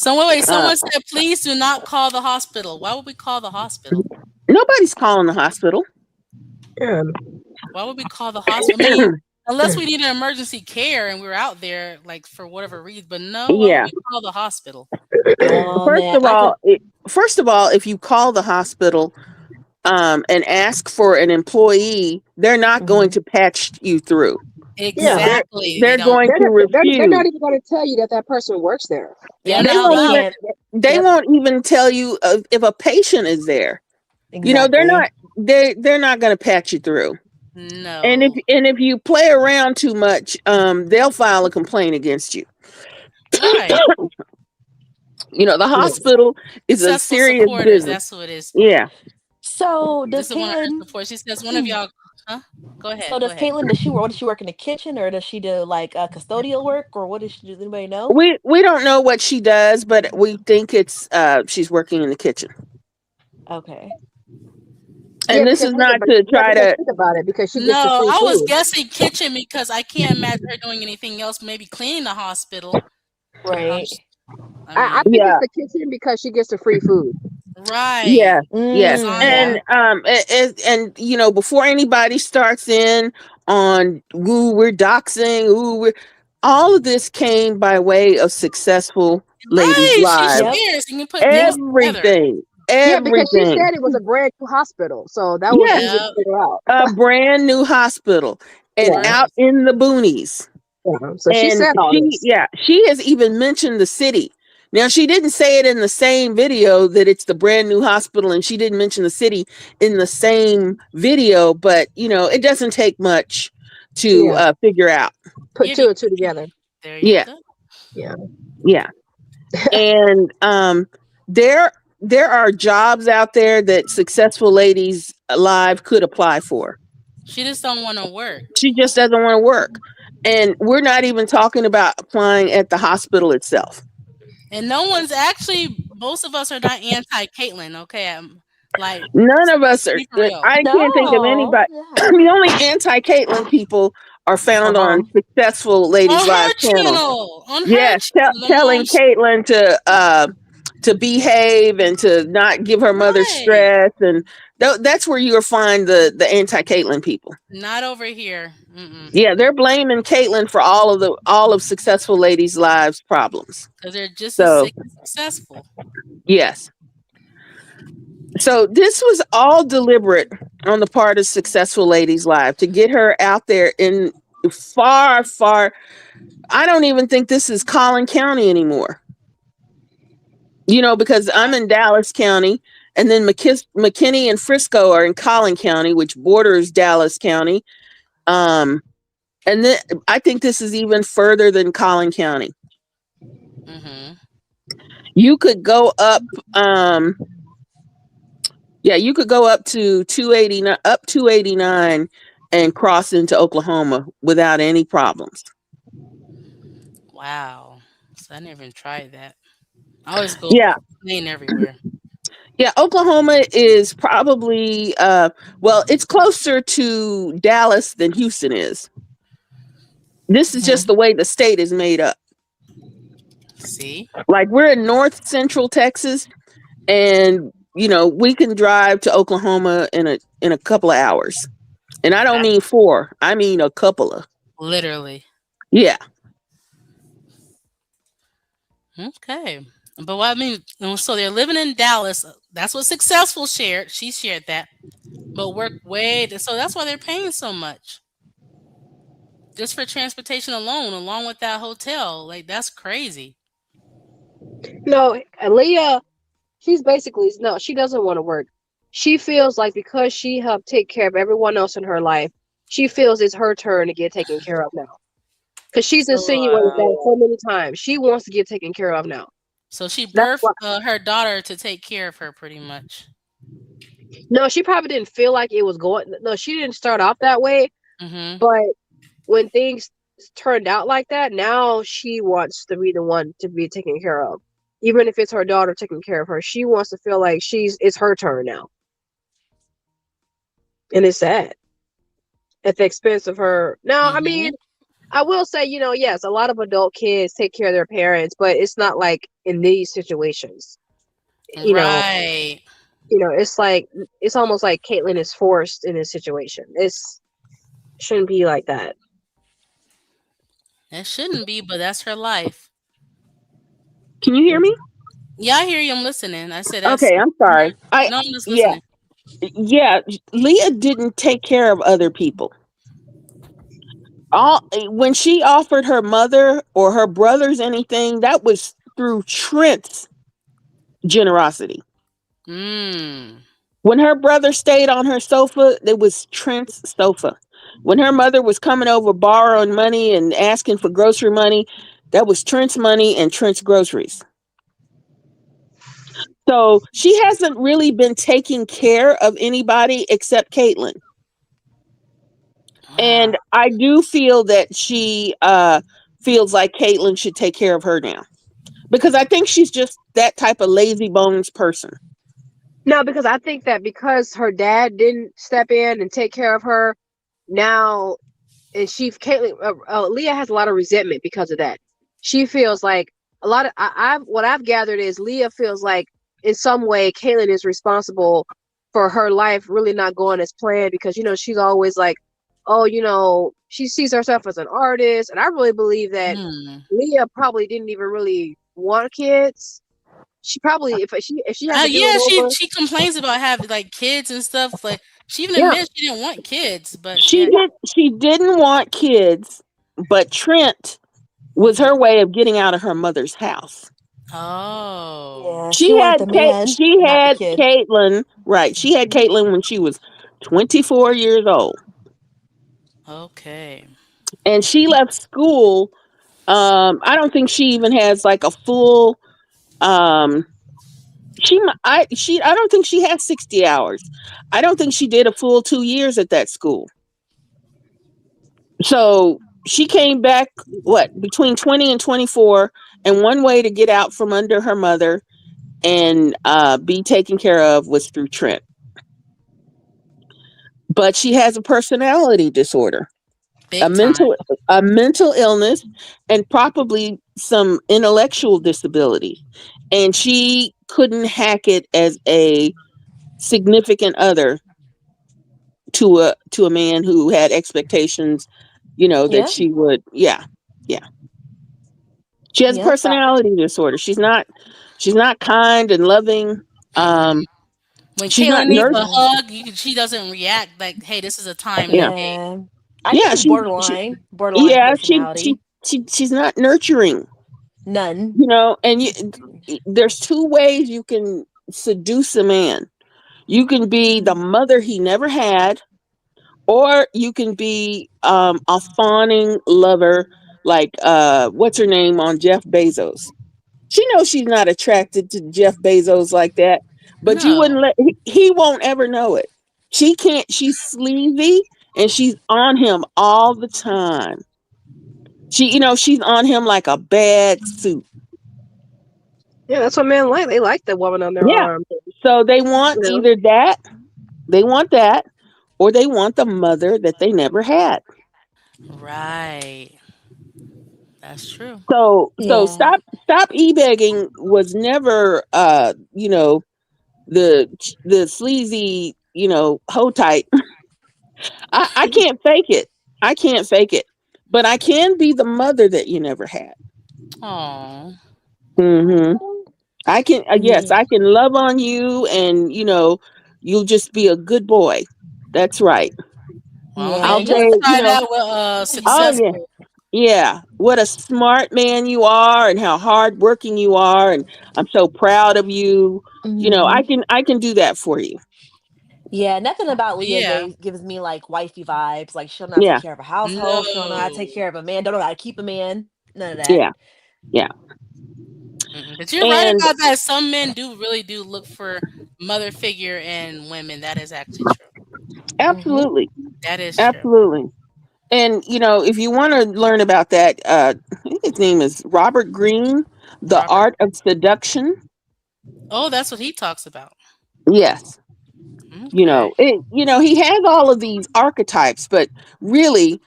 Wait, Uh, someone said please do not call the hospital. Why would we call the hospital? Nobody's calling the hospital. Yeah. Why would we call the hospital? I mean, unless we need an emergency care and we're out there like for whatever reason. But no, why would Yeah. we call the hospital? Oh First man, of all, if you call the hospital and ask for an employee, they're not going Mhm. to patch you through. Yeah, Exactly. They They're don't. going to they're refuse. not even going to tell you that that person works there. They don't Yep, know They how they won't even loud. can't. they Yep, won't even tell you if a patient is there. They're exactly. not they're not going to patch you through. And if No. and if you play around too much, they'll file a complaint against you. Right. The Yeah. hospital is a Successful serious supporters. business. That's who it is. Yeah. So This does is one of her Caitlin? supporters. She says one of y'all. Huh? Go So ahead. Go does ahead. Caitlin? What does she work in the kitchen, or does she do like custodial work, or what does she do? Does anybody know? We don't know what she does, but we think it's she's working in the kitchen. Okay. Yeah, And this is not to try because to think about it, because she gets the No, free I was food. guessing kitchen because I can't imagine her doing anything else. Maybe cleaning the hospital. Right. S- I I mean, think it's yeah. the kitchen because she gets the free food. right. Yes, yes, Yeah. Lasagna. and before anybody starts in on ooh we're doxing, all of this came by way of successful ladies' Right. She lives. Yep. shares and you put Yep. things together. Everything, Yeah, because she everything. said it was a brand new hospital, so that was Yes, easy to Yeah. figure out. a brand new hospital and Yeah, Right. out in the boonies. yeah. So she And said all this. she has even mentioned the city. Now, she didn't say it in the same video that it's the brand new hospital, and she didn't mention the city in the same video, but it doesn't take much to Yeah, figure out. put You two do. and two together. There you Yeah, go. Yeah, yeah. And there there are jobs out there that successful ladies alive could apply for. She just don't want to work. She just doesn't want to work. And we're not even talking about applying at the hospital itself. And no one's actually, most of us are not anti Caitlyn, okay? Like, None of us are. be for real. I can't think of No. anybody. Yeah. The only anti Caitlyn people are her found on mom. Successful Ladies On Live her channel. channel, on her Yes, channel, the telling moms, Caitlyn to behave and to not give her mother right? stress, and that's where you'll find the anti Caitlyn people. Not over here. Yeah, they're blaming Caitlyn for all of Successful Ladies Lives problems. Because they're just as So sick and successful. yes. So this was all deliberate on the part of Successful Ladies Live to get her out there in far, far. I don't even think this is Collin County anymore. Because I'm in Dallas County, and then McKinney and Frisco are in Collin County, which borders Dallas County. And then I think this is even further than Collin County. Mm-hmm. You could go up. You could go up to 289 and cross into Oklahoma without any problems. Wow. So I never even tried that. I always go Yeah. plane everywhere. Yeah, Oklahoma is probably it's closer to Dallas than Houston is. This is just the way the state is made up. See? Like, we're in north central Texas, and we can drive to Oklahoma in a couple of hours. And I don't mean 4, I mean a couple of. Literally. Yeah. Okay. But what I mean, so they're living in Dallas. That's what Successful shared. She shared that. But work so that's why they're paying so much. Just for transportation alone, along with that hotel. Like, that's crazy. No, Leah, she's basically no, she doesn't want to work. She feels like because she helped take care of everyone else in her life, she feels it's her turn to get taken care of now. Because she's So, insinuated that so many times. She wants to get taken care of now. so she That's birthed why. her daughter to take care of her, pretty much. No, she probably didn't feel like it was going. No, she didn't start off that way. Mm-hmm. But when things turned out like that, now she wants to be the one to be taken care of. Even if it's her daughter taking care of her, she wants to feel like it's her turn now. And it's sad at the expense of her. Now, I Mm-hmm. mean, I will say, yes, a lot of adult kids take care of their parents, but it's not like in these situations. You know, Right. it's like it's almost like Caitlyn is forced in this situation. It's shouldn't be like that. It shouldn't be, but that's her life. Can you hear me? Yeah, I hear you. I'm listening. I said that's Okay, I'm sorry. I no, I'm just Yeah, listening. yeah. Leah didn't take care of other people. All When she offered her mother or her brothers anything, that was through Trent's generosity. Mm. When her brother stayed on her sofa, it was Trent's sofa. When her mother was coming over borrowing money and asking for grocery money, that was Trent's money and Trent's groceries. So she hasn't really been taking care of anybody except Caitlyn. Wow. And I do feel that she feels like Caitlyn should take care of her now. Because I think she's just that type of lazy bones person. No, because I think that because her dad didn't step in and take care of her, now and she Caitlyn Leah has a lot of resentment because of that. She feels like a lot of I've what I've gathered is Leah feels like in some way Caitlyn is responsible for her life really not going as planned because she's always like, oh, she sees herself as an artist, and I really believe that Mm. Leah probably didn't even really want kids. She probably if she had to do Yeah, it over, she complains about having like kids and stuff. Like she even yeah, admits she didn't want kids, but she She had. did she didn't want kids, but Trent was Mhm. her way of getting out of her mother's house. Oh. Yeah, she wanted the man, She not the had kid. Caitlyn, right. She had Caitlyn when she was 24 years old. Okay. And she left school. I don't think she even has like a full um I don't think she has 60 hours. I don't think she did a full 2 years at that school. So she came back what between 20 and 24, and one way to get out from under her mother and be taken care of was through Trent. But she has a personality disorder, a Big time. mental a mental illness, and probably some intellectual disability. And she couldn't hack it as a significant other to a man who had expectations, that Yeah, she would, yeah, yeah. She has a yep. personality disorder. She's not kind and loving. Um, When she's not Caitlin needs a Yeah, nurturing. hug, she doesn't react like, "Hey, this is a time that Yeah, hey." yeah. I think yeah. it's borderline Yeah. personality. She's not nurturing. None. And there's two ways you can seduce a man. You can be the mother he never had, or you can be a fawning lover, like what's her name on Jeff Bezos. She knows she's not attracted to Jeff Bezos like that, but you No. wouldn't he won't ever know it. She can't. She's sleazy and she's on him all the time. She's on him like a bad suit. yeah, that's what men like. They like the woman on their Yeah. arm. So they want You know, either that, they want that, or they want the mother that they never had. Right. That's true. So Yeah, stop e-begging was never the the sleazy, hoe type. I can't fake it. I can't fake it. But I can be the mother that you never had. Oh. Hmm. I can, yes, yeah, I can love on you, and you'll just be a good boy. That's right. Well, I yeah. hope I'll And you just say, try that with oh yeah, successful. Yeah, what a smart man you are and how hardworking you are, and I'm so proud of you. You know, Hmm. I can do that for you. Yeah, nothing about Leah Yeah. gives me like wifey vibes. Like she'll not take Yeah, care of a household. She'll know how to take No. care of a man. Don't know how to keep a man. None of that. yeah, yeah. Mm-mm. But you're right And about that. Some men do really do look for mother figure in women. That is actually true. Hmm. absolutely, That is true. absolutely. And you know, if you want to learn about that, I think his name is Robert Greene, The Robert. Art of Seduction. Oh, that's what he talks about. Yes, you Okay. know, he has all of these archetypes, but really,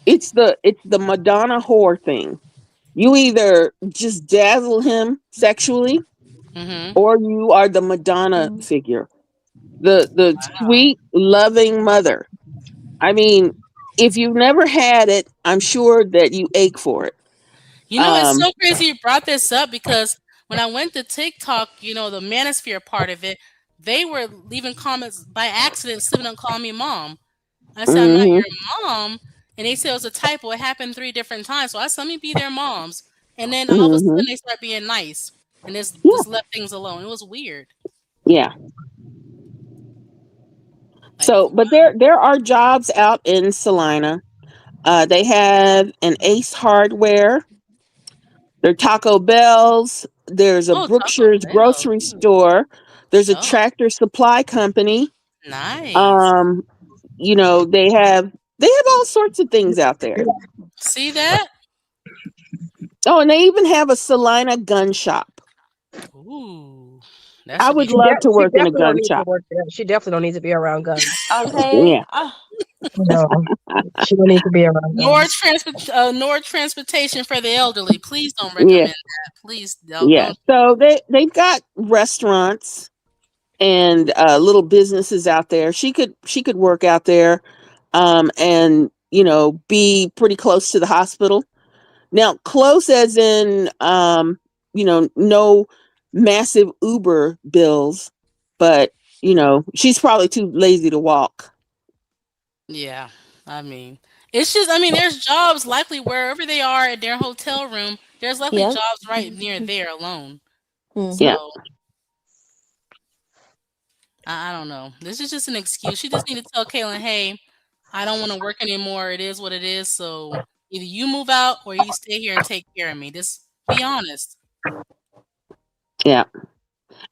it's the Madonna whore thing. You either just dazzle him sexually, Mm-hmm. or you are the Madonna Hmm. figure, the Wow. sweet, loving mother. I mean, if you've never had it, I'm sure that you ache for it. You know, it's Um, so crazy you brought this up because when I went to TikTok, the manosphere part of it, they were leaving comments by accident, slipping and calling me mom. I said, I'm not mhm, your mom. And they said it was a typo. It happened 3 different times. So I said, let me be their moms. And then all of a mhm. sudden they start being nice. And Yeah, just left things alone. It was weird. yeah. Like, So, but there are jobs out in Salina. They have an Ace Hardware. There are Taco Bells. There's a oh, Taco Brookshire's Bell. grocery Ooh. store. There's a Oh, Tractor Supply Company. nice. Um, you know, they have all sorts of things out there. See that? Oh, and they even have a Salina gun shop. Ooh, that I should be would She, love to she work in a definitely don't gun need to shop. work there. She definitely don't need to be around guns. Okay. Yeah, You know, she don't need to be around guns. Nor transportation for the elderly. Please don't yeah, recommend that. Please yeah. don't. So they've got restaurants and little businesses out there. She could work out there, and be pretty close to the hospital. Now, close as in no massive Uber bills, but she's probably too lazy to walk. Yeah, I mean, it's just, there's jobs likely wherever they are at their hotel room. There's likely Yeah. jobs right near there alone. Hmm. Yeah, So I don't know. This is just an excuse. She just need to tell Kaylin, hey, I don't want to work anymore. It is what it is. So either you move out or you stay here and take care of me. Just be honest. yeah.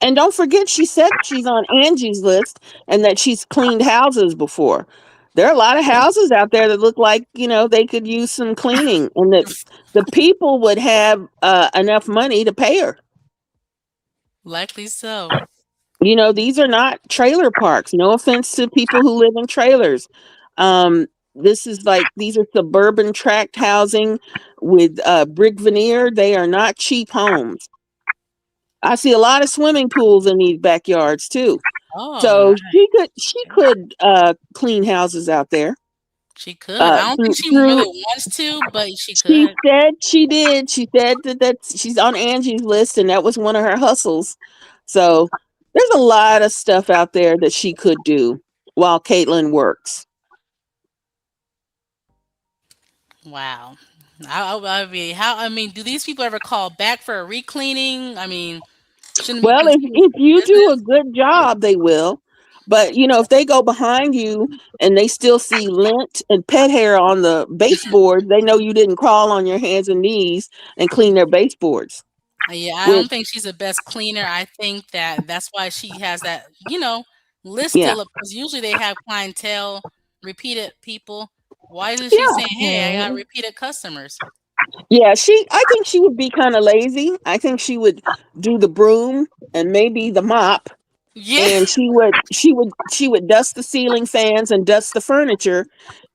And don't forget, she said she's on Angie's list and that she's cleaned houses before. There are a lot of houses out there that look like, they could use some cleaning, and that the people would have enough money to pay her. Likely so. These are not trailer parks. No offense to people who live in trailers. This is like, these are suburban tract housing with brick veneer. They are not cheap homes. I see a lot of swimming pools in these backyards too. Oh, So she nice. could clean houses out there. She could. I don't think Through she really through wants to, but she She could. said she did. She said that she's on Angie's list, and that was one of her hustles. So there's a lot of stuff out there that she could do while Caitlin works. Wow. Do these people ever call back for a recleaning? Shouldn't be Well, considered if you do a business. good job, they will. But if they go behind you and they still see lint and pet hair on the baseboards, they know you didn't crawl on your hands and knees and clean their baseboards. Yeah, I Which, don't think she's the best cleaner. I think that's why she has that, list yeah, still up because usually they have clientele, repeated people. Why isn't she yeah, saying, "Hey, I got Hmm. repeated customers"? yeah. I think she would be kind of lazy. I think she would do the broom and maybe the mop, Yeah, and she would dust the ceiling fans and dust the furniture,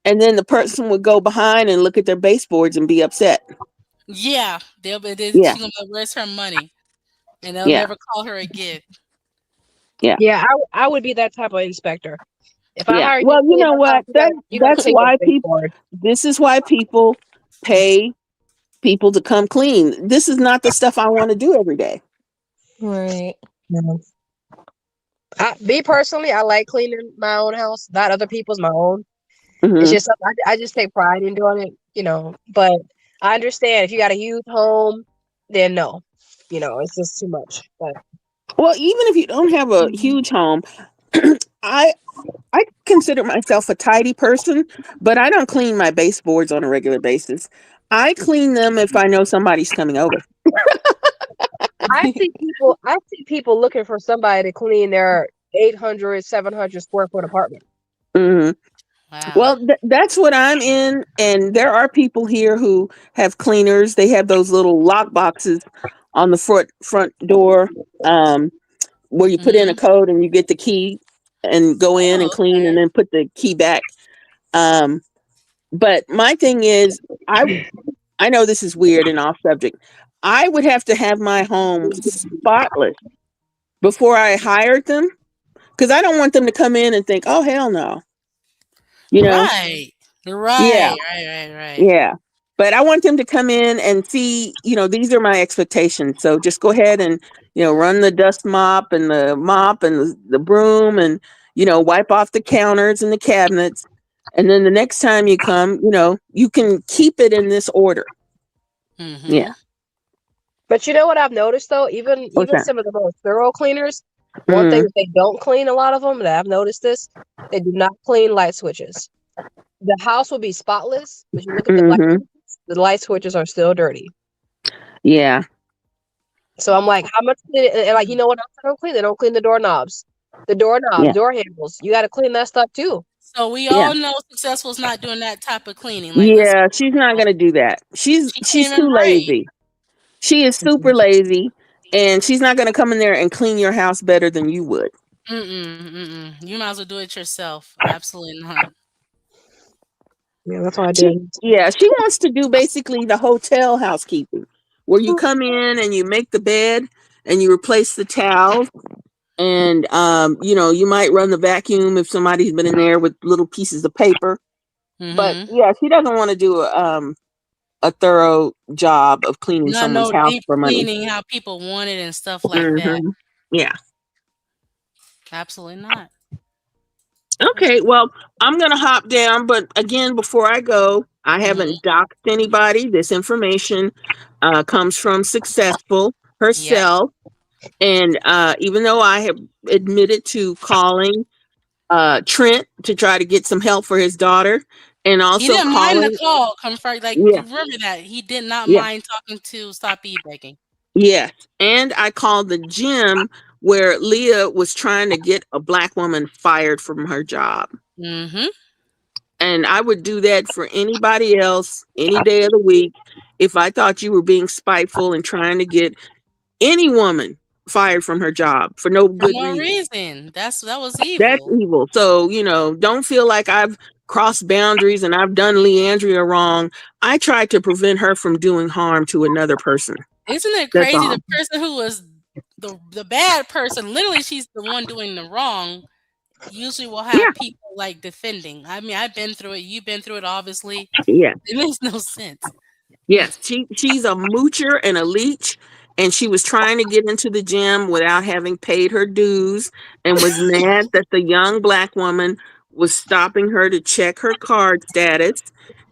and then the person would go behind and look at their baseboards and be upset. yeah. Yeah, She gonna be like, "Where's her money?" And they'll yeah, never call her again. yeah, Yeah, I would be that type of inspector. If I yeah. hire you to Well, you clean know my house, what? you gotta That's clean those why people. baseboards. This is why people pay people to come clean. This is not the stuff I want to do every day. Right. Yeah. Me personally, I like cleaning my own house, not other people's, my own. It's Hmm. just something I just take pride in doing it, But I understand if you got a huge home, then no, it's just too much. But Well, even if you don't have a huge home, I I consider myself a tidy person, but I don't clean my baseboards on a regular basis. I clean them if I know somebody's coming over. I see people looking for somebody to clean their 800, 700 square foot apartment. Hmm. Wow. Well, that's what I'm in, and there are people here who have cleaners. They have those little lock boxes on the front door, um, where you put in a Mm-hmm. code and you get the key and go in and Oh, clean, and okay. then put the key back. Um, but my thing is, I know this is weird and off subject. I would have to have my home spotless before I hired them, because I don't want them to come in and think, "Oh hell no," you know? Right. Yeah, Right. yeah. But I want them to come in and see, these are my expectations. So just go ahead and, run the dust mop and the mop and the broom and, wipe off the counters and the cabinets. And then the next time you come, you can keep it in this order. Mm-hmm. Yeah. But you know what I've noticed though, even What's even that? some of the most thorough cleaners, one thing Mm-hmm. that they don't clean, a lot of them that I've noticed this, they do not clean light switches. The house will be spotless, but you look at Mm-hmm. the light switches are still dirty. Yeah. So I'm like, how much and like, you know what else they don't clean? They don't clean the doorknobs. The doorknobs, Yeah. door handles. You gotta clean that stuff too. So we Yeah. all know Successful's not doing that type of cleaning. Like, let's Yeah. She's not gonna do that. She's she she's can't even too write. lazy. She is super lazy, and she's not gonna come in there and clean your house better than you would. You might as well do it yourself. Absolutely not. Yeah, that's what I She did. Yeah, she wants to do basically the hotel housekeeping, where you come in and you make the bed and you replace the towels, and you might run the vacuum if somebody's been in there with little pieces of paper. But Mm-hmm. yeah, she doesn't want to do a thorough job of cleaning Not someone's no house deep for money. cleaning how people want it and stuff like that. Hmm. Yeah. Absolutely not. Okay, well, I'm going to hop down, but again, before I go, I Mm-hmm. haven't doxed anybody. This information comes from Successful Yep. herself. And even though I have admitted to calling Trent to try to get some help for his daughter, and He also didn't mind the calling, call. Confirm, like yeah, you remember that he did not yeah, mind talking to Stop E-Begging. yes. And I called the gym where Leah was trying to get a black woman fired from her job. Mm-hmm. And I would do that for anybody else any day of the week if I thought you were being spiteful and trying to get any woman fired from her job for no For good no reason. reason. That was That's evil. evil. So, don't feel like I've crossed boundaries and I've done Leandria wrong. I tried to prevent her from doing harm to another person. Isn't it That's crazy? The all. person who was the bad person, literally, she's the one doing the wrong. Usually, will have Yeah. people like defending. I mean, I've been through it. You've been through it, obviously. Yeah. It makes no sense. Yes, she's a moocher and a leech, and she was trying to get into the gym without having paid her dues, and was mad that the young black woman was stopping her to check her card status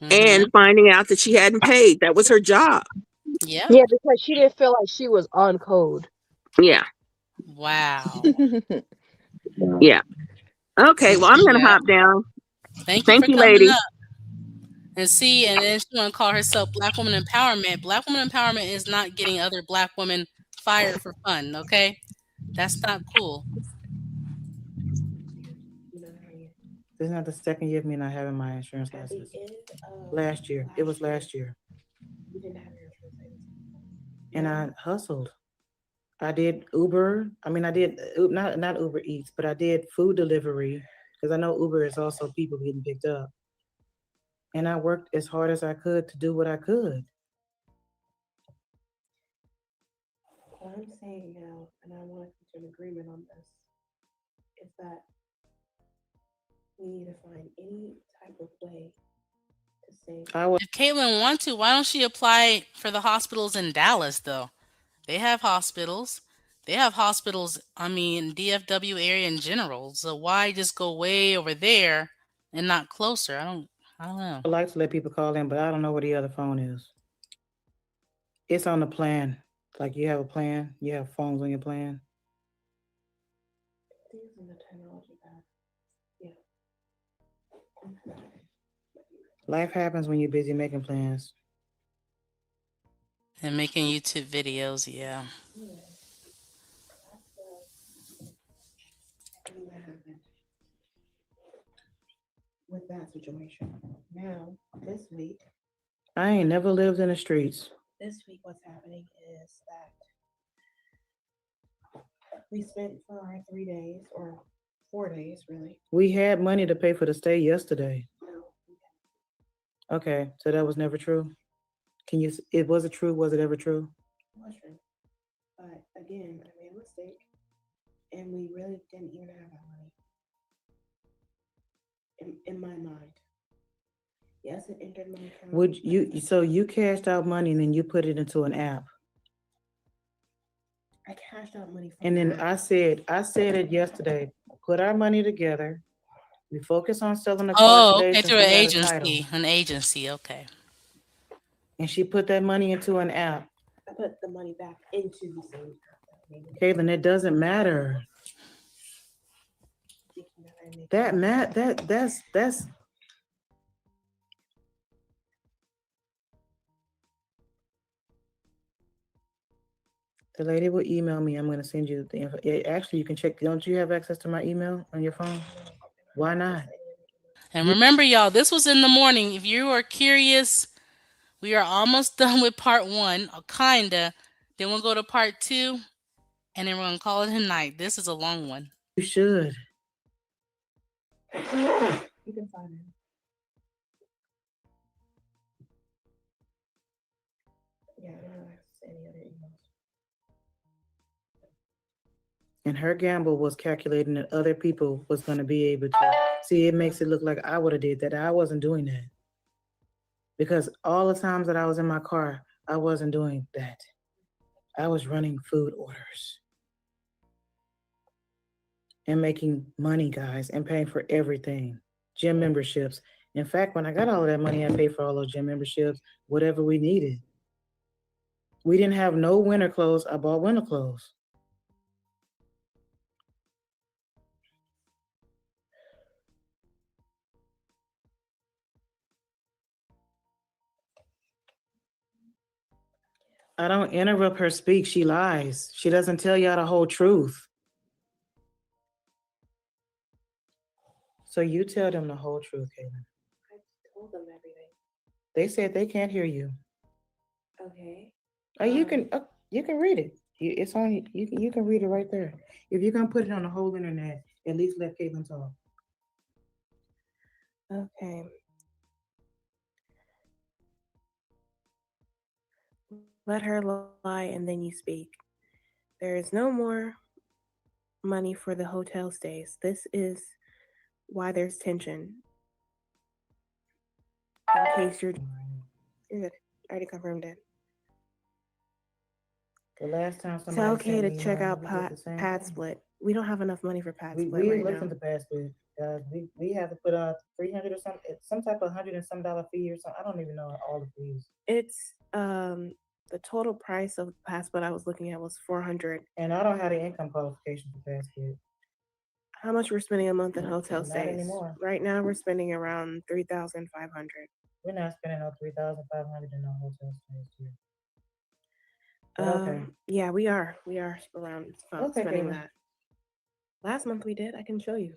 and Mm-hmm. finding out that she hadn't paid. That was her job. Yep. Yeah, because she didn't feel like she was on code. Yeah, Wow. yeah. Okay, well, I'm gonna Yep. hop down. Thank you Thank for you, coming lady. up. And see, and then she want to call herself Black Woman Empowerment. Black Woman Empowerment is not getting other Black women fired for fun. Okay, that's not cool. You know, Harriet, This is not the second year of me not having my insurance at the license. end of Last year. It was last year. you didn't have your insurance license. And Now, I hustled. I did Uber. I mean, I did not Uber Eats, but I did food delivery because I know Uber is also people getting picked up. And I worked as hard as I could to do what I could. what I'm saying now, and I want to come to an agreement on this, is that we need to find any type of way to save I was If Caitlin wants to, why don't she apply for the hospitals in Dallas though? They have hospitals. They have hospitals. I mean, DFW area in general. So why just go way over there and not closer? I don't. I don't know. I like to let people call in, but I don't know where the other phone is. It's on the plan. Like you have a plan, you have phones on your plan. Using the technology back. Yeah. Life happens when you're busy making plans. And making YouTube videos, yeah. Yeah. That's the thing that happened with that situation. Now, this week, I ain't never lived in the streets. what's happening is that we spent for our 3 days or 4 days, really. We had money to pay for the stay yesterday. No, Okay, so that was never true. Can you? It was it true? Was it ever true? it was true. But again, I made a mistake, and we really didn't even have that money in my mind. Yes, it entered my account. Would you? So you cashed out money and then you put it into an app. I cashed out money from And then that. I said it yesterday. Put our money together. We focus on selling the car Oh, today okay, since through we an got a title. agency. An agency, okay. And she put that money into an app. I put the money back into the same account. Caitlin, it doesn't matter. That's the lady will email me. I'm going to send you the info. Actually, you can check. Don't you have access to my email on your phone? Why not? And remember, y'all, this was in the morning. If you are curious, we are almost done with part one, or kinda. Then we'll go to part two, and then we're gonna call it a night. This is a long one. You should. You can find it. Yeah, I don't have access to any other emails. And her gamble was calculating that other people was going to be able to see. It makes it look like I would have did that. I wasn't doing that because all the times that I was in my car, I wasn't doing that. I was running food orders and making money, guys, and paying for everything. Gym memberships. In fact, when I got all of that money, I paid for all those gym memberships, whatever we needed. We didn't have no winter clothes. I bought winter clothes. I don't interrupt her speak. She lies. She doesn't tell y'all the whole truth. So you tell them the whole truth, Caitlin. I told them everything. They said they can't hear you. Okay. You can read it. It's on. You can read it right there. If you're gonna put it on the whole internet, at least let Caitlin talk. Okay. Let her lie and then you speak. There is no more money for the hotel stays. This is why there's tension. In case you're good. I already confirmed it. The last time It's somebody okay sent to me check money, out we did the same Pad thing. Split. We don't have enough money for Pad We Split right listen now. to Pad Split, guys. We have to put out $300 or something, some type of $100 and some dollar fee or something. I don't even know all the fees. It's the total price of Pad Split I was looking at was $400. And I don't have the income qualification for Pad Split. How much we're spending a month in hotel Not stays? anymore. Right now we're spending around $3,500. We're not spending no $3,500 in no hotel stays here. But okay. Yeah, we are. We are around Okay, spending Caitlin. that. Last month we did. I can show you.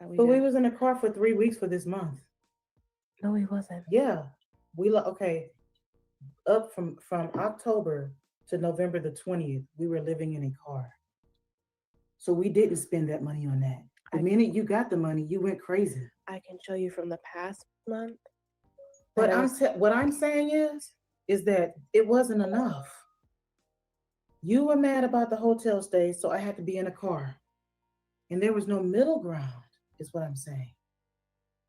But we was in the car for 3 weeks for this month. No, we wasn't. Yeah. Okay. Up from October to November the 20th, we were living in a car. So we didn't spend that money on that. The minute you got the money, you went crazy. I can show you from the past month. But what I'm saying is that it wasn't enough. You were mad about the hotel stay, so I had to be in a car. And there was no middle ground, is what I'm saying.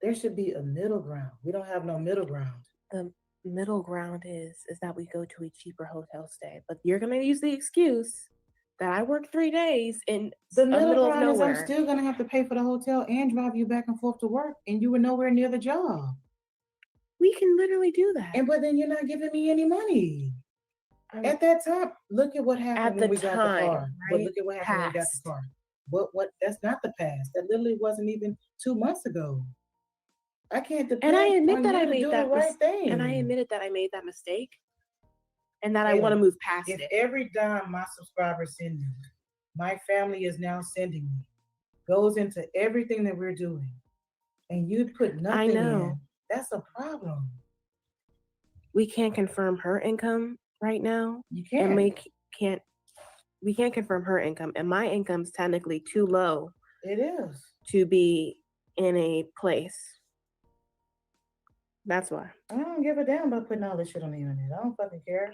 There should be a middle ground. We don't have no middle ground. The middle ground is that we go to a cheaper hotel stay. But you're gonna use the excuse that I worked 3 days in The middle middle of ground is nowhere. I'm still gonna have to pay for the hotel and drive you back and forth to work, and you were nowhere near the job. We can literally do that. But then you're not giving me any money. At that time, look at what happened At when the we got the time, car. But right? look at what happened when we got Past. the car. What? That's not the past. That literally wasn't even 2 months ago. I can't And I depend admit on that I you to made do the that right thing. and I admitted that I made that mistake and that I Hey, want to move past if it. every dime my subscribers send me, my family is now sending me, goes into everything that we're doing, and you put I nothing know. in, that's a problem. We can't confirm her income right now. You And can't. can't we can't confirm her income. And my income's technically too low It is. to be in a place. That's why. I don't give a damn about putting all this shit on the internet. I don't fucking care.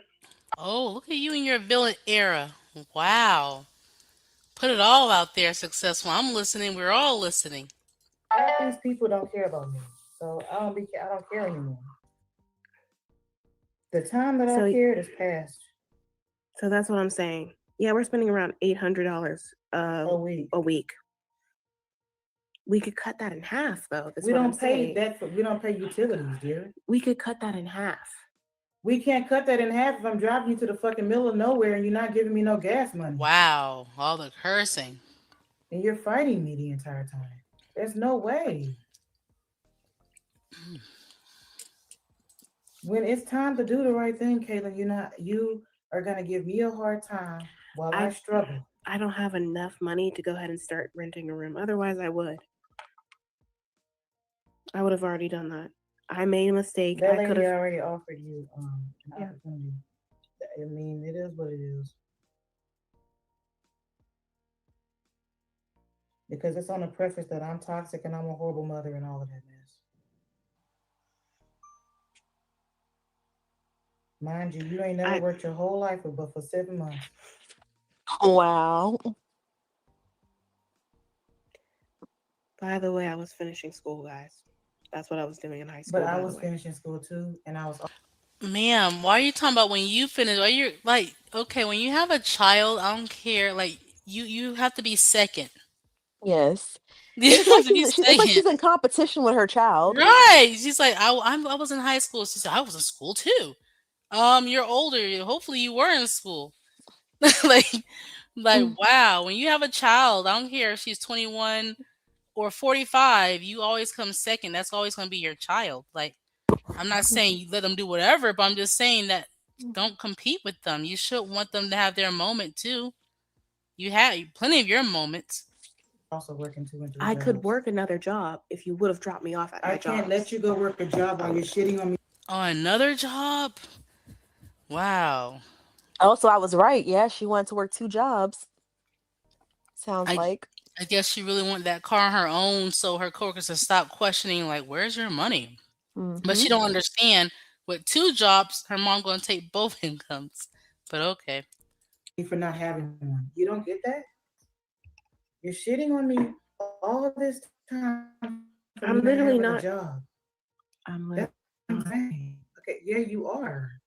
Oh, look at you in your villain era. Wow. Put it all out there, successful. I'm listening. We're all listening. Half these people don't care about me, so I don't care anymore. The time that So I cared is past. so that's what I'm saying. Yeah, we're spending around $800 A week. a week. We could cut that in half, though. That's We what I'm don't pay saying. that for. We don't pay utilities, dear. We could cut that in half. We can't cut that in half if I'm driving you to the fucking middle of nowhere and you're not giving me no gas money. Wow. All the cursing. And you're fighting me the entire time. There's no way. When it's time to do the right thing, Caitlin, you are gonna give me a hard time while I struggle. I don't have enough money to go ahead and start renting a room. Otherwise, I would. I would have already done that. I made a mistake. That I could lady have. already offered you an Yeah. opportunity. I mean, it is what it is. Because it's on the preface that I'm toxic and I'm a horrible mother and all of that mess. Mind you, you ain't never worked your whole life but for 7 months. Wow. By the way, I was finishing school, guys. That's what I was doing in high school. But I by the was way. finishing school too, and I was. Ma'am, why are you talking about when you finish? Are you like, okay, when you have a child, I don't care. Like, you have to be second. Yes. You It's have like to be it's like second. she's in competition with her child. Right. She's like, I was in high school. She said, I was in school too. You're older. Hopefully you were in school. like, Mm. wow. When you have a child, I don't care if she's 21 or 45, you always come second. That's always going to be your child. Like, I'm not saying you let them do whatever, but I'm just saying that don't compete with them. You should want them to have their moment too. You had plenty of your moments. Also working 2 and 3 I could jobs. work another job if you would have dropped me off at my I can't job. let you go work a job while you're shitting on me. Oh, another job? Wow. Also, I was right. Yeah, she wanted to work 2 jobs. Sounds I like. I guess she really wanted that car on her own so her coworkers would stop questioning, like, where's your money? But she Mhm. don't understand with 2 jobs, her mom gonna take both incomes. But okay. For not having one. You don't get that? You're shitting on me all this time for me not having a I'm literally job. not. I'm That's literally what I'm not. saying. Okay, yeah, you are.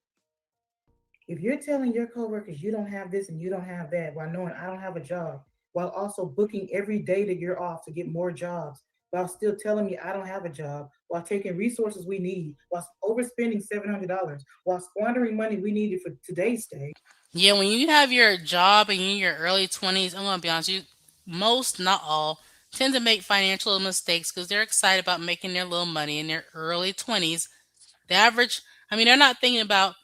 If you're telling your coworkers you don't have this and you don't have that while knowing I don't have a job, while also booking every day that you're off to get more jobs, while still telling me I don't have a job, while taking resources we need, while overspending $700, while squandering money we needed for today's day. Yeah, when you have your job and you're in your early 20s, I'm gonna be honest, you most, not all, tend to make financial mistakes because they're excited about making their little money in their early 20s. The average, I mean, they're not thinking about,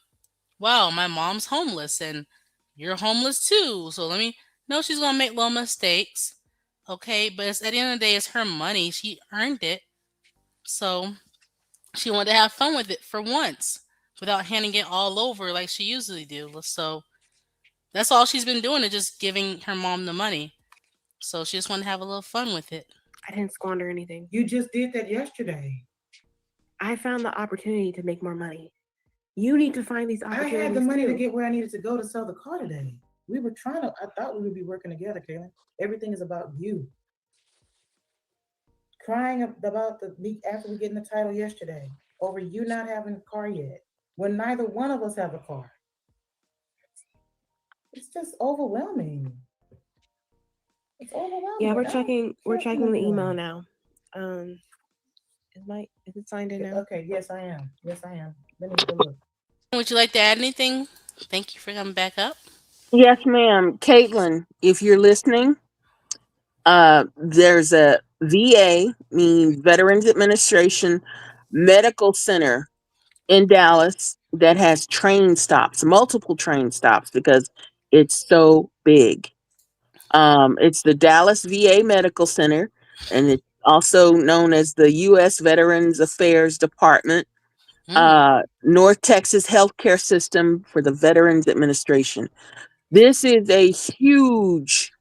wow, my mom's homeless and you're homeless too. So let me, no, she's gonna make little mistakes. Okay, but it's, at the end of the day, it's her money. She earned it. So she wanted to have fun with it for once without handing it all over like she usually do. So that's all she's been doing is just giving her mom the money. So she just wanted to have a little fun with it. I didn't squander anything. You just did that yesterday. I found the opportunity to make more money. You need to find these I opportunities had the money too. to get where I needed to go to sell the car today. We were trying to, I thought we would be working together, Kaylin. Everything is about you. Crying about the week after we getting the title yesterday over you not having a car yet when neither one of us have a car. It's just overwhelming. It's overwhelming. Yeah, I we're don't checking. We're care checking the anymore. email now. Is it signed in now? Okay, yes, I am. Yes, I am. Let me go look. Would you like to add anything? Thank you for coming back up. Yes, ma'am. Caitlin, if you're listening, there's a VA, meaning Veterans Administration Medical Center in Dallas that has train stops, multiple train stops because it's so big. It's the Dallas VA Medical Center, and it's also known as the U.S. Veterans Affairs Department, Mm. North Texas Healthcare System for the Veterans Administration. This is a huge,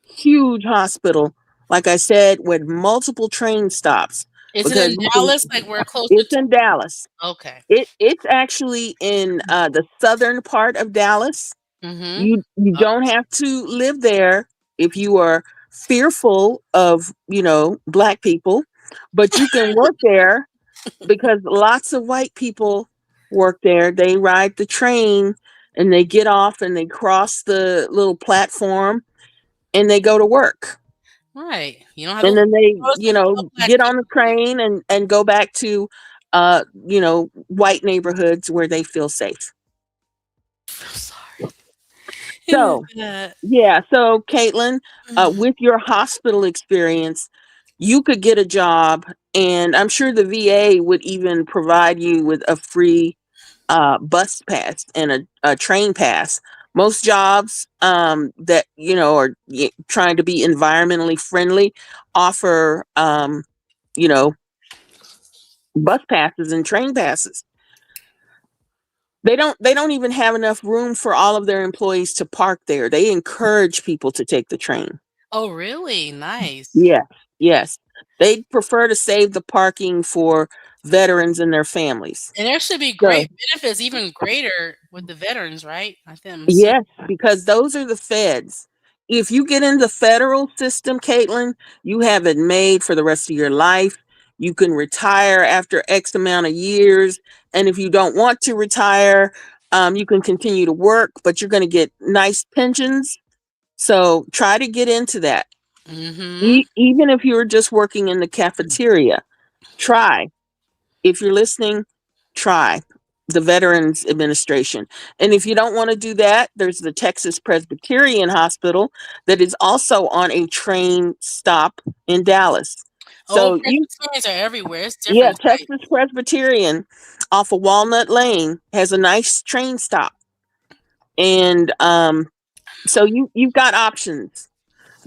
huge hospital, like I said, with multiple train stops Is it because in Dallas? Like we're closer it's to? in Dallas. Okay. It's actually in the southern part of Dallas. Mm-hmm. You don't have to live there if you are fearful of black people, but you can work there because lots of white people work there. They ride the train and they get off and they cross the little platform and they go to work. Right. You don't have And to then they, notice them little black get on the people. train and go back to white neighborhoods where they feel safe. I'm sorry. It is So, that. yeah, so Caitlin, with your hospital experience, you could get a job, and I'm sure the VA would even provide you with a free bus pass and a train pass. Most jobs that are trying to be environmentally friendly offer you know bus passes and train passes. They don't even have enough room for all of their employees to park there. They encourage people to take the train. Oh, really? Nice. Yes, yes. They prefer to save the parking for veterans and their families. And there should be So great benefits, even greater with the veterans, right? I think I'm assuming. yes, because those are the feds. If you get in the federal system, Caitlin, you have it made for the rest of your life. You can retire after X amount of years. And if you don't want to retire, you can continue to work, but you're going to get nice pensions. So try to get into that. Mm-hmm. Even if you're just working in the cafeteria, try. If you're listening, try the Veterans Administration. And if you don't want to do that, there's the Texas Presbyterian Hospital that is also on a train stop in Dallas. Oh, So Presbyterians are everywhere. It's yeah, different type. Texas Presbyterian off of Walnut Lane has a nice train stop. And so you've got options.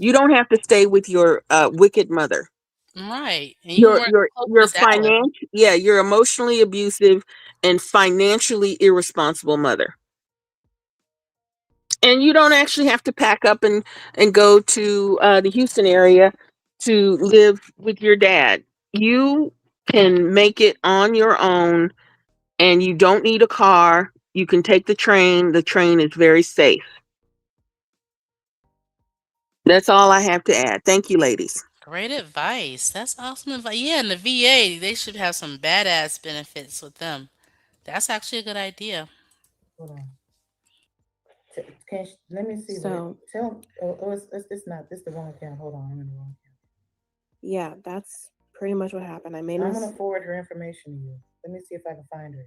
You don't have to stay with your wicked mother. Right. And you can You're work you're close you're to Dallas. you're emotionally abusive and financially irresponsible mother. And you don't actually have to pack up and go to the Houston area to live with your dad. You can make it on your own, and you don't need a car. You can take the train. The train is very safe. That's all I have to add. Thank you, ladies. Great advice. That's awesome advice. Yeah, and the VA, they should have some badass benefits with them. That's actually a good idea. Hold on. Let me see what it So tell. Oh, it's not. This the wrong account. Hold on, I'm in the wrong account. yeah, that's pretty much what happened. I made I'm this. gonna forward her information to you. Let me see if I can find her.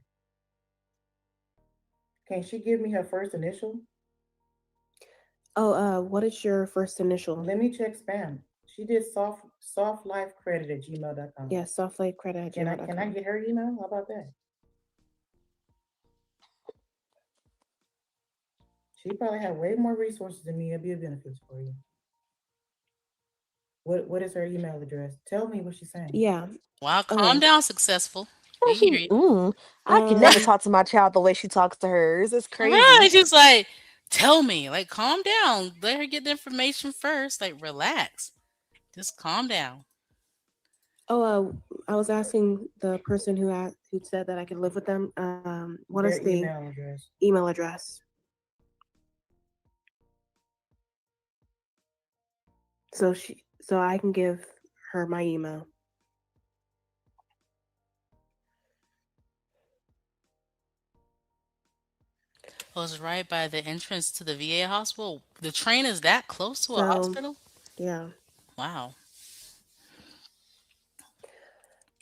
Can she give me her first initial? Oh, what is your first initial? Let me check spam. She did softlifecredit at gmail.com. Yeah, softlightcredit at Can I gmail.com. get her email? How about that? She probably have way more resources than me. It'd be a benefit for you. What is her email address? Tell me what she's saying. Yeah. Wow, calm Okay. down, successful. Well, We she, hear you. I can never talk to my child the way she talks to hers. It's Right. crazy. Just like, tell me. Like, calm down. Let her get the information first. Like, relax. Just calm down. Oh, I was asking the person who said that I could live with them. What is Their the email address. email address? So I can give her my email. Oh, it's right by the entrance to the VA hospital. The train is that close to a So hospital? yeah, Wow.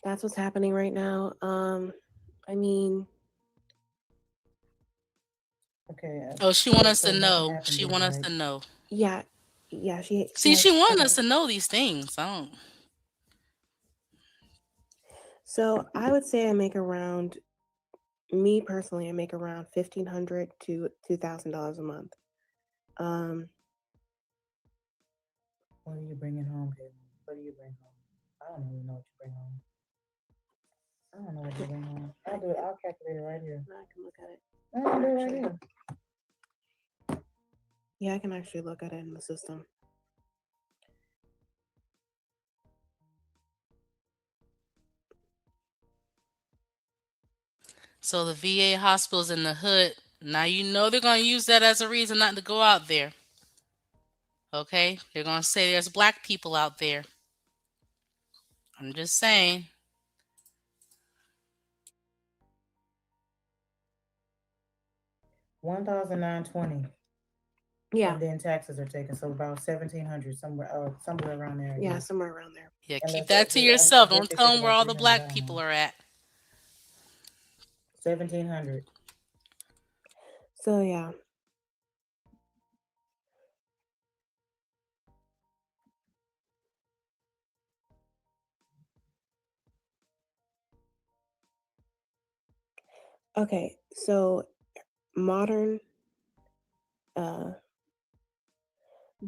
that's what's happening right now. I mean, Okay. Oh, she want us to So nothing know. happened She yet, want us right? to know. Yeah, yeah. She See, has. she want Okay. us to know these things. I don't. So I would say I make around me personally. I make around $1,500 to $2,000 a month. Um, What are you bringing home, Caitlin? What do you bring home? I don't even know what you bring home. I don't know what you bring home. I'll do it. I'll calculate it right here. I can look at it. No, I'll do it right here. Yeah, I can actually look at it in the system. So the VA hospitals in the hood. Now you know they're gonna use that as a reason not to go out there. Okay, they're gonna say there's black people out there. I'm just saying. 1,920, Yeah, and then taxes are taken, so about 1,700 somewhere, somewhere around there. I yeah, guess. somewhere around there. Yeah, keep Unless that to I yourself. guess Don't they tell take them where about all the 300. I black don't people know. are at. 1,700. So yeah, okay. So modern uh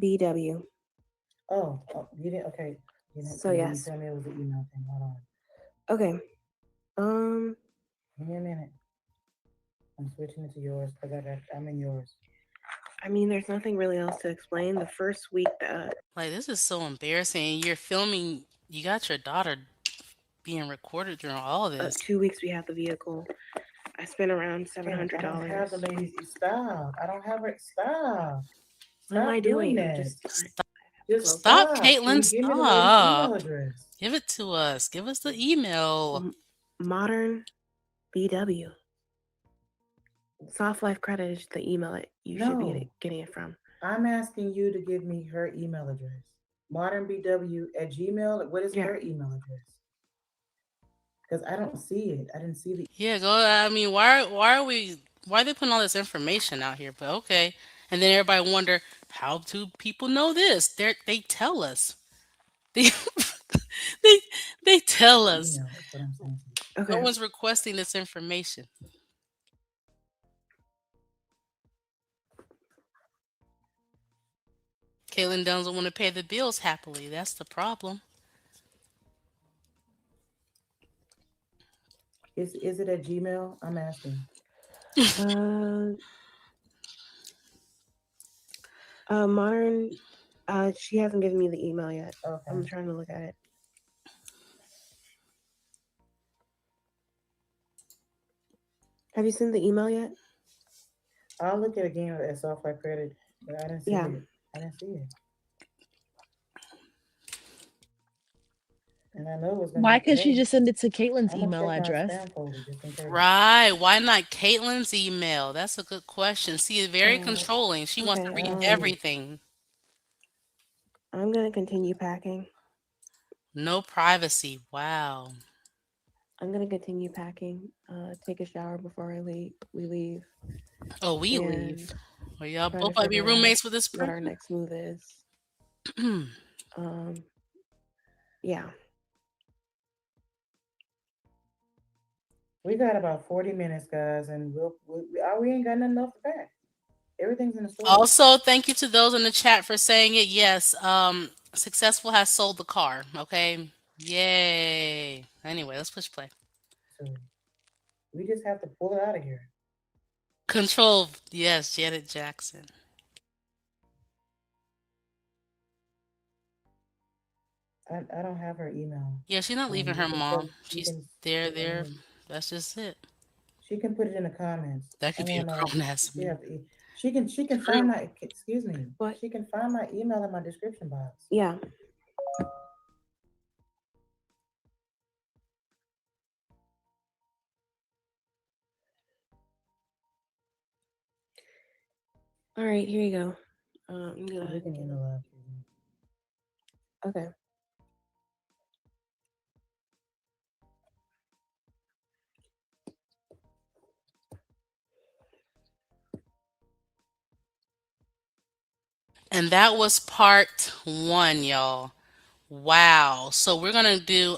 BW. You didn't. Okay, you didn't. So You didn't yes. tell me it was an email thing. Hold on. Okay. Um, Give me a minute. I'm switching it to yours because I'm in yours. I mean, there's nothing really else to explain. The first week, Like this is so embarrassing. You're filming. You got your daughter being recorded during all of this. 2 weeks we had the vehicle. I spent around Caitlin, I don't have $700. the ladies. Stop. I don't have it. Stop. What am I Stop doing doing? that. Stop, Just stop, stop. Can Caitlin. you give me the lady's email Stop. address? Give it to us. Give us the email. Modern BW. Soft Life Credit is the email that you should be No, getting it from. I'm asking you to give me her email address. modernbw@gmail. What is Yeah. her email address? Because I don't see it. I didn't see the. Yeah, go. I mean, why are they putting all this information out here? But okay, and then everybody wonder how do people know this? They tell us. They they they tell us. Email. That's what I'm saying. No Okay. one's requesting this information. Caitlin doesn't want to pay the bills happily. That's the problem. Is it at Gmail? I'm asking. Uh, Modern. She hasn't given me the email yet. Okay. I'm trying to look at it. Have you seen the email yet? I'll look at it again at software credit, but I didn't see Yeah. it. I didn't see it. And I know it was gonna be today. Why couldn't she just send it to Caitlin's I'm gonna email check my address? spam folder just in case. Right. Why not Caitlin's email? That's a good question. See, it's very controlling. She wants to Okay. I read don't see it. everything. I'm gonna continue packing. No privacy. Wow. I'm gonna continue packing. Take a shower before we leave, Oh, we leave. and Well, y'all try to both might be figure out roommates with this what our person. next move is. Um, yeah. We got about 40 minutes, guys, and we ain't got nothing else to pack. Everything's in the storage. Also, thank you to those in the chat for saying it. Yes, Successful has sold the car. Okay. Yay. Anyway, let's push play. So we just have to pull it out of here. Control. Yes, Janet Jackson. I don't have her email. Yeah, she's not leaving her You can mom. you She's can there. That's just it. she can put it in the comments. That I could be a want grown ass she man. have to, she can True. find my excuse me. What? She can find my email in my description box. Yeah. All right, here you go. I'm gonna. We can interrupt. Okay. And that was part one, y'all. Wow. So we're gonna do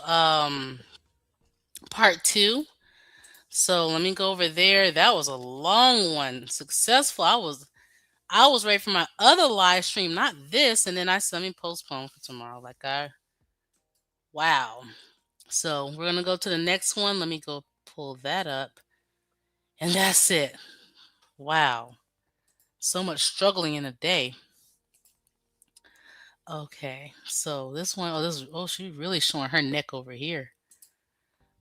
part two. So let me go over there. That was a long one. Successful. I was ready for my other live stream, not this, and then I said let me postpone for tomorrow. Like I wow. So we're gonna go to the next one. Let me go pull that up. And that's it. Wow. So much struggling in a day. Okay. So this one, she's really showing her neck over here.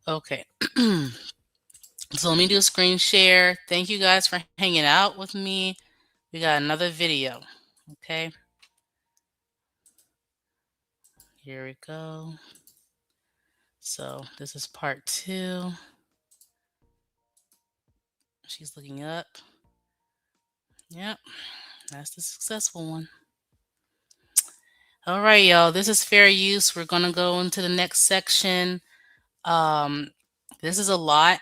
Okay. So let me do a screen share. Thank you guys for hanging out with me. We got another video. Okay. Here we go. So this is part two. She's looking up. Yep. That's the successful one. All right, y'all. This is fair use. We're gonna go into the next section. Um, this is a lot,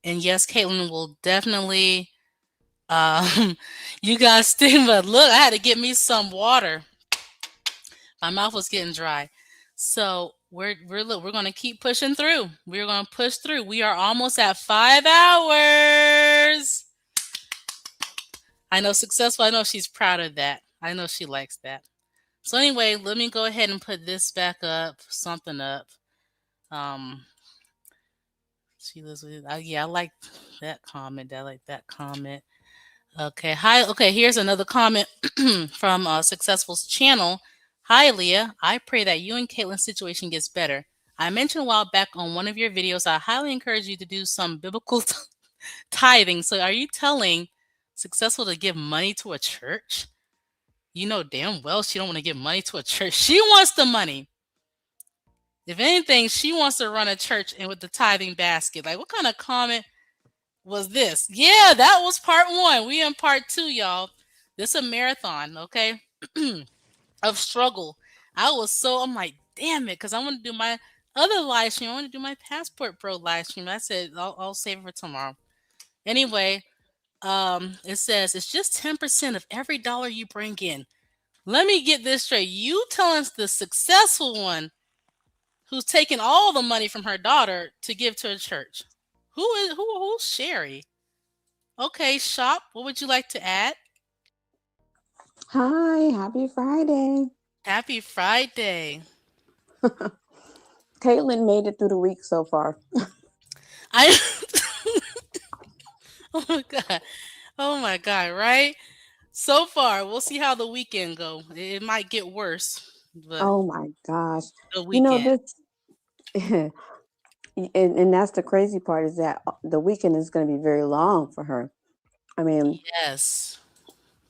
and yes, Caitlin will definitely. Um, you guys think, but look, I had to get me some water. My mouth was getting dry, so we're gonna keep pushing through. We're gonna push through. We are almost at 5 hours. I know successful. I know she's proud of that. I know she likes that. So anyway, let me go ahead and put this back up, something up. Um, she lives with. Yeah, I like that comment. I like that comment. Okay, hi. Okay, here's another comment from Successful's channel. Hi, Leah. I pray that you and Caitlin's situation gets better. I mentioned a while back on one of your videos. I highly encourage you to do some biblical tithing. So, are you telling Successful to give money to a church? You know damn well she don't want to give money to a church. She wants the money. If anything, she wants to run a church and with the tithing basket. Like, what kind of comment was this? Yeah, that was part one. We in part two, y'all. This a marathon, okay? Of struggle. I'm like, damn it, because I want to do my other live stream. I want to do my Passport Pro live stream. I said I'll save it for tomorrow. Anyway, it says it's just 10% of every dollar you bring in. Let me get this straight. You telling the successful one who's taking all the money from her daughter to give to a church. Who's Sherry? Okay, shop. What would you like to add? Hi, happy Friday. Happy Friday. Caitlin made it through the week so far. I Oh my god. Oh my god, right? So far, we'll see how the weekend go. It might get worse, but Oh my gosh. the You know, weekend. this, and that's the crazy part is that the weekend is going to be very long for her. I mean, Yes.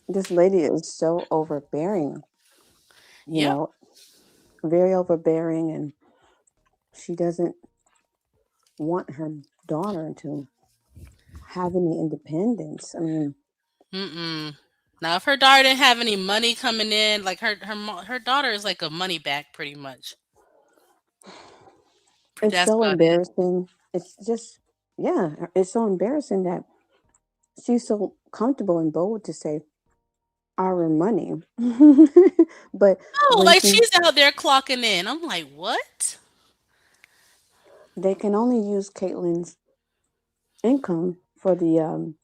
this lady is so overbearing, you Yep. know, very overbearing, and she doesn't want her daughter to have any independence. I mean, Mm-mm. Now, if her daughter didn't have any money coming in, like her daughter is like a money back, pretty much. it's That's so about it. embarrassing. It's just, yeah, it's so embarrassing that she's so comfortable and bold to say, our money. But Oh, when like she she's out there clocking in. I'm like, what? they can only use Caitlin's income for the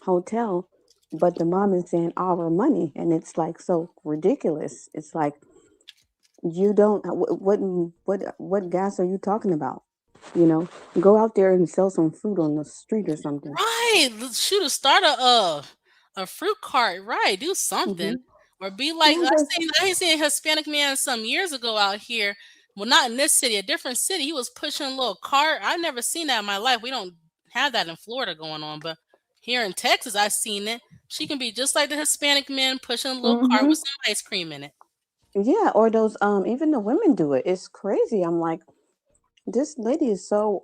hotel, but the mom is saying our money, and it's like so ridiculous. It's like you don't what gas are you talking about? You know, go out there and sell some fruit on the street or something. Right. Shoot, start a fruit cart. Right. Do something. Hmm. Or be like Yeah, but I seen a Hispanic man some years ago out here. Well, not in this city, a different city. He was pushing a little cart. I never seen that in my life. We don't have that in Florida going on, but here in Texas, I've seen it. She can be just like the Hispanic man pushing a little cart with hmm, some ice cream in it. yeah, or those even the women do it. It's crazy. I'm like, this lady is so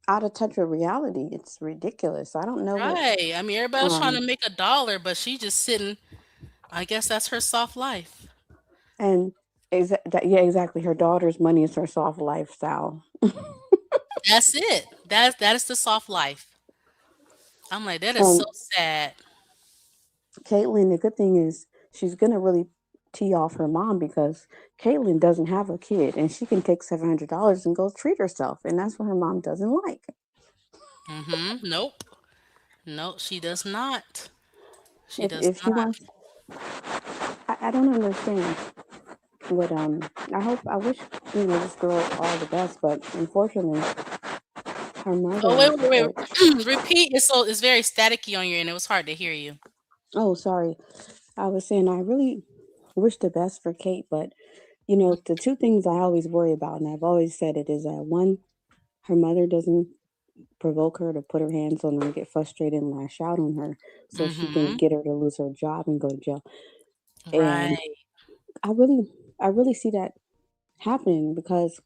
out of touch with reality. It's ridiculous. I don't know what Right. I mean, everybody's trying to um make a dollar, but she just sitting. I guess that's her soft life. and yeah, exactly. Her daughter's money is her soft lifestyle. That's it. That is the soft life. I'm like, that is so And sad. Caitlin, the good thing is she's gonna really tee off her mom because Caitlin doesn't have a kid and she can take $700 and go treat herself, and that's what her mom doesn't like. Nope. Nope, she does not. She does If she not. wants, I don't understand. But I wish this girl all the best, but unfortunately, her Oh, mother. wait, wait, wait. Repeat. It's very staticky on your end. It was hard to hear you. Oh, sorry. I was saying I really wish the best for Kate, but the two things I always worry about, and I've always said it, is that one, her mother doesn't provoke her to put her hands on her and get frustrated and lash out on her, so she can Mm-hmm. get her to lose her job and go to jail. And Right. I really, I really see that happening because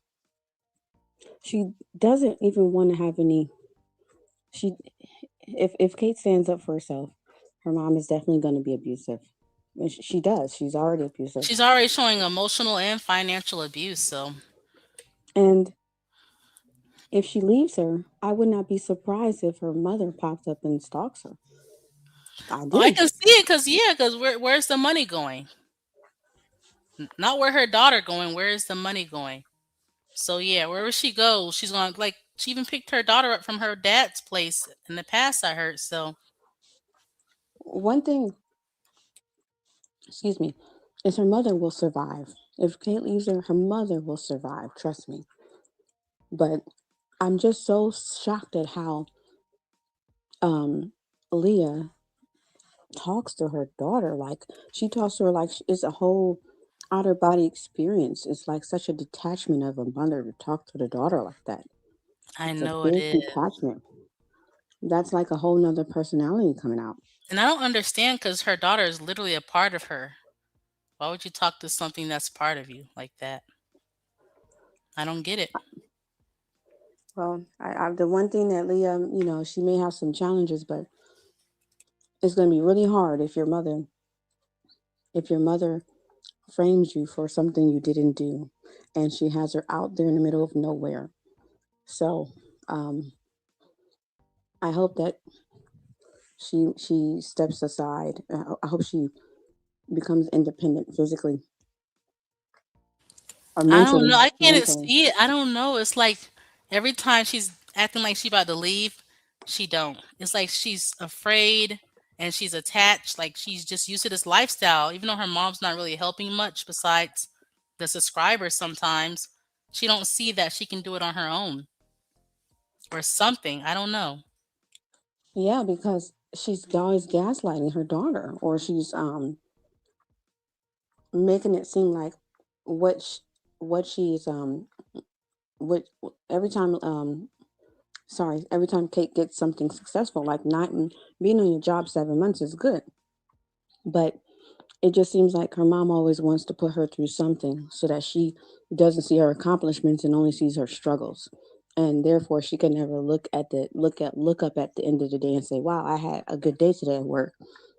she doesn't even want to have any. She if Kate stands up for herself, her mom is definitely going to be abusive. And she does. She's already abusive. She's already showing emotional and financial abuse, so. And if she leaves her, I would not be surprised if her mother pops up and stalks her. I Oh, I do. can see it because, yeah, because where's the money going? Not where her daughter going. Where is the money going? So, yeah, wherever she goes, she's going to, like, she even picked her daughter up from her dad's place in the past, I heard. So, One thing, excuse me, is her mother will survive. If Kate leaves her, her mother will survive. Trust me. But I'm just so shocked at how um, Leah talks to her daughter. Like she talks to her like it's a whole outer body experience. It's like such a detachment of a mother to talk to the daughter like that. I It's a know it big is. detachment. That's like a whole nother personality coming out. And I don't understand because her daughter is literally a part of her. Why would you talk to something that's part of you like that? I don't get it. Well, the one thing that Leah, she may have some challenges, but it's going to be really hard if your mother frames you for something you didn't do, and she has her out there in the middle of nowhere. So, um, I hope that she steps aside. I hope she becomes independent physically or I don't know. mentally. I can't Mentally. see it. I don't know. It's like every time she's acting like she about to leave, she don't. It's like she's afraid and she's attached. Like she's just used to this lifestyle, even though her mom's not really helping much besides the subscribers sometimes. She don't see that she can do it on her own or something. I don't know. Yeah, because she's always gaslighting her daughter, or she's making it seem like what sh- what she's what every time every time Kate gets something successful, like not being on your job 7 months is good, but it just seems like her mom always wants to put her through something so that she doesn't see her accomplishments and only sees her struggles. And therefore she can never look up at the end of the day and say, wow, I had a good day today at work.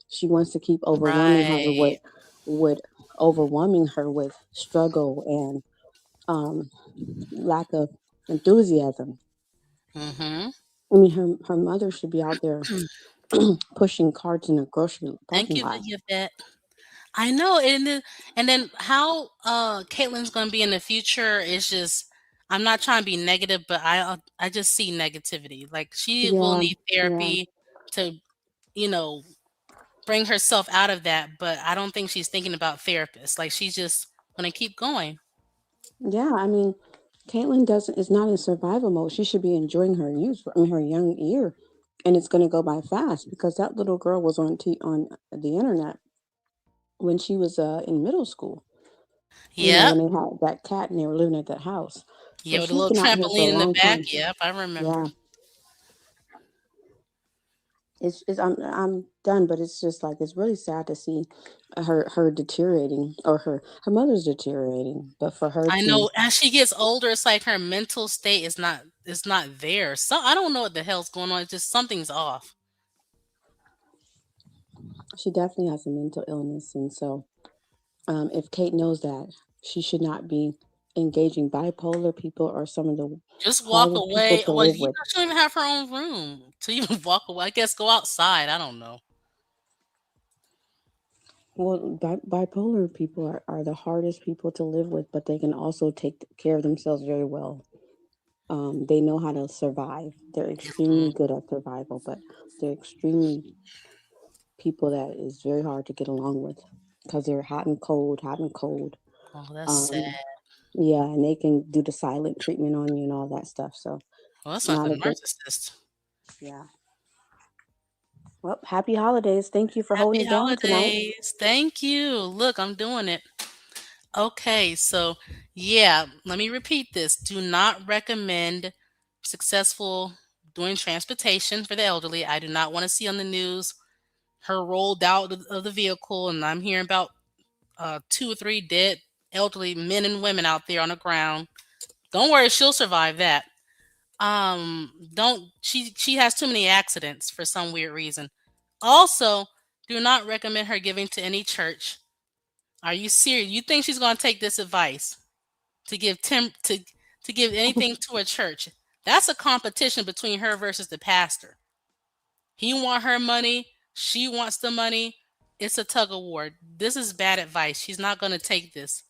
She wants to keep overwhelming her Right. with overwhelming her with struggle and lack of enthusiasm. Mm-hmm. I mean, her mother should be out there pushing carts in a grocery Thank parking you, lot. Yvette. I know, and then how Caitlin's gonna be in the future is just I'm not trying to be negative, but I just see negativity. Like she will Yeah, need yeah. therapy to, you know, bring herself out of that, but I don't think she's thinking about therapists. Like she's just gonna keep going. Yeah, I mean, Caitlin doesn't is not in survival mode. She should be enjoying her youth, I mean, her young year, and it's going to go by fast because that little girl was on the internet when she was in middle school. Yep. When they had that cat and they were living at that house. So Yeah, with a she's little been out here for trampoline a in the long back. time. Yep, I remember. Yeah, it's I'm done, but it's just like it's really sad to see her deteriorating, or her mother's deteriorating, but for her I to know as she gets older, it's like her mental state is not there. So I don't know what the hell's going on. It's just something's off. she definitely has a mental illness, and so if Kate knows that, she should not be engaging bipolar people or some of the Just walk hardest people away. to Well, live you with. know, she don't even have her own room to even walk away. I guess go outside. I don't know. Well, bipolar people are the hardest people to live with, but they can also take care of themselves very well. They know how to survive. They're extremely Mhm. good at survival, but they're extremely people that is very hard to get along with because they're hot and cold, hot and cold. Oh, that's sad. Um, yeah, and they can do the silent treatment on you and all that stuff. So Well, that's like a not a good. narcissist. Yeah. Well, happy holidays. Thank you for holding Happy it down tonight. holidays. Thank you. Look, I'm doing it. Okay, so yeah, let me repeat this. Do not recommend successful doing transportation for the elderly. I do not want to see on the news her rolled out of the vehicle, and I'm hearing about two or three dead elderly men and women out there on the ground. Don't worry, she'll survive that. Don't she has too many accidents for some weird reason. Also, do not recommend her giving to any church. Are you serious? You think she's going to take this advice to give to give anything to a church? That's a competition between her versus the pastor. He want her money, she wants the money. It's a tug of war. This is bad advice. She's not going to take this.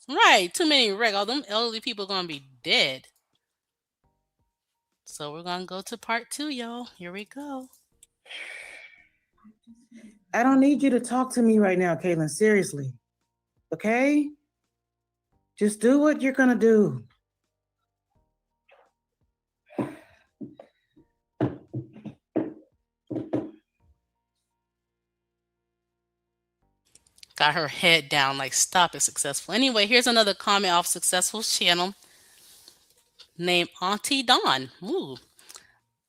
Right, too many wreck. All them elderly people are going to be dead. So we're going to go to part 2, y'all. Here we go. I don't need you to talk to me right now, Caitlin. Seriously. Okay? Just do what you're gonna do. Got her head down like, stop it, Successful. Anyway, here's another comment off Successful's channel named Auntie Dawn. Ooh.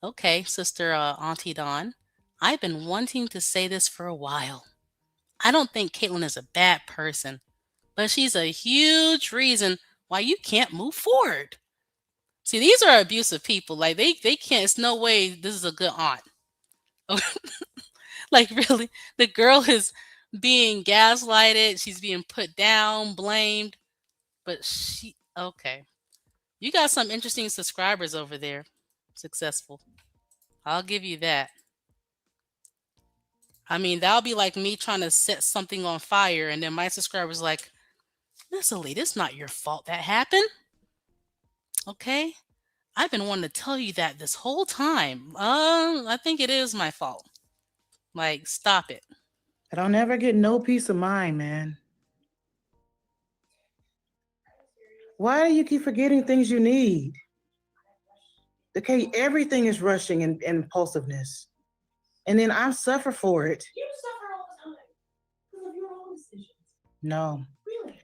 Okay, Sister Auntie Dawn. I've been wanting to say this for a while. I don't think Caitlin is a bad person, but she's a huge reason why you can't move forward. See, these are abusive people. Like they can't. It's no way this is a good aunt. Like really, the girl is being gaslighted. She's being put down, blamed. But she okay. You got some interesting subscribers over there. Successful. I'll give you that. I mean, that'll be like me trying to set something on fire, and then my subscribers like, Leslie, it's not your fault that happened. Okay? I've been wanting to tell you that this whole time. I think it is my fault. Like, stop it. I don't ever get no peace of mind, man. Why do you keep forgetting things you need? Okay, everything is rushing and impulsiveness. And then I suffer for it. You suffer all the time because of your own decisions. No. Really?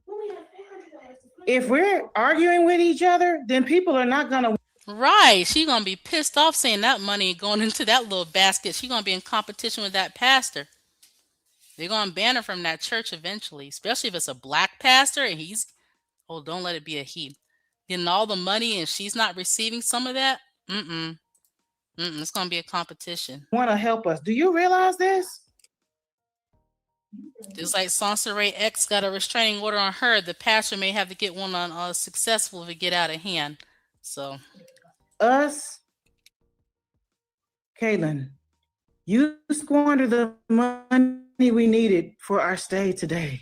When we have $400 to put If we're arguing with each other, then people are not gonna. Right. She gonna be pissed off saying that money going into that little basket. She gonna be in competition with that pastor. They're gonna ban her from that church eventually, especially if it's a black pastor and he's oh, don't let it be a he. Getting all the money and she's not receiving some of that. Mm-mm. Mm-mm. It's gonna be a competition. Want to help us. Do you realize this? Just like Sansaray X got a restraining order on her, the pastor may have to get one on Successful if it get out of hand. So Us, Caitlin, you squandered the money we needed for our stay today.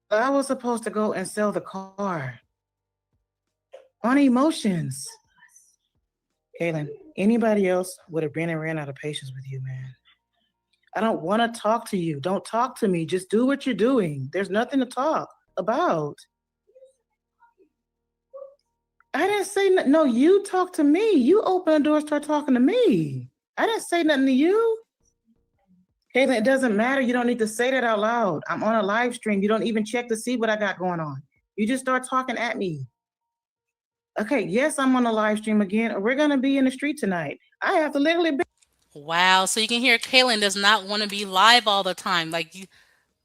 I was supposed to go and sell the car on emotions. Caitlin, anybody else would have been and ran out of patience with you, man. I don't want to talk to you. Don't talk to me. Just do what you're doing. There's nothing to talk about. I didn't say no. You talk to me. You open the door, start talking to me. I didn't say nothing to you. Caitlin, it doesn't matter. You don't need to say that out loud. I'm on a live stream. You don't even check to see what I got going on. You just start talking at me. Okay, yes, I'm on a live stream again, or we're gonna be in the street tonight. I have to literally be. wow. So you can hear Kaylin does not want to be live all the time. Like you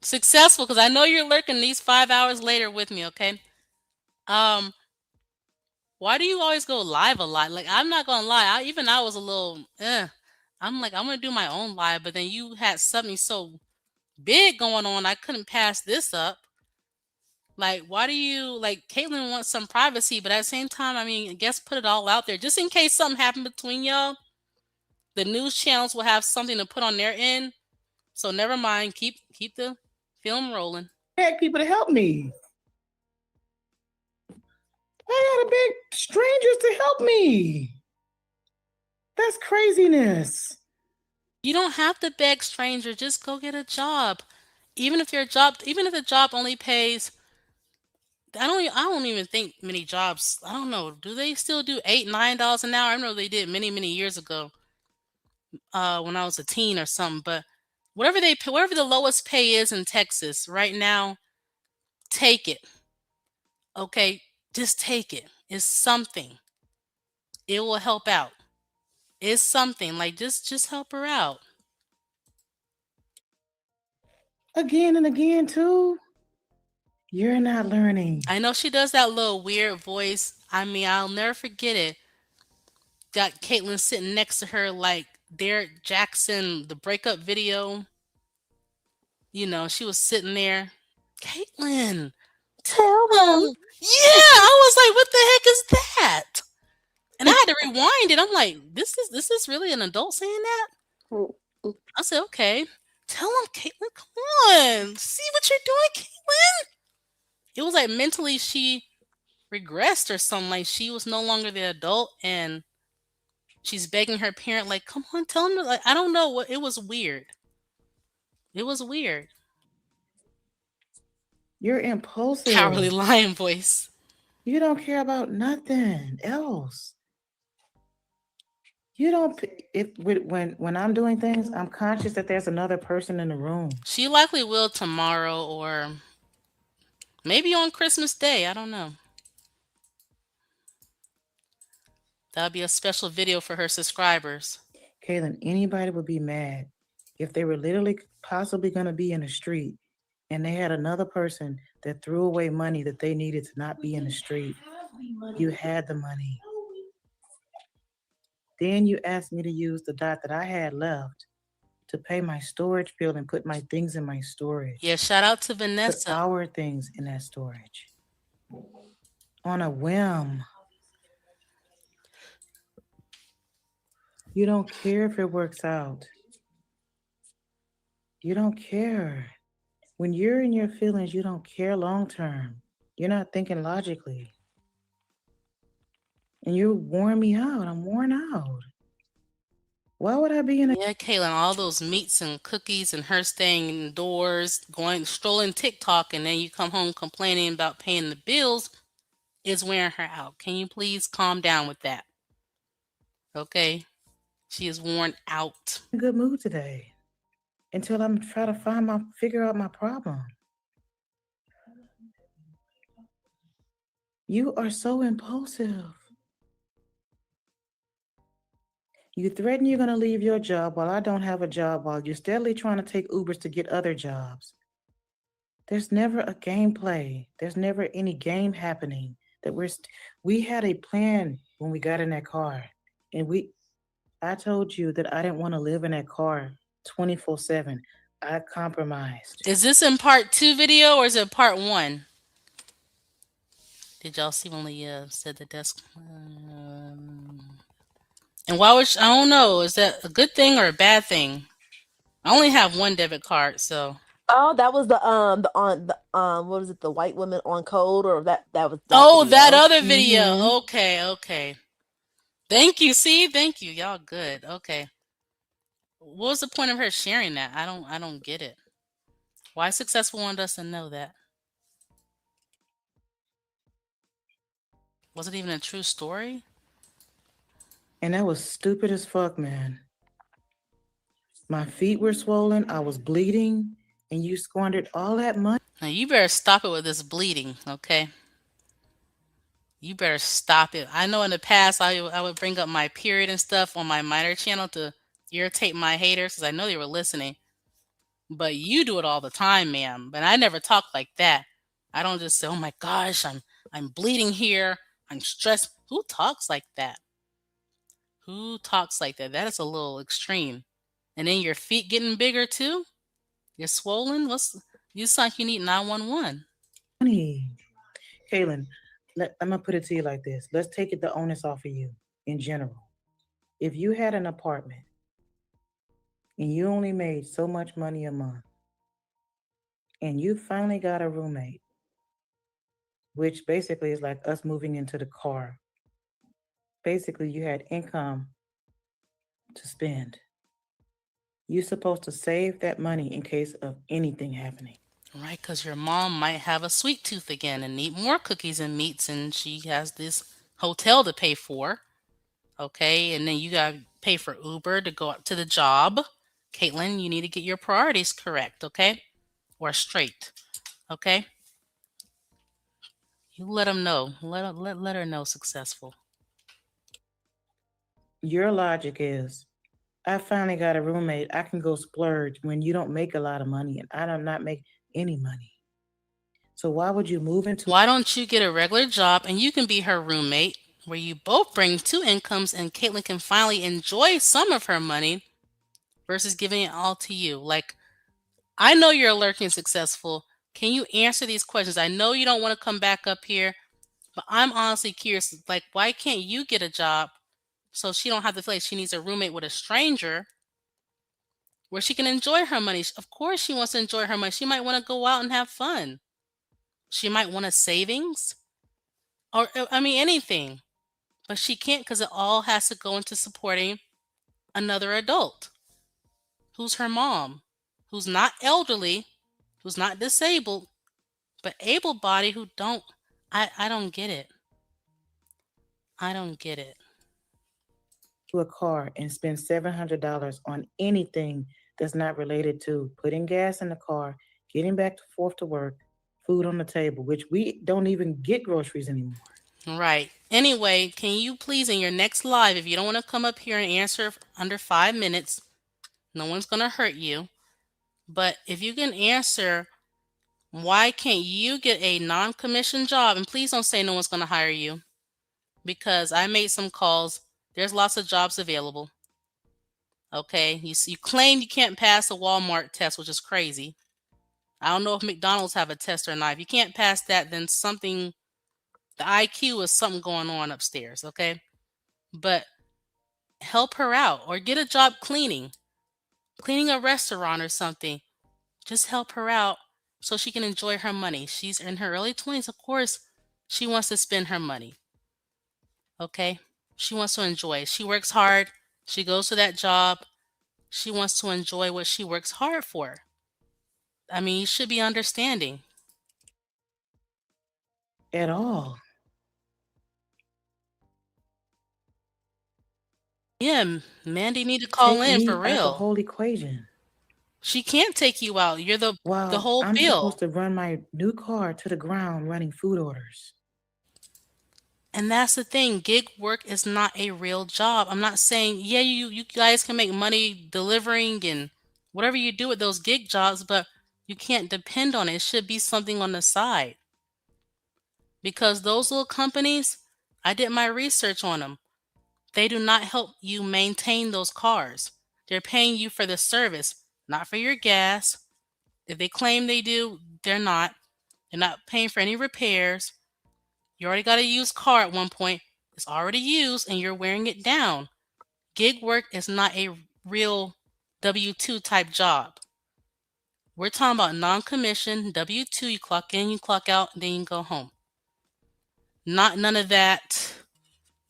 Successful, because I know you're lurking these 5 hours later with me, okay? Um, why do you always go live a lot? Like I'm not gonna lie, I was a little I'm like, I'm gonna do my own live, but then you had something so big going on, I couldn't pass this up. Like, why do you like Caitlyn wants some privacy, but at the same time, I mean, I guess put it all out there just in case something happened between y'all. The news channels will have something to put on their end. So never mind. Keep the film rolling. Beg people to help me. I gotta beg strangers to help me. That's craziness. You don't have to beg strangers. Just go get a job. Even if the job only pays, I don't even think many jobs. I don't know. Do they still do $8, $9 an hour? I know they did many years ago. When I was a teen or something. But whatever the lowest pay is in Texas right now, take it. Okay, just take it. It's something. It will help out. It's something like just help her out. Again and again, too. You're not learning. I know she does that little weird voice. I mean, I'll never forget it. Got Caitlyn sitting next to her like Derek Jackson, the breakup video. She was sitting there. Caitlyn, Tell tell them. them. Yeah, I was like, what the heck is that? And I had to rewind it. I'm like, this is really an adult saying that? I said, okay. Tell him, Caitlyn, come on. See what you're doing, Caitlyn? It was like mentally she regressed or something. Like she was no longer the adult and she's begging her parent, like, come on, tell him. Like, I don't know what. It was weird. It was weird. You're impulsive. Cowardly lion voice. You don't care about nothing else. You don't. When I'm doing things, I'm conscious that there's another person in the room. She likely will tomorrow or maybe on Christmas Day. I don't know. That'll be a special video for her subscribers. Kaylin, anybody would be mad if they were literally possibly going to be in the street and they had another person that threw away money that they needed to not be in the street. You had the money. Then you asked me to use the dot that I had left to pay my storage bill and put my things in my storage. Yeah, shout out to Put Vanessa. our things in that storage. On a whim. You don't care if it works out. You don't care. When you're in your feelings, you don't care long term. You're not thinking logically. And you wore me out. I'm worn out. Why would I be in a Yeah, Kaylin, all those meats and cookies and her staying indoors, strolling TikTok, and then you come home complaining about paying the bills is wearing her out. Can you please calm down with that? Okay? She is worn out. good mood today until I'm trying to figure out my problem? You are so impulsive. You threaten you're going to leave your job while I don't have a job, while you're steadily trying to take Ubers to get other jobs. There's never a gameplay. There's never any game happening. We had a plan when we got in that car, and I told you that I didn't want to live in that car 24/7. I compromised. Is this in part 2 video or is it part 1? Did y'all see when Leah said the desk? And why would I don't know. Is that a good thing or a bad thing? I only have one debit card, so. Oh, that was what was it, the white woman on code, or that was that Oh, video? that other video. Mhm. Okay. Thank you. See, thank you. Y'all good. Okay. What was the point of her sharing that? I don't get it. Why Successful One doesn't know that? Was it even a true story? And that was stupid as fuck, man. My feet were swollen, I was bleeding, and you squandered all that money. Now you better stop it with this bleeding, okay? You better stop it. I know in the past I would bring up my period and stuff on my minor channel to irritate my haters because I know they were listening. But you do it all the time, ma'am. But I never talk like that. I don't just say, "Oh my gosh, I'm bleeding here. I'm stressed." Who talks like that? Who talks like that? That is a little extreme. And then your feet getting bigger too? You're swollen? You sound like you need 911. Kaylin, I'm gonna put it to you like this. Let's take the onus off of you in general. If you had an apartment, and you only made so much money a month, and you finally got a roommate, which basically is like us moving into the car. Basically, you had income to spend. You're supposed to save that money in case of anything happening. Right, because your mom might have a sweet tooth again and need more cookies and meats, and she has this hotel to pay for. Okay, and then you got to pay for Uber to go up to the job. Caitlin, you need to get your priorities correct, okay? Or straight, okay? You let them know. Let her know successful. Your logic is, I finally got a roommate. I can go splurge when you don't make a lot of money and I do not make any money. So why would you move into Why don't you get a regular job and you can be her roommate where you both bring two incomes and Caitlin can finally enjoy some of her money versus giving it all to you? Like, I know you're lurking successful. Can you answer these questions? I know you don't want to come back up here, but I'm honestly curious. Like, why can't you get a job so she don't have to feel like she needs a roommate with a stranger where she can enjoy her money? Of course, she wants to enjoy her money. She might want to go out and have fun. She might want a savings or, I mean, anything. But she can't because it all has to go into supporting another adult who's her mom, who's not elderly, who's not disabled, but able bodied who don't. I don't get it. I don't get it. a car and spend $700 on anything that's not related to putting gas in the car, getting back and forth to work, food on the table, which we don't even get groceries anymore. Right. Anyway, can you please in your next live, if you don't want to come up here and answer under 5 minutes, no one's gonna hurt you. But if you can answer why can't you get a non-commissioned job, and please don't say no one's gonna hire you because I made some calls. There's lots of jobs available. Okay, you claim you can't pass a Walmart test, which is crazy. I don't know if McDonald's have a test or not. If you can't pass that, then something the IQ is something going on upstairs. Okay, but help her out or get a job cleaning a restaurant or something. Just help her out so she can enjoy her money. She's in her early 20s, of course. She wants to spend her money. Okay, she wants to enjoy. She works hard. She goes to that job. She wants to enjoy what she works hard for. I mean, you should be understanding. At all. Yeah, Mandy need to call Take in me for out the real. whole equation. She can't take you out. You're the While whole I'm bill. supposed to run my new car to the ground running food orders. And that's the thing. Gig work is not a real job. I'm not saying, yeah, you guys can make money delivering and whatever you do with those gig jobs, but you can't depend on it. It should be something on the side. Because those little companies, I did my research on them. They do not help you maintain those cars. They're paying you for the service, not for your gas. If they claim they do, they're not. They're not paying for any repairs. You already got a used car at one point. It's already used and you're wearing it down. Gig work is not a real W-2 type job. We're talking about non-commissioned W-2. You clock in, you clock out, then you go home. Not none of that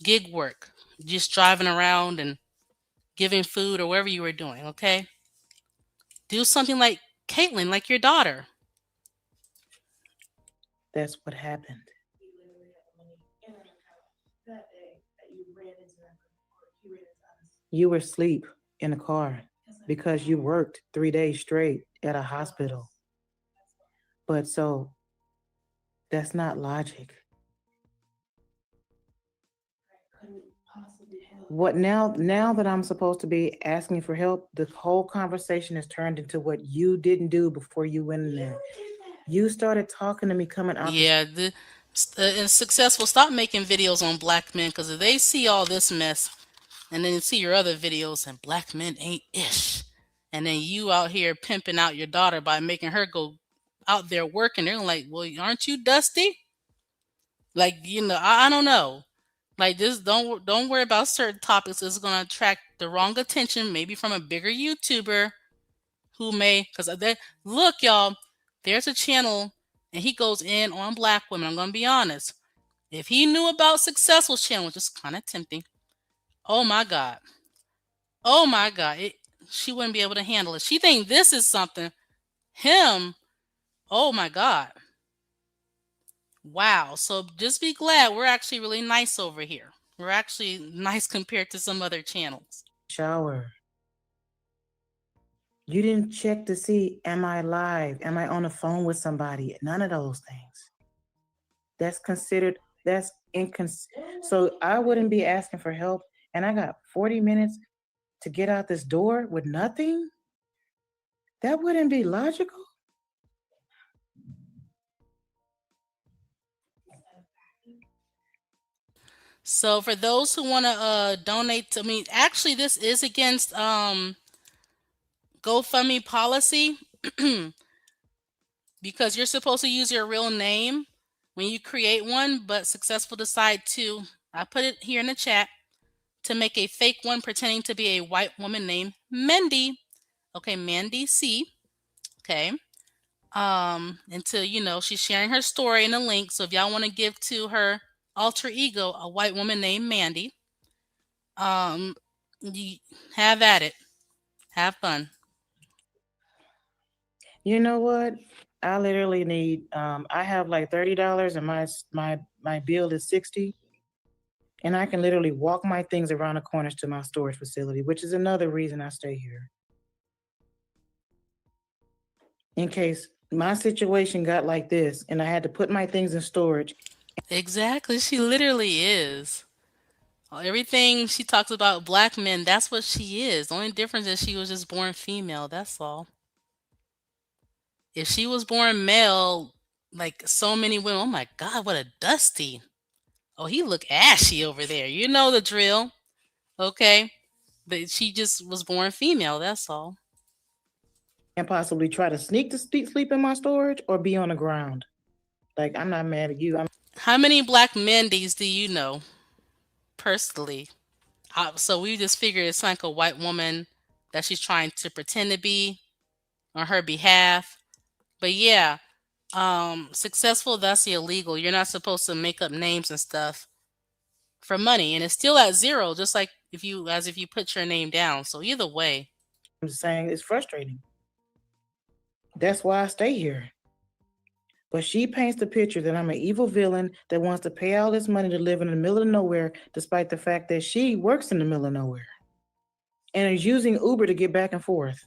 gig work. Just driving around and giving food or whatever you were doing, okay? Do something like Caitlin, like your daughter. That's what happened. You were asleep in a car because you worked 3 days straight at a hospital. But so that's not logic. What now that I'm supposed to be asking for help, the whole conversation has turned into what you didn't do before you went in there. You started talking to me coming out the Yeah, the successful. Stop making videos on black men because if they see all this mess and then see your other videos and black men ain't ish, and then you out here pimping out your daughter by making her go out there working, they're like, well, aren't you dusty? Like, I don't know. Like this, don't worry about certain topics. It's gonna attract the wrong attention, maybe from a bigger YouTuber who may, because they look, y'all. There's a channel, and he goes in on black women. I'm gonna be honest. If he knew about Successful channel, which is kind of tempting. Oh my God. Oh my God. She wouldn't be able to handle it. She think this is something. Him. Oh my God. Wow. So just be glad we're actually really nice over here. We're actually nice compared to some other channels. Shower. You didn't check to see, am I live? Am I on the phone with somebody? None of those things. That's considered, that's so I wouldn't be asking for help. And I got 40 minutes to get out this door with nothing? That wouldn't be logical. So for those who want to donate to me, actually this is against GoFundMe policy because you're supposed to use your real name when you create one, but Successful decide to, I put it here in the chat, to make a fake one pretending to be a white woman named Mendy. Okay, Mandy C. Okay. And to, she's sharing her story in a link. So if y'all want to give to her alter ego, a white woman named Mandy, you have at it. Have fun. You know what? I literally need I have like $30 and my bill is 60. And I can literally walk my things around the corners to my storage facility, which is another reason I stay here. In case my situation got like this and I had to put my things in storage. Exactly. She literally is. Everything she talks about black men, that's what she is. The only difference is she was just born female. That's all. If she was born male, like so many women, oh my God, what a dusty. Oh, he look ashy over there. You know the drill. Okay. But she just was born female. That's all. And possibly try to sneak to sleep in my storage or be on the ground. Like, I'm not mad at you. How many black Mandys do you know personally? So we just figured it's like a white woman that she's trying to pretend to be on her behalf. But yeah, Successful, that's illegal. You're not supposed to make up names and stuff for money, and it's still at zero, just like if you put your name down. So either way, I'm just saying it's frustrating. That's why I stay here. But she paints the picture that I'm an evil villain that wants to pay all this money to live in the middle of nowhere, despite the fact that she works in the middle of nowhere and is using Uber to get back and forth.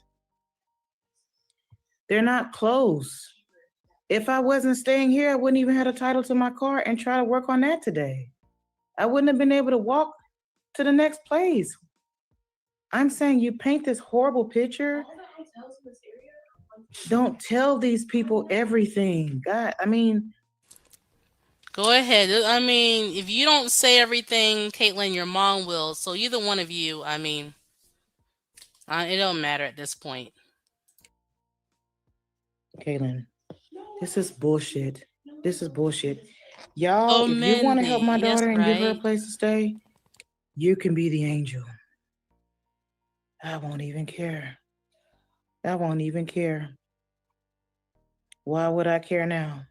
They're not close. If I wasn't staying here, I wouldn't even have a title to my car and try to work on that today. I wouldn't have been able to walk to the next place. I'm saying you paint this horrible picture. Don't tell these people everything. God, I mean, go ahead. I mean, if you don't say everything, Caitlin, your mom will. So either one of you, I mean, it don't matter at this point. Caitlin, this is bullshit. This is bullshit. Y'all, Oh, if you want to help my Mindy, that's daughter and give her a right. place to stay, you can be the angel. I won't even care. I won't even care. Why would I care now?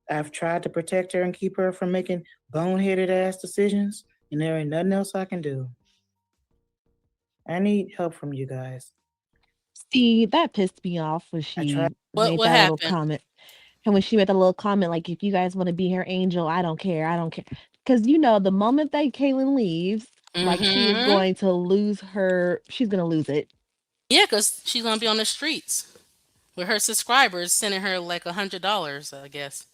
I've tried to protect her and keep her from making boneheaded ass decisions, and there ain't nothing else I can do. I need help from you guys. See, that pissed me off when I tried. she What made what that little happened? comment. And when she made that little comment, like, if you guys want to be her angel, I don't care. I don't care. Because, the moment that Kaylin leaves, like, she is Mm-hmm. going to lose she's going to lose it. Yeah, because she's gonna be on the streets with her subscribers sending her like $100, I guess.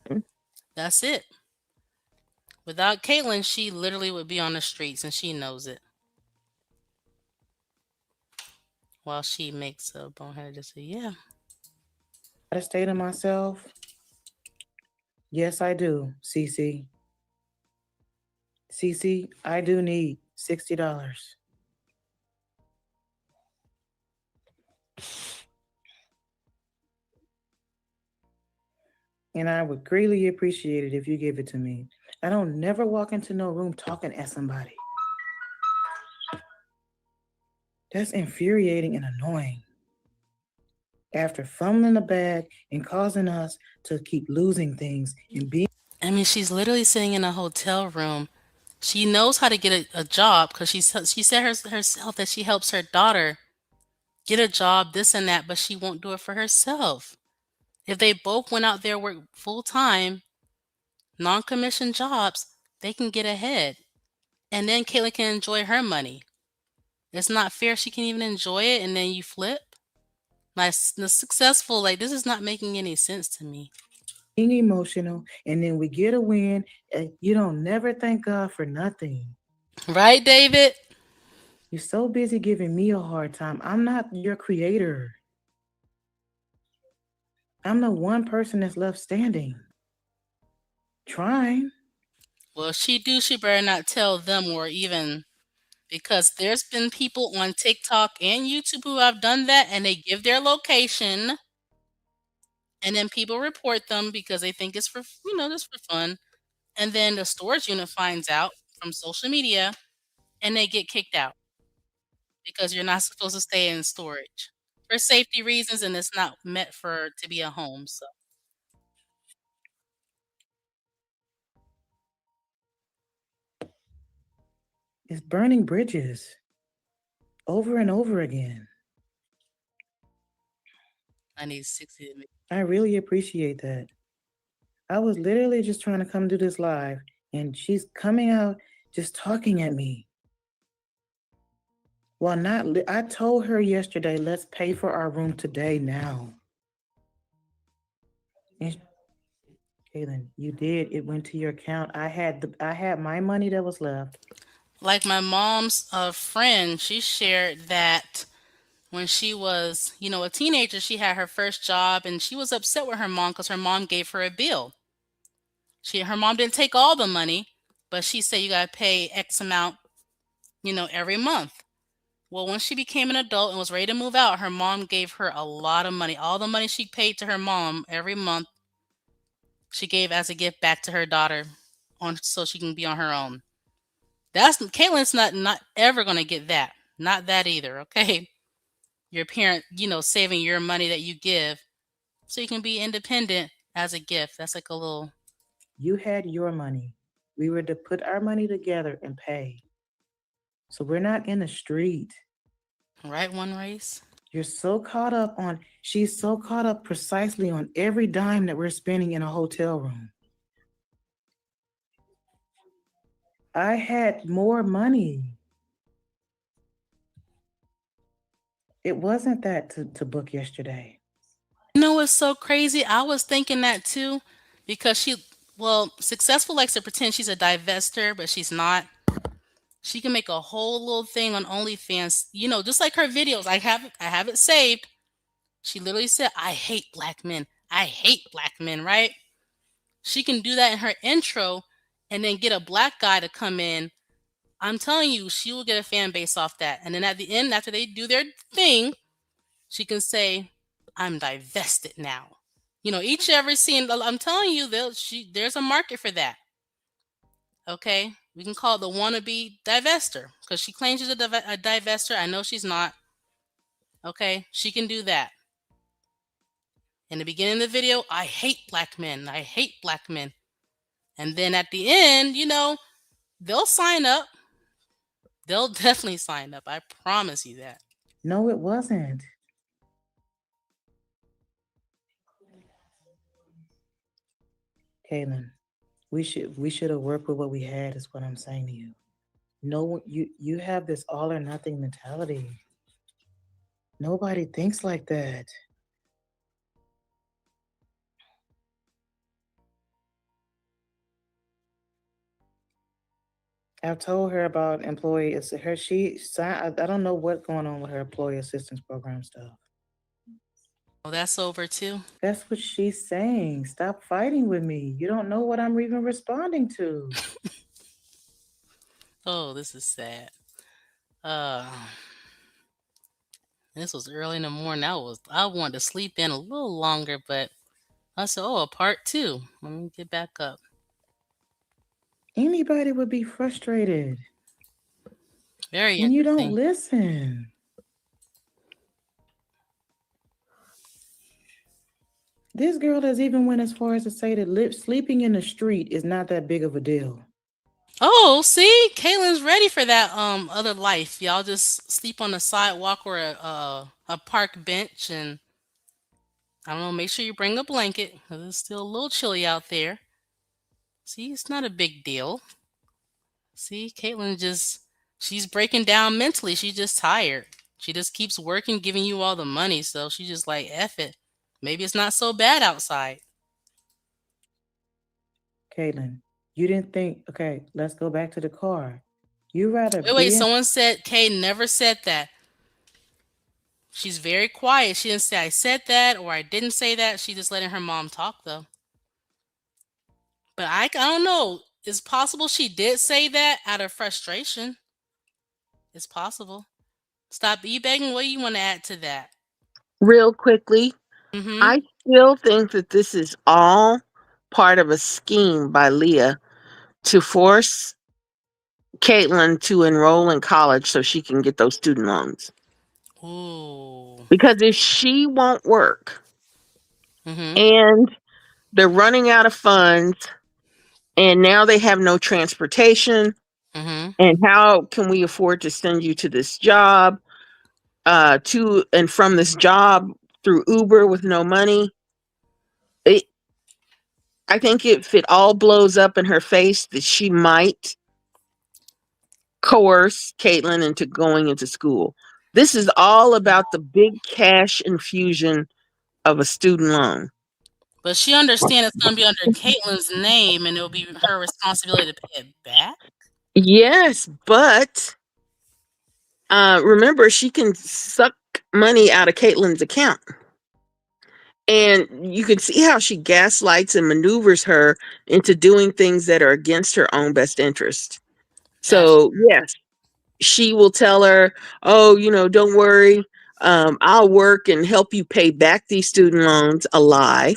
Mm. That's it. Without Caitlyn, she literally would be on the streets and she knows it. While she makes a boneheaded decision. Yeah. To stay to myself. Yes, I do, Cece. Cece, I do need $60. And I would greatly appreciate it if you give it to me. I don't never walk into no room talking at somebody. That's infuriating and annoying. After fumbling the bag and causing us to keep losing things and being I mean, she's literally sitting in a hotel room. She knows how to get a job because she said herself that she helps her daughter get a job, this and that, but she won't do it for herself. If they both went out there work full time, non commissioned jobs, they can get ahead. And then Caitlin can enjoy her money. It's not fair she can even enjoy it and then you flip. Like the successful, like this is not making any sense to me. emotional, and then we get a win, and you don't never thank God for nothing. Right, David? You're so busy giving me a hard time. I'm not your creator. I'm the one person that's left standing. Trying. Well, if she do, she better not tell them or even because there's been people on TikTok and YouTube who have done that and they give their location and then people report them because they think it's for, just for fun. And then the storage unit finds out from social media and they get kicked out because you're not supposed to stay in storage for safety reasons and it's not meant for to be a home. So It's burning bridges over and over again. I need 60 to make. I really appreciate that. I was literally just trying to come do this live, and she's coming out just talking at me. Well, not. I told her yesterday, let's pay for our room today now. And Kaylin, you did. It went to your account. I had my money that was left. Like my mom's friend, she shared that when she was, a teenager, she had her first job and she was upset with her mom because her mom gave her a bill. Her mom didn't take all the money, but she said you gotta pay X amount, every month. Well, when she became an adult and was ready to move out, her mom gave her a lot of money. All the money she paid to her mom every month, she gave as a gift back to her daughter on so she can be on her own. That's Caitlin's not ever gonna get that. Not that either, okay? Your parent, saving your money that you give so you can be independent as a gift. That's like a little You had your money. We were to put our money together and pay. So we're not in the street. right one race. You're so caught up on, she's so caught up precisely on every dime that we're spending in a hotel room. I had more money. It wasn't that to book yesterday. You know what's so crazy? I was thinking that too because Successful likes to pretend she's a divester, but she's not. She can make a whole little thing on OnlyFans, just like her videos. I have it saved. She literally said, I hate black men. I hate black men, right? She can do that in her intro and then get a black guy to come in. I'm telling you, she will get a fan base off that. And then at the end, after they do their thing, she can say, I'm divested now. Each every scene, I'm telling you, there's a market for that. Okay? We can call it the wannabe divester because she claims she's a divester. I know she's not. Okay? She can do that. In the beginning of the video, I hate black men. I hate black men. And then at the end, they'll sign up. They'll definitely sign up. I promise you that. No, it wasn't. Kaylin, we should have worked with what we had is what I'm saying to you. No, you have this all or nothing mentality. Nobody thinks like that. I've told her about employee. It's her. She signed. I don't know what's going on with her employee assistance program stuff. Oh, that's over too. That's what she's saying. Stop fighting with me. You don't know what I'm even responding to. Oh, this is sad. Uh, this was early in the morning. I wanted to sleep in a little longer, but I said, "Oh, a part two. Let me get back up." Anybody would be frustrated Very when you don't interesting. listen. This girl has even went as far as to say that sleeping in the street is not that big of a deal. Oh, see, Caitlin's ready for that other life. Y'all just sleep on the sidewalk or a park bench, and I don't know. Make sure you bring a blanket because it's still a little chilly out there. See, it's not a big deal. See, Caitlin just she's breaking down mentally. She's just tired. She just keeps working, giving you all the money, so she just like F it. Maybe it's not so bad outside. Caitlin, you didn't think, okay, let's go back to the car. You rather Wait, be in, someone said Kay never said that. She's very quiet. She didn't say I said that or I didn't say that. She just letting her mom talk though. But I don't know. It's possible she did say that out of frustration. It's possible. Stop e-begging. What do you want to add to that? Real quickly, Mm-hmm. I still think that this is all part of a scheme by Leah to force Caitlin to enroll in college so she can get those student loans. Ooh. Because if she won't work Mm-hmm. and they're running out of funds and now they have no transportation, Mm-hmm. and how can we afford to send you to this job, to and from this job through Uber with no money? It, I think if it all blows up in her face that she might coerce Caitlin into going into school. This is all about the big cash infusion of a student loan. But she understands it's gonna be under Caitlin's name and it'll be her responsibility to pay it back. Yes, but remember, she can suck money out of Caitlin's account. And you can see how she gaslights and maneuvers her into doing things that are against her own best interest. That's So, yes, she will tell her, oh, don't worry. I'll work and help you pay back these student loans. A lie.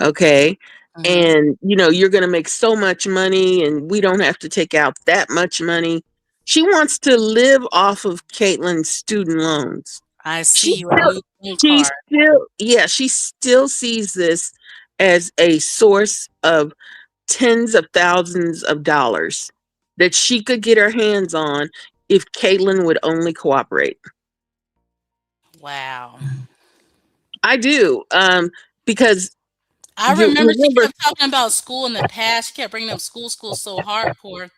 Okay. mm-hmm. And, you're going to make so much money and we don't have to take out that much money. She wants to live off of Caitlin's student loans. I She see you a still, new card. she still sees this as a source of tens of thousands of dollars that she could get her hands on if Caitlin would only cooperate. Wow. I do. Because I you remember she remember, kept talking about school in the past. She kept bringing up school so hardcore.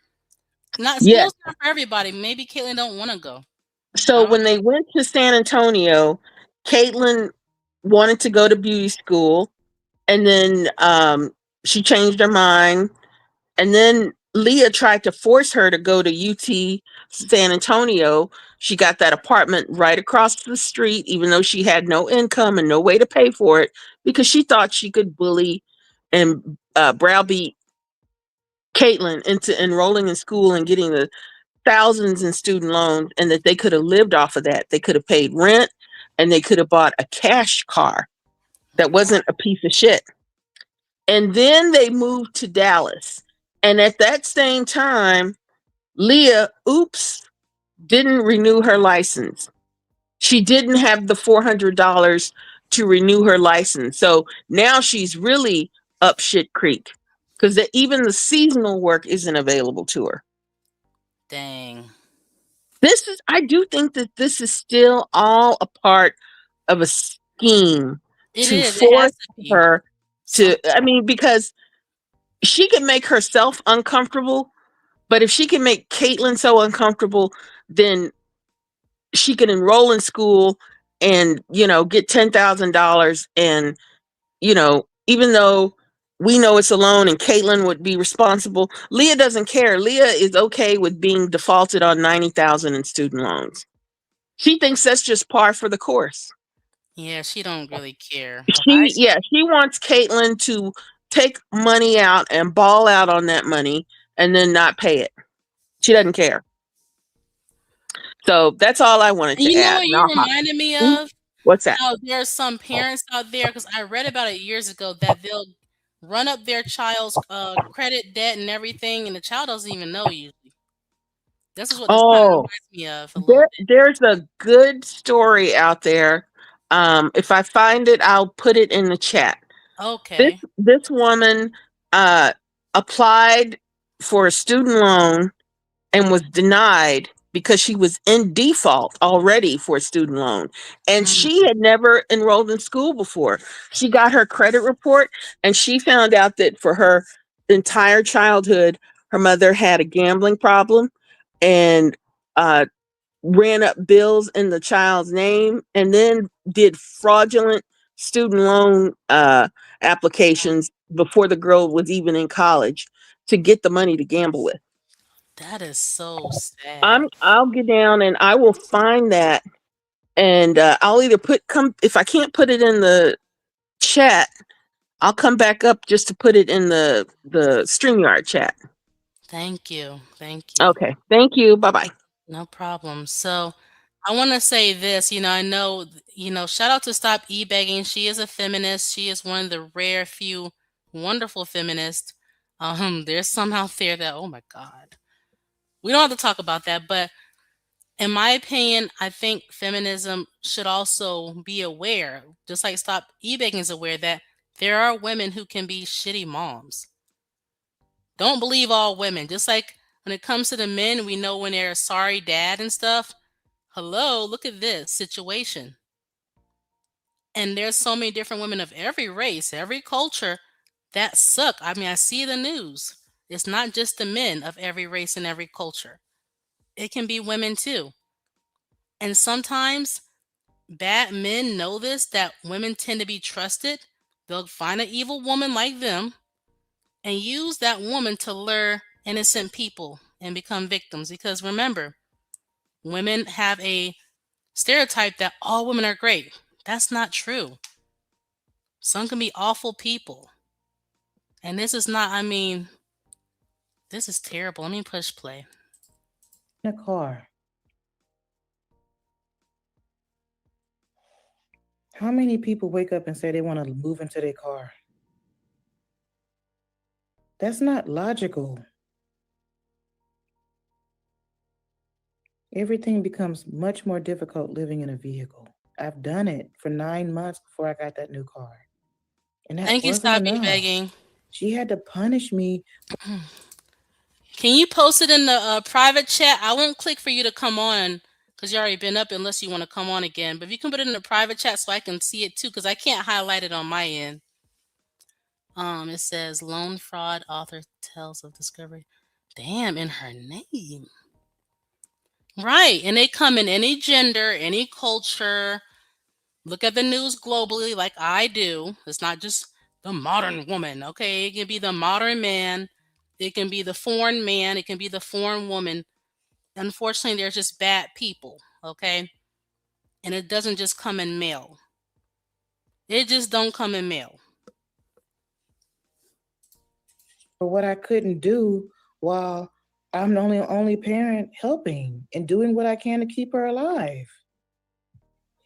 Not yes. school's not for everybody. Maybe Caitlin don't want to go. So I don't when they went to San Antonio, Caitlin wanted to go to beauty school, and then she changed her mind. And then Leah tried to force her to go to UT San Antonio. She got that apartment right across the street, even though she had no income and no way to pay for it, because she thought she could bully and browbeat Caitlin into enrolling in school and getting the thousands in student loans, and that they could have lived off of that. They could have paid rent and they could have bought a cash car that know. Wow. wasn't a piece of shit. And then they moved to Dallas. And at that same time, Leah, oops, didn't renew her license. She didn't have the $400 to renew her license. So now she's really up shit creek because even the seasonal work isn't available to her. Dang. I do think that this is still all a part of a scheme It to is. It force has to be. her Some because she can make herself uncomfortable, but if she can make Caitlin so uncomfortable, then she can enroll in school and, get $10,000. And, even though we know it's a loan and Caitlin would be responsible, Leah doesn't care. Leah is okay with being defaulted on 90,000 in student loans. She thinks that's just par for the course. yeah, she don't really care. She wants Caitlin to take money out and ball out on that money and then not pay it. She doesn't care. So that's all I wanted to You know add. what you Now, reminded me of? what's that? How there are some parents out there, because I read about it years ago, that they'll run up their child's credit, debt, and everything, and the child doesn't even know usually. This is what this kind of Oh, reminds me of a little bit. there's a good story out there. If I find it, I'll put it in the chat. This Okay. this woman uh, applied for a student loan and was denied because she was in default already for a student loan. And Mm, she had never enrolled in school before. She got her credit report and she found out that for her entire childhood, her mother had a gambling problem and uh, ran up bills in the child's name and then did fraudulent student loan applications before the girl was even in college to get the money to gamble with. that is so sad. I'll get down and I will find that and I'll either put come if I can't put it in the chat, I'll come back up just to put it in the StreamYard chat. Thank you. Thank you. Okay. Thank you. Bye-bye. No problem. So I want to say this, I know, shout out to Stop E-Begging. She is a feminist. She is one of the rare few wonderful feminists. There's some out there that, oh my God. We don't have to talk about that, but in my opinion, I think feminism should also be aware, just like Stop E-Begging is aware that there are women who can be shitty moms. Don't believe all women. Just like when it comes to the men, we know when they're a sorry dad and stuff. Hello, look at this situation. And there's so many different women of every race, every culture that suck. I mean, I see the news. It's not just the men of every race and every culture. It can be women too. And sometimes bad men know this, that women tend to be trusted. They'll find an evil woman like them and use that woman to lure innocent people and become victims. Because remember, women have a stereotype that all women are great. That's not true. Some can be awful people. And this is not, I mean, this is terrible. Let me push play. In a car. How many people wake up and say they want to move into their car? That's not logical. Everything becomes much more difficult living in a vehicle. I've done it for 9 months before I got that new car. And that Thank you, wasn't Stop enough. Begging. She had to punish me. Can you post it in the private chat? I won't click for you to come on because you already been up unless you want to come on again. But if you can put it in the private chat so I can see it too, because I can't highlight it on my end. It says loan fraud author tells of discovery. Damn, in her name. Right. And they come in any gender, any culture. Look at the news globally like I do. It's not just the modern woman, okay? It can be the modern man. It can be the foreign man. It can be the foreign woman. Unfortunately, there's just bad people, okay? And it doesn't just come in mail. It just don't come in mail. For what I couldn't do while I'm the only parent helping and doing what I can to keep her alive.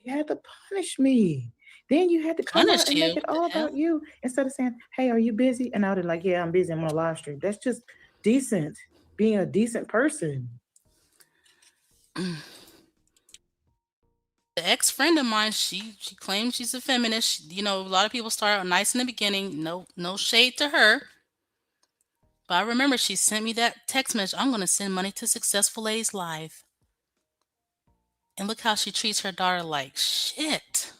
You had to punish me. Then you had to come out Punish and you. make it What all the hell? about you instead of saying, "Hey, are you busy?" And I would be like, "Yeah, I'm busy. I'm on a live stream." That's just decent. Being a decent person. The ex friend of mine, she claims she's a feminist. A lot of people start out nice in the beginning. No shade to her. But I remember she sent me that text message. I'm gonna send money to Successful Ladies Live. And look how she treats her daughter like shit.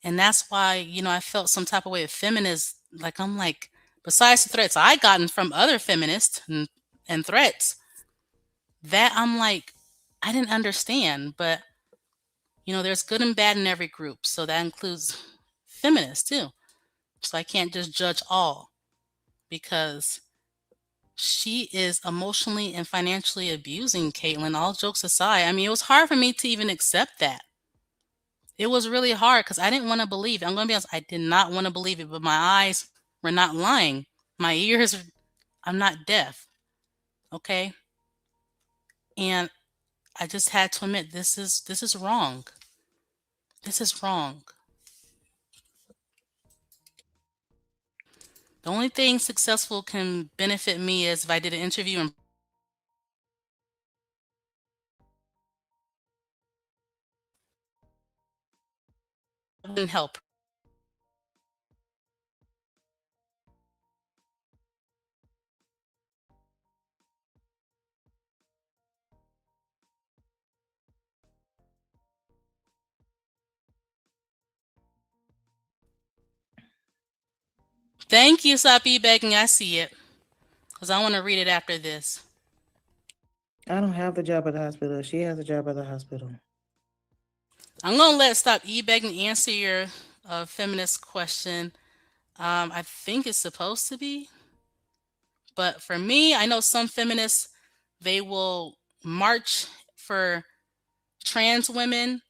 And that's why, I felt some type of way of feminist. Like I'm like, besides the threats I gotten from other feminists and threats, that I'm like, I didn't understand. But there's good and bad in every group. So that includes feminists too. So I can't just judge all because she is emotionally and financially abusing Caitlyn, all jokes aside. I mean, it was hard for me to even accept that. It was really hard because I didn't want to believe it. I'm going to be honest, I did not want to believe it, but my eyes were not lying. My ears, I'm not deaf. Okay. And I just had to admit this is wrong. This is wrong. The only thing successful can benefit me is if I did an interview and wouldn't help. Thank you, Sapi begging. I see it. Because I want to read it after this. I don't have the job at the hospital. She has a job at the hospital. I'm going to let Stop E-Begging answer your feminist question. I think it's supposed to be. But for me, I know some feminists, they will march for trans women.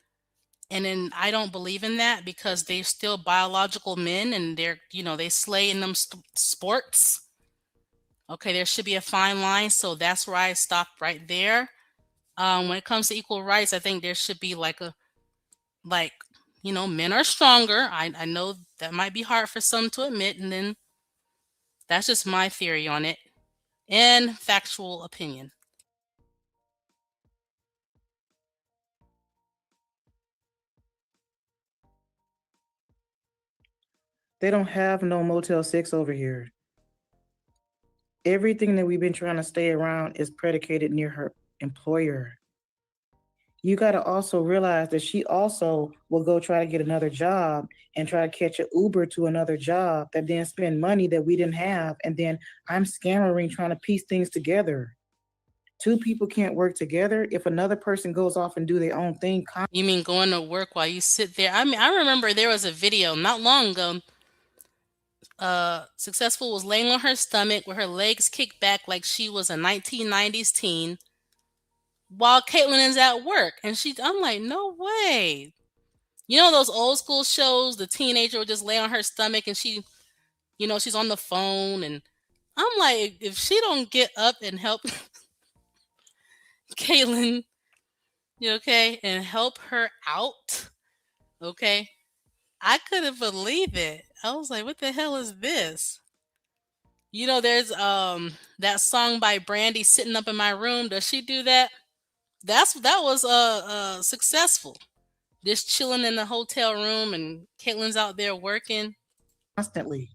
And then I don't believe in that because they're still biological men and they slay in them sports. Okay, there should be a fine line. So that's where I stopped right there. When it comes to equal rights, I think there should be like, men are stronger. I know that might be hard for some to admit. And then that's just my theory on it and factual opinion. They don't have no Motel 6 over here. Everything that we've been trying to stay around is predicated near her employer. You got to also realize that she also will go try to get another job and try to catch an Uber to another job that then spend money that we didn't have. And then I'm scammering trying to piece things together. Two people can't work together. If another person goes off and do their own thing, You mean going to work while you sit there? I mean, I remember there was a video not long ago. Successful was laying on her stomach with her legs kicked back like she was a 1990s teen while Caitlyn is at work. And I'm like, no way. You know those old school shows, the teenager would just lay on her stomach and she's on the phone. And I'm like, if she don't get up and help Caitlyn, okay, and help her out, okay, I couldn't believe it. I was like, what the hell is this? There's that song by Brandy, Sitting Up in My Room. Does she do that? That was successful. Just chilling in the hotel room and Caitlin's out there working. constantly.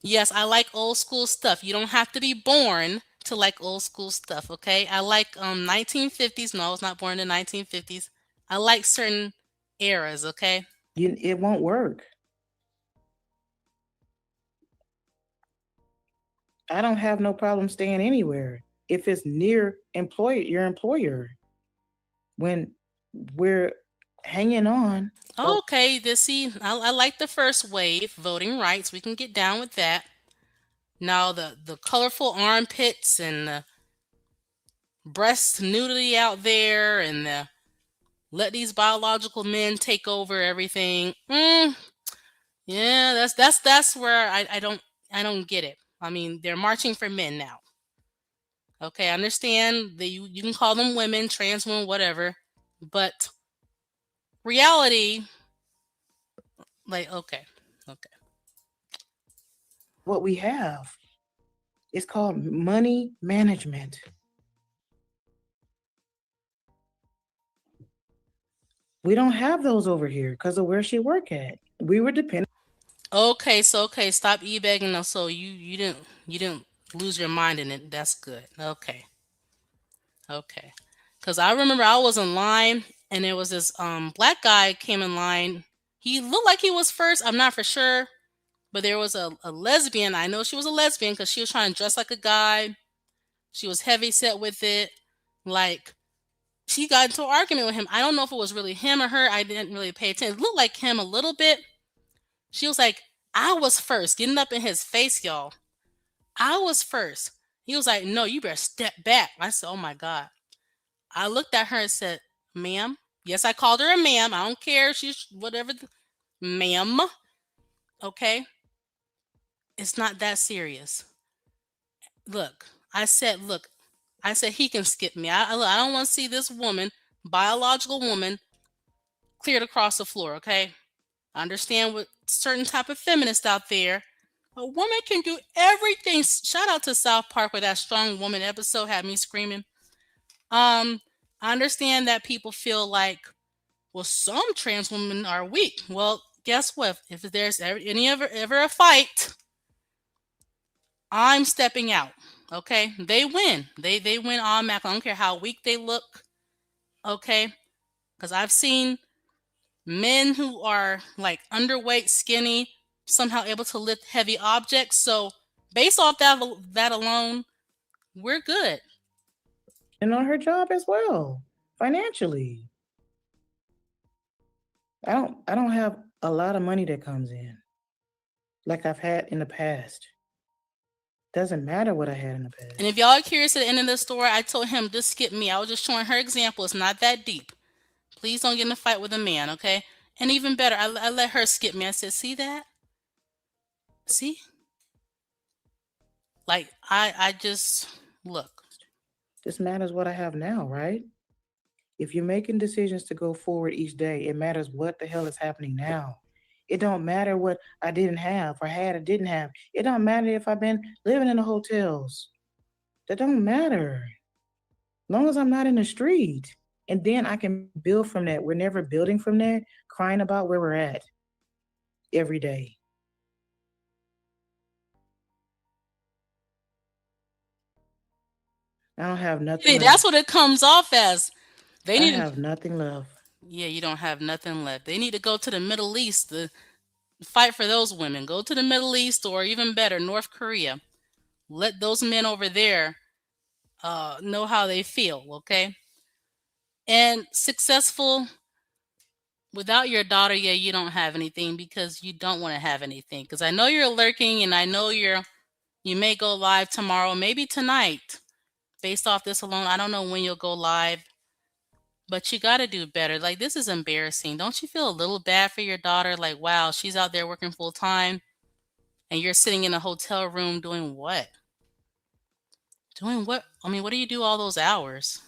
Yes, I like old school stuff. You don't have to be born to like old school stuff, okay? I like 1950s. No, I was not born in the 1950s. I like certain eras, okay? It won't work. I don't have no problem staying anywhere if it's near your employer. When we're hanging on, Okay, I like the first wave, voting rights. We can get down with that. Now the colorful armpits and the breast nudity out there and the let these biological men take over everything. Yeah, that's where I don't get it. I mean, they're marching for men now. Okay, I understand that you can call them women, trans women, whatever, but reality, like, okay. what we have is called money management. We don't have those over here because of where she work at. We were dependent. Okay, stop e-begging us. So you didn't lose your mind in it. That's good. Okay. Cause I remember I was in line and there was this black guy came in line. He looked like he was first. I'm not for sure, but there was a lesbian. I know she was a lesbian because she was trying to dress like a guy. She was heavy set with it. Like she got into an argument with him. I don't know if it was really him or her. I didn't really pay attention. It looked like him a little bit. She was like, I was first, getting up in his face, y'all. I was first. He was like, no, you better step back. I said, oh my God. I looked at her and said, ma'am. Yes, I called her a ma'am. I don't care if she's whatever. Ma'am. Okay. It's not that serious. Look, I said he can skip me. I don't want to see this woman, biological woman, cleared across the floor. Okay. I understand with certain type of feminists out there, A woman can do everything. Shout out to South Park where that strong woman episode had me screaming. I understand that people feel like, well, some trans women are weak. Well, guess what? If there's ever a fight, I'm stepping out. Okay, they win. They win automatically. I don't care how weak they look. Okay, because I've seen men who are like underweight, skinny, somehow able to lift heavy objects. So based off that alone, we're good. And on her job as well, financially. I don't have a lot of money that comes in like I've had in the past. Doesn't matter what I had in the past. And if y'all are curious at the end of the story, I told him just skip me. I was just showing her example. It's not that deep. Please don't get in a fight with a man, okay? And even better, I let her skip me. I said, see that? See? Like I just look. This matters what I have now, right? If you're making decisions to go forward each day, it matters what the hell is happening now. It don't matter what I didn't have or had or didn't have. It don't matter if I've been living in the hotels. That don't matter. Long as I'm not in the street. And then I can build from that. We're never building from that, crying about where we're at every day. I don't have nothing See, left. that's what it comes off as. They I need to, have nothing left. yeah, you don't have nothing left. They need to go to the Middle East to fight for those women. Go to the Middle East or even better, North Korea. Let those men over there know how they feel, okay? And successful without your daughter, yeah, you don't have anything because you don't want to have anything. Because I know you're lurking and I know you may go live tomorrow, maybe tonight. Based off this alone, I don't know when you'll go live, but you got to do better. Like, this is embarrassing. Don't you feel a little bad for your daughter? Like, wow, she's out there working full time and you're sitting in a hotel room doing what? Doing what? I mean, what do you do all those hours?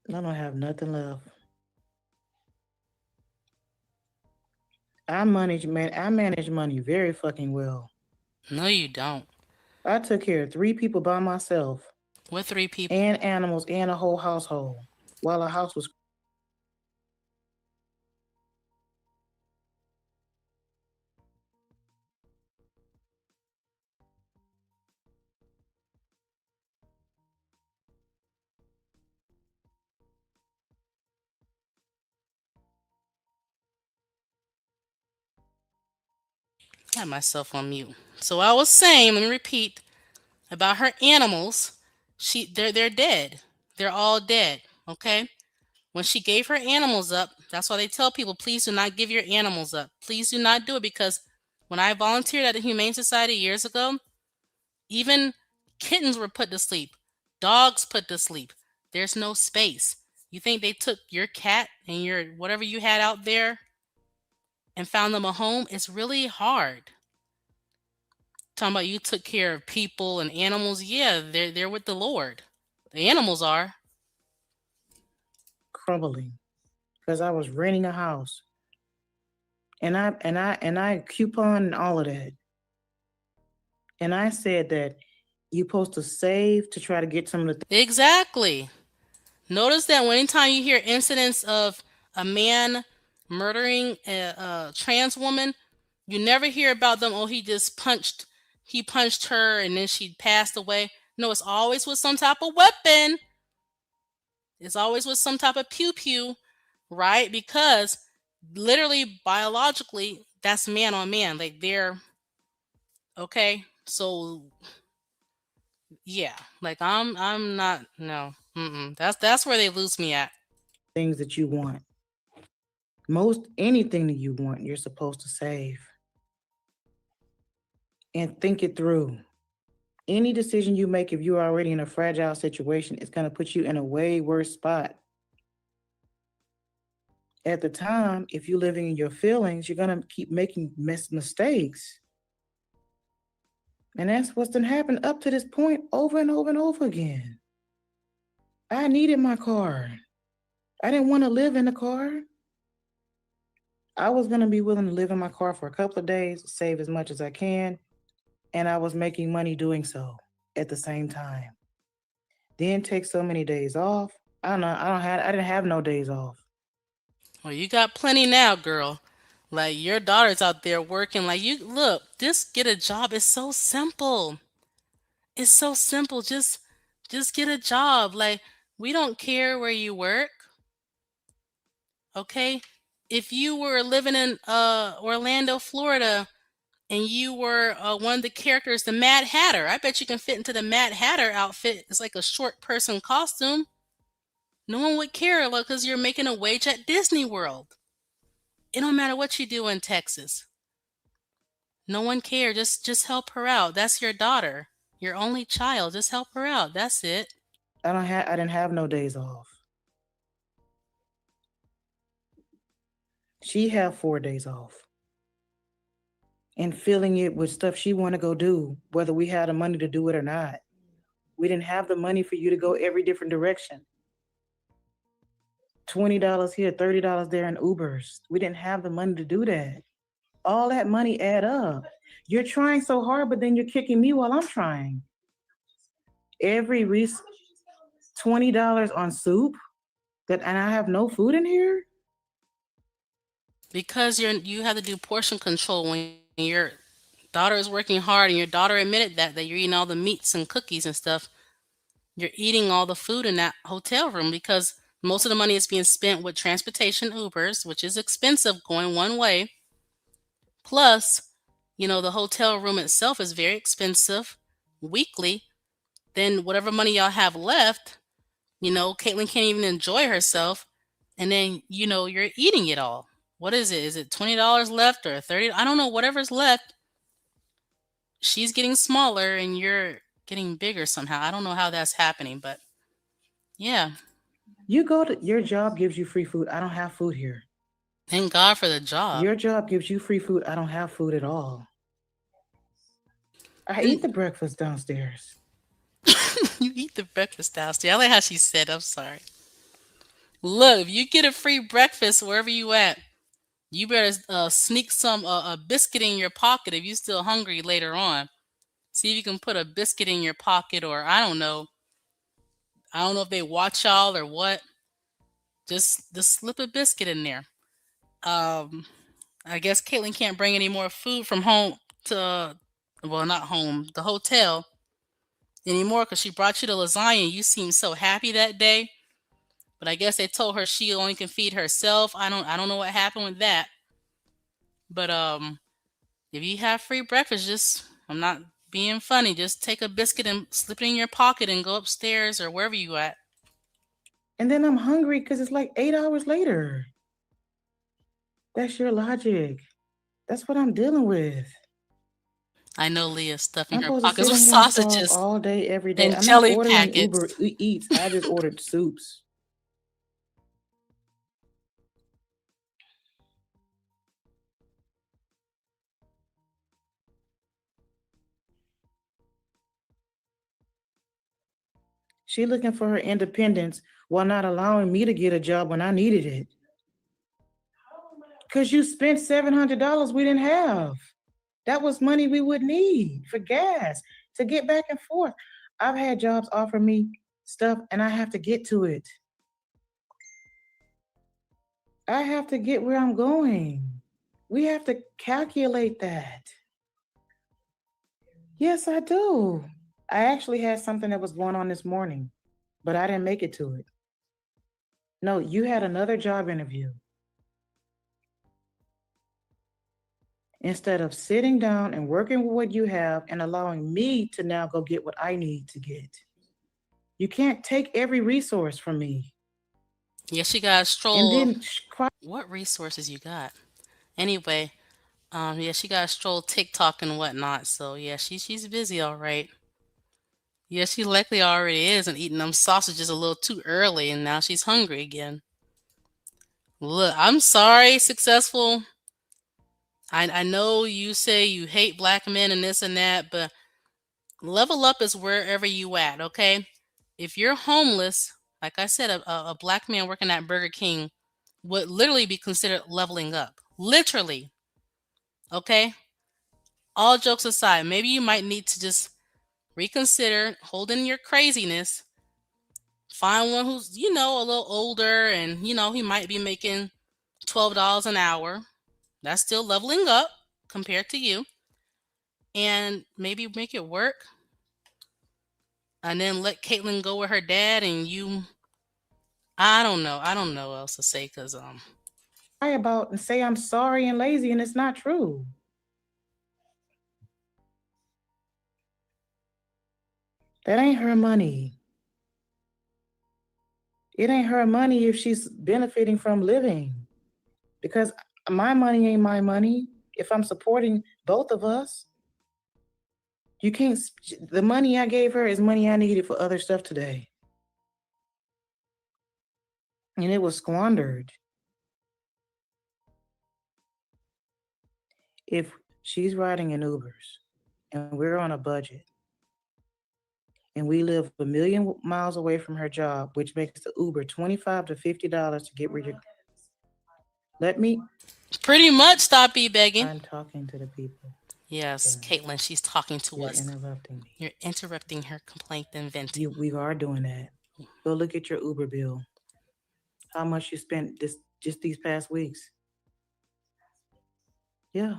I don't have nothing left. I manage money very fucking well. No, you don't. I took care of 3 people by myself What 3 people? and animals and a whole household while a house was I had myself on mute. So I was saying, let me repeat about her animals. They're dead. They're all dead. Okay. When she gave her animals up, that's why they tell people, please do not give your animals up. Please do not do it because when I volunteered at the Humane Society years ago, even kittens were put to sleep, dogs put to sleep. There's no space. You think they took your cat and your whatever you had out there and found them a home? It's really hard. Talking about you took care of people and animals. Yeah, they're with the Lord. The animals are. crumbling because I was renting a house. And I coupon and all of that. And I said that you're supposed to save to try to get some of the Exactly. Notice that anytime you hear incidents of a man murdering a trans woman, you never hear about them. Oh, he punched her and then she passed away. No, it's always with some type of weapon. It's always with some type of pew pew, right? Because literally, biologically, that's man on man. Like they're okay. So yeah, like I'm not no. That's where they lose me at. things that you want. Most anything that you want, you're supposed to save and think it through. Any decision you make, if you're already in a fragile situation, it's going to put you in a way worse spot. At the time, if you're living in your feelings, you're going to keep making mistakes. And that's what's been happening up to this point over and over and over again. I needed my car. I didn't want to live in a car. I was going to be willing to live in my car for a couple of days, save as much as I can, and I was making money doing so at the same time. Then take so many days off. I don't know. I didn't have no days off. Well, you got plenty now, girl. Like your daughter's out there working. Like you look, just get a job. It's so simple. It's so simple. Just get a job. Like we don't care where you work, okay? If you were living in Orlando, Florida, and you were one of the characters, the Mad Hatter, I bet you can fit into the Mad Hatter outfit. It's like a short person costume. No one would care because you're making a wage at Disney World. It don't matter what you do in Texas. No one cares. Just help her out. That's your daughter, your only child. Just help her out. That's it. I didn't have no days off. She have 4 days off. And filling it with stuff she want to go do, whether we had the money to do it or not. We didn't have the money for you to go every different direction. $20 here, $30 there in Ubers. We didn't have the money to do that. All that money add up. You're trying so hard, but then you're kicking me while I'm trying. Every $20 on soup that, and I have no food in here. Because you have to do portion control when your daughter is working hard, and your daughter admitted that you're eating all the meats and cookies and stuff. You're eating all the food in that hotel room because most of the money is being spent with transportation Ubers, which is expensive going one way. Plus, the hotel room itself is very expensive weekly. Then whatever money y'all have left, Caitlin can't even enjoy herself. And then, you're eating it all. What is it? Is it $20 left or 30? I don't know. Whatever's left, she's getting smaller and you're getting bigger somehow. I don't know how that's happening, but yeah. You go to your job gives you free food. I don't have food here. Thank God for the job. Your job gives you free food. I don't have food at all. I eat And the breakfast downstairs. you eat the breakfast downstairs. I like how she said, I'm sorry. Look, if you get a free breakfast wherever you at, you better sneak some a biscuit in your pocket if you still hungry later on. See if you can put a biscuit in your pocket, or I don't know. I don't know if they watch y'all or what. Just slip a biscuit in there. Um, I guess Caitlin can't bring any more food from home to, well, not home, the hotel anymore because she brought you the lasagna. And you seemed so happy that day, but I guess they told her she only can feed herself. I don't know what happened with that. But if you have free breakfast, just I'm not being funny. Just take a biscuit and slip it in your pocket and go upstairs or wherever you at. And then I'm hungry because it's like 8 hours later. That's your logic. That's what I'm dealing with. I know Leah's stuffing I'm her supposed to pockets sit with in here and starve sausages all day, every day. and I'm not jelly ordering Uber packets. Eats. I just ordered soups. She looking for her independence while not allowing me to get a job when I needed it. Because you spent $700 we didn't have. That was money we would need for gas to get back and forth. I've had jobs offer me stuff and I have to get to it. I have to get where I'm going. We have to calculate that. Yes, I do. I actually had something that was going on this morning, but I didn't make it to it. No, you had another job interview. Instead of sitting down and working with what you have and allowing me to now go get what I need to get. You can't take every resource from me. Yeah, she got a And stroll. then What resources you got? Anyway, yeah, she got a stroll TikTok and whatnot. So yeah, she's busy, all right. Yeah, she likely already is and eating them sausages a little too early, and now she's hungry again. Look, I'm sorry, successful. I know you say you hate black men and this and that, but level up is wherever you at, okay? If you're homeless, like I said, a black man working at Burger King would literally be considered leveling up. Literally. Okay? All jokes aside, maybe you might need to just reconsider holding your craziness. Find one who's, a little older and, he might be making $12 an hour. That's still leveling up compared to you. And maybe make it work. And then let Caitlin go with her dad and you. I don't know. I don't know what else to say because Lie about and say I'm sorry and lazy, and it's not true. That ain't her money. It ain't her money if she's benefiting from living. Because my money ain't my money if I'm supporting both of us. You can't, the money I gave her is money I needed for other stuff today. And it was squandered. If she's riding in Ubers and we're on a budget and we live a million miles away from her job, which makes the Uber $25 to $50 to get where you're. Let me. pretty much stop begging. I'm talking to the people. Yes, Yeah. Caitlin, she's talking to You're us. interrupting me. You're interrupting her complaint and venting. We are doing that. Go look at your Uber bill. How much you spent just these past weeks? Yeah.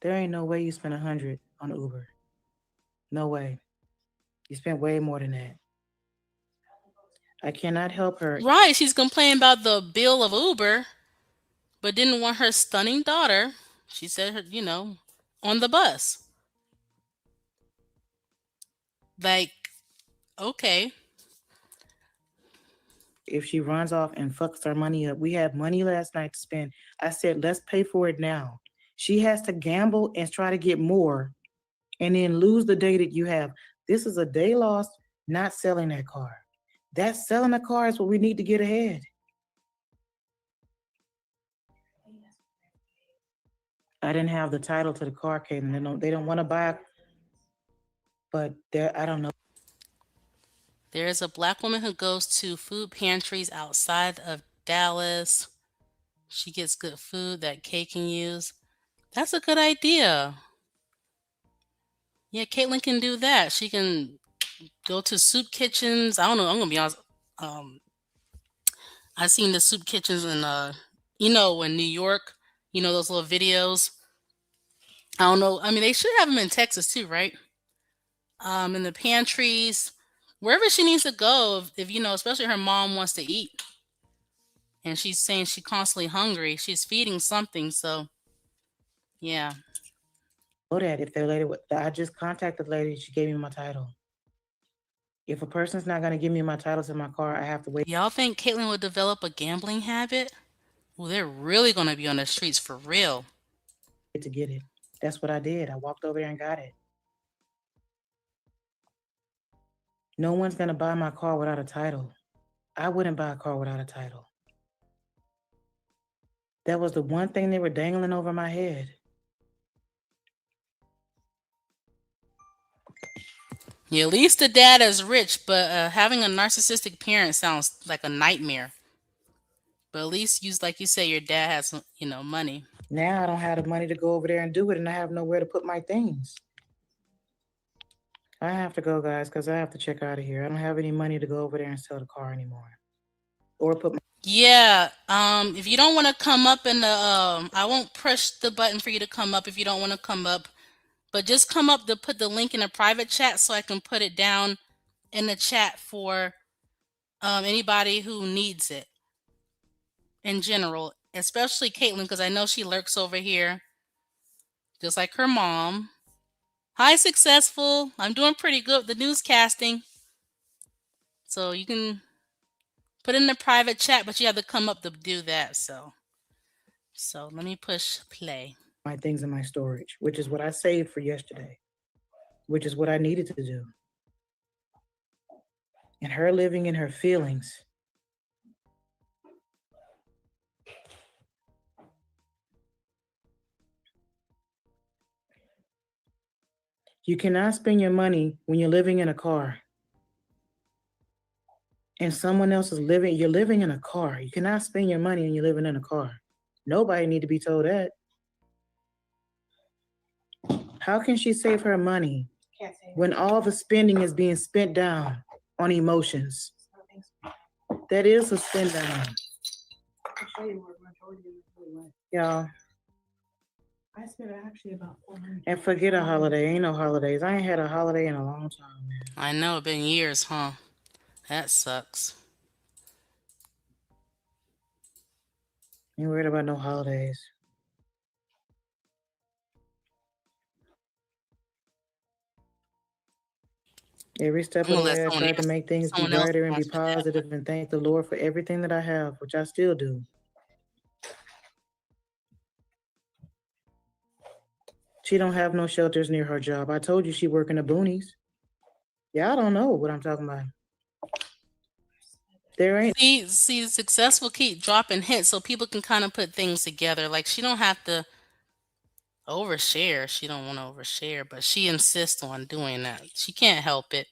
There ain't no way you spent 100 on Uber. No way. You spent way more than that. I cannot help her. Right, she's complaining about the bill of Uber, but didn't want her stunning daughter, she said, on the bus. Like, okay. If she runs off and fucks our money up, we had money last night to spend. I said, let's pay for it now. She has to gamble and try to get more and then lose the day that you have. This is a day lost not selling that car. That selling the car is what we need to get ahead. I didn't have the title to the car, Caitlin. They don't want to buy it, but I don't know. There is a black woman who goes to food pantries outside of Dallas. She gets good food that Kay can use. That's a good idea. Yeah, Caitlin can do that. She can go to soup kitchens. I don't know. I'm gonna be honest. Um, I seen the soup kitchens in in New York. Those little videos. I don't know. I mean, they should have them in Texas too, right? In the pantries, wherever she needs to go. If especially her mom wants to eat, and she's saying she's constantly hungry. She's feeding something. So, yeah. Know that if the lady, I just contacted the lady, she gave me my title. If a person's not going to give me my title to my car, I have to wait Y'all think Caitlyn would develop a gambling habit? Well, they're really gonna be on the streets for real. to get it. That's what I did. I walked over there and got it. No one's going to buy my car without a title. I wouldn't buy a car without a title. That was the one thing they were dangling over my head. Yeah, at least the dad is rich, but having a narcissistic parent sounds like a nightmare. But at least like you say, your dad has money. Now I don't have the money to go over there and do it, and I have nowhere to put my things. I have to go, guys, because I have to check out of here. I don't have any money to go over there and sell the car anymore. Or put my. Yeah. If you don't want to come up in the I won't push the button for you to come up if you don't want to come up. But just come up to put the link in a private chat so I can put it down in the chat for anybody who needs it in general, especially Caitlin, because I know she lurks over here, just like her mom. Hi, successful. I'm doing pretty good with the newscasting. So you can put in the private chat, but you have to come up to do that. So let me push play. My things in my storage, which is what I saved for yesterday, which is what I needed to do. And her living in her feelings. You cannot spend your money when you're living in a car and someone else is living, you're living in a car. You cannot spend your money and you're living in a car. Nobody need to be told that. How can she save her money when all the spending is being spent down on emotions? That is a spend down. Y'all. I spent actually about 400. And forget a holiday. Ain't no holidays. I ain't had a holiday in a long time, man. I know it's been years, huh? That sucks. Ain't worried about no holidays. Every step I'm of the gonna let way, I tried to make things be someone else brighter and be answer that one. positive and thank the Lord for everything that I have, which I still do. She don't have no shelters near her job. I told you she work in the boonies. Y'all don't know what I'm talking about. There ain't See, successful keep dropping hits so people can kind of put things together. Like she don't have to overshare. She don't want to overshare, but she insists on doing that. She can't help it.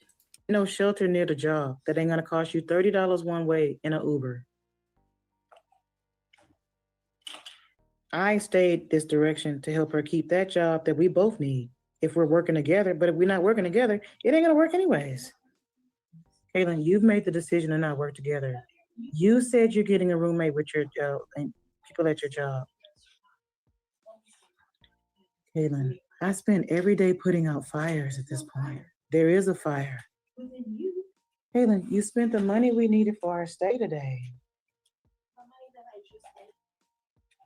no shelter near the job that ain't gonna cost you $30 one way in an Uber. I stayed this direction to help her keep that job that we both need if we're working together. But if we're not working together, it ain't gonna work anyways. Kaylin, you've made the decision to not work together. You said you're getting a roommate with your and people at your job. Kaylin, I spend every day putting out fires at this point. There is a fire. Kaylin, you spent the money we needed for our stay today.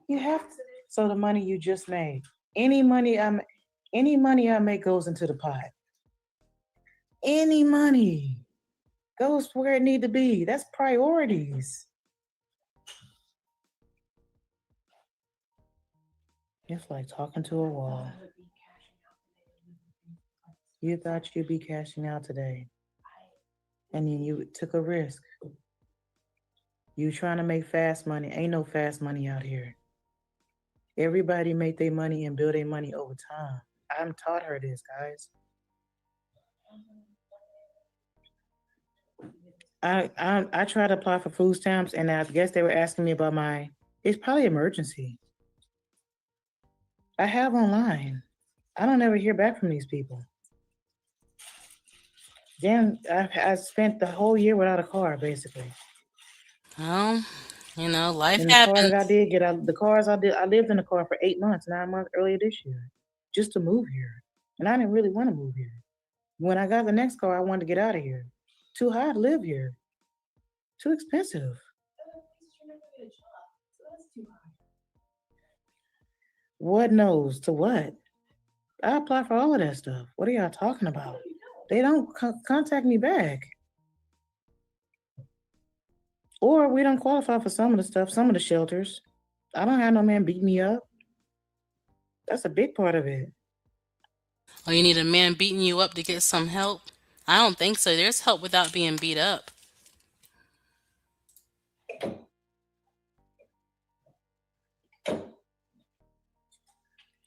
You have to. So the money you just made, any money any money I make goes into the pot. Any money goes where it need to be. That's priorities. It's like talking to a wall. You thought you'd be cashing out today, and then you took a risk. You trying to make fast money. Ain't no fast money out here. Everybody make their money and build their money over time. I'm taught her this, guys. I tried to apply for food stamps, and I guess they were asking me about my. It's probably emergency. I have online. I don't ever hear back from these people. Then I spent the whole year without a car, basically. Well, life And the car that happens. I did get, the cars I lived in the car for 8 months, 9 months earlier this year, just to move here. And I didn't really want to move here. When I got the next car, I wanted to get out of here. Too high to live here. Too expensive. What knows to what? I apply for all of that stuff. What are y'all talking about? They don't contact me back. Or we don't qualify for some of the stuff, some of the shelters. I don't have no man beat me up. That's a big part of it. Or you need a man beating you up to get some help. I don't think so. There's help without being beat up.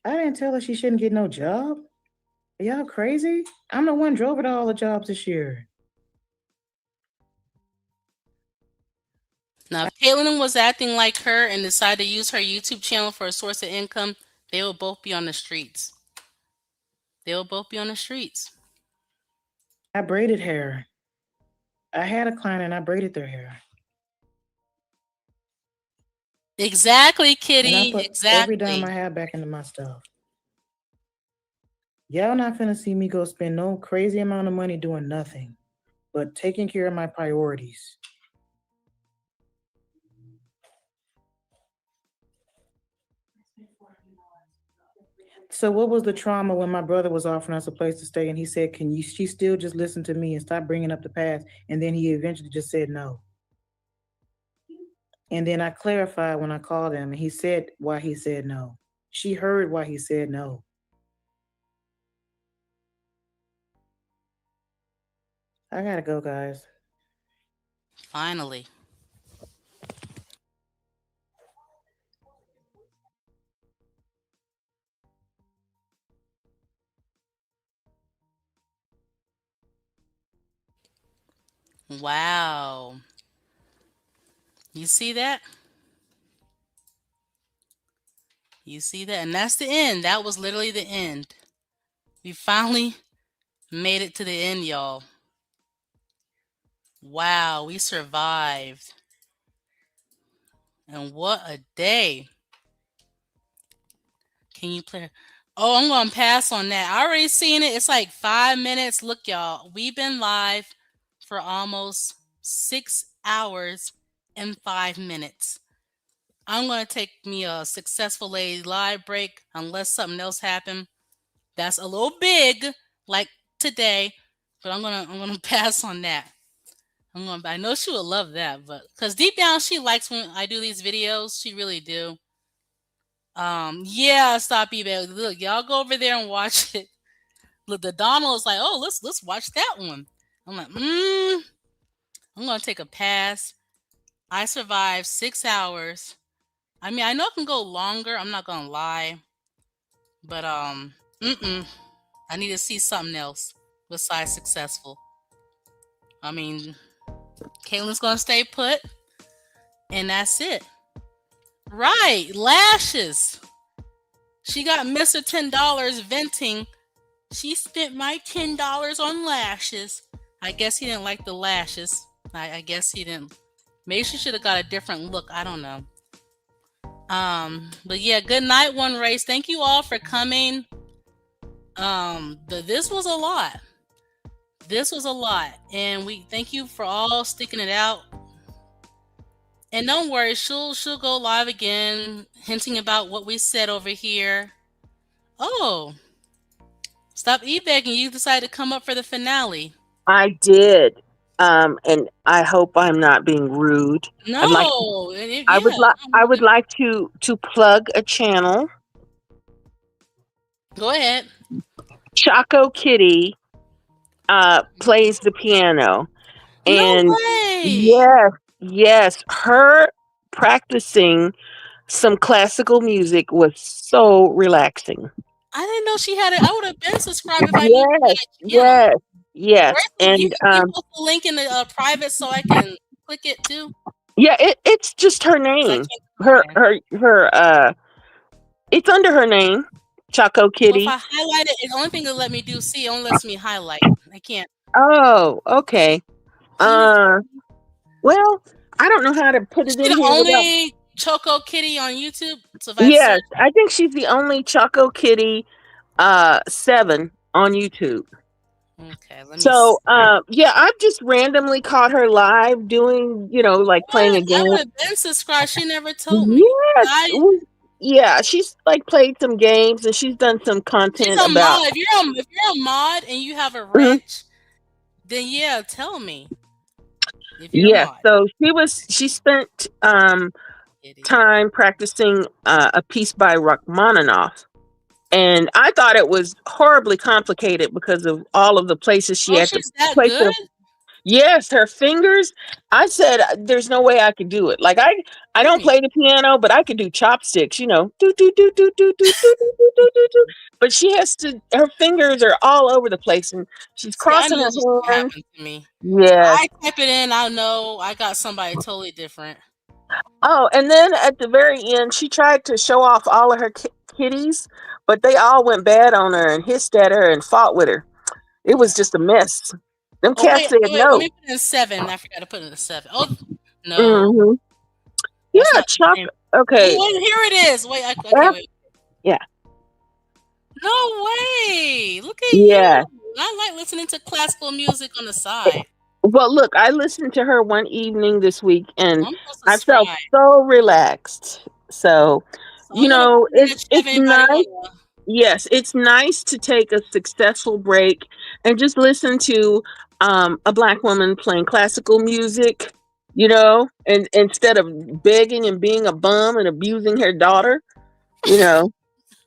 I didn't tell her she shouldn't get no job. Are y'all crazy? I'm the one drove her to all the jobs this year. Now, if Caitlin was acting like her and decided to use her YouTube channel for a source of income, they will both be on the streets. They'll both be on the streets. I braided hair. I had a client and I braided their hair. Exactly, And I Kitty. put every dime Exactly. I have back into my stuff. Y'all not finna see me go spend no crazy amount of money doing nothing, but taking care of my priorities. So what was the trauma when my brother was offering us a place to stay and he said, "Can you?" She still just listen to me and stop bringing up the past, and then he eventually just said no. And then I clarified when I called him, and he said why he said no. She heard why he said no. I gotta go, guys. Finally. Wow. You see that? You see that? And that's the end. That was literally the end. We finally made it to the end, y'all. Wow, we survived. And what a day. Can you play? Oh, I'm going to pass on that. I already seen it. It's like 5 minutes. Look, y'all, we've been live for almost 6 hours and 5 minutes. I'm going to take me a successful lady live break unless something else happened. That's a little big, like today, but I'm gonna pass on that. I know she would love that, but because deep down she likes when I do these videos, she really do. Yeah, stop eBay. Look, y'all go over there and watch it. Look, the Donald is like, oh, let's watch that one. I'm like, I'm gonna take a pass. I survived 6 hours. I mean, I know it can go longer. I'm not gonna lie, but I need to see something else besides successful. I mean, Caitlin's gonna stay put, and that's it. Right, lashes. She got Mr. $10 venting. She spent my $10 on lashes. I guess he didn't like the lashes. I guess he didn't. Maybe she should have got a different look. I don't know. But yeah, good night, One Race. Thank you all for coming. This was a lot. This was a lot, and we thank you for all sticking it out. And don't worry, she'll go live again, hinting about what we said over here. Oh, stop e-begging. You decided to come up for the finale. I did. And I hope I'm not being rude. I'd like No, I would yeah. like to plug a channel. Go ahead. Choco Kitty plays the piano. No And way. yes, her practicing some classical music was so relaxing. I didn't know she had it. I would have been subscribed if I knew she Yes, had a channel. yes, yes. Where's the, And you post the link in the private so I can click it too? yeah, it's just her 'Cause I name. can't. Her Okay. her it's under her name, Choco Well, if Kitty. I highlight it, the only thing it let me do see it only lets me highlight. I can't. Oh, okay. Can you? Uh, well, I don't know how to put Is it she in the here without. only Choco Kitty on YouTube? So if I Yes, search, I think she's the only Choco Kitty 7 on YouTube. okay, let me see. So, yeah, I've just randomly caught her live doing, like playing What? a I would game. have been subscribed. She never told me. Yes, I yeah, she's like played some games and she's done some she's content a about. mod. If you're a mod and you have a Mhm. wrench, then yeah, tell me if you're a Yes, mod. so she spent Kitty. time practicing a piece by Rachmaninoff. And I thought it was horribly complicated because of all of the places she Oh, had to she's that place good? her. Yes, her fingers. I said, "There's no way I could do it." Like I Let don't me. play the piano, but I could do chopsticks. Do do do do do do do do do do do do. But she has to. Her fingers are all over the place, and she's See, I crossing knew her this was gonna hands. happen to me. Yes. I type it in, I know I got somebody totally different. Oh, and then at the very end, she tried to show off all of her kitties, but they all went bad on her and hissed at her and fought with her. It was Yeah. just a mess. Them Oh cats wait, said wait, wait. Let no. me put in 7. I forgot to put in the 7. Oh no, Hmm. that's Yeah, not the Chuck. same. Wait, Okay. wait, here it is. Wait, okay, F, wait. yeah. No way! Look at Yeah. you. I like listening to classical music on the side. Well, look, I listened to her one evening this week and I'm gonna I felt subscribe. so relaxed. So, So I'm gonna put it in the chat if it's anybody nice. wanna. Yes, it's nice to take a successful break and just listen to a black woman playing classical music, and instead of begging and being a bum and abusing her daughter, you know.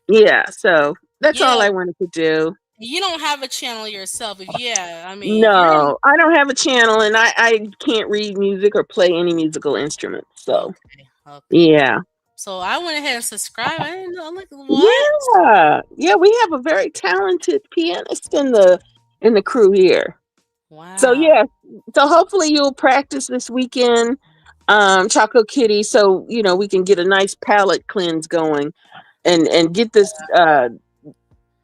Yeah, so that's all Yeah, I wanted to do. you don't have a channel yourself. If yeah, I mean, if you're No, I don't have a channel and I can't read music or play any musical instruments. So, okay, okay. yeah. So I went ahead and subscribed. I didn't know. Look, what? Yeah. Yeah, we have a very talented pianist in the crew here. So Wow. yeah, so hopefully you'll practice this weekend. Choco Kitty, so we can get a nice palate cleanse going and get this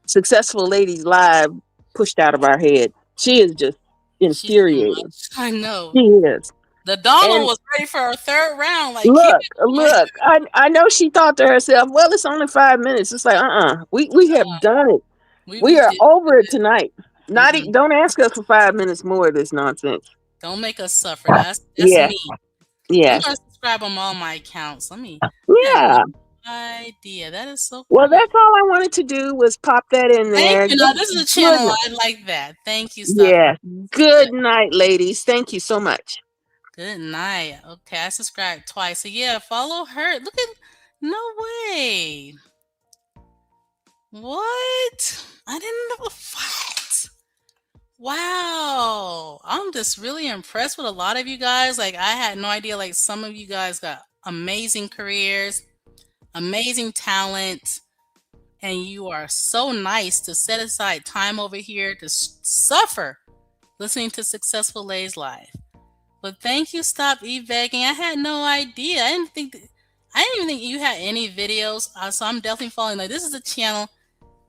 successful ladies live pushed out of our head. She is just She's too infuriating. much. I know. She is. The Donald And was ready for her third round. Like, keep look, it going. look, I know she thought to herself, well, it's only 5 minutes. It's like, we have done it. We We are did. over it tonight. Not Mm-mm. don't ask us for 5 minutes more of this nonsense. Don't make us suffer. That's Yeah, me. I'm yeah, gonna subscribe on all my accounts. I had yeah. no idea. That is so Well, cool. that's all I wanted to do was pop that in Thank there. you. Now this is a Good. channel I like that. Thank you, Stop. Yeah. Good. Good night, ladies. Thank you so much. Good night. Okay, I subscribed twice. So yeah, follow her. Look at no way. What? I didn't know what. Wow. I'm just really impressed with a lot of you guys. Like I had no idea like some of you guys got amazing careers, amazing talent, and you are so nice to set aside time over here to suffer listening to Successful Lay's live. But thank you, Stop E-Begging. I had no idea. I didn't even think you had any videos. So I'm definitely following. Like this is a channel.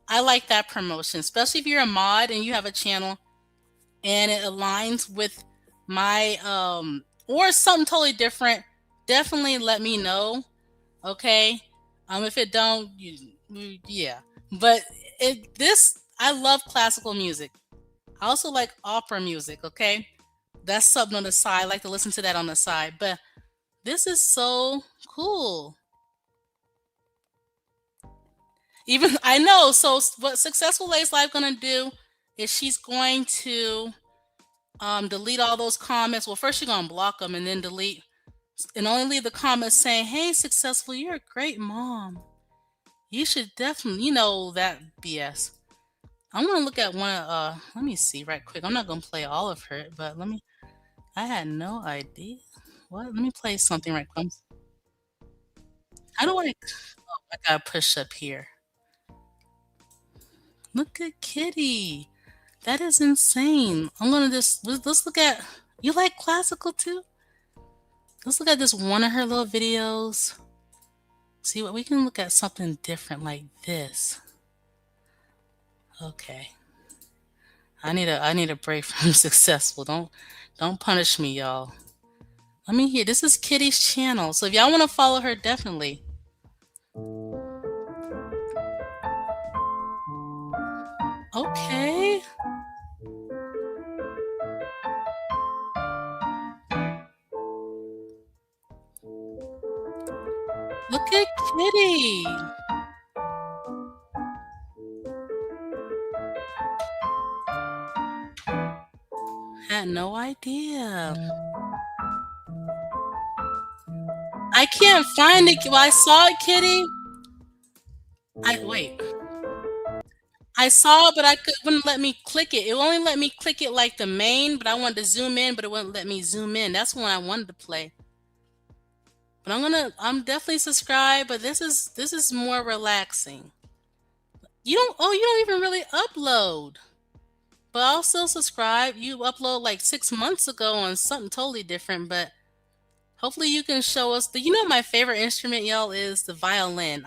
I like that promotion, especially if you're a mod and you have a channel and it aligns with my or something totally different. Definitely let me know. Okay. If it don't, yeah. But this I love classical music. I also like opera music. Okay. That's something on the side. I like to listen to that on the side. But this is so cool. Even I know. So what Successful Lace Live gonna do is she's going to delete all those comments. Well, first she's gonna block them and then delete and only leave the comments saying, "Hey, Successful, you're a great mom. You should definitely, that BS." I'm gonna look at one. Let me see right quick. I'm not gonna play all of her, but let me. I had no idea. What? Let me play something right quick. How do I? Oh, I gotta push up here. Look at Kitty. That is insane. I'm gonna just let's look at. You like classical too? Let's look at this one of her little videos. See what we can look at something different like this. Okay. I need a break from Successful. Don't punish me, y'all. Let me hear. This is Kitty's channel. So if y'all want to follow her, definitely. Okay. Look at Kitty. Had no idea. I can't find it. Well, I saw it, Kitty. Wait. I saw it, but wouldn't let me click it. It only let me click it like the main, but I wanted to zoom in, but it wouldn't let me zoom in. That's one I wanted to play. But I'm definitely subscribed, but this is more relaxing. You don't even really upload. But I'll still subscribe. You upload like 6 months ago on something totally different, but hopefully you can show us my favorite instrument, y'all, is the violin.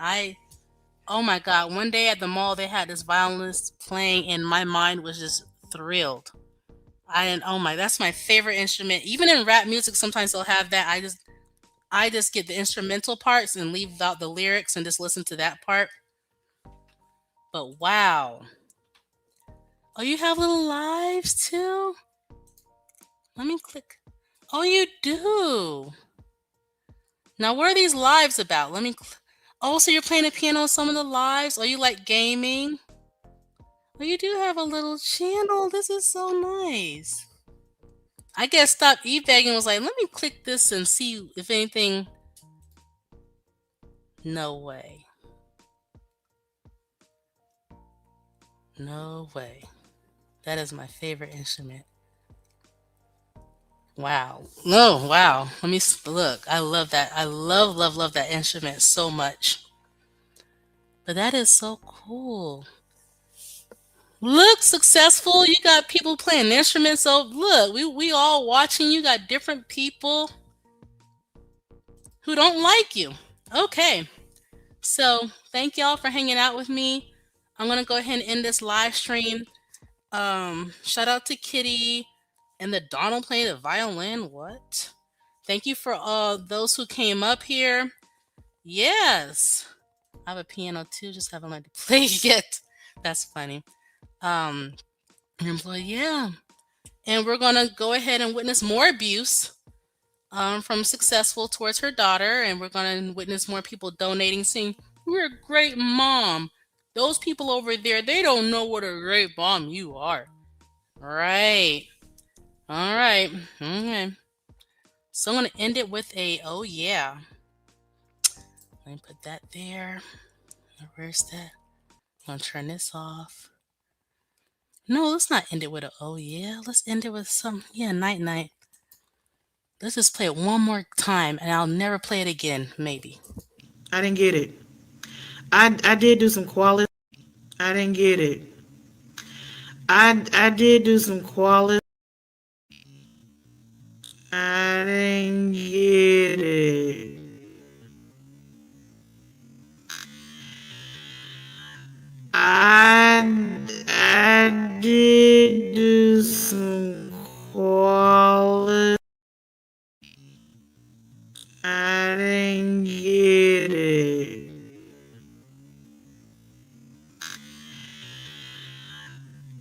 Oh my God, one day at the mall they had this violinist playing and my mind was just thrilled. That's my favorite instrument. Even in rap music, sometimes they'll have that. I just get the instrumental parts and leave out the lyrics and just listen to that part. But wow. Oh, you have little lives too? Let me click. Oh, you do. Now, what are these lives about? Oh, so you're playing the piano on some of the lives? Oh, you like gaming? Oh, you do have a little channel. This is so nice. I guess Stop E-Begging was like, let me click this and see if anything. No way. No way. That is my favorite instrument. Wow. No, wow. Let me look. I love that. I love, love, love that instrument so much. But that is so cool. Look, Successful. You got people playing instruments. So look, we all watching. You got different people. who don't like you. Okay, so thank y'all for hanging out with me. I'm gonna go ahead and end this live stream. Shout out to Kitty and the Donald playing the violin. What? Thank you for those who came up here. Yes, I have a piano too. Just haven't learned to play yet. That's funny. Um, yeah, and we're gonna go ahead and witness more abuse from Successful towards her daughter, and we're gonna witness more people donating, saying you're a great mom. Those people over there, they don't know what a great mom you are. Right. All right. Okay. So I'm gonna end it with a oh yeah. Let me put that there. Where's that? I'm gonna turn this off. No, let's not end it with a oh yeah. Let's end it with some night night. Let's just play it one more time and I'll never play it again, maybe. I didn't get it. I did do some quality. I didn't get it. I did do some quality. I didn't get it. I did do some quality. I didn't get it.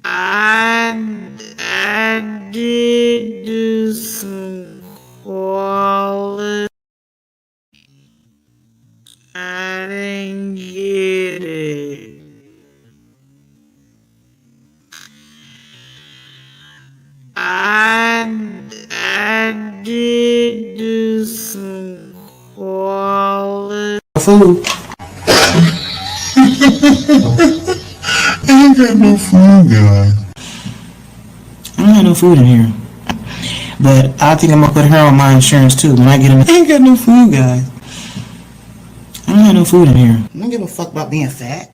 I did do some quality. I didn't get it. I did do some quality. Food. I ain't got no food, guys. I don't have no food in here. But I think I'm gonna put her on my insurance too. When I get him, I ain't got no food, guys. I don't have no food in here. I don't give a fuck about being fat.